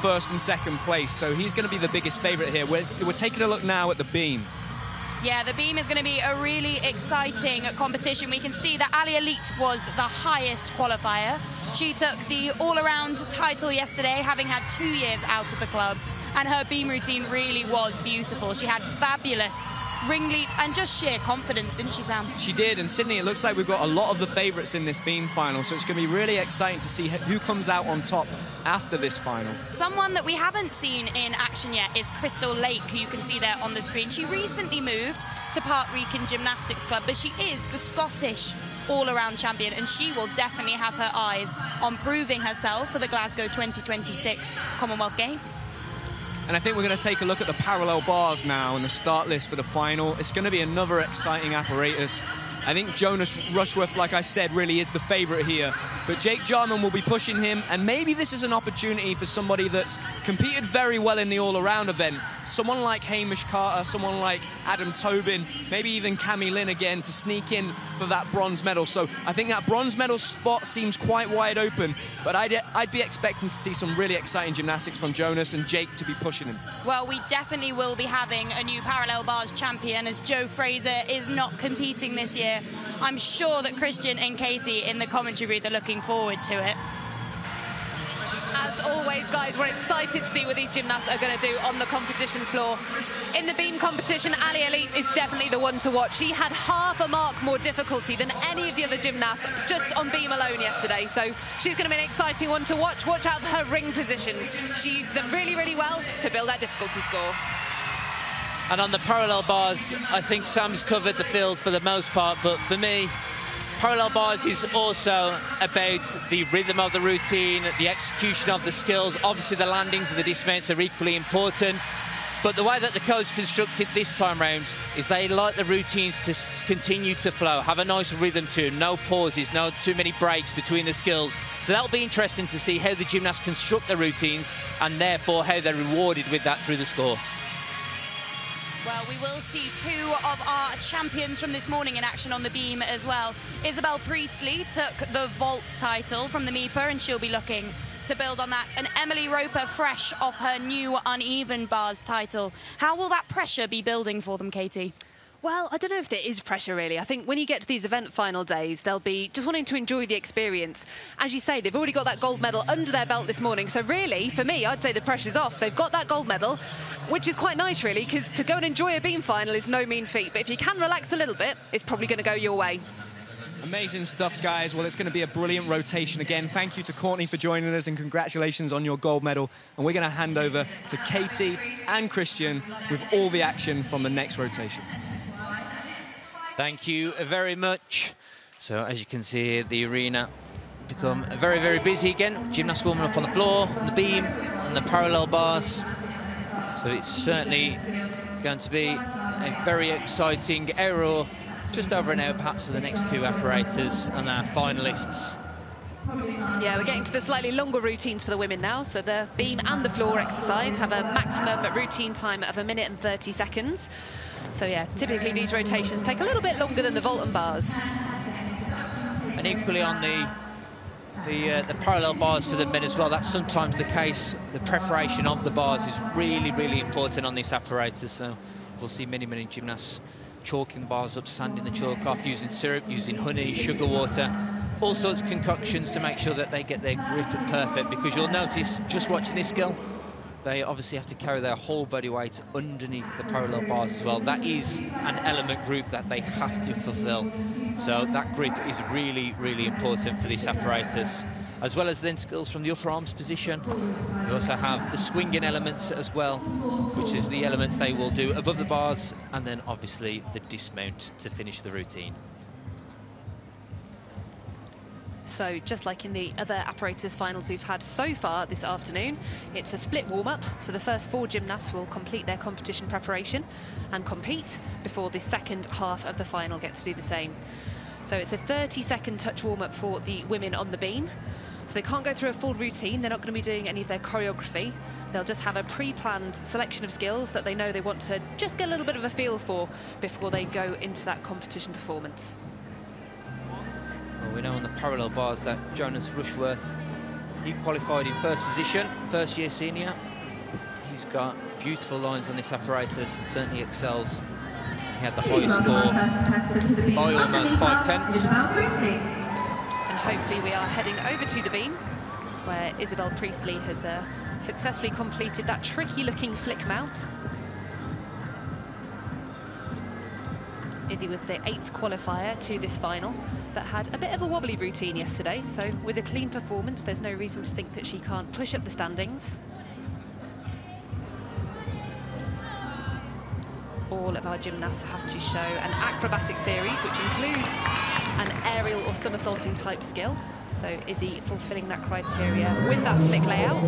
first and second place, so he's going to be the biggest favourite here. We're taking a look now at the beam. Yeah, the beam is going to be a really exciting competition. We can see that Ali Elite was the highest qualifier. She took the all-around title yesterday, having had 2 years out of the club, and her beam routine really was beautiful. She had fabulous ring leaps and just sheer confidence, didn't she, Sam? She did, and Sydney, it looks like we've got a lot of the favourites in this beam final, so it's going to be really exciting to see who comes out on top after this final. Someone that we haven't seen in action yet is Crystal Lake, who you can see there on the screen. She recently moved to Park Wrekin Gymnastics Club, but she is the Scottish all-around champion, and she will definitely have her eyes on proving herself for the Glasgow 2026 Commonwealth Games. And I think we're going to take a look at the parallel bars now and the start list for the final. It's going to be another exciting apparatus. I think Jonas Rushworth, like I said, really is the favourite here. But Jake Jarman will be pushing him, and maybe this is an opportunity for somebody that's competed very well in the all-around event. Someone like Hamish Carter, someone like Adam Tobin, maybe even Cami Lynn again to sneak in for that bronze medal. So I think that bronze medal spot seems quite wide open, but I'd be expecting to see some really exciting gymnastics from Jonas and Jake to be pushing him. Well, we definitely will be having a new parallel bars champion, as Joe Fraser is not competing this year. I'm sure that Kristian and Katie in the commentary booth are looking forward to it. As always, guys, we're excited to see what these gymnasts are going to do on the competition floor. In the beam competition, Ali Elite is definitely the one to watch. She had half a mark more difficulty than any of the other gymnasts just on beam alone yesterday. So she's going to be an exciting one to watch. Watch out for her ring positions. She used them really, really well to build that difficulty score. And on the parallel bars, I think Sam's covered the field for the most part, but for me, parallel bars is also about the rhythm of the routine, the execution of the skills. Obviously, the landings and the dismounts are equally important. But the way that the coach constructed this time round is they like the routines to continue to flow, have a nice rhythm to them, no pauses, no too many breaks between the skills. So that'll be interesting to see how the gymnasts construct the routines and therefore how they're rewarded with that through the score. Well, we will see two of our champions from this morning in action on the beam as well. Isabel Priestley took the vault title from the MEPA, and she'll be looking to build on that. And Emily Roper, fresh off her new uneven bars title. How will that pressure be building for them, Katie? Well, I don't know if there is pressure, really. I think when you get to these event final days, they'll be just wanting to enjoy the experience. As you say, they've already got that gold medal under their belt this morning. So really, for me, I'd say the pressure's off. They've got that gold medal, which is quite nice, really, because to go and enjoy a beam final is no mean feat. But if you can relax a little bit, it's probably going to go your way. Amazing stuff, guys. Well, it's going to be a brilliant rotation again. Thank you to Courtney for joining us, and congratulations on your gold medal. And we're going to hand over to Katie and Kristian with all the action from the next rotation. Thank you very much. So as you can see, the arena become very, very busy again. Gymnasts warming up on the floor, on the beam, on the parallel bars. So it's certainly going to be a very exciting hour, just over an hour perhaps, for the next two apparatus and our finalists. Yeah, we're getting to the slightly longer routines for the women now. So the beam and the floor exercise have a maximum routine time of 1 minute and 30 seconds. So yeah, typically these rotations take a little bit longer than the vault and bars. And equally on the parallel bars for the men as well, that's sometimes the case. The preparation of the bars is really, really important on this apparatus. So we'll see many, many gymnasts chalking the bars up, sanding the chalk off, using syrup, using honey, sugar water, all sorts of concoctions to make sure that they get their grip perfect. Because you'll notice, just watching this skill, they obviously have to carry their whole body weight underneath the parallel bars as well. That is an element group that they have to fulfill. So that grip is really, really important for this apparatus. as well as then skills from the upper arms position. We also have the swinging elements as well, which is the elements they will do above the bars, and then obviously the dismount to finish the routine. So just like in the other apparatus finals we've had so far this afternoon, it's a split warm-up. So the first 4 gymnasts will complete their competition preparation and compete before the second half of the final gets to do the same. So it's a 30-second touch warm-up for the women on the beam. So they can't go through a full routine. They're not going to be doing any of their choreography. They'll just have a pre-planned selection of skills that they know they want to just get a little bit of a feel for before they go into that competition performance. Well, we know on the parallel bars that Jonas Rushworth, he qualified in first position, first year senior. He's got beautiful lines on this apparatus and certainly excels. He had the highest score by almost 5/10. And hopefully we are heading over to the beam, where Isabel Priestley has successfully completed that tricky looking flick mount. Izzy with the 8th qualifier to this final, but had a bit of a wobbly routine yesterday, so with a clean performance there's no reason to think that she can't push up the standings. All of our gymnasts have to show an acrobatic series, which includes an aerial or somersaulting type skill. So Izzy fulfilling that criteria with that flick layout.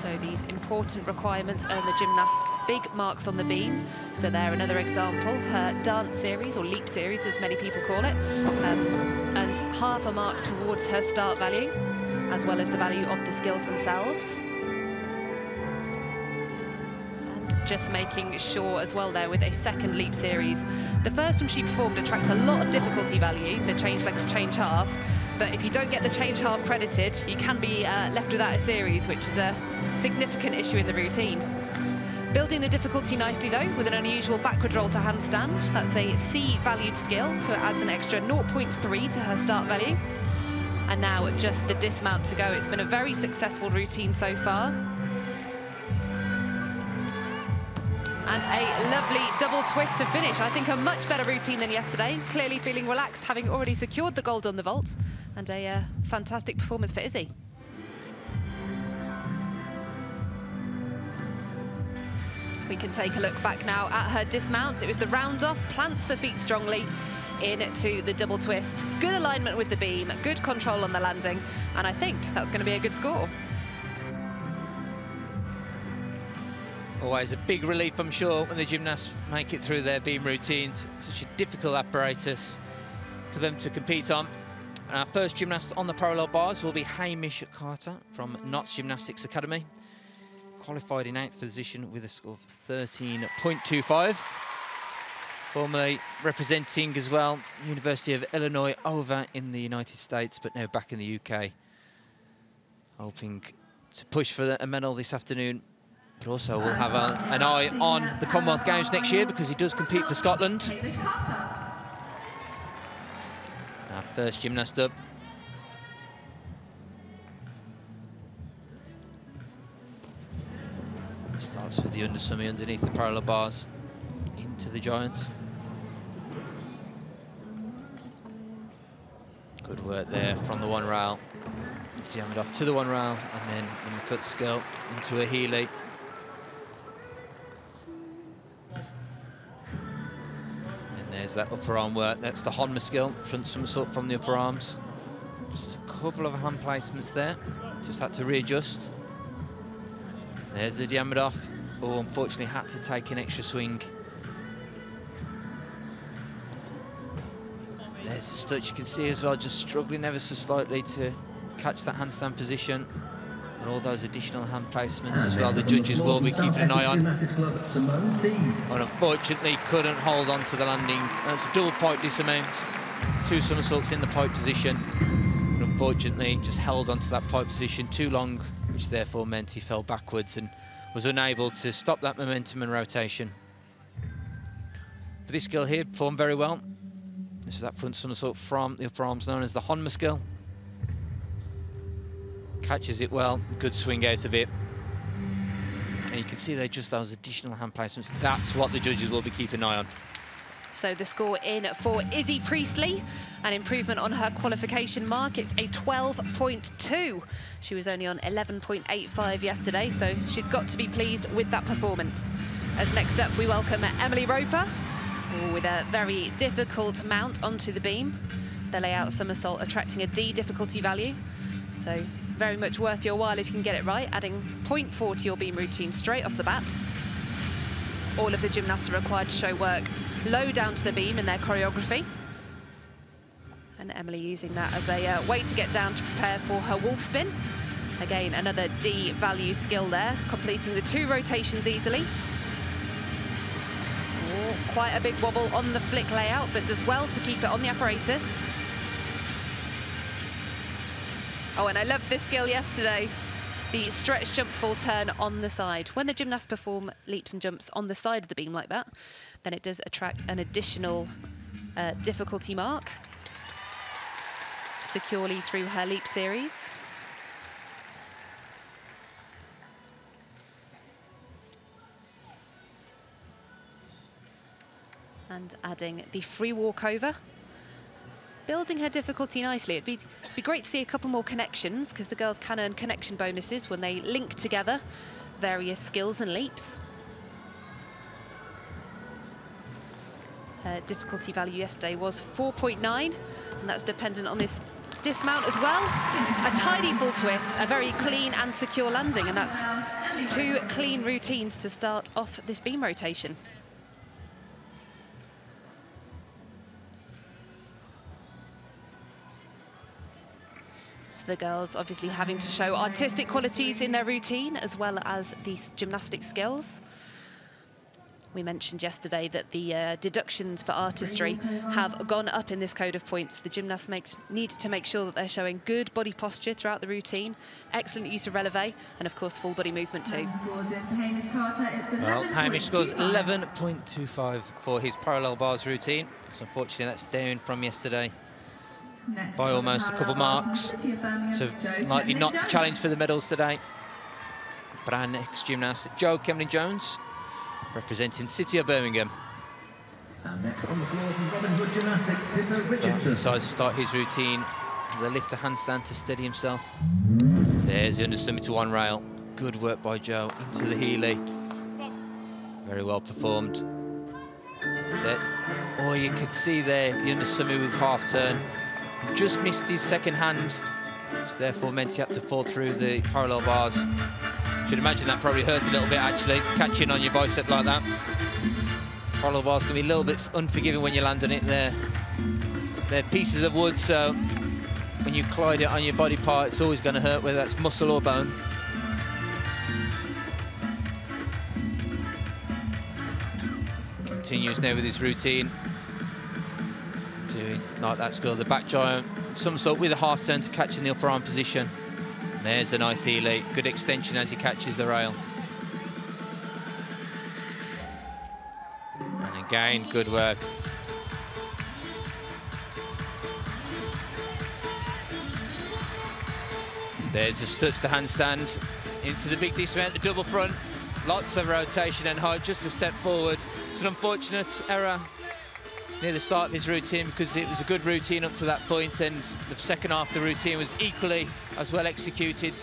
So these important requirements earn the gymnasts big marks on the beam. So there, another example, her dance series, or leap series as many people call it, earns half a mark towards her start value, as well as the value of the skills themselves. And just making sure as well there with a second leap series. The first one she performed attracts a lot of difficulty value, the change legs, change half. But if you don't get the change half credited, you can be left without a series, which is a significant issue in the routine. Building the difficulty nicely though, with an unusual backward roll to handstand. That's a C valued skill, so it adds an extra 0.3 to her start value. And now just the dismount to go. It's been a very successful routine so far. And a lovely double twist to finish. I think a much better routine than yesterday. Clearly feeling relaxed, having already secured the gold on the vault. And a fantastic performance for Izzy. We can take a look back now at her dismount. It was the round off, plants the feet strongly into the double twist. Good alignment with the beam, good control on the landing. And I think that's going to be a good score. Always a big relief, I'm sure, when the gymnasts make it through their beam routines. Such a difficult apparatus for them to compete on. And our first gymnast on the parallel bars will be Hamish Carter from Notts Gymnastics Academy. Qualified in 8th position with a score of 13.25. Formerly representing as well University of Illinois over in the United States, but now back in the UK. Hoping to push for a medal this afternoon. But also we'll have an eye on the Commonwealth Games next year because he does compete for Scotland. Our first gymnast up. Starts with the undersummy underneath the parallel bars into the giants. Good work there from the one rail. Jam it off to the one rail and then in the cut skill into a Healy. There's that upper arm work. That's the Honma skill, front somersault from the upper arms. Just a couple of hand placements there. Just had to readjust. There's the Diamondov. Oh, unfortunately had to take an extra swing. There's the stutch, you can see as well, just struggling ever so slightly to catch that handstand position. And all those additional hand placements as well, the judges will be keeping an eye on. And unfortunately couldn't hold on to the landing. That's a double pipe dismount, 2 somersaults in the pipe position. And unfortunately just held onto that pipe position too long, which therefore meant he fell backwards and was unable to stop that momentum and rotation. But this skill here performed very well. This is that front somersault from the upper arms known as the Honma skill. Catches it well, good swing out of it. And you can see there just those additional hand placements. That's what the judges will be keeping an eye on. So the score in for Izzy Priestley, an improvement on her qualification mark. It's a 12.2. She was only on 11.85 yesterday, so she's got to be pleased with that performance. As next up, we welcome Emily Roper with a very difficult mount onto the beam. The layout somersault attracting a D difficulty value. So very much worth your while if you can get it right, adding 0.4 to your beam routine straight off the bat. All of the gymnasts are required to show work low down to the beam in their choreography. And Emily using that as a way to get down to prepare for her wolf spin. Again, another D value skill there, completing the 2 rotations easily. Oh, quite a big wobble on the flick layout, but does well to keep it on the apparatus. Oh, and I loved this skill yesterday. The stretch jump full turn on the side. When the gymnasts perform leaps and jumps on the side of the beam like that, then it does attract an additional difficulty mark securely through her leap series. And adding the free walkover, building her difficulty nicely. It'd be great to see a couple more connections, because the girls can earn connection bonuses when they link together various skills and leaps. Her difficulty value yesterday was 4.9, and that's dependent on this dismount as well. A tidy full twist, a very clean and secure landing, and that's 2 clean routines to start off this beam rotation. The girls obviously having to show artistic qualities in their routine as well as the gymnastic skills. We mentioned yesterday that the deductions for artistry have gone up in this code of points. The gymnasts need to make sure that they're showing good body posture throughout the routine, excellent use of releve, and of course full body movement too. Well, Hamish scores 11.25 for his parallel bars routine. So unfortunately that's down from yesterday by almost a couple marks, so likely not to challenge for the medals today. But our next gymnast, Joe Kemlin-Jones, representing City of Birmingham. And next on the floor from Robin Hood Gymnastics, Peter Richardson. Decides to start his routine with a lifter handstand to steady himself. There's the undersummy to one rail. Good work by Joe into the Healy. Very well performed. Oh, you could see there the undersummy with half turn. Just missed his second hand, so therefore meant he had to fall through the parallel bars. Should imagine that probably hurt a little bit actually, catching on your bicep like that. Parallel bars can be a little bit unforgiving when you land on it. They're pieces of wood, so when you collide it on your body part, it's always going to hurt, whether that's muscle or bone. Continues now with his routine. Doing like that skill, the back giant somersault with a half turn to catch in the upper arm position. And there's a nice Healy, good extension as he catches the rail. And again, good work. There's a stutz to handstand into the big dismount, the double front. Lots of rotation and height, just a step forward. It's an unfortunate error near the start of his routine, because it was a good routine up to that point, and the second half of the routine was equally as well executed.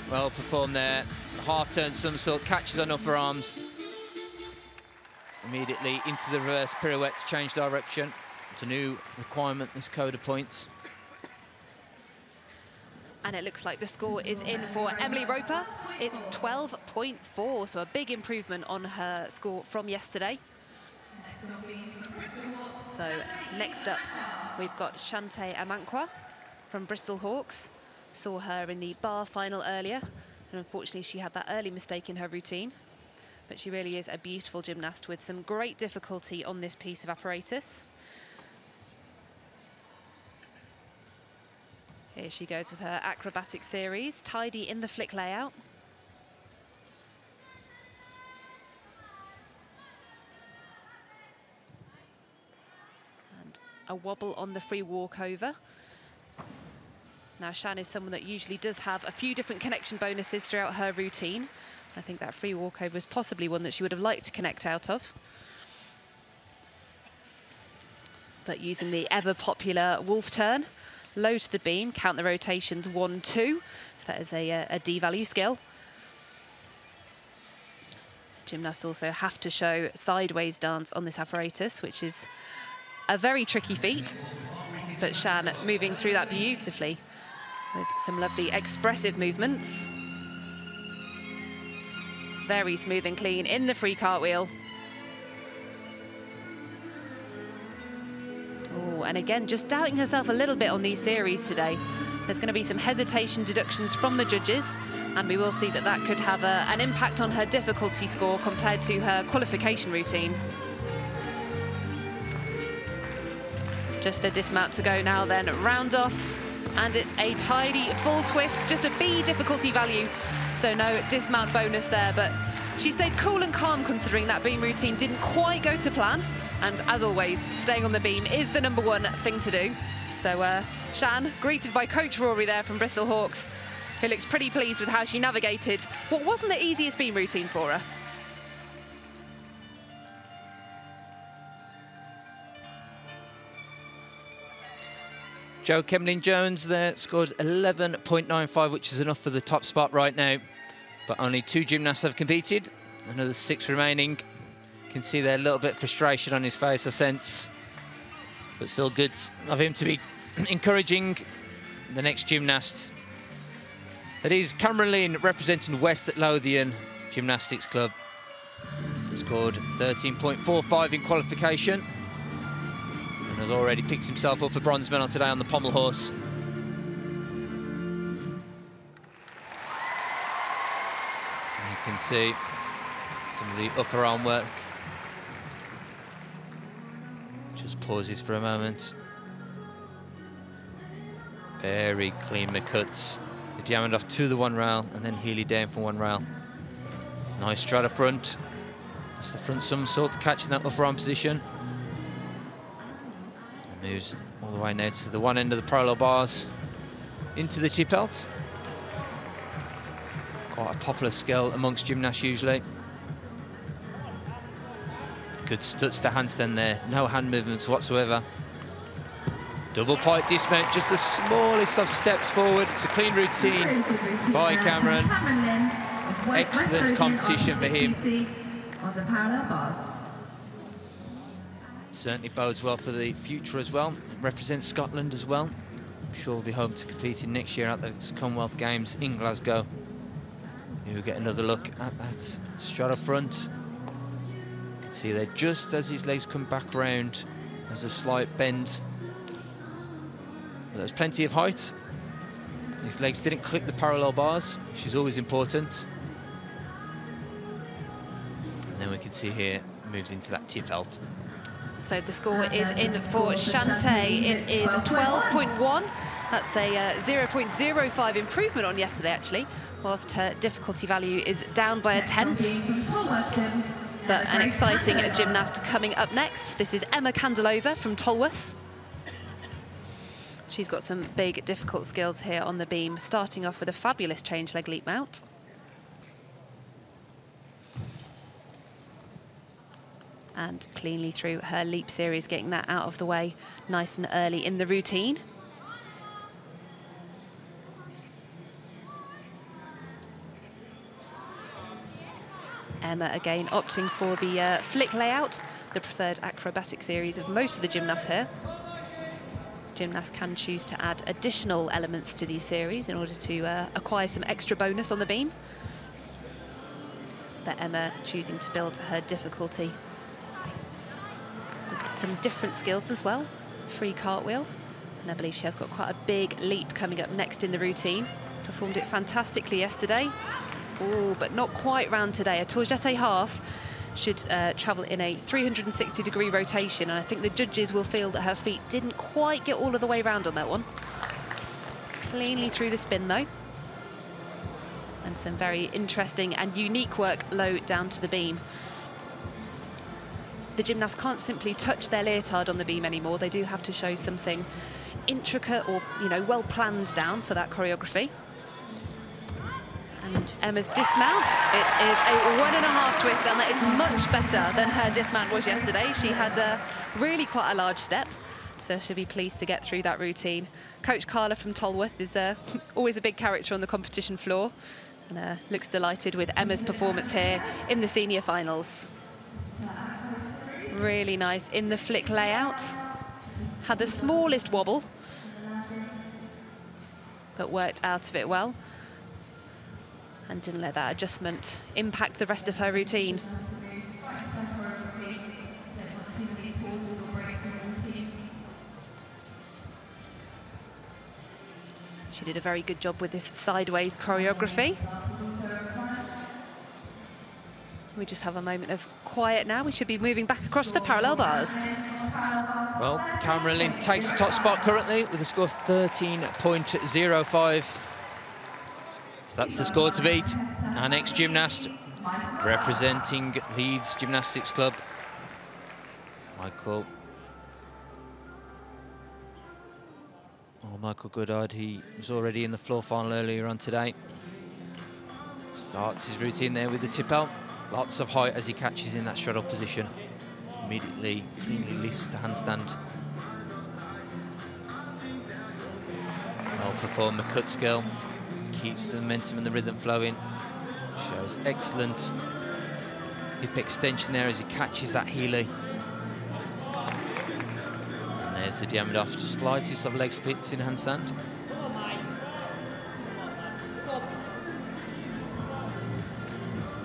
Well performed there. The half turn somersault, catches on upper arms. Immediately into the reverse pirouette to change direction. It's a new requirement, this code of points. And it looks like the score is in for Emily Roper. It's 12.4, so a big improvement on her score from yesterday. So next up, we've got Shantae Amankwa from Bristol Hawks. Saw her in the bar final earlier, and unfortunately she had that early mistake in her routine. But she really is a beautiful gymnast with some great difficulty on this piece of apparatus. Here she goes with her acrobatic series, tidy in the flick layout. A wobble on the free walkover. Now Shan is someone that usually does have a few different connection bonuses throughout her routine. I think that free walkover was possibly one that she would have liked to connect out of. But using the ever-popular wolf turn, low to the beam, count the rotations 1, 2. So that is a D-value skill. Gymnasts also have to show sideways dance on this apparatus, which is a very tricky feat. But Shan moving through that beautifully with some lovely expressive movements. Very smooth and clean in the free cartwheel. Oh, and again, just doubting herself a little bit on these series today. There's going to be some hesitation deductions from the judges, and we will see that that could have an impact on her difficulty score compared to her qualification routine. Just the dismount to go now then, round off, and it's a tidy full twist, just a B difficulty value, so no dismount bonus there, but she stayed cool and calm considering that beam routine didn't quite go to plan, and as always, staying on the beam is the #1 thing to do. So Shan, greeted by Coach Rory there from Bristol Hawks, who looks pretty pleased with how she navigated what wasn't the easiest beam routine for her. Jo Kemlin-Jones there scored 11.95, which is enough for the top spot right now. But only 2 gymnasts have competed, another 6 remaining. You can see there a little bit of frustration on his face, I sense. But still good of him to be encouraging the next gymnast. That is Cameron Lynn, representing West at Lothian Gymnastics Club. Scored 13.45 in qualification. And has already picked himself up a bronze medal today on the pommel horse. And you can see some of the upper arm work. Just pauses for a moment. Very clean the cuts. The diamond off to the 1 rail and then Healy down for 1 rail. Nice straight up front. That's the front somersault, catching that upper arm position. And moves all the way now to the one end of the parallel bars into the tip belt. Quite a popular skill amongst gymnasts usually. Good stutz to handstand there, no hand movements whatsoever. Double pipe dismount, just the smallest of steps forward. It's a clean routine by Cameron. Excellent competition for him. On the parallel bars. Certainly bodes well for the future as well. Represents Scotland as well. I'm sure we'll be home to competing next year at the Commonwealth Games in Glasgow. We'll get another look at that straight up front. You can see there, just as his legs come back round, there's a slight bend. But there's plenty of height. His legs didn't clip the parallel bars, which is always important. And then we can see here, moved into that tip belt. So the score is in for Shantae. It is 12.1. That's a 0.05 improvement on yesterday, actually, whilst her difficulty value is down by a 10th. But an exciting gymnast coming up next. This is Emma Candelova from Tolworth. She's got some big, difficult skills here on the beam, starting off with a fabulous change leg leap mount. And cleanly through her leap series, getting that out of the way nice and early in the routine. Emma again opting for the flick layout, the preferred acrobatic series of most of the gymnasts here. Gymnasts can choose to add additional elements to these series in order to acquire some extra bonus on the beam. But Emma choosing to build her difficulty with some different skills as well. Free cartwheel, and I believe she has got quite a big leap coming up next in the routine. Performed it fantastically yesterday. Oh, but not quite round today. A tourgette half should travel in a 360-degree rotation, and I think the judges will feel that her feet didn't quite get all of the way round on that one. Cleanly through the spin, though. And some very interesting and unique work low down to the beam. The gymnasts can't simply touch their leotard on the beam anymore. They do have to show something intricate or, you know, well planned down for that choreography. And Emma's dismount, it is a 1.5 twist, and that is much better than her dismount was yesterday. She had really quite a large step, So she'll be pleased to get through that routine. Coach Carla from Tolworth is always a big character on the competition floor, and looks delighted with Emma's performance here in the senior finals. Really nice in the flick layout. Had the smallest wobble, but worked out of it well, and didn't let that adjustment impact the rest of her routine. She did a very good job with this sideways choreography. We just have a moment of quiet now. We should be moving back across the parallel bars. Well, Cameron Lynn takes the top spot currently with a score of 13.05. So that's the score to beat. Our next gymnast representing Leeds Gymnastics Club, Michael Goodard. He was already in the floor final earlier on today. Starts his routine there with the tip out. Lots of height as he catches in that straddle position. Immediately cleanly lifts to handstand. Well performed McCutt's girl. Keeps the momentum and the rhythm flowing. Shows excellent hip extension there as he catches that Healy. And there's the Diamond-off, just slightest of leg splits in handstand.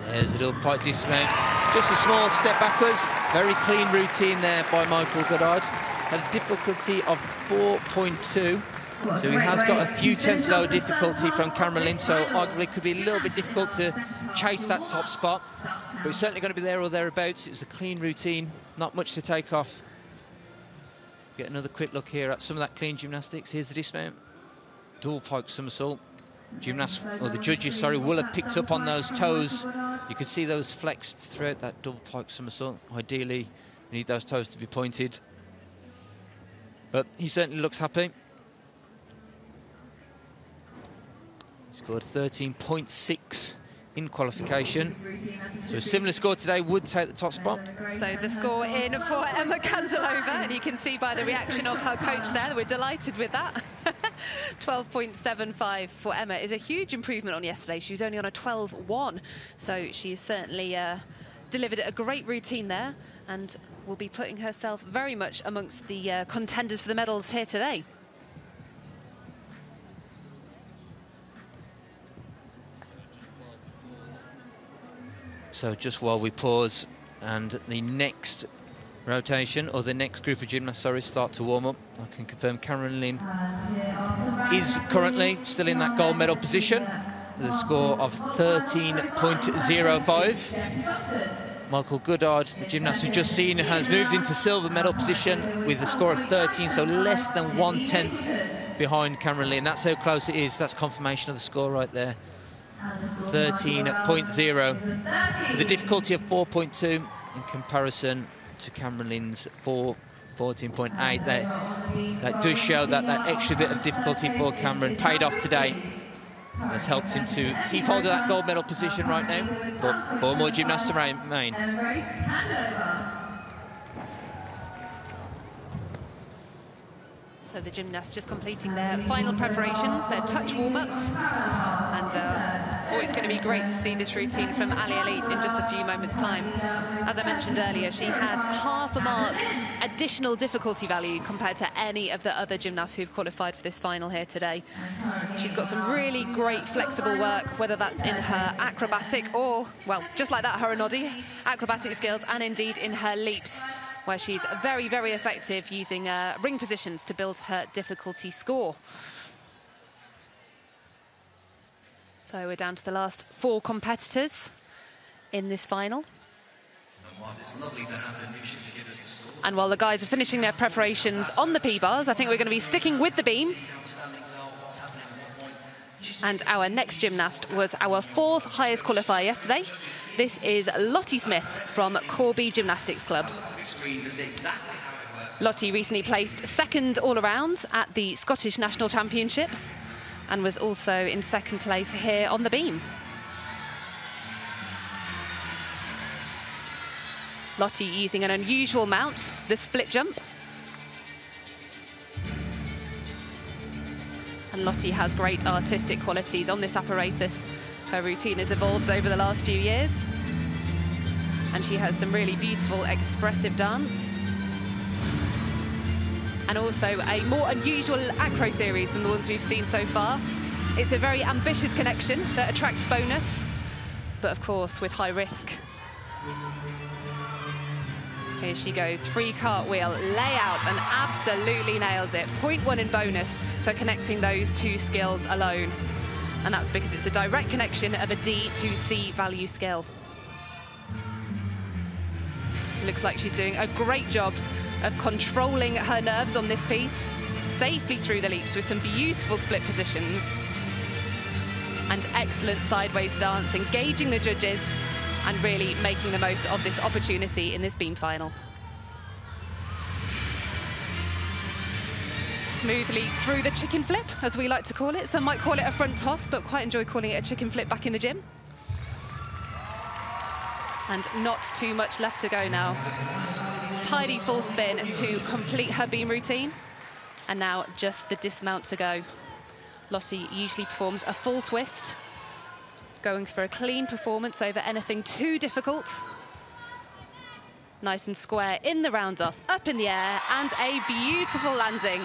There's a little pipe dismount. Just a small step backwards. Very clean routine there by Michael Goddard. Had a difficulty of 4.2. So he has got a few tenths lower difficulty from Cameron Lynn, so arguably it could be a little bit difficult to chase that top spot. But he's certainly going to be there or thereabouts. It was a clean routine, not much to take off. Get another quick look here at some of that clean gymnastics. Here's the dismount. Dual pike somersault. The judges, will have picked up on those toes. You could see those flexed throughout that double pike somersault. Ideally, we need those toes to be pointed. But he certainly looks happy. He scored 13.6 in qualification. So a similar score today would take the top spot. So the score in for Emma Candelova, and you can see by the reaction of her coach there that we're delighted with that. 12.75 for Emma is a huge improvement on yesterday. She was only on a 12.1, so she's certainly delivered a great routine there and will be putting herself very much amongst the contenders for the medals here today. So just while we pause and the next rotation, or the next group of gymnasts, start to warm up, I can confirm Cameron Lynn is currently still in that gold medal position with a score of 13.05. Michael Goodard, the gymnast we've just seen, has moved into silver medal position with a score of 13, so less than 1/10 behind Cameron Lynn. That's how close it is. That's confirmation of the score right there. 13.0 with a difficulty of 4.2 in comparison to Cameron Lynn's 14.8. That does show that extra bit of difficulty for Cameron paid off today. Has helped him to keep hold of that gold medal position right now. But 4 more gymnasts to remain. So the gymnasts just completing their final preparations, their touch warm-ups. And it's going to be great to see this routine from Ali Elite in just a few moments' time. As I mentioned earlier, she had half a mark additional difficulty value compared to any of the other gymnasts who've qualified for this final here today. She's got some really great flexible work, whether that's in her acrobatic or, well, just like that, her Anodi, acrobatic skills, and indeed in her leaps, where she's very, very effective using ring positions to build her difficulty score. So we're down to the last 4 competitors in this final. And while the guys are finishing their preparations on the P-bars, I think we're going to be sticking with the beam. And our next gymnast was our 4th highest qualifier yesterday. This is Lottie Smith from Corby Gymnastics Club. Lottie recently placed 2nd all-around at the Scottish National Championships and was also in 2nd place here on the beam. Lottie using an unusual mount, the split jump. And Lottie has great artistic qualities on this apparatus. Her routine has evolved over the last few years. And she has some really beautiful, expressive dance. And also a more unusual acro series than the ones we've seen so far. It's a very ambitious connection that attracts bonus, but of course with high risk. Here she goes, free cartwheel, layout, and absolutely nails it. 0.1 in bonus for connecting those two skills alone. And that's because it's a direct connection of a D to C value skill. Looks like she's doing a great job of controlling her nerves on this piece, safely through the leaps with some beautiful split positions. And excellent sideways dance, engaging the judges and really making the most of this opportunity in this beam final. Smoothly through the chicken flip, as we like to call it. Some might call it a front toss, but quite enjoy calling it a chicken flip back in the gym. And not too much left to go now. Tidy full spin to complete her beam routine. And now just the dismount to go. Lottie usually performs a full twist, going for a clean performance over anything too difficult. Nice and square in the round off, up in the air, and a beautiful landing.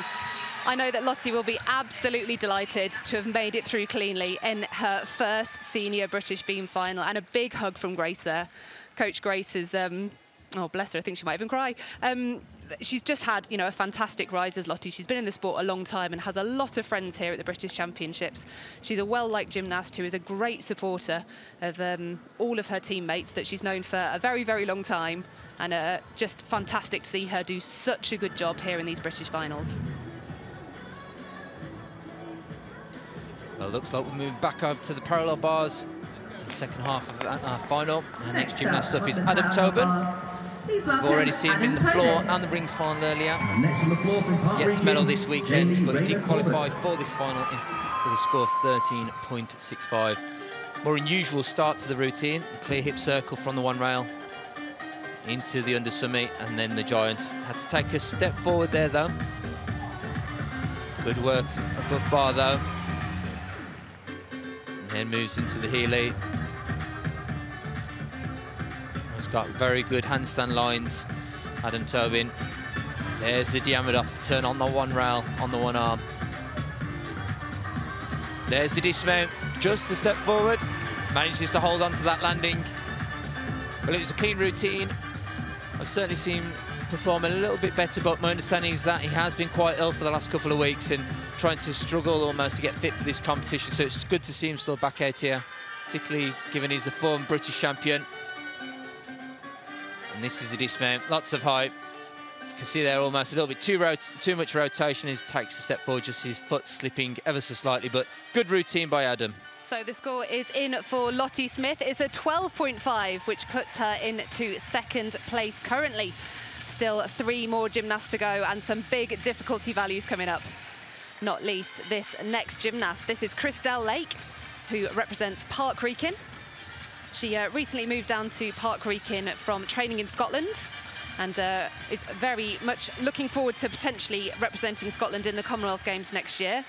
I know that Lottie will be absolutely delighted to have made it through cleanly in her first senior British beam final, and a big hug from Grace there. Coach Grace is, oh bless her, I think she might even cry. She's just had, you know, a fantastic rise as Lottie. She's been in the sport a long time and has a lot of friends here at the British Championships. She's a well-liked gymnast who is a great supporter of all of her teammates that she's known for a very, very long time, and just fantastic to see her do such a good job here in these British finals. Well, it looks like we're moving back over to the parallel bars for the second half of our final. Our next gymnast up is Adam Tobin. We've already seen him in the floor and the rings final earlier. Yet to medal this weekend, but he did qualify for this final with a score of 13.65. More unusual start to the routine. A clear hip circle from the one rail into the undersummit, and then the giant. Had to take a step forward there though. Good work above bar though. And then moves into the Heeley. He's got very good handstand lines, Adam Tobin. There's the Diamond-off turn on the one rail, on the one arm. There's the dismount, just a step forward. Manages to hold on to that landing. Well, it was a clean routine. I've certainly seen him perform a little bit better, but my understanding is that he has been quite ill for the last couple of weeks and trying to struggle almost to get fit for this competition, so it's good to see him still back out here, particularly given he's a former British champion. And this is the dismount, lots of height. You can see there almost a little bit too much rotation as he takes a step forward, just his foot slipping ever so slightly, but good routine by Adam. So the score is in for Lottie Smith. It's a 12.5, which puts her into second place currently. Still 3 more gymnasts to go and some big difficulty values coming up. Not least this next gymnast. This is Christelle Lake, who represents Park Wrekin. She recently moved down to Park Wrekin from training in Scotland, and is very much looking forward to potentially representing Scotland in the Commonwealth Games next year.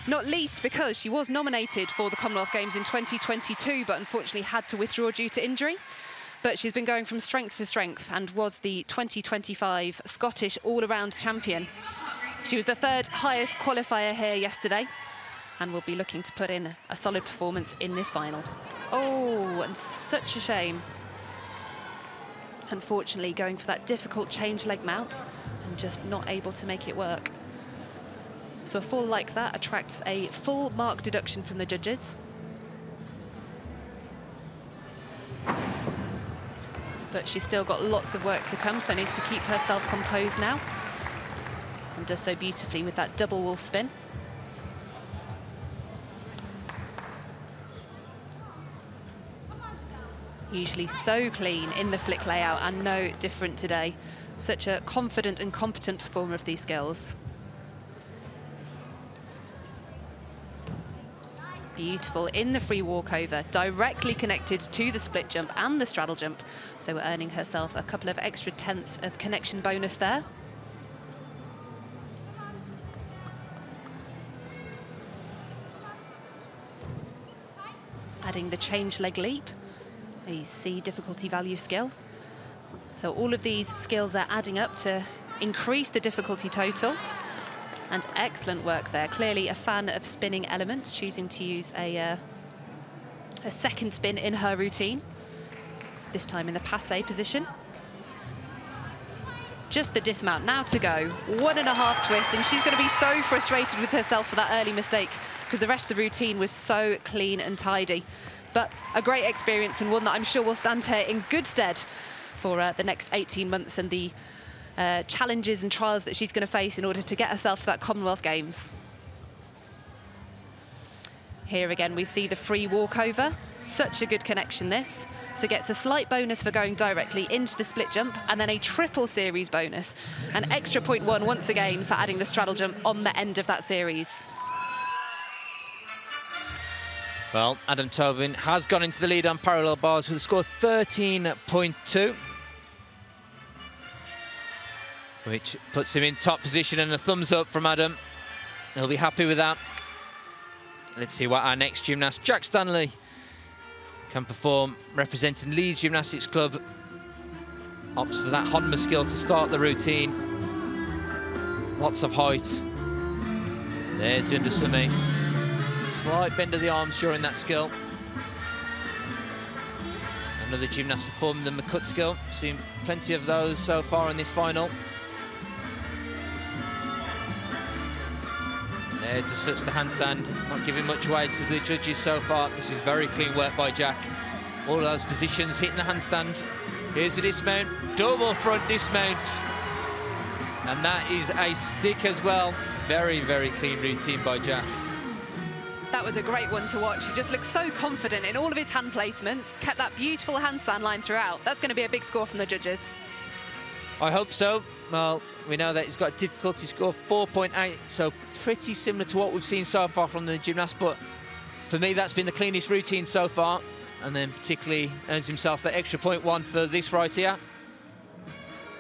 Not least because she was nominated for the Commonwealth Games in 2022, but unfortunately had to withdraw due to injury. But she's been going from strength to strength and was the 2025 Scottish all-around champion. She was the 3rd highest qualifier here yesterday and will be looking to put in a solid performance in this final. Oh, and such a shame. Unfortunately, going for that difficult change leg mount and just not able to make it work. So a fall like that attracts a full mark deduction from the judges. But she's still got lots of work to come, so needs to keep herself composed now. And does so beautifully with that double wolf spin. Usually so clean in the flick layout, and no different today. Such a confident and competent performer of these skills. Beautiful in the free walkover, directly connected to the split jump and the straddle jump. So we're earning herself a couple of extra tenths of connection bonus there. adding the change leg leap, a C difficulty value skill. So all of these skills are adding up to increase the difficulty total. And excellent work there. Clearly a fan of spinning elements, choosing to use a second spin in her routine, this time in the passe position. Just the dismount now to go. 1.5 twist, and she's going to be so frustrated with herself for that early mistake because the rest of the routine was so clean and tidy. But a great experience, and one that I'm sure will stand her in good stead for the next 18 months and the challenges and trials that she's going to face in order to get herself to that Commonwealth Games. Here again we see the free walkover. Such a good connection this. So gets a slight bonus for going directly into the split jump, and then a triple series bonus. An extra 0.1 once again for adding the straddle jump on the end of that series. Well, Adam Tobin has gone into the lead on parallel bars with a score of 13.2. Which puts him in top position, and a thumbs up from Adam. He'll be happy with that. Let's see what our next gymnast, Jack Stanley, can perform, representing Leeds Gymnastics Club. Opts for that Honma skill to start the routine. Lots of height. There's Undersumi. Slight bend of the arms during that skill. Another gymnast performing the McCut skill. Seen plenty of those so far in this final. There's the such the handstand, not giving much away to the judges so far. This is very clean work by Jack. All of those positions, hitting the handstand. Here's the dismount, double front dismount. And that is a stick as well. Very, very clean routine by Jack. That was a great one to watch. He just looked so confident in all of his hand placements, kept that beautiful handstand line throughout. That's going to be a big score from the judges. I hope so. Well, we know that he's got a difficulty score of 4.8, so pretty similar to what we've seen so far from the gymnast, but for me that's been the cleanest routine so far, and then particularly earns himself that extra 0.1 for this right here.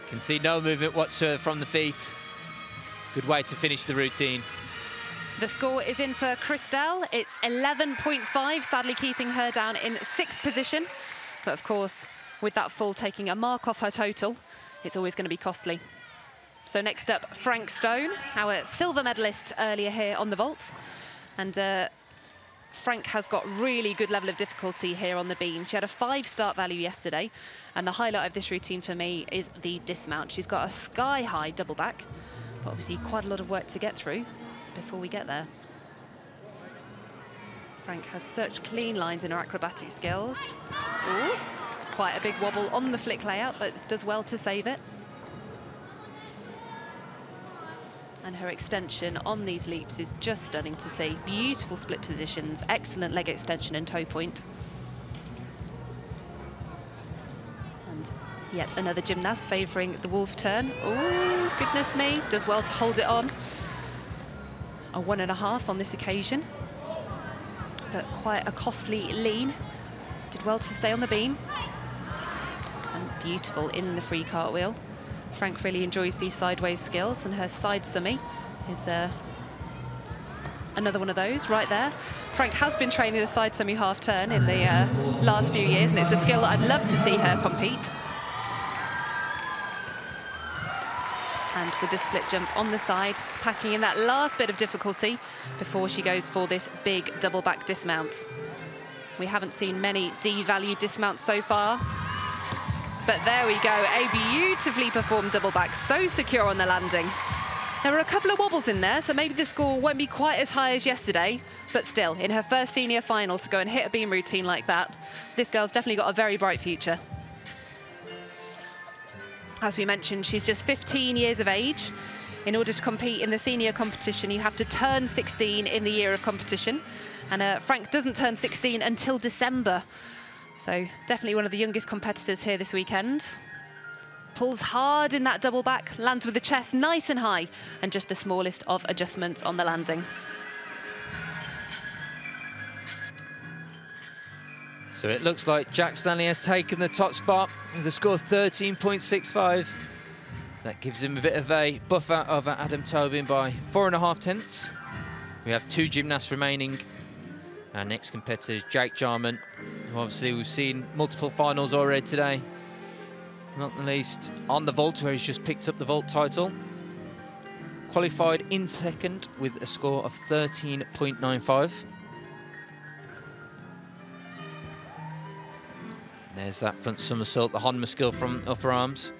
Can see no movement whatsoever from the feet. Good way to finish the routine. The score is in for Kristian. It's 11.5, sadly keeping her down in 6th position. But of course, with that fall taking a mark off her total, it's always going to be costly. So next up, Frank Stone, our silver medalist earlier here on the vault. And Frank has got really good level of difficulty here on the beam. She had a 5 start value yesterday. And the highlight of this routine for me is the dismount. She's got a sky-high double back, but obviously quite a lot of work to get through before we get there. Frank has such clean lines in her acrobatic skills. Ooh, quite a big wobble on the flick layout, but does well to save it. And her extension on these leaps is just stunning to see. Beautiful split positions, excellent leg extension and toe point. And yet another gymnast favouring the wolf turn. Oh, goodness me, does well to hold it on. A 1.5 on this occasion, but quite a costly lean. Did well to stay on the beam. And beautiful in the free cartwheel. Frank really enjoys these sideways skills, and her side summy is another one of those right there. Frank has been training the side summy half turn in the last few years, and it's a skill that I'd love to see her compete. And with the split jump on the side, packing in that last bit of difficulty before she goes for this big double back dismount. We haven't seen many D-value dismounts so far. But there we go, a beautifully performed double back, so secure on the landing. There were a couple of wobbles in there, so maybe the score won't be quite as high as yesterday, but still, in her first senior final to go and hit a beam routine like that, this girl's definitely got a very bright future. As we mentioned, she's just 15 years of age. In order to compete in the senior competition, you have to turn 16 in the year of competition, and Frank doesn't turn 16 until December. So definitely one of the youngest competitors here this weekend. Pulls hard in that double back, lands with the chest nice and high, and just the smallest of adjustments on the landing. So it looks like Jack Stanley has taken the top spot with a score of 13.65. That gives him a bit of a buffer over Adam Tobin by 4.5 tenths. We have 2 gymnasts remaining, Our next competitor is Jake Jarman, who obviously we've seen multiple finals already today. Not the least on the vault, where he's just picked up the vault title. Qualified in second with a score of 13.95. There's that front somersault, the Honma skill from upper arms.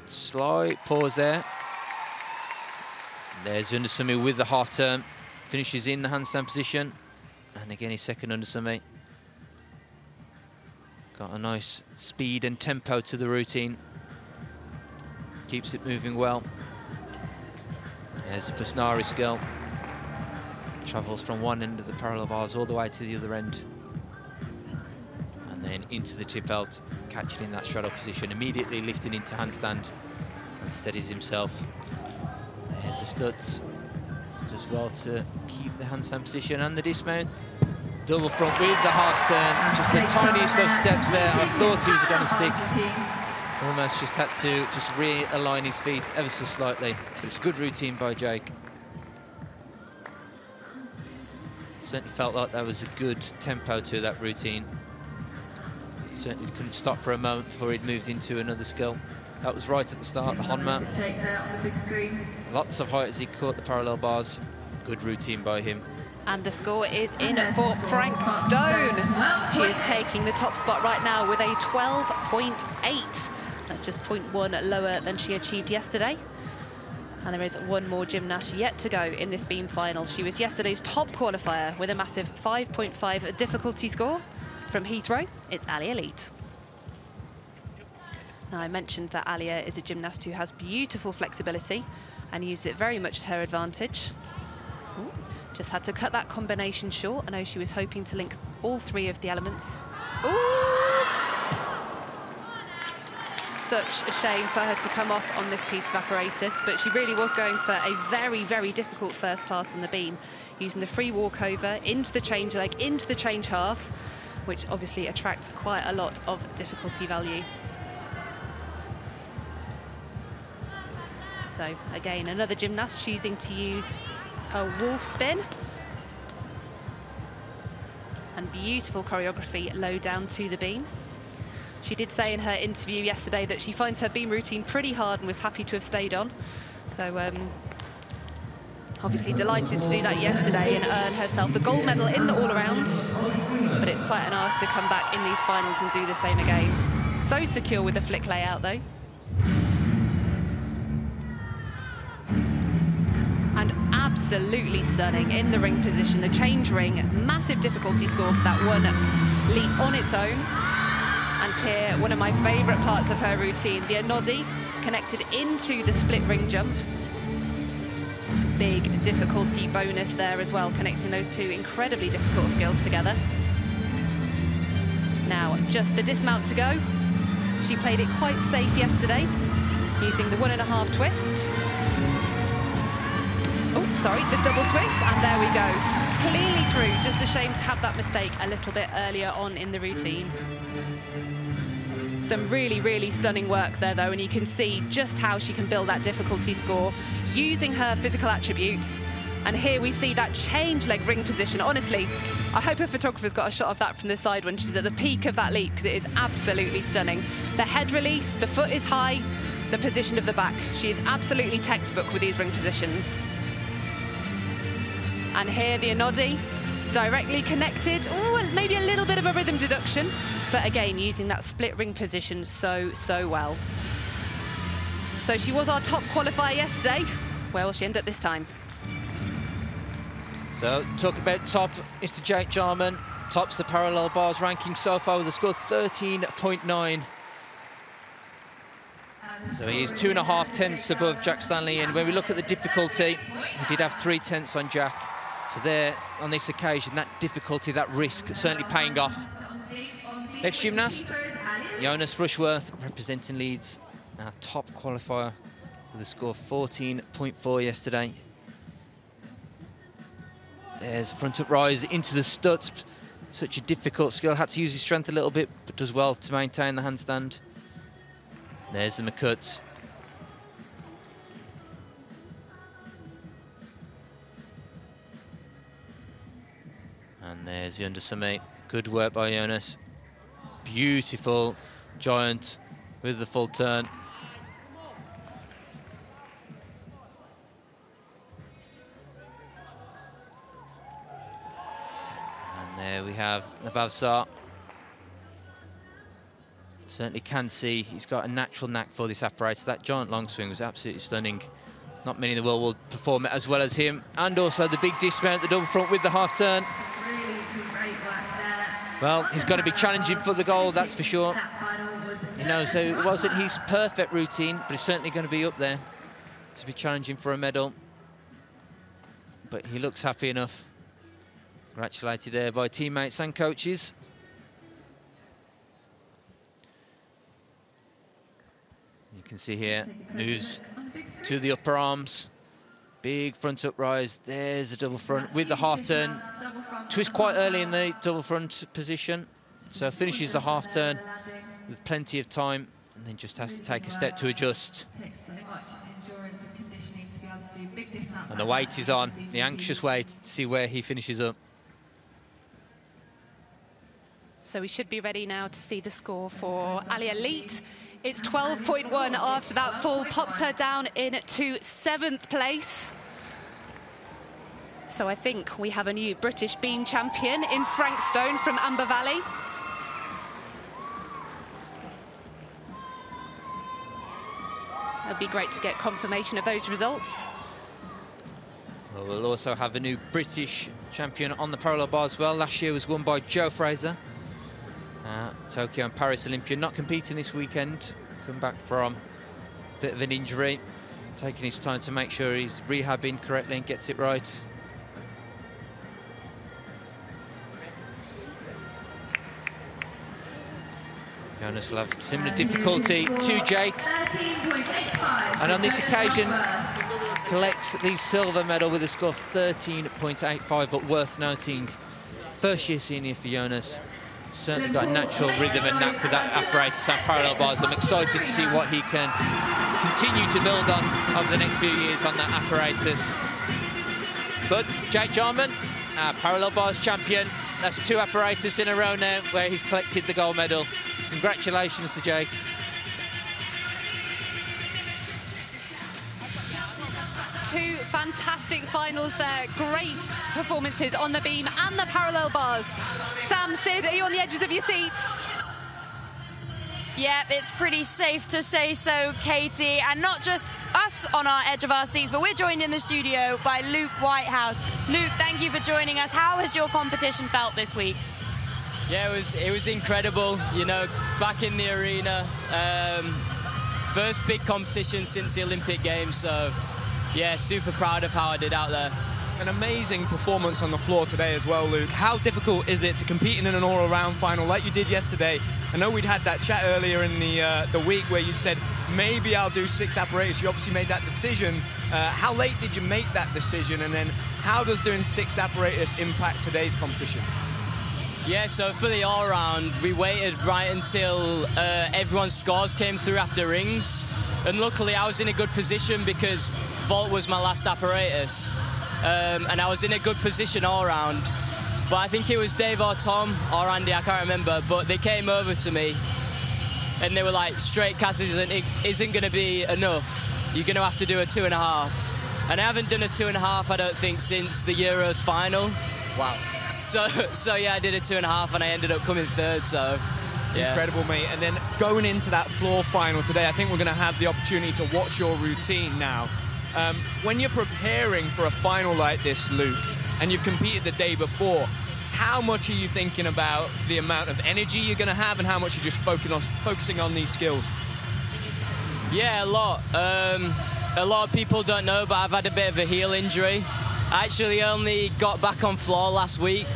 Slight pause there. There's Undersumi with the half turn. Finishes in the handstand position. And again, his second Undersumi. Got a nice speed and tempo to the routine. Keeps it moving well. There's the Pusnari skill. Travels from one end of the parallel bars all the way to the other end. And then into the tip belt, catching in that straddle position, immediately lifting into handstand and steadies himself. There's the studs. Does well to keep the handstand position and the dismount. Double front with the half turn. Just the tiniest of steps there. I thought he was going to stick. Almost just had to just realign his feet ever so slightly. But it's a good routine by Jake. Certainly felt like there was a good tempo to that routine. Certainly couldn't stop for a moment before he'd moved into another skill. That was right at the start, the Honma. Lots of height as he caught the parallel bars. Good routine by him. And the score is in for Frank Stone. She is taking the top spot right now with a 12.8. That's just 0.1 lower than she achieved yesterday. And there is one more gymnast yet to go in this beam final. She was yesterday's top qualifier with a massive 5.5 difficulty score. From Heathrow, it's Alia Leet. Now, I mentioned that Alia is a gymnast who has beautiful flexibility and uses it very much to her advantage. Ooh, just had to cut that combination short. I know she was hoping to link all three of the elements. Ooh! Such a shame for her to come off on this piece of apparatus, but she really was going for a very, very difficult first pass on the beam, using the free walkover into the change leg, into the change half, which obviously attracts quite a lot of difficulty value. So again, another gymnast choosing to use her wolf spin. And beautiful choreography low down to the beam. She did say in her interview yesterday that she finds her beam routine pretty hard and was happy to have stayed on. So obviously delighted to do that yesterday and earn herself the gold medal in the all-around. But it's quite an ask to come back in these finals and do the same again. So secure with the flick layout though. And absolutely stunning in the ring position. The change ring, massive difficulty score for that one leap on its own. And here, one of my favourite parts of her routine, the Anodi connected into the split ring jump. Big difficulty bonus there as well, connecting those two incredibly difficult skills together. Now, just the dismount to go. She played it quite safe yesterday, using the 1.5 twist. Oh, sorry, the double twist, and there we go. Clearly through, just a shame to have that mistake a little bit earlier on in the routine. Some really, really stunning work there though, and you can see just how she can build that difficulty score using her physical attributes. And here we see that change leg ring position. Honestly, I hope her photographer's got a shot of that from the side when she's at the peak of that leap, because it is absolutely stunning. The head release, the foot is high, the position of the back. She is absolutely textbook with these ring positions. And here the Anodi, directly connected. Oh, maybe a little bit of a rhythm deduction, but again, using that split ring position so well. So she was our top qualifier yesterday. Where will she end up this time? So, talking about top, Mr. Jake Jarman, tops the parallel bars ranking so far with a score of 13.9. So he is 2.5 tenths above Jack Stanley, and when we look at the difficulty, he did have 3 tenths on Jack. So there, on this occasion, that difficulty, that risk, certainly paying off. Next gymnast, Jonas Rushworth, representing Leeds, our top qualifier with a score of 14.4 yesterday. There's front up rise into the studs. Such a difficult skill. Had to use his strength a little bit, but does well to maintain the handstand. There's the McCuts. And there's the undersummit. Good work by Jonas. Beautiful giant with the full turn. And there we have Nabavsar. Certainly can see he's got a natural knack for this apparatus. That giant long swing was absolutely stunning. Not many in the world will perform it as well as him. And also the big dismount, the double front with the half turn. Well, he's going to be challenging for the gold, that's for sure. You know, so it wasn't his perfect routine, but it's certainly going to be up there to be challenging for a medal. But he looks happy enough. Congratulated there by teammates and coaches. You can see here, moves to the upper arms. Big front uprise. There's the double front with the half turn. Twist quite early in the double front position. So finishes the half turn with plenty of time and then just has to take a step to adjust. And the weight is on, the anxious wait to see where he finishes up. So we should be ready now to see the score for Alia Leet. It's 12.1 after that fall, pops her down into 7th place. So I think we have a new British beam champion in Frank Stone from Amber Valley. It'd be great to get confirmation of those results. Well, we'll also have a new British champion on the parallel bar as well. Last year was won by Joe Fraser. Tokyo and Paris Olympian, not competing this weekend, come back from a bit of an injury, taking his time to make sure he's rehabbing correctly and gets it right. Jonas will have similar difficulty to Jake, and on this occasion collects the silver medal with a score of 13.85, but worth noting, first year senior for Jonas. Certainly got a natural rhythm and knack for that apparatus and parallel bars. I'm excited to see what he can continue to build on over the next few years on that apparatus. But Jake Jarman, our parallel bars champion, that's 2 apparatus in a row now where he's collected the gold medal. Congratulations to Jake. Two fantastic finals there. Great performances on the beam and the parallel bars. Sam, Sid, are you on the edges of your seats? Yep, it's pretty safe to say so, Katie. And not just us on our edge of our seats, but we're joined in the studio by Luke Whitehouse. Luke, thank you for joining us. How has your competition felt this week? Yeah, it was incredible. You know, back in the arena, first big competition since the Olympic Games, so yeah, super proud of how I did out there. An amazing performance on the floor today as well, Luke. How difficult is it to compete in an all-around final like you did yesterday? I know we'd had that chat earlier in the week where you said, maybe I'll do 6 apparatus. You obviously made that decision. How late did you make that decision? And then how does doing 6 apparatus impact today's competition? Yeah, so for the all-round, we waited right until everyone's scores came through after rings. And luckily I was in a good position because vault was my last apparatus. And I was in a good position all round. But I think it was Dave or Tom or Andy, I can't remember, but they came over to me and they were like, straight cast isn't going to be enough. You're going to have to do a 2.5. And I haven't done a 2.5, I don't think, since the Euros final. Wow. So yeah, I did a 2.5 and I ended up coming 3rd, so yeah. Incredible, mate. And then going into that floor final today, I think we're going to have the opportunity to watch your routine now. When you're preparing for a final like this, Luke, and you've competed the day before, how much are you thinking about the amount of energy you're going to have and how much you're just focusing on these skills? Yeah, a lot. A lot of people don't know, but I've had a bit of a heel injury. I actually only got back on floor last week.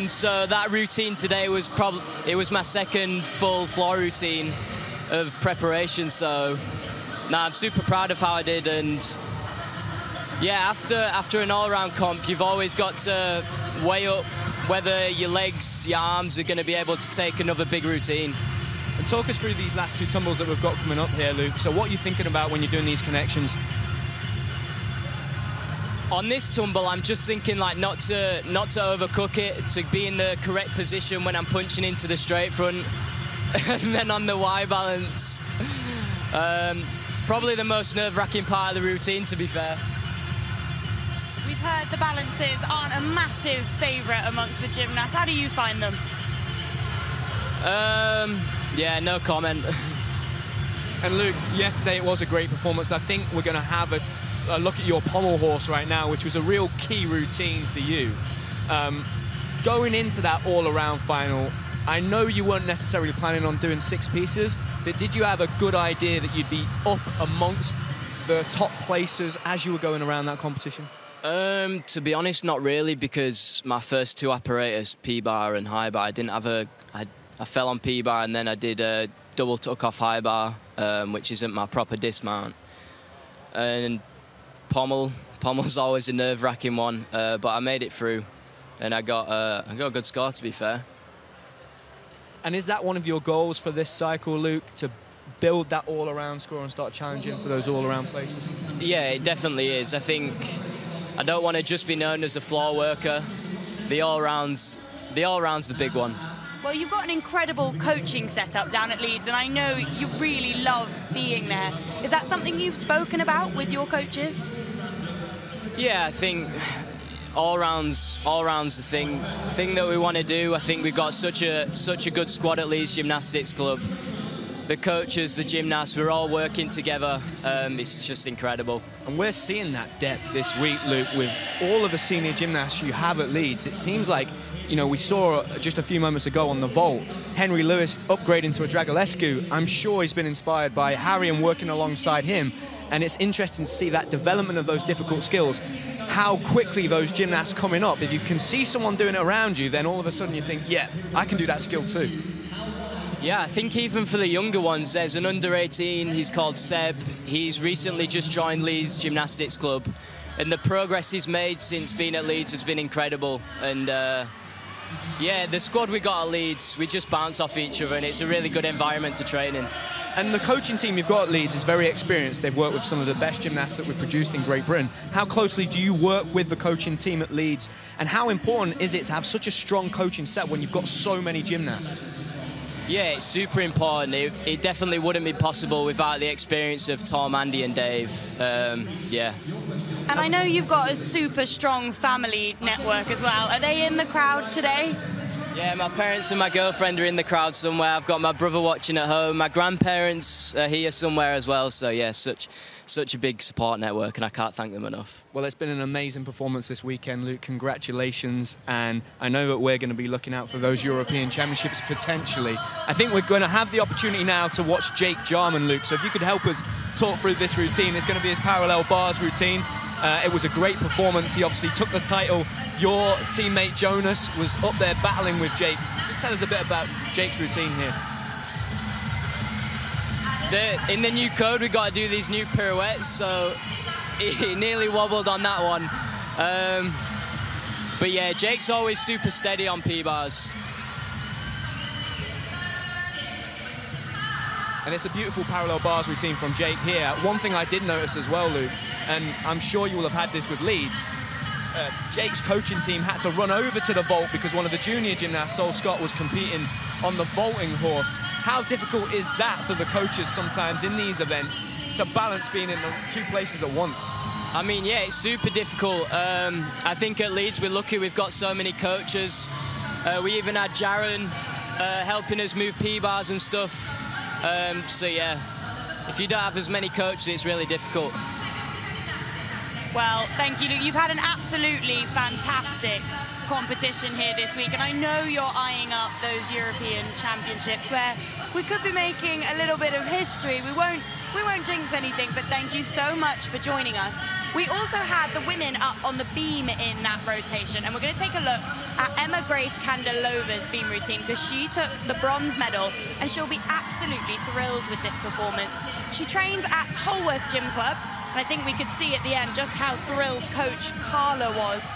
So that routine today was it was my 2nd full floor routine of preparation. So I'm super proud of how I did. And yeah, after an all-round comp, you've always got to weigh up whether your legs, your arms are going to be able to take another big routine. And talk us through these last 2 tumbles that we've got coming up here, Luke. So what are you thinking about when you're doing these connections? On this tumble, I'm just thinking like not to overcook it, to be in the correct position when I'm punching into the straight front. And then on the Y balance, probably the most nerve-wracking part of the routine, to be fair. We've heard the balances aren't a massive favourite amongst the gymnasts. How do you find them? Yeah, no comment. And Luke, yesterday it was a great performance. I think we're going to have a look at your pommel horse right now, which was a real key routine for you. Going into that all-around final, I know you weren't necessarily planning on doing 6 pieces, but did you have a good idea that you'd be up amongst the top placers as you were going around that competition? To be honest, not really, because my first 2 apparatus, P-bar and high bar, I didn't have I fell on P-bar and then I did a double tuck off high bar, which isn't my proper dismount. And pommel's always a nerve-wracking one, but I made it through, and I got a good score, to be fair. And is that one of your goals for this cycle, Luke, to build that all-around score and start challenging for those all-around places? Yeah, it definitely is. I think I don't want to just be known as a floor worker. The all-round's the big one. Well, you've got an incredible coaching setup down at Leeds, and I know you really love being there. Is that something you've spoken about with your coaches? Yeah, I think all-round's the thing that we want to do. I think we've got such a good squad at Leeds Gymnastics Club. The coaches, the gymnasts, we're all working together. It's just incredible. And we're seeing that depth this week, Luke, with all of the senior gymnasts you have at Leeds. It seems like, you know, we saw just a few moments ago on the vault, Henry Lewis upgrading to a Dragulescu. I'm sure he's been inspired by Harry and working alongside him. And it's interesting to see that development of those difficult skills, how quickly those gymnasts coming up. If you can see someone doing it around you, then all of a sudden you think, yeah, I can do that skill too. Yeah, I think even for the younger ones, there's an under-18, he's called Seb. He's recently just joined Leeds Gymnastics Club. And the progress he's made since being at Leeds has been incredible. And yeah, the squad we got at Leeds, we just bounce off each other, and it's a really good environment to train in. And the coaching team you've got at Leeds is very experienced. They've worked with some of the best gymnasts that we've produced in Great Britain. How closely do you work with the coaching team at Leeds? And how important is it to have such a strong coaching set when you've got so many gymnasts? Yeah, it's super important. It definitely wouldn't be possible without the experience of Tom, Andy and Dave. Yeah. And I know you've got a super strong family network as well. Are they in the crowd today? Yeah, my parents and my girlfriend are in the crowd somewhere. I've got my brother watching at home. My grandparents are here somewhere as well. So yeah, such a big support network, and I can't thank them enough. Well, it's been an amazing performance this weekend, Luke. Congratulations. And I know that we're going to be looking out for those European Championships potentially. I think we're going to have the opportunity now to watch Jake Jarman, Luke. So if you could help us talk through this routine. It's going to be his parallel bars routine. It was a great performance. He obviously took the title. Your teammate Jonas was up there battling with Jake. Just tell us a bit about Jake's routine here. In the new code, we got to do these new pirouettes, so he nearly wobbled on that one. But yeah, Jake's always super steady on P-bars. And it's a beautiful parallel bars routine from Jake here. One thing I did notice as well, Luke, and I'm sure you will have had this with Leeds, Jake's coaching team had to run over to the vault because one of the junior gymnasts, Sol Scott, was competing on the vaulting horse. How difficult is that for the coaches sometimes in these events to balance being in the 2 places at once? I mean, yeah, it's super difficult. I think at Leeds we're lucky we've got so many coaches. We even had Jaron helping us move P-bars and stuff. So yeah, if you don't have as many coaches, it's really difficult. Well, thank you, Luke. You've had an absolutely fantastic competition here this week, and I know you're eyeing up those European Championships where we could be making a little bit of history. We won't jinx anything, but thank you so much for joining us. We also had the women up on the beam in that rotation, and we're going to take a look at Emma Grace Candelova's beam routine because she took the bronze medal, and she'll be absolutely thrilled with this performance. She trains at Tolworth Gym Club, and I think we could see at the end just how thrilled Coach Carla was.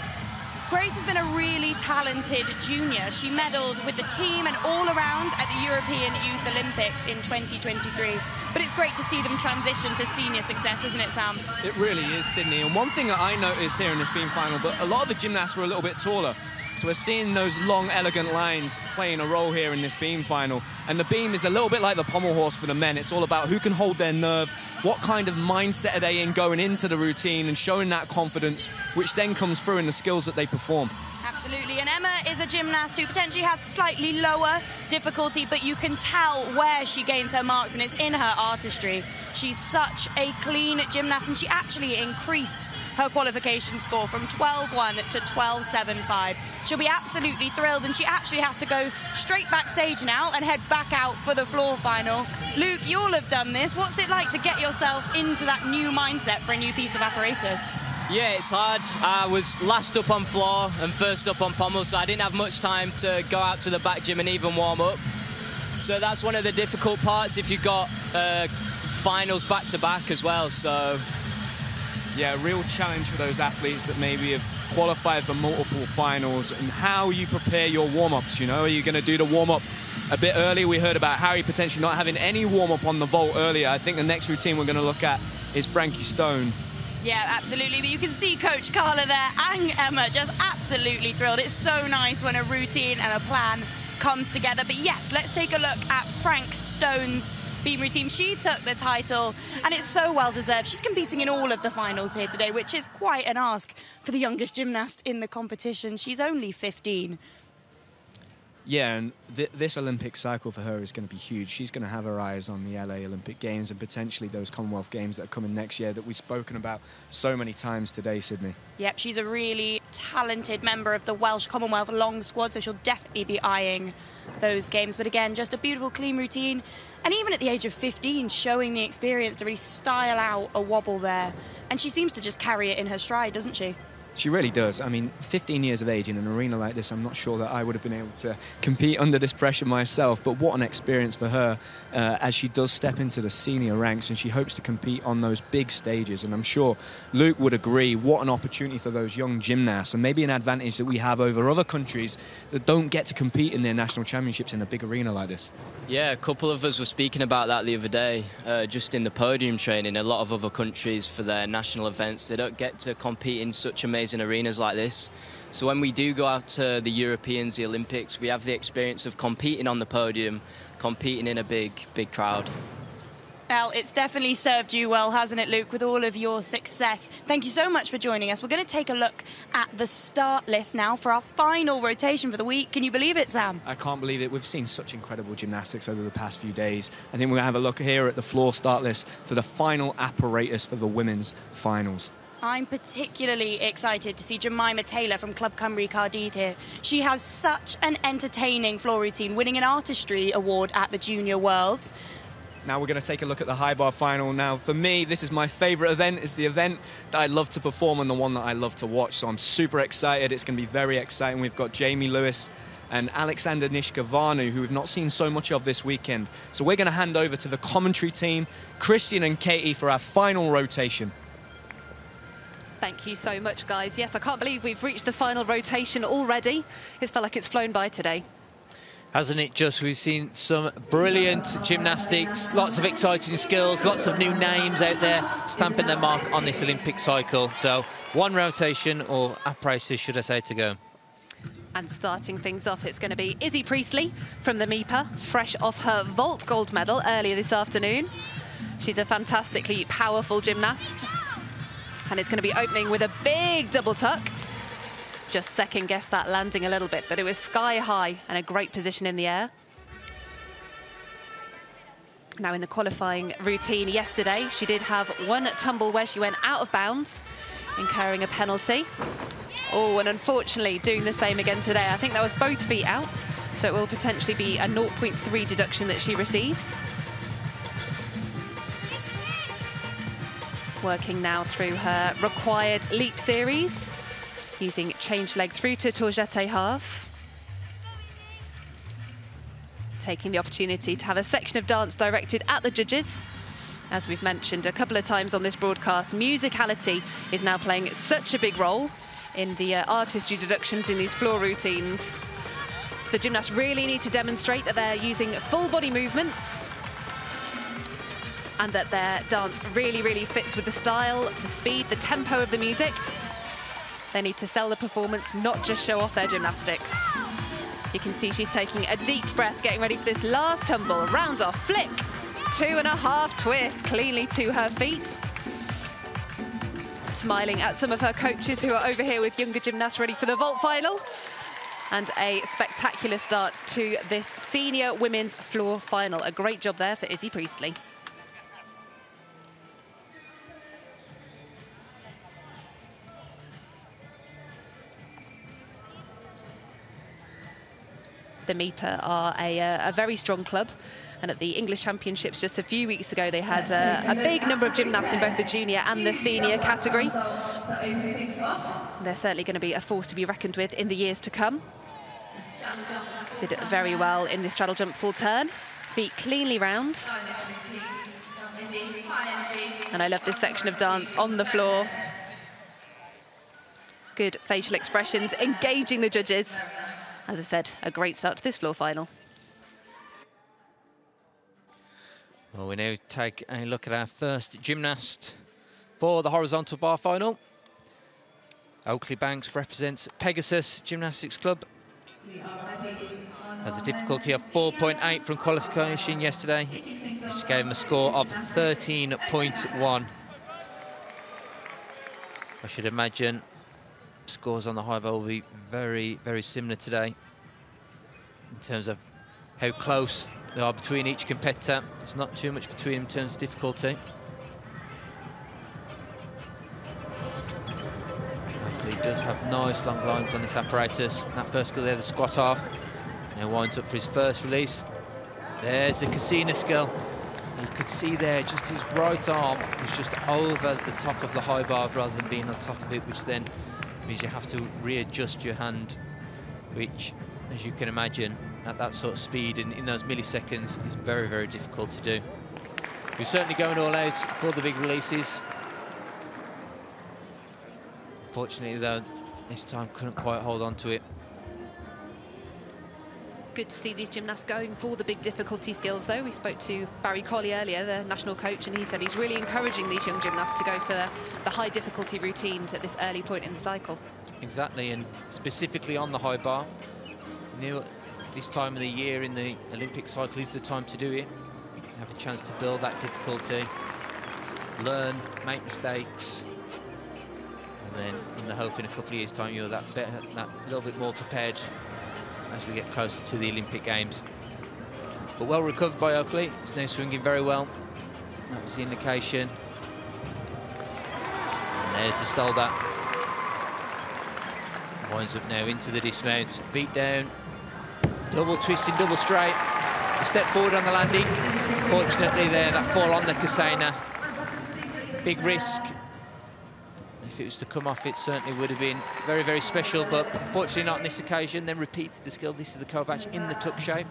Grace has been a really talented junior. She medalled with the team and all around at the European Youth Olympics in 2023. But it's great to see them transition to senior success, isn't it, Sam? It really is, Sydney. And one thing that I noticed here in this beam final, but a lot of the gymnasts were a little bit taller. So we're seeing those long, elegant lines playing a role here in this beam final. And the beam is a little bit like the pommel horse for the men. It's all about who can hold their nerve, what kind of mindset are they in going into the routine and showing that confidence, which then comes through in the skills that they perform. Absolutely, and Emma is a gymnast who potentially has slightly lower difficulty, but you can tell where she gains her marks, and it's in her artistry. She's such a clean gymnast, and she actually increased her qualification score from 12.1 to 12.75. She'll be absolutely thrilled, and she actually has to go straight backstage now and head back out for the floor final. Luke, you'll have done this. What's it like to get yourself into that new mindset for a new piece of apparatus? Yeah, it's hard. I was last up on floor and first up on pommel, so I didn't have much time to go out to the back gym and even warm up. So that's one of the difficult parts if you've got finals back-to-back as well. So yeah, a real challenge for those athletes that maybe have qualified for multiple finals, and how you prepare your warm-ups. You know, are you going to do the warm-up a bit early? We heard about Harry potentially not having any warm-up on the vault earlier. I think the next routine we're going to look at is Frankie Stone. Yeah, absolutely. But you can see Coach Carla there and Emma just absolutely thrilled. It's so nice when a routine and a plan comes together. But yes, let's take a look at Frank Stone's beam routine. She took the title, and it's so well deserved. She's competing in all of the finals here today, which is quite an ask for the youngest gymnast in the competition. She's only 15. Yeah, and this Olympic cycle for her is going to be huge. She's going to have her eyes on the LA Olympic Games and potentially those Commonwealth Games that are coming next year that we've spoken about so many times today, Sydney. Yep, she's a really talented member of the Welsh Commonwealth long squad, so she'll definitely be eyeing those games. But again, just a beautiful, clean routine. And even at the age of 15, showing the experience to really style out a wobble there. And she seems to just carry it in her stride, doesn't she? She really does. I mean, 15 years of age in an arena like this, I'm not sure that I would have been able to compete under this pressure myself, but what an experience for her as she does step into the senior ranks, and she hopes to compete on those big stages. And I'm sure Luke would agree, what an opportunity for those young gymnasts, and maybe an advantage that we have over other countries that don't get to compete in their national championships in a big arena like this. yeah, a couple of us were speaking about that the other day, just in the podium training. A lot of other countries, for their national events, they don't get to compete in such amazing arenas like this. So when we do go out to the Europeans, the Olympics, we have the experience of competing on the podium, competing in a big crowd. Well, it's definitely served you well, hasn't it, Luke, with all of your success. Thank you so much for joining us. We're going to take a look at the start list now for our final rotation for the week. Can you believe it, Sam? I can't believe it. We've seen such incredible gymnastics over the past few days. I think we're going to have a look here at the floor start list for the final apparatus for the women's finals. I'm particularly excited to see Jemima Taylor from Club Cymru Cardydd here. She has such an entertaining floor routine, winning an artistry award at the Junior Worlds. Now we're going to take a look at the high bar final. Now, for me, this is my favourite event. It's the event that I love to perform and the one that I love to watch. So I'm super excited. It's going to be very exciting. We've got Jamie Lewis and Alexander Nishkavanu, who we've not seen so much of this weekend. So we're going to hand over to the commentary team, Kristian and Katie, for our final rotation. Thank you so much, guys. Yes, I can't believe we've reached the final rotation already. It's felt like it's flown by today. Hasn't it just? We've seen some brilliant gymnastics, lots of exciting skills, lots of new names out there stamping their mark on this Olympic cycle. So one rotation, or apparatus, should I say, to go. And starting things off, it's going to be Izzy Priestley from the MIPA, fresh off her vault gold medal earlier this afternoon. She's a fantastically powerful gymnast. And it's going to be opening with a big double tuck. Just second-guessed that landing a little bit, but it was sky high and a great position in the air. Now, in the qualifying routine yesterday, she did have one tumble where she went out of bounds, incurring a penalty. Oh, and unfortunately doing the same again today. I think that was both feet out, so it will potentially be a 0.3 deduction that she receives. Working now through her required leap series, using change leg through to tourjete half. Taking the opportunity to have a section of dance directed at the judges. As we've mentioned a couple of times on this broadcast, musicality is now playing such a big role in the artistry deductions in these floor routines. The gymnasts really need to demonstrate that they're using full body movements and that their dance really, really fits with the style, the speed, the tempo of the music. They need to sell the performance, not just show off their gymnastics. You can see she's taking a deep breath, getting ready for this last tumble. Round off, flick, 2.5 twists, cleanly to her feet. Smiling at some of her coaches who are over here with younger gymnasts ready for the vault final. And a spectacular start to this senior women's floor final. A great job there for Izzy Priestley. The MEPA are a very strong club, and at the English Championships just a few weeks ago they had a big number of gymnasts in both the junior and the senior category. They're certainly going to be a force to be reckoned with in the years to come. Did it very well in the straddle jump full turn, feet cleanly round. And I love this section of dance on the floor. Good facial expressions, engaging the judges. As I said, a great start to this floor final. Well, we now take a look at our first gymnast for the horizontal bar final. Oakley Banks represents Pegasus Gymnastics Club. Has a difficulty of 4.8 from qualification yesterday, which gave him a score of 13.1. I should imagine scores on the high bar will be very, very similar today in terms of how close they are between each competitor. It's not too much between them in terms of difficulty. He does have nice long lines on this apparatus. That first skill there, the squat half. Now winds up for his first release. There's the Casina skill. You could see there just his right arm was just over the top of the high bar rather than being on top of it, which then means you have to readjust your hand, which, as you can imagine, at that sort of speed and in those milliseconds is very, very difficult to do. We're certainly going all out for the big releases. Unfortunately, though, this time couldn't quite hold on to it. Good to see these gymnasts going for the big difficulty skills, though. We spoke to Barry Colley earlier, the national coach, and he said he's really encouraging these young gymnasts to go for the high difficulty routines at this early point in the cycle. Exactly, and specifically on the high bar. You know, this time of the year in the Olympic cycle is the time to do it. Have a chance to build that difficulty, learn, make mistakes, and then in the hope in a couple of years' time you're that little bit more prepared as we get closer to the Olympic Games. But well recovered by Oakley. It's now swinging very well. That was the indication. And there's the Stolder. Winds up now into the dismount. Beat down. Double twisting, double straight. A step forward on the landing. Fortunately there, that fall on the Casina. Big risk. If it was to come off, it certainly would have been very, very special, but fortunately not on this occasion. Then repeated the skill. This is the Kovac in the tuck shape,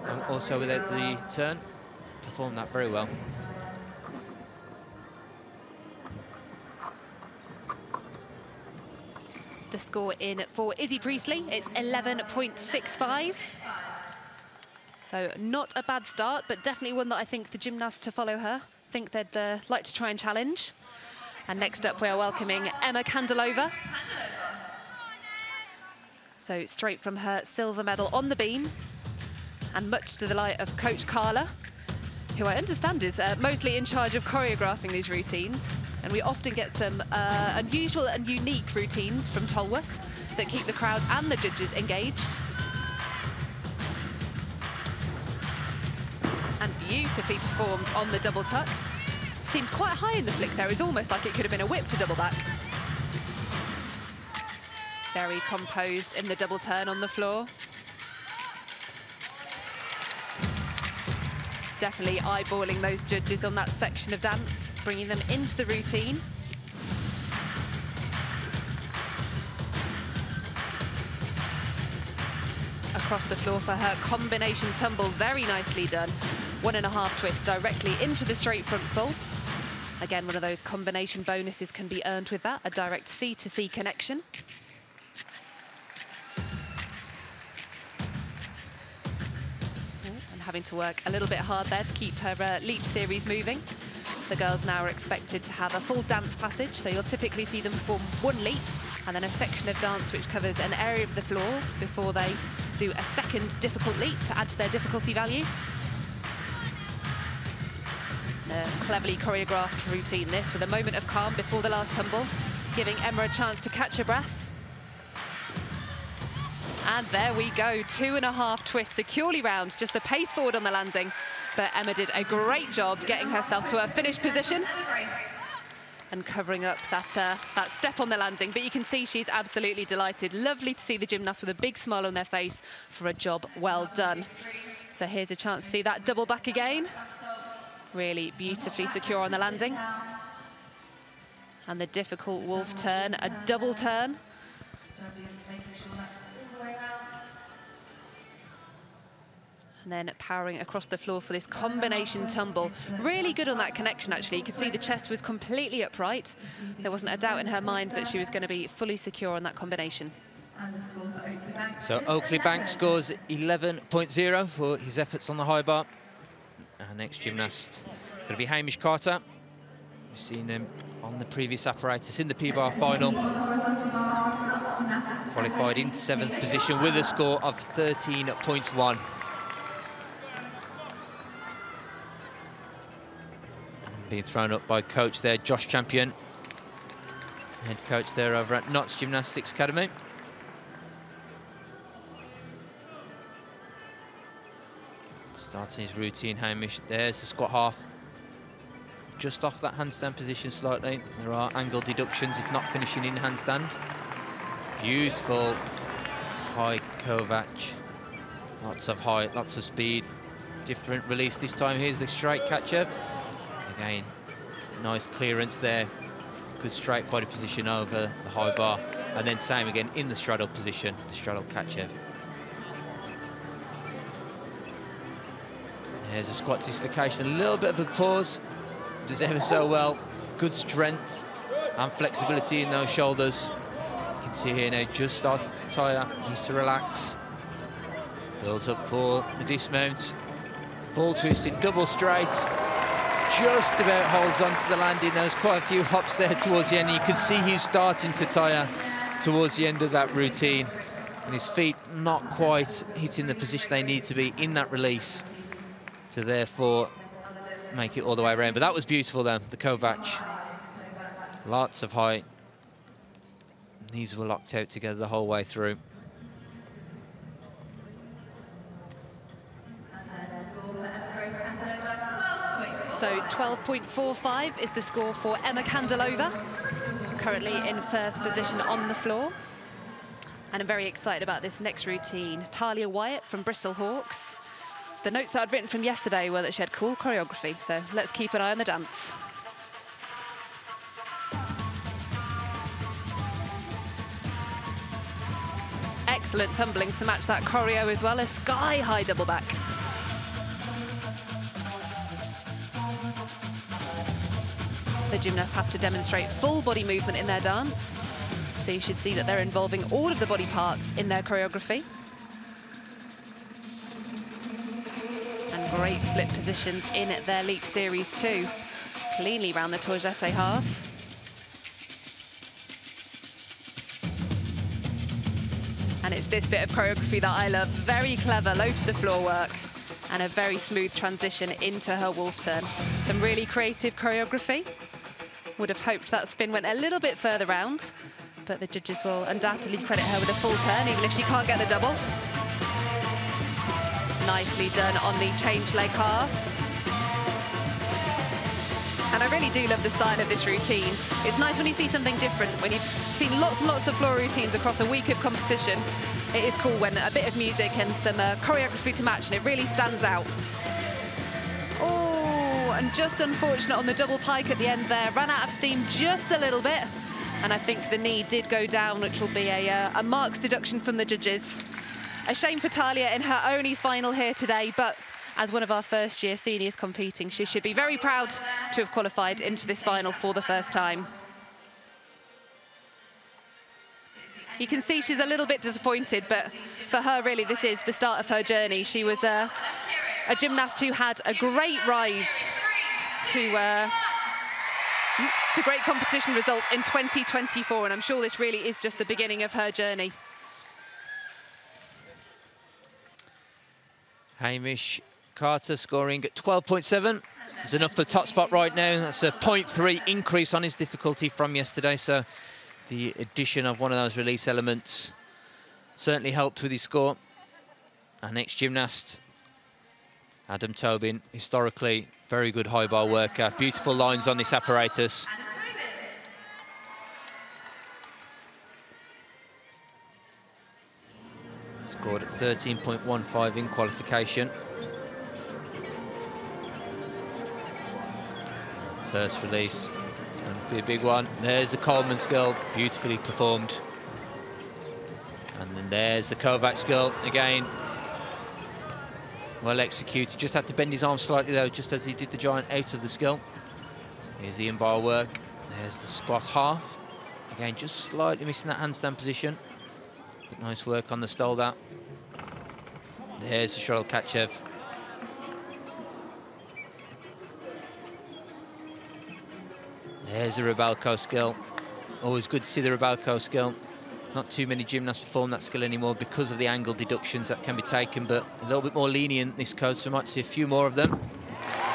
and also without the turn. Performed that very well. The score in for Izzy Priestley, it's 11.65. So not a bad start, but definitely one that I think the gymnasts to follow her think they'd like to try and challenge. And next up, we are welcoming Emma Candelova. So straight from her silver medal on the beam, and much to the delight of Coach Carla, who I understand is mostly in charge of choreographing these routines. And we often get some unusual and unique routines from Tolworth that keep the crowd and the judges engaged. And beautifully performed on the double tuck. Seemed quite high in the flick there. It's almost like it could have been a whip to double back. Very composed in the double turn on the floor. Definitely eyeballing those judges on that section of dance, bringing them into the routine. Across the floor for her combination tumble, very nicely done. 1.5 twists directly into the straight front full. Again, one of those combination bonuses can be earned with that, a direct C to C connection. having to work a little bit hard there to keep her leap series moving. The girls now are expected to have a full dance passage, so you'll typically see them perform one leap and then a section of dance which covers an area of the floor before they do a second difficult leap to add to their difficulty value. A cleverly choreographed routine this, with a moment of calm before the last tumble, giving Emma a chance to catch her breath. And there we go, 2.5 twists securely round, just the pace forward on the landing. But Emma did a great job getting herself to her finish position and covering up that step on the landing. But you can see she's absolutely delighted. Lovely to see the gymnasts with a big smile on their face for a job well done. So here's a chance to see that double back again. Really beautifully secure on the landing. And the difficult wolf turn, a double turn. And then powering across the floor for this combination tumble. Really good on that connection, actually. You could see the chest was completely upright. There wasn't a doubt in her mind that she was going to be fully secure on that combination. So Oakley Bank scores 11.0 for his efforts on the high bar. Our next gymnast going to be Hamish Carter. We've seen him on the previous apparatus in the P-bar final. Qualified in 7th position with a score of 13.1. Being thrown up by coach there, Josh Champion, head coach there over at Notts Gymnastics Academy. Starting his routine, Hamish. There's the squat half. Just off that handstand position slightly. There are angle deductions if not finishing in handstand. Beautiful high Kovac. Lots of height, lots of speed. Different release this time. Here's the straight catch-up. Again, nice clearance there. Good straight body position over the high bar. And then same again in the straddle position, the straddle catch-up. There's a squat dislocation, a little bit of a pause. Does ever so well. Good strength and flexibility in those shoulders. You can see here now, just started the tire, needs to relax. Builds up for the dismount. Full twisting, double straight. Just about holds onto the landing. There's quite a few hops there towards the end. You can see he's starting to tire towards the end of that routine. And his feet not quite hitting the position they need to be in that release to therefore make it all the way around. But that was beautiful then, the Kovac. Lots of height. These were locked out together the whole way through. So 12.45 is the score for Emma Candelova, currently in first position on the floor. And I'm very excited about this next routine. Talia Wyatt from Bristol Hawks. The notes that I'd written from yesterday were that she had cool choreography, so let's keep an eye on the dance. Excellent tumbling to match that choreo as well, a sky-high double back. The gymnasts have to demonstrate full body movement in their dance. So you should see that they're involving all of the body parts in their choreography. And great split positions in their leap series too. Cleanly round the tour jeté half. And it's this bit of choreography that I love. Very clever, low to the floor work. And a very smooth transition into her wolf turn. Some really creative choreography. Would have hoped that spin went a little bit further round, but the judges will undoubtedly credit her with a full turn, even if she can't get the double. Nicely done on the change leg half. And I really do love the style of this routine. It's nice when you see something different, when you've seen lots and lots of floor routines across a week of competition. It is cool when a bit of music and some choreography to match, and it really stands out. And just unfortunate on the double pike at the end there. Ran out of steam just a little bit. And I think the knee did go down, which will be a marks deduction from the judges. A shame for Talia in her only final here today, but as one of our first-year seniors competing, she should be very proud to have qualified into this final for the first time. You can see she's a little bit disappointed, but for her, really, this is the start of her journey. She was a a gymnast who had a great rise to great competition results in 2024, and I'm sure this really is just the beginning of her journey. Hamish Carter scoring at 12.7. It's enough for the top spot right now. That's a 0.3 increase on his difficulty from yesterday, so the addition of one of those release elements certainly helped with his score. Our next gymnast, Adam Tobin, historically very good high bar worker. Beautiful lines on this apparatus. Scored at 13.15 in qualification. First release, it's going to be a big one. There's the Coleman skill, beautifully performed. And then there's the Kovac skill, again, well executed. Just had to bend his arm slightly though, just as he did the giant out of the skill. Here's the in-bar work. There's the squat half. Again, just slightly missing that handstand position. But nice work on the Stolda. There's the shuttle Kachev. There's the Rybalko skill. Always good to see the Rybalko skill. Not too many gymnasts perform that skill anymore because of the angle deductions that can be taken, but a little bit more lenient this code, so we might see a few more of them.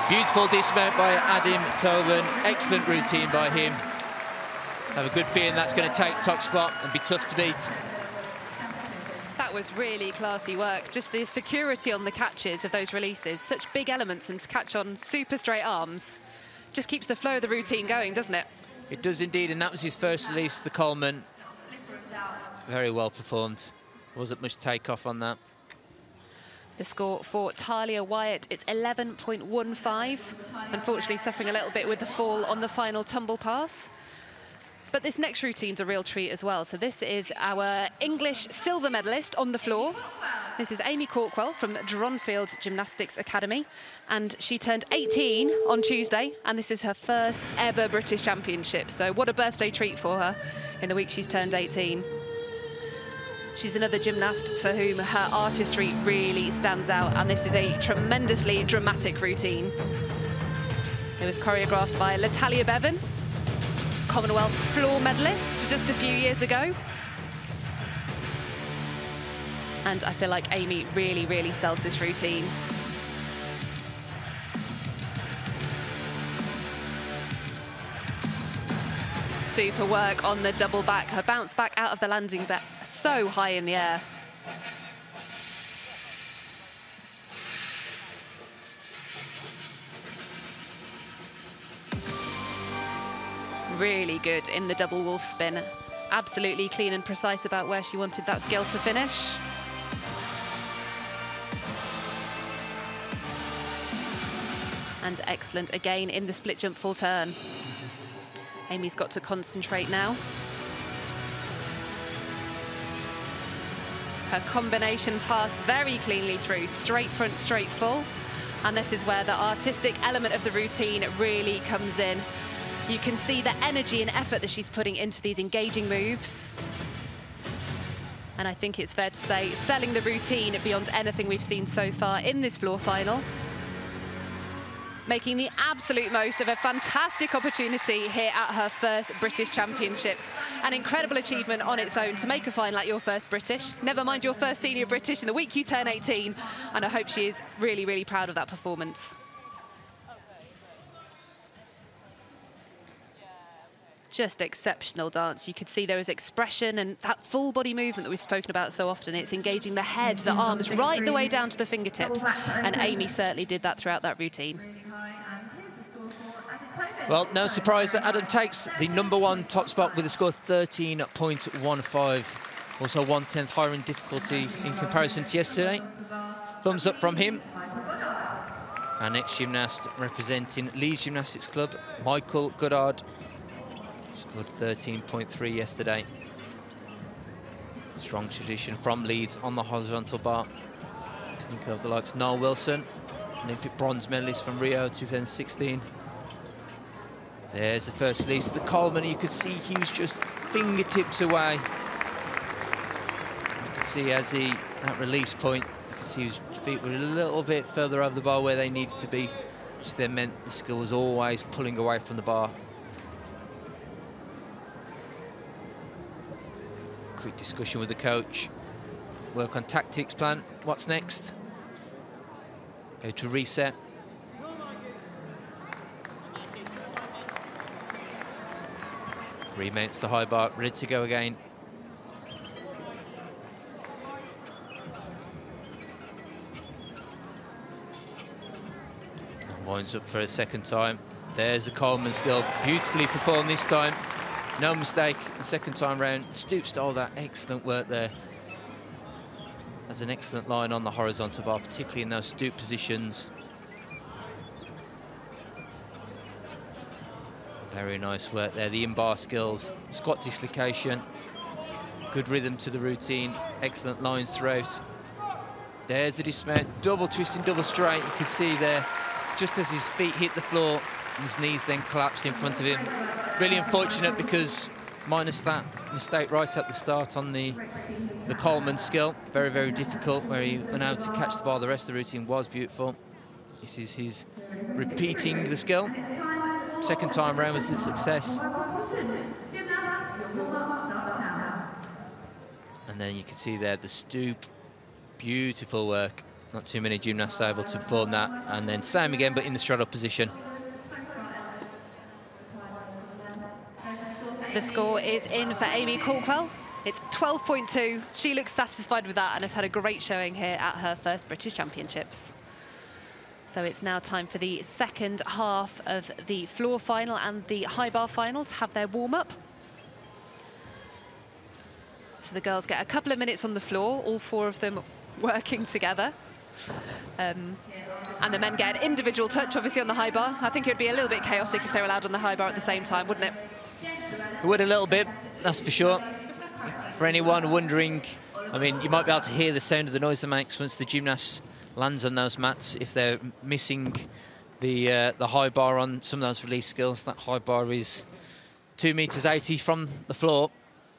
Beautiful dismount by Adam Tobin. Excellent routine by him. Have a good feeling that's going to take top spot and be tough to beat. That was really classy work. Just the security on the catches of those releases. Such big elements, and to catch on super straight arms just keeps the flow of the routine going, doesn't it? It does indeed, and that was his first release, the Coleman. Very well performed. Wasn't much takeoff on that. The score for Talia Wyatt, it's 11.15. Unfortunately suffering a little bit with the fall on the final tumble pass. But this next routine's a real treat as well. So this is our English silver medalist on the floor. This is Amy Corkwell from Dronfield Gymnastics Academy. And she turned 18 on Tuesday, and this is her first ever British Championship. So what a birthday treat for her in the week she's turned 18. She's another gymnast for whom her artistry really stands out, and this is a tremendously dramatic routine. It was choreographed by Latalia Bevan, Commonwealth floor medalist just a few years ago. And I feel like Amy really, really sells this routine. Super work on the double back. Her bounce back out of the landing back so high in the air. Really good in the double wolf spin. Absolutely clean and precise about where she wanted that skill to finish. And excellent again in the split jump full turn. Amy's got to concentrate now. Her combination pass very cleanly through, straight front, straight full. And this is where the artistic element of the routine really comes in. You can see the energy and effort that she's putting into these engaging moves. And I think it's fair to say, selling the routine beyond anything we've seen so far in this floor final. Making the absolute most of a fantastic opportunity here at her first British Championships. An incredible achievement on its own to make a final at your first British. Never mind your first senior British in the week you turn 18. And I hope she is really, really proud of that performance. Just exceptional dance. You could see there was expression and that full body movement that we've spoken about so often. It's engaging the head, the arms, right the way down to the fingertips. And Amy certainly did that throughout that routine. Well, no surprise that Adam takes the #1 top spot with a score of 13.15. Also 1/10 higher in difficulty in comparison to yesterday. Thumbs up from him. Our next gymnast representing Leeds Gymnastics Club, Michael Goddard. Scored 13.3 yesterday. Strong tradition from Leeds on the horizontal bar. Think of the likes of Noel Wilson, Olympic bronze medalist from Rio 2016. There's the first release of the Coleman. You could see he was just fingertips away. You could see as that release point, you see his feet were a little bit further over the bar where they needed to be, which then meant the skill was always pulling away from the bar. Quick discussion with the coach. Work on tactics plan. What's next? Go to reset. Remounts the high bar, ready to go again. And winds up for a second time. There's the Coleman skill, beautifully performed this time. No mistake the second time round. Stoop stole that, excellent work there. Has an excellent line on the horizontal bar, particularly in those stoop positions. Very nice work there, the in-bar skills, squat dislocation, good rhythm to the routine, excellent lines throughout. There's the dismount, double twisting, double straight. You can see there, just as his feet hit the floor, his knees then collapse in front of him. Really unfortunate because minus that mistake right at the start on the Coleman skill, very, very difficult, where he went out to catch the bar. The rest of the routine was beautiful. This is his repeating the skill. Second time round was a success. And then you can see there the stoop, beautiful work. Not too many gymnasts able to perform that. And then same again, but in the straddle position. The score is in for Amy Corkwell. It's 12.2. She looks satisfied with that and has had a great showing here at her first British Championships. So it's now time for the second half of the floor final and the high bar final to have their warm-up. So the girls get a couple of minutes on the floor, all four of them working together. And the men get an individual touch, obviously, on the high bar. I think it would be a little bit chaotic if they were allowed on the high bar at the same time, wouldn't it? It would a little bit, that's for sure. For anyone wondering, I mean, you might be able to hear the sound of the noise it makes once the gymnast lands on those mats. If they're missing the high bar on some of those release skills, that high bar is 2.80 meters from the floor,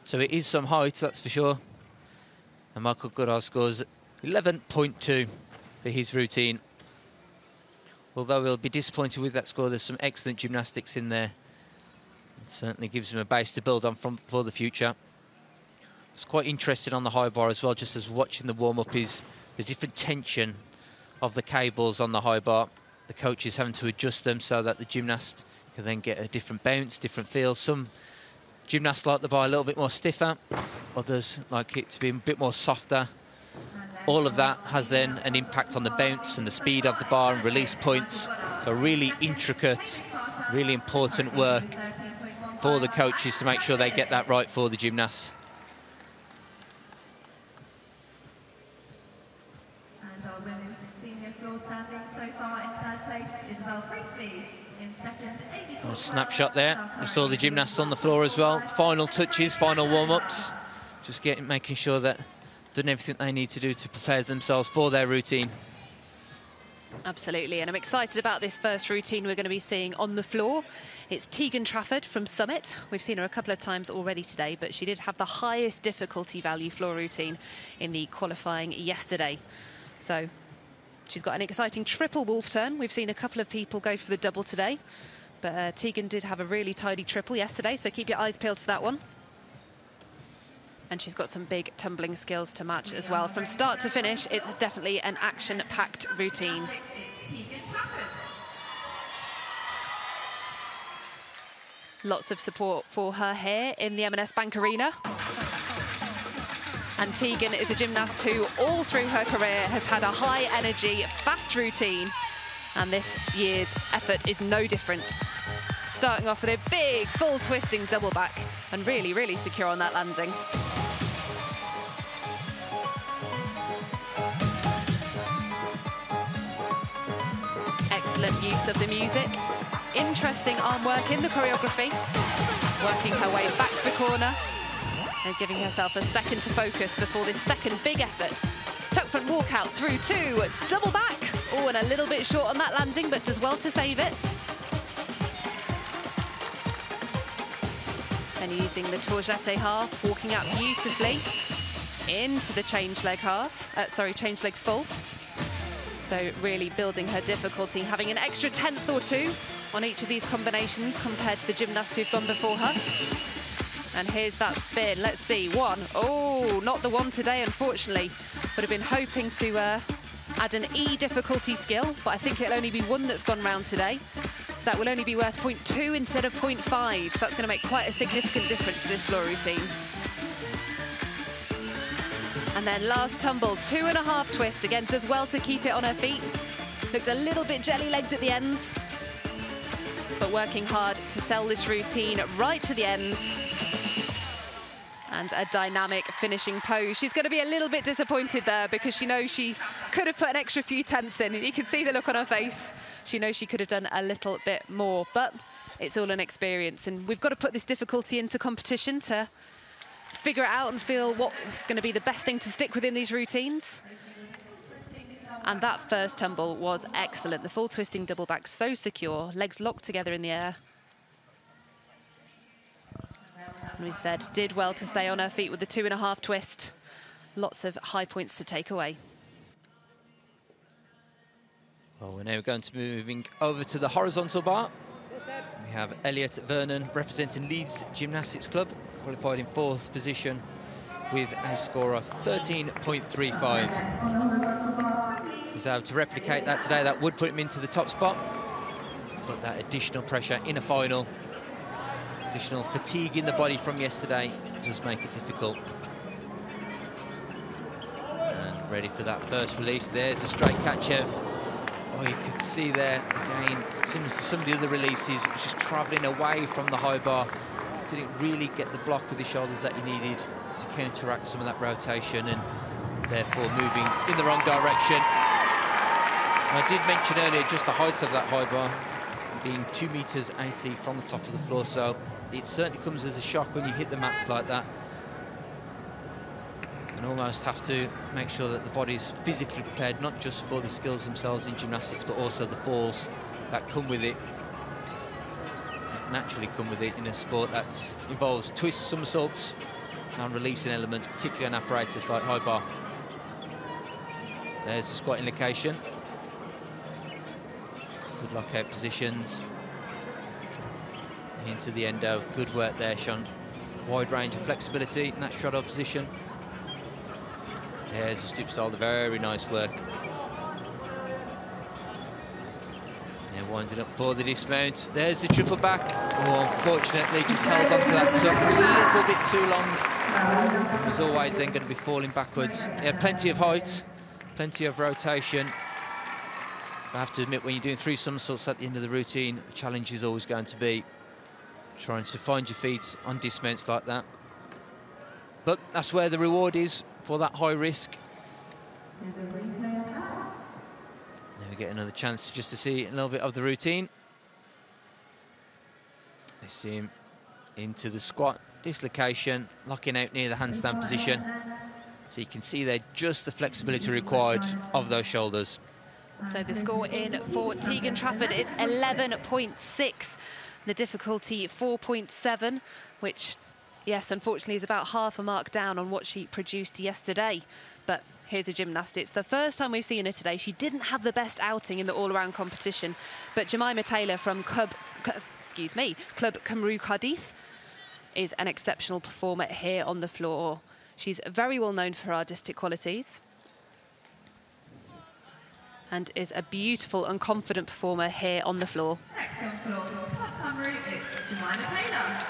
so it is some height, that's for sure. And Michael Goodall scores 11.2 for his routine. Although he'll be disappointed with that score, there's some excellent gymnastics in there. It certainly gives him a base to build on for the future. It's quite interesting on the high bar as well, just as watching the warm-up, is the different tension of the cables on the high bar. The coach is having to adjust them so that the gymnast can then get a different bounce, different feel. Some gymnasts like the bar a little bit more stiffer, others like it to be a bit more softer. All of that has then an impact on the bounce and the speed of the bar and release points. So really intricate, really important work for the coaches to make sure they get that right for the gymnasts. And our women's senior floor standing so far in third place, Isabel Priestley. In second, Amy Corkwell. A snapshot there. You saw the gymnasts on the floor as well. Final touches, final warm-ups. Just making sure that done everything they need to do to prepare themselves for their routine. Absolutely, and I'm excited about this first routine we're going to be seeing on the floor. It's Tegan Trafford from Summit. We've seen her a couple of times already today, but she did have the highest difficulty value floor routine in the qualifying yesterday. So she's got an exciting triple wolf turn. We've seen a couple of people go for the double today, but Tegan did have a really tidy triple yesterday, so keep your eyes peeled for that one. And she's got some big tumbling skills to match as well. From start to finish, it's definitely an action-packed routine. Lots of support for her here in the M&S Bank Arena. And Tegan is a gymnast who, all through her career, has had a high-energy, fast routine. And this year's effort is no different. Starting off with a big, full twisting double back and really, really secure on that landing. Excellent use of the music. Interesting arm work in the choreography. Working her way back to the corner and giving herself a second to focus before this second big effort. Tuck front walkout through two, double back. Oh, and a little bit short on that landing, but does well to save it. And using the tourgette half, walking out beautifully. into the change leg change leg full. So really building her difficulty, having an extra 10th or 2 on each of these combinations compared to the gymnasts who've gone before her. And here's that spin. Let's see, 1. Oh, not the one today, unfortunately. Would have been hoping to add an E difficulty skill, but I think it'll only be 1 that's gone round today. So that will only be worth 0.2 instead of 0.5. So that's going to make quite a significant difference to this floor routine. And then last tumble, 2.5 twist. Again, does well to keep it on her feet. Looked a little bit jelly-legged at the ends, but working hard to sell this routine right to the ends. And a dynamic finishing pose. She's going to be a little bit disappointed there because she knows she could have put an extra few tenths in. You can see the look on her face. She knows she could have done a little bit more, but it's all an experience. And we've got to put this difficulty into competition to figure it out and feel what's going to be the best thing to stick within these routines. And that first tumble was excellent. The full twisting double back, so secure, legs locked together in the air. And we said, did well to stay on her feet with the 2.5 twist. Lots of high points to take away. Well, we're now going to be moving over to the horizontal bar. We have Elliot Vernon representing Leeds Gymnastics Club, qualified in 4th position with a score of 13.35. He's able to replicate that today. That would put him into the top spot, but that additional pressure in a final, additional fatigue in the body from yesterday does make it difficult. And ready for that first release. There's a straight catch-ev. Oh, you could see there, again, similar to some of the other releases, it was just travelling away from the high bar. Didn't really get the block with the shoulders that you needed to counteract some of that rotation and therefore moving in the wrong direction. And I did mention earlier just the height of that high bar being 2.80 meters from the top of the floor, so it certainly comes as a shock when you hit the mats like that. And almost have to make sure that the body's physically prepared, not just for the skills themselves in gymnastics, but also the falls that come with it, naturally come with it in a sport that involves twists, somersaults, and releasing elements, particularly on apparatus like high bar. There's the squat indication. Good lockout positions. Into the endo. Good work there, Sean. Wide range of flexibility in that straddle position. There's the stoop style, very nice work. Now winding up for the dismount. There's the triple back. Oh, unfortunately, just held onto that tuck a little bit too long. It was always then going to be falling backwards. He had plenty of height, plenty of rotation. I have to admit, when you're doing 3 somersaults at the end of the routine, the challenge is always going to be trying to find your feet on dismounts like that. But that's where the reward is for that high risk. Now we get another chance just to see a little bit of the routine. They see him into the squat, dislocation, locking out near the handstand position. So you can see there just the flexibility required of those shoulders. So the score in for Tegan Trafford is 11.6. The difficulty 4.7, which, yes, unfortunately is about half a mark down on what she produced yesterday. But here's a gymnast. It's the first time we've seen her today. She didn't have the best outing in the all-around competition, but Jemima Taylor from Club Cymru Cardiff is an exceptional performer here on the floor. She's very well known for her artistic qualities and is a beautiful and confident performer here on the floor. Next on floor, Cymru is Jemima Taylor.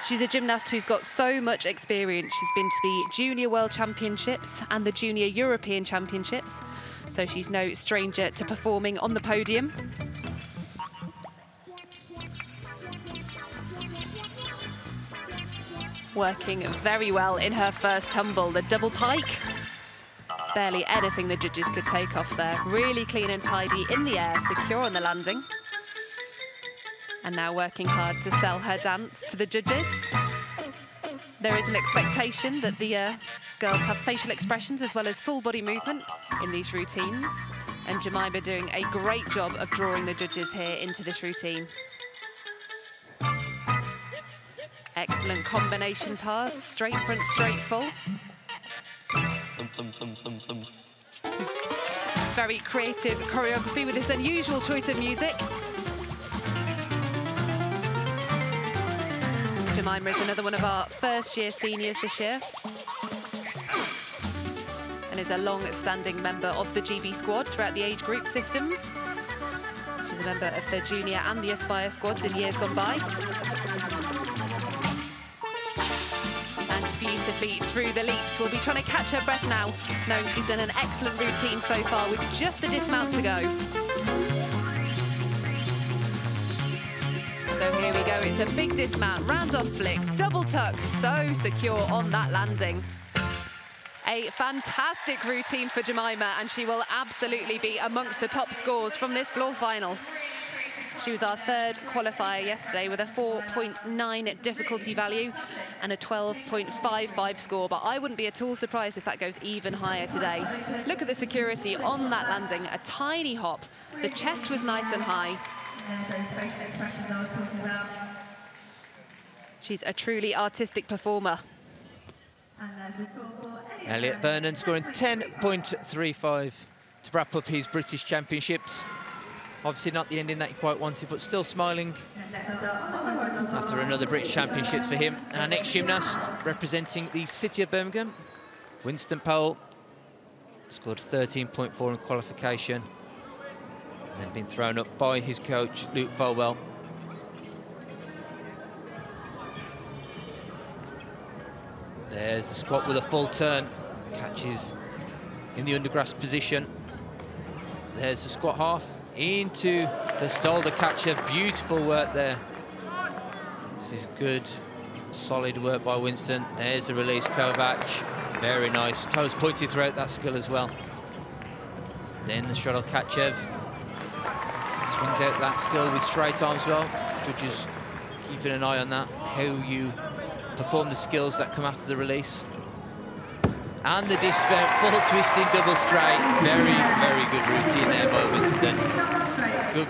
She's a gymnast who's got so much experience. She's been to the Junior World Championships and the Junior European Championships, so she's no stranger to performing on the podium. Working very well in her first tumble, the double pike. Barely anything the judges could take off there. Really clean and tidy in the air, secure on the landing. And now working hard to sell her dance to the judges. There is an expectation that the girls have facial expressions as well as full body movement in these routines. And Jemima doing a great job of drawing the judges here into this routine. Excellent combination pass, straight front, straight full. Very creative choreography with this unusual choice of music. Jemima is another one of our first-year seniors this year and is a long-standing member of the GB squad throughout the age group systems. She's a member of the junior and the Aspire squads in years gone by. And beautifully through the leaps. We'll be trying to catch her breath now, knowing she's done an excellent routine so far with just the dismount to go. So here we go, it's a big dismount, round-off flick, double tuck, so secure on that landing. A fantastic routine for Jemima, and she will absolutely be amongst the top scores from this floor final. She was our third qualifier yesterday with a 4.9 difficulty value and a 12.55 score, but I wouldn't be at all surprised if that goes even higher today. Look at the security on that landing, a tiny hop. The chest was nice and high. She's a truly artistic performer. Elliot Vernon scoring 10.35 to wrap up his British Championships. Obviously not the ending that he quite wanted, but still smiling after another British Championships for him. Our next gymnast representing the city of Birmingham, Winston Powell, scored 13.4 in qualification and then been thrown up by his coach, Luke Folwell. There's the squat with a full turn, catches in the undergrass position. There's the squat half into the Stolder catcher, beautiful work there. This is good, solid work by Winston. There's the release, Kovac, very nice. Toes pointed throughout that skill as well. Then the straddle Kachev, swings out that skill with straight arms as well. Judges keeping an eye on that, how you perform the skills that come after the release. And the dismount, full twisting double straight. Very, very good routine there by Winston. Good,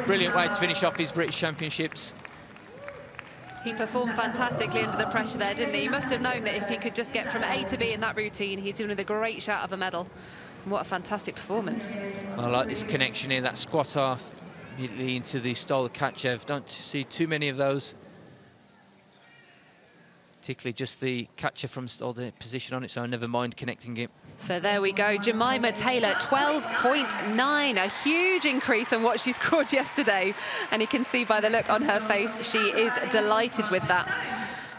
brilliant way to finish off his British Championships. He performed fantastically under the pressure there, didn't he? He must have known that if he could just get from A to B in that routine, he'd do a great shout of a medal. And what a fantastic performance. I like this connection here, that squat half immediately into the Stolder Kachev. Don't see too many of those. Particularly just the catcher from Stolder position on its own, never mind connecting it. So there we go, Jemima Taylor, 12.9, a huge increase on what she scored yesterday. And you can see by the look on her face, she is delighted with that.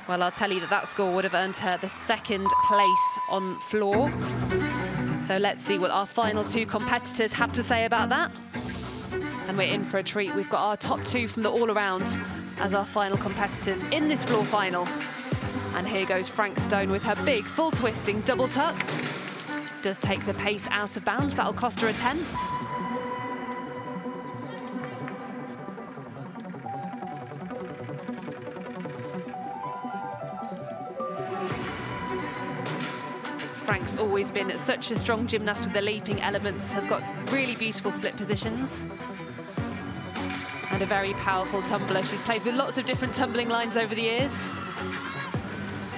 Well, I'll tell you that that score would have earned her the second place on floor. So let's see what our final two competitors have to say about that. And we're in for a treat. We've got our top two from the all-around as our final competitors in this floor final. And here goes Frank Stone with her big full twisting double tuck. Does take the pace out of bounds. That'll cost her a 10th. Frank's always been such a strong gymnast with the leaping elements, has got really beautiful split positions. And a very powerful tumbler. She's played with lots of different tumbling lines over the years.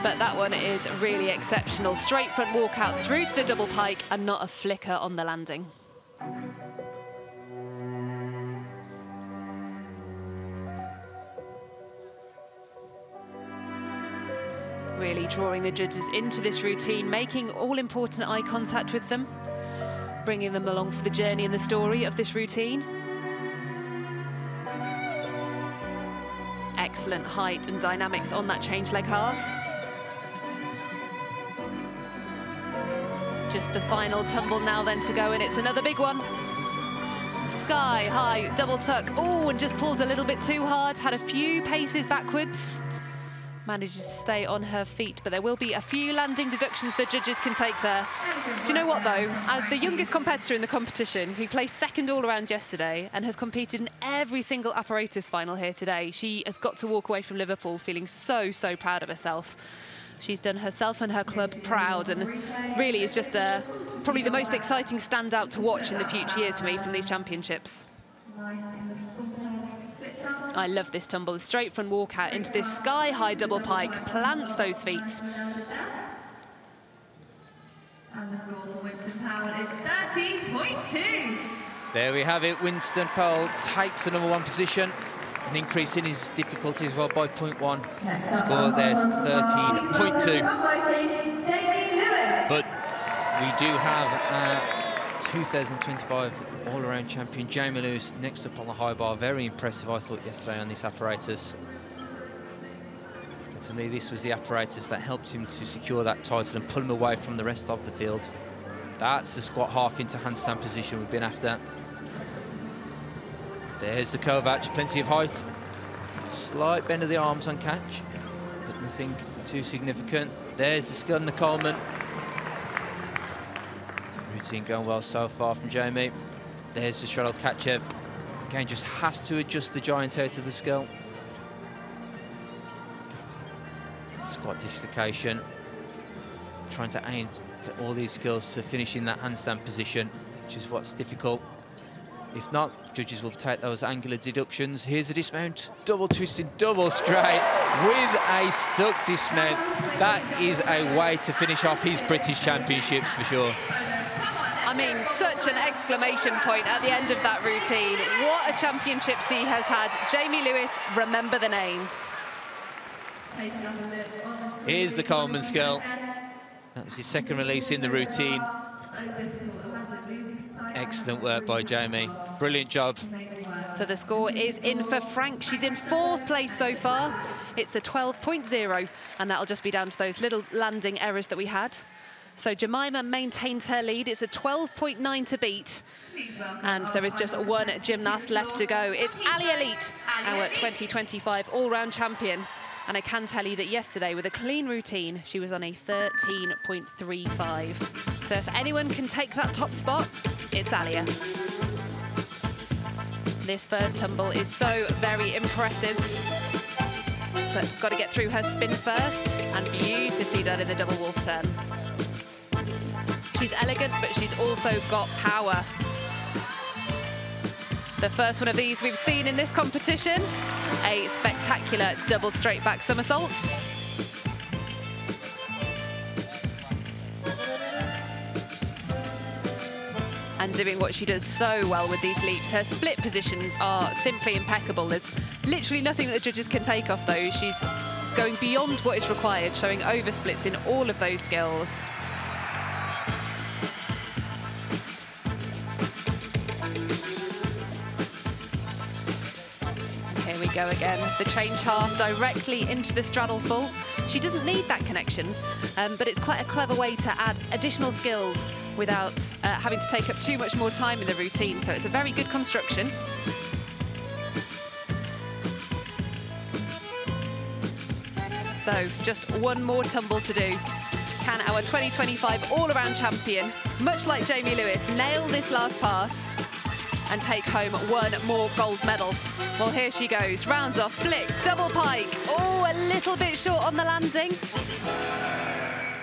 But that one is really exceptional. Straight front walkout through to the double pike and not a flicker on the landing. Really drawing the judges into this routine, making all-important eye contact with them, bringing them along for the journey and the story of this routine. Excellent height and dynamics on that change leg half. Just the final tumble now then to go, and it's another big one. Sky high, double tuck. Oh, and just pulled a little bit too hard, had a few paces backwards. Manages to stay on her feet, but there will be a few landing deductions the judges can take there. Do you know what, though? As the youngest competitor in the competition, who placed second all-around yesterday and has competed in every single apparatus final here today, she has got to walk away from Liverpool feeling so, so proud of herself. She's done herself and her club proud, and really is just probably the most exciting standout to watch in the future years for me from these championships. I love this tumble, the straight front walkout into this sky-high double pike, plants those feet. And the score for Winston Powell is 13.2. There we have it. Winston Powell takes the #1 position, an increase in his difficulty as well by 0.1. Score there's 13.2. But we do have 2025 all-around champion Jamie Lewis next up on the high bar. Very impressive, I thought, yesterday on this apparatus. For me, this was the apparatus that helped him to secure that title and pull him away from the rest of the field. That's the squat half into handstand position we've been after. There's the Kovac, plenty of height. Slight bend of the arms on catch, but nothing too significant. There's the skill and the Coleman. Routine going well so far from Jamie. There's the Sherrill Kachev. Again, just has to adjust the giant out of the skill. Squat dislocation. Trying to aim all these skills to finish in that handstand position, which is what's difficult. If not, judges will take those angular deductions. Here's the dismount. Double twisted, double straight with a stuck dismount. That is a way to finish off his British Championships for sure. I mean, such an exclamation point at the end of that routine. What a championships he has had. Jamie Lewis, remember the name. Here's the Coleman skill. That was his second release in the routine. Excellent work by Jamie. Brilliant job. So the score is in for Frank. She's in 4th place so far. It's a 12.0, and that'll just be down to those little landing errors that we had. So Jemima maintains her lead. It's a 12.9 to beat. And there is just one gymnast left to go. It's Ali Elite, our 2025 all-round champion. And I can tell you that yesterday, with a clean routine, she was on a 13.35. So if anyone can take that top spot, it's Alia. This first tumble is so very impressive. But got to get through her spin first, and beautifully done in the double wolf turn. She's elegant, but she's also got power. The first one of these we've seen in this competition, a spectacular double straight back somersault. And doing what she does so well with these leaps. Her split positions are simply impeccable. There's literally nothing that the judges can take off those. She's going beyond what is required, showing oversplits in all of those skills. Here we go again. The change half directly into the straddle full. She doesn't need that connection, but it's quite a clever way to add additional skills without having to take up too much more time in the routine. So it's a very good construction. So just one more tumble to do. Can our 2025 all-around champion, much like Jamie Lewis, nail this last pass and take home one more gold medal? Well, here she goes. Rounds off, flick, double pike. Oh, a little bit short on the landing.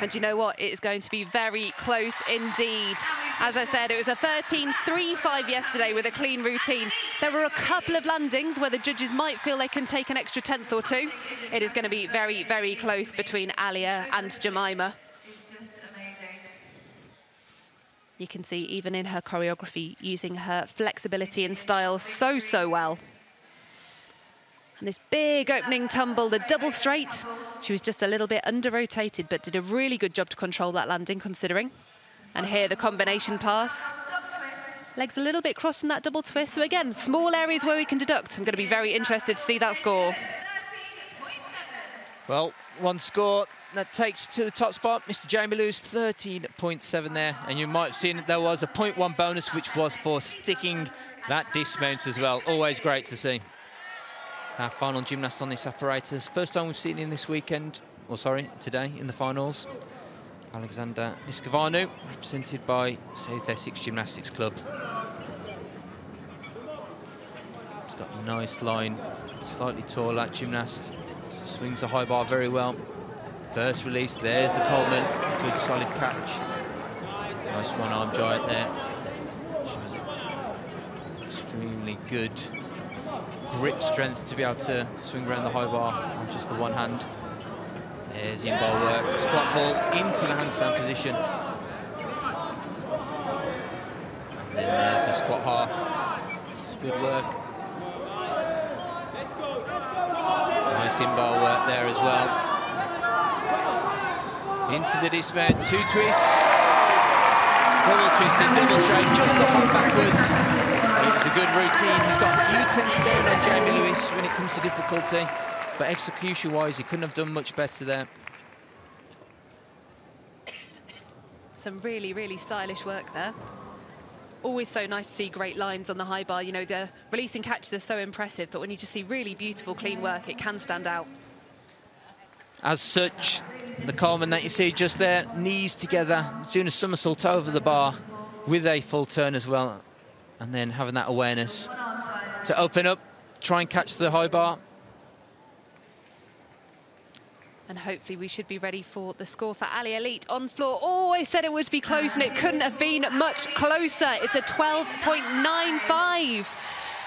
And you know what? It is going to be very close indeed. As I said, it was a 13.35 yesterday with a clean routine. There were a couple of landings where the judges might feel they can take an extra 10th or two. It is going to be very, very close between Alia and Jemima. You can see even in her choreography, using her flexibility and style so well. And this big opening tumble, the double straight. She was just a little bit under-rotated, but did a really good job to control that landing, considering. And here, the combination pass. Legs a little bit crossed from that double twist. So again, small areas where we can deduct. I'm going to be very interested to see that score. Well, one score that takes to the top spot. Mr. Jamie Lewis, 13.7 there. And you might have seen that there was a 0.1 bonus, which was for sticking that dismount as well. Always great to see. Our final gymnast on this apparatus. First time we've seen him this weekend, or sorry, today in the finals. Alexander Niskavanu, represented by South Essex Gymnastics Club. He's got a nice line, slightly taller gymnast. Swings the high bar very well. First release, there's the Coleman. Good solid catch. Nice one-arm giant there. Extremely good grip strength to be able to swing around the high bar on just the one hand. There's the in-bowl work. Squat ball into the handstand position. the squat half. It's good work. Nice in-bar work there as well. Into the dismount, 2 twists. Double twisted, double straight, just the hop backwards. It was a good routine. He's got a few tenths down on Jamie Lewis when it comes to difficulty, but execution-wise, he couldn't have done much better there. Some really, really stylish work there. Always so nice to see great lines on the high bar. You know, the releasing catches are so impressive, but when you just see really beautiful, clean work, it can stand out. As such, the Coleman that you see just there, knees together, doing a somersault over the bar with a full turn as well, and then having that awareness to open up, try and catch the high bar. And hopefully we should be ready for the score for Ali Elite on floor. Oh, I said it would be close, and it couldn't have been much closer. It's a 12.95.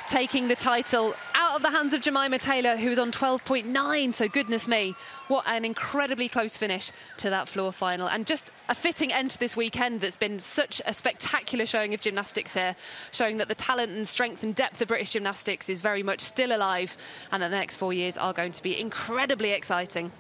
Taking the title out of the hands of Jemima Taylor, who was on 12.9. So goodness me, what an incredibly close finish to that floor final. And just a fitting end to this weekend that's been such a spectacular showing of gymnastics here, showing that the talent and strength and depth of British gymnastics is very much still alive, and that the next 4 years are going to be incredibly exciting.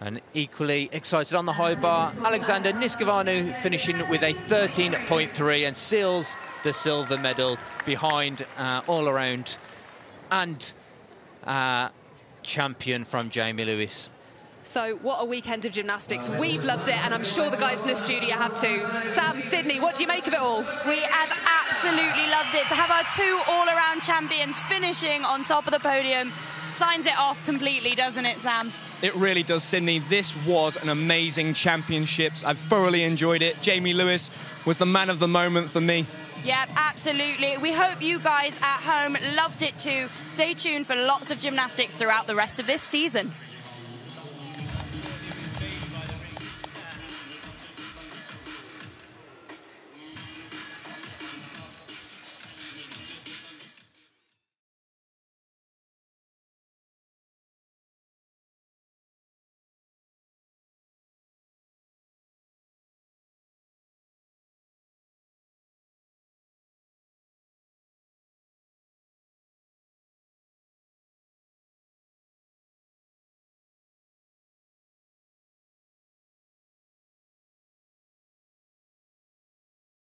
And equally excited on the high bar, Alexander Niskavanu finishing with a 13.3 and seals the silver medal behind all around and champion from Jamie Lewis. So what a weekend of gymnastics. We've loved it, and I'm sure the guys in the studio have too. Sam, Sydney, what do you make of it all? We have absolutely loved it. To have our 2 all-around champions finishing on top of the podium signs it off completely, doesn't it, Sam? It really does, Sydney. This was an amazing championships. I've thoroughly enjoyed it. Jamie Lewis was the man of the moment for me. Yeah, absolutely. We hope you guys at home loved it too. Stay tuned for lots of gymnastics throughout the rest of this season.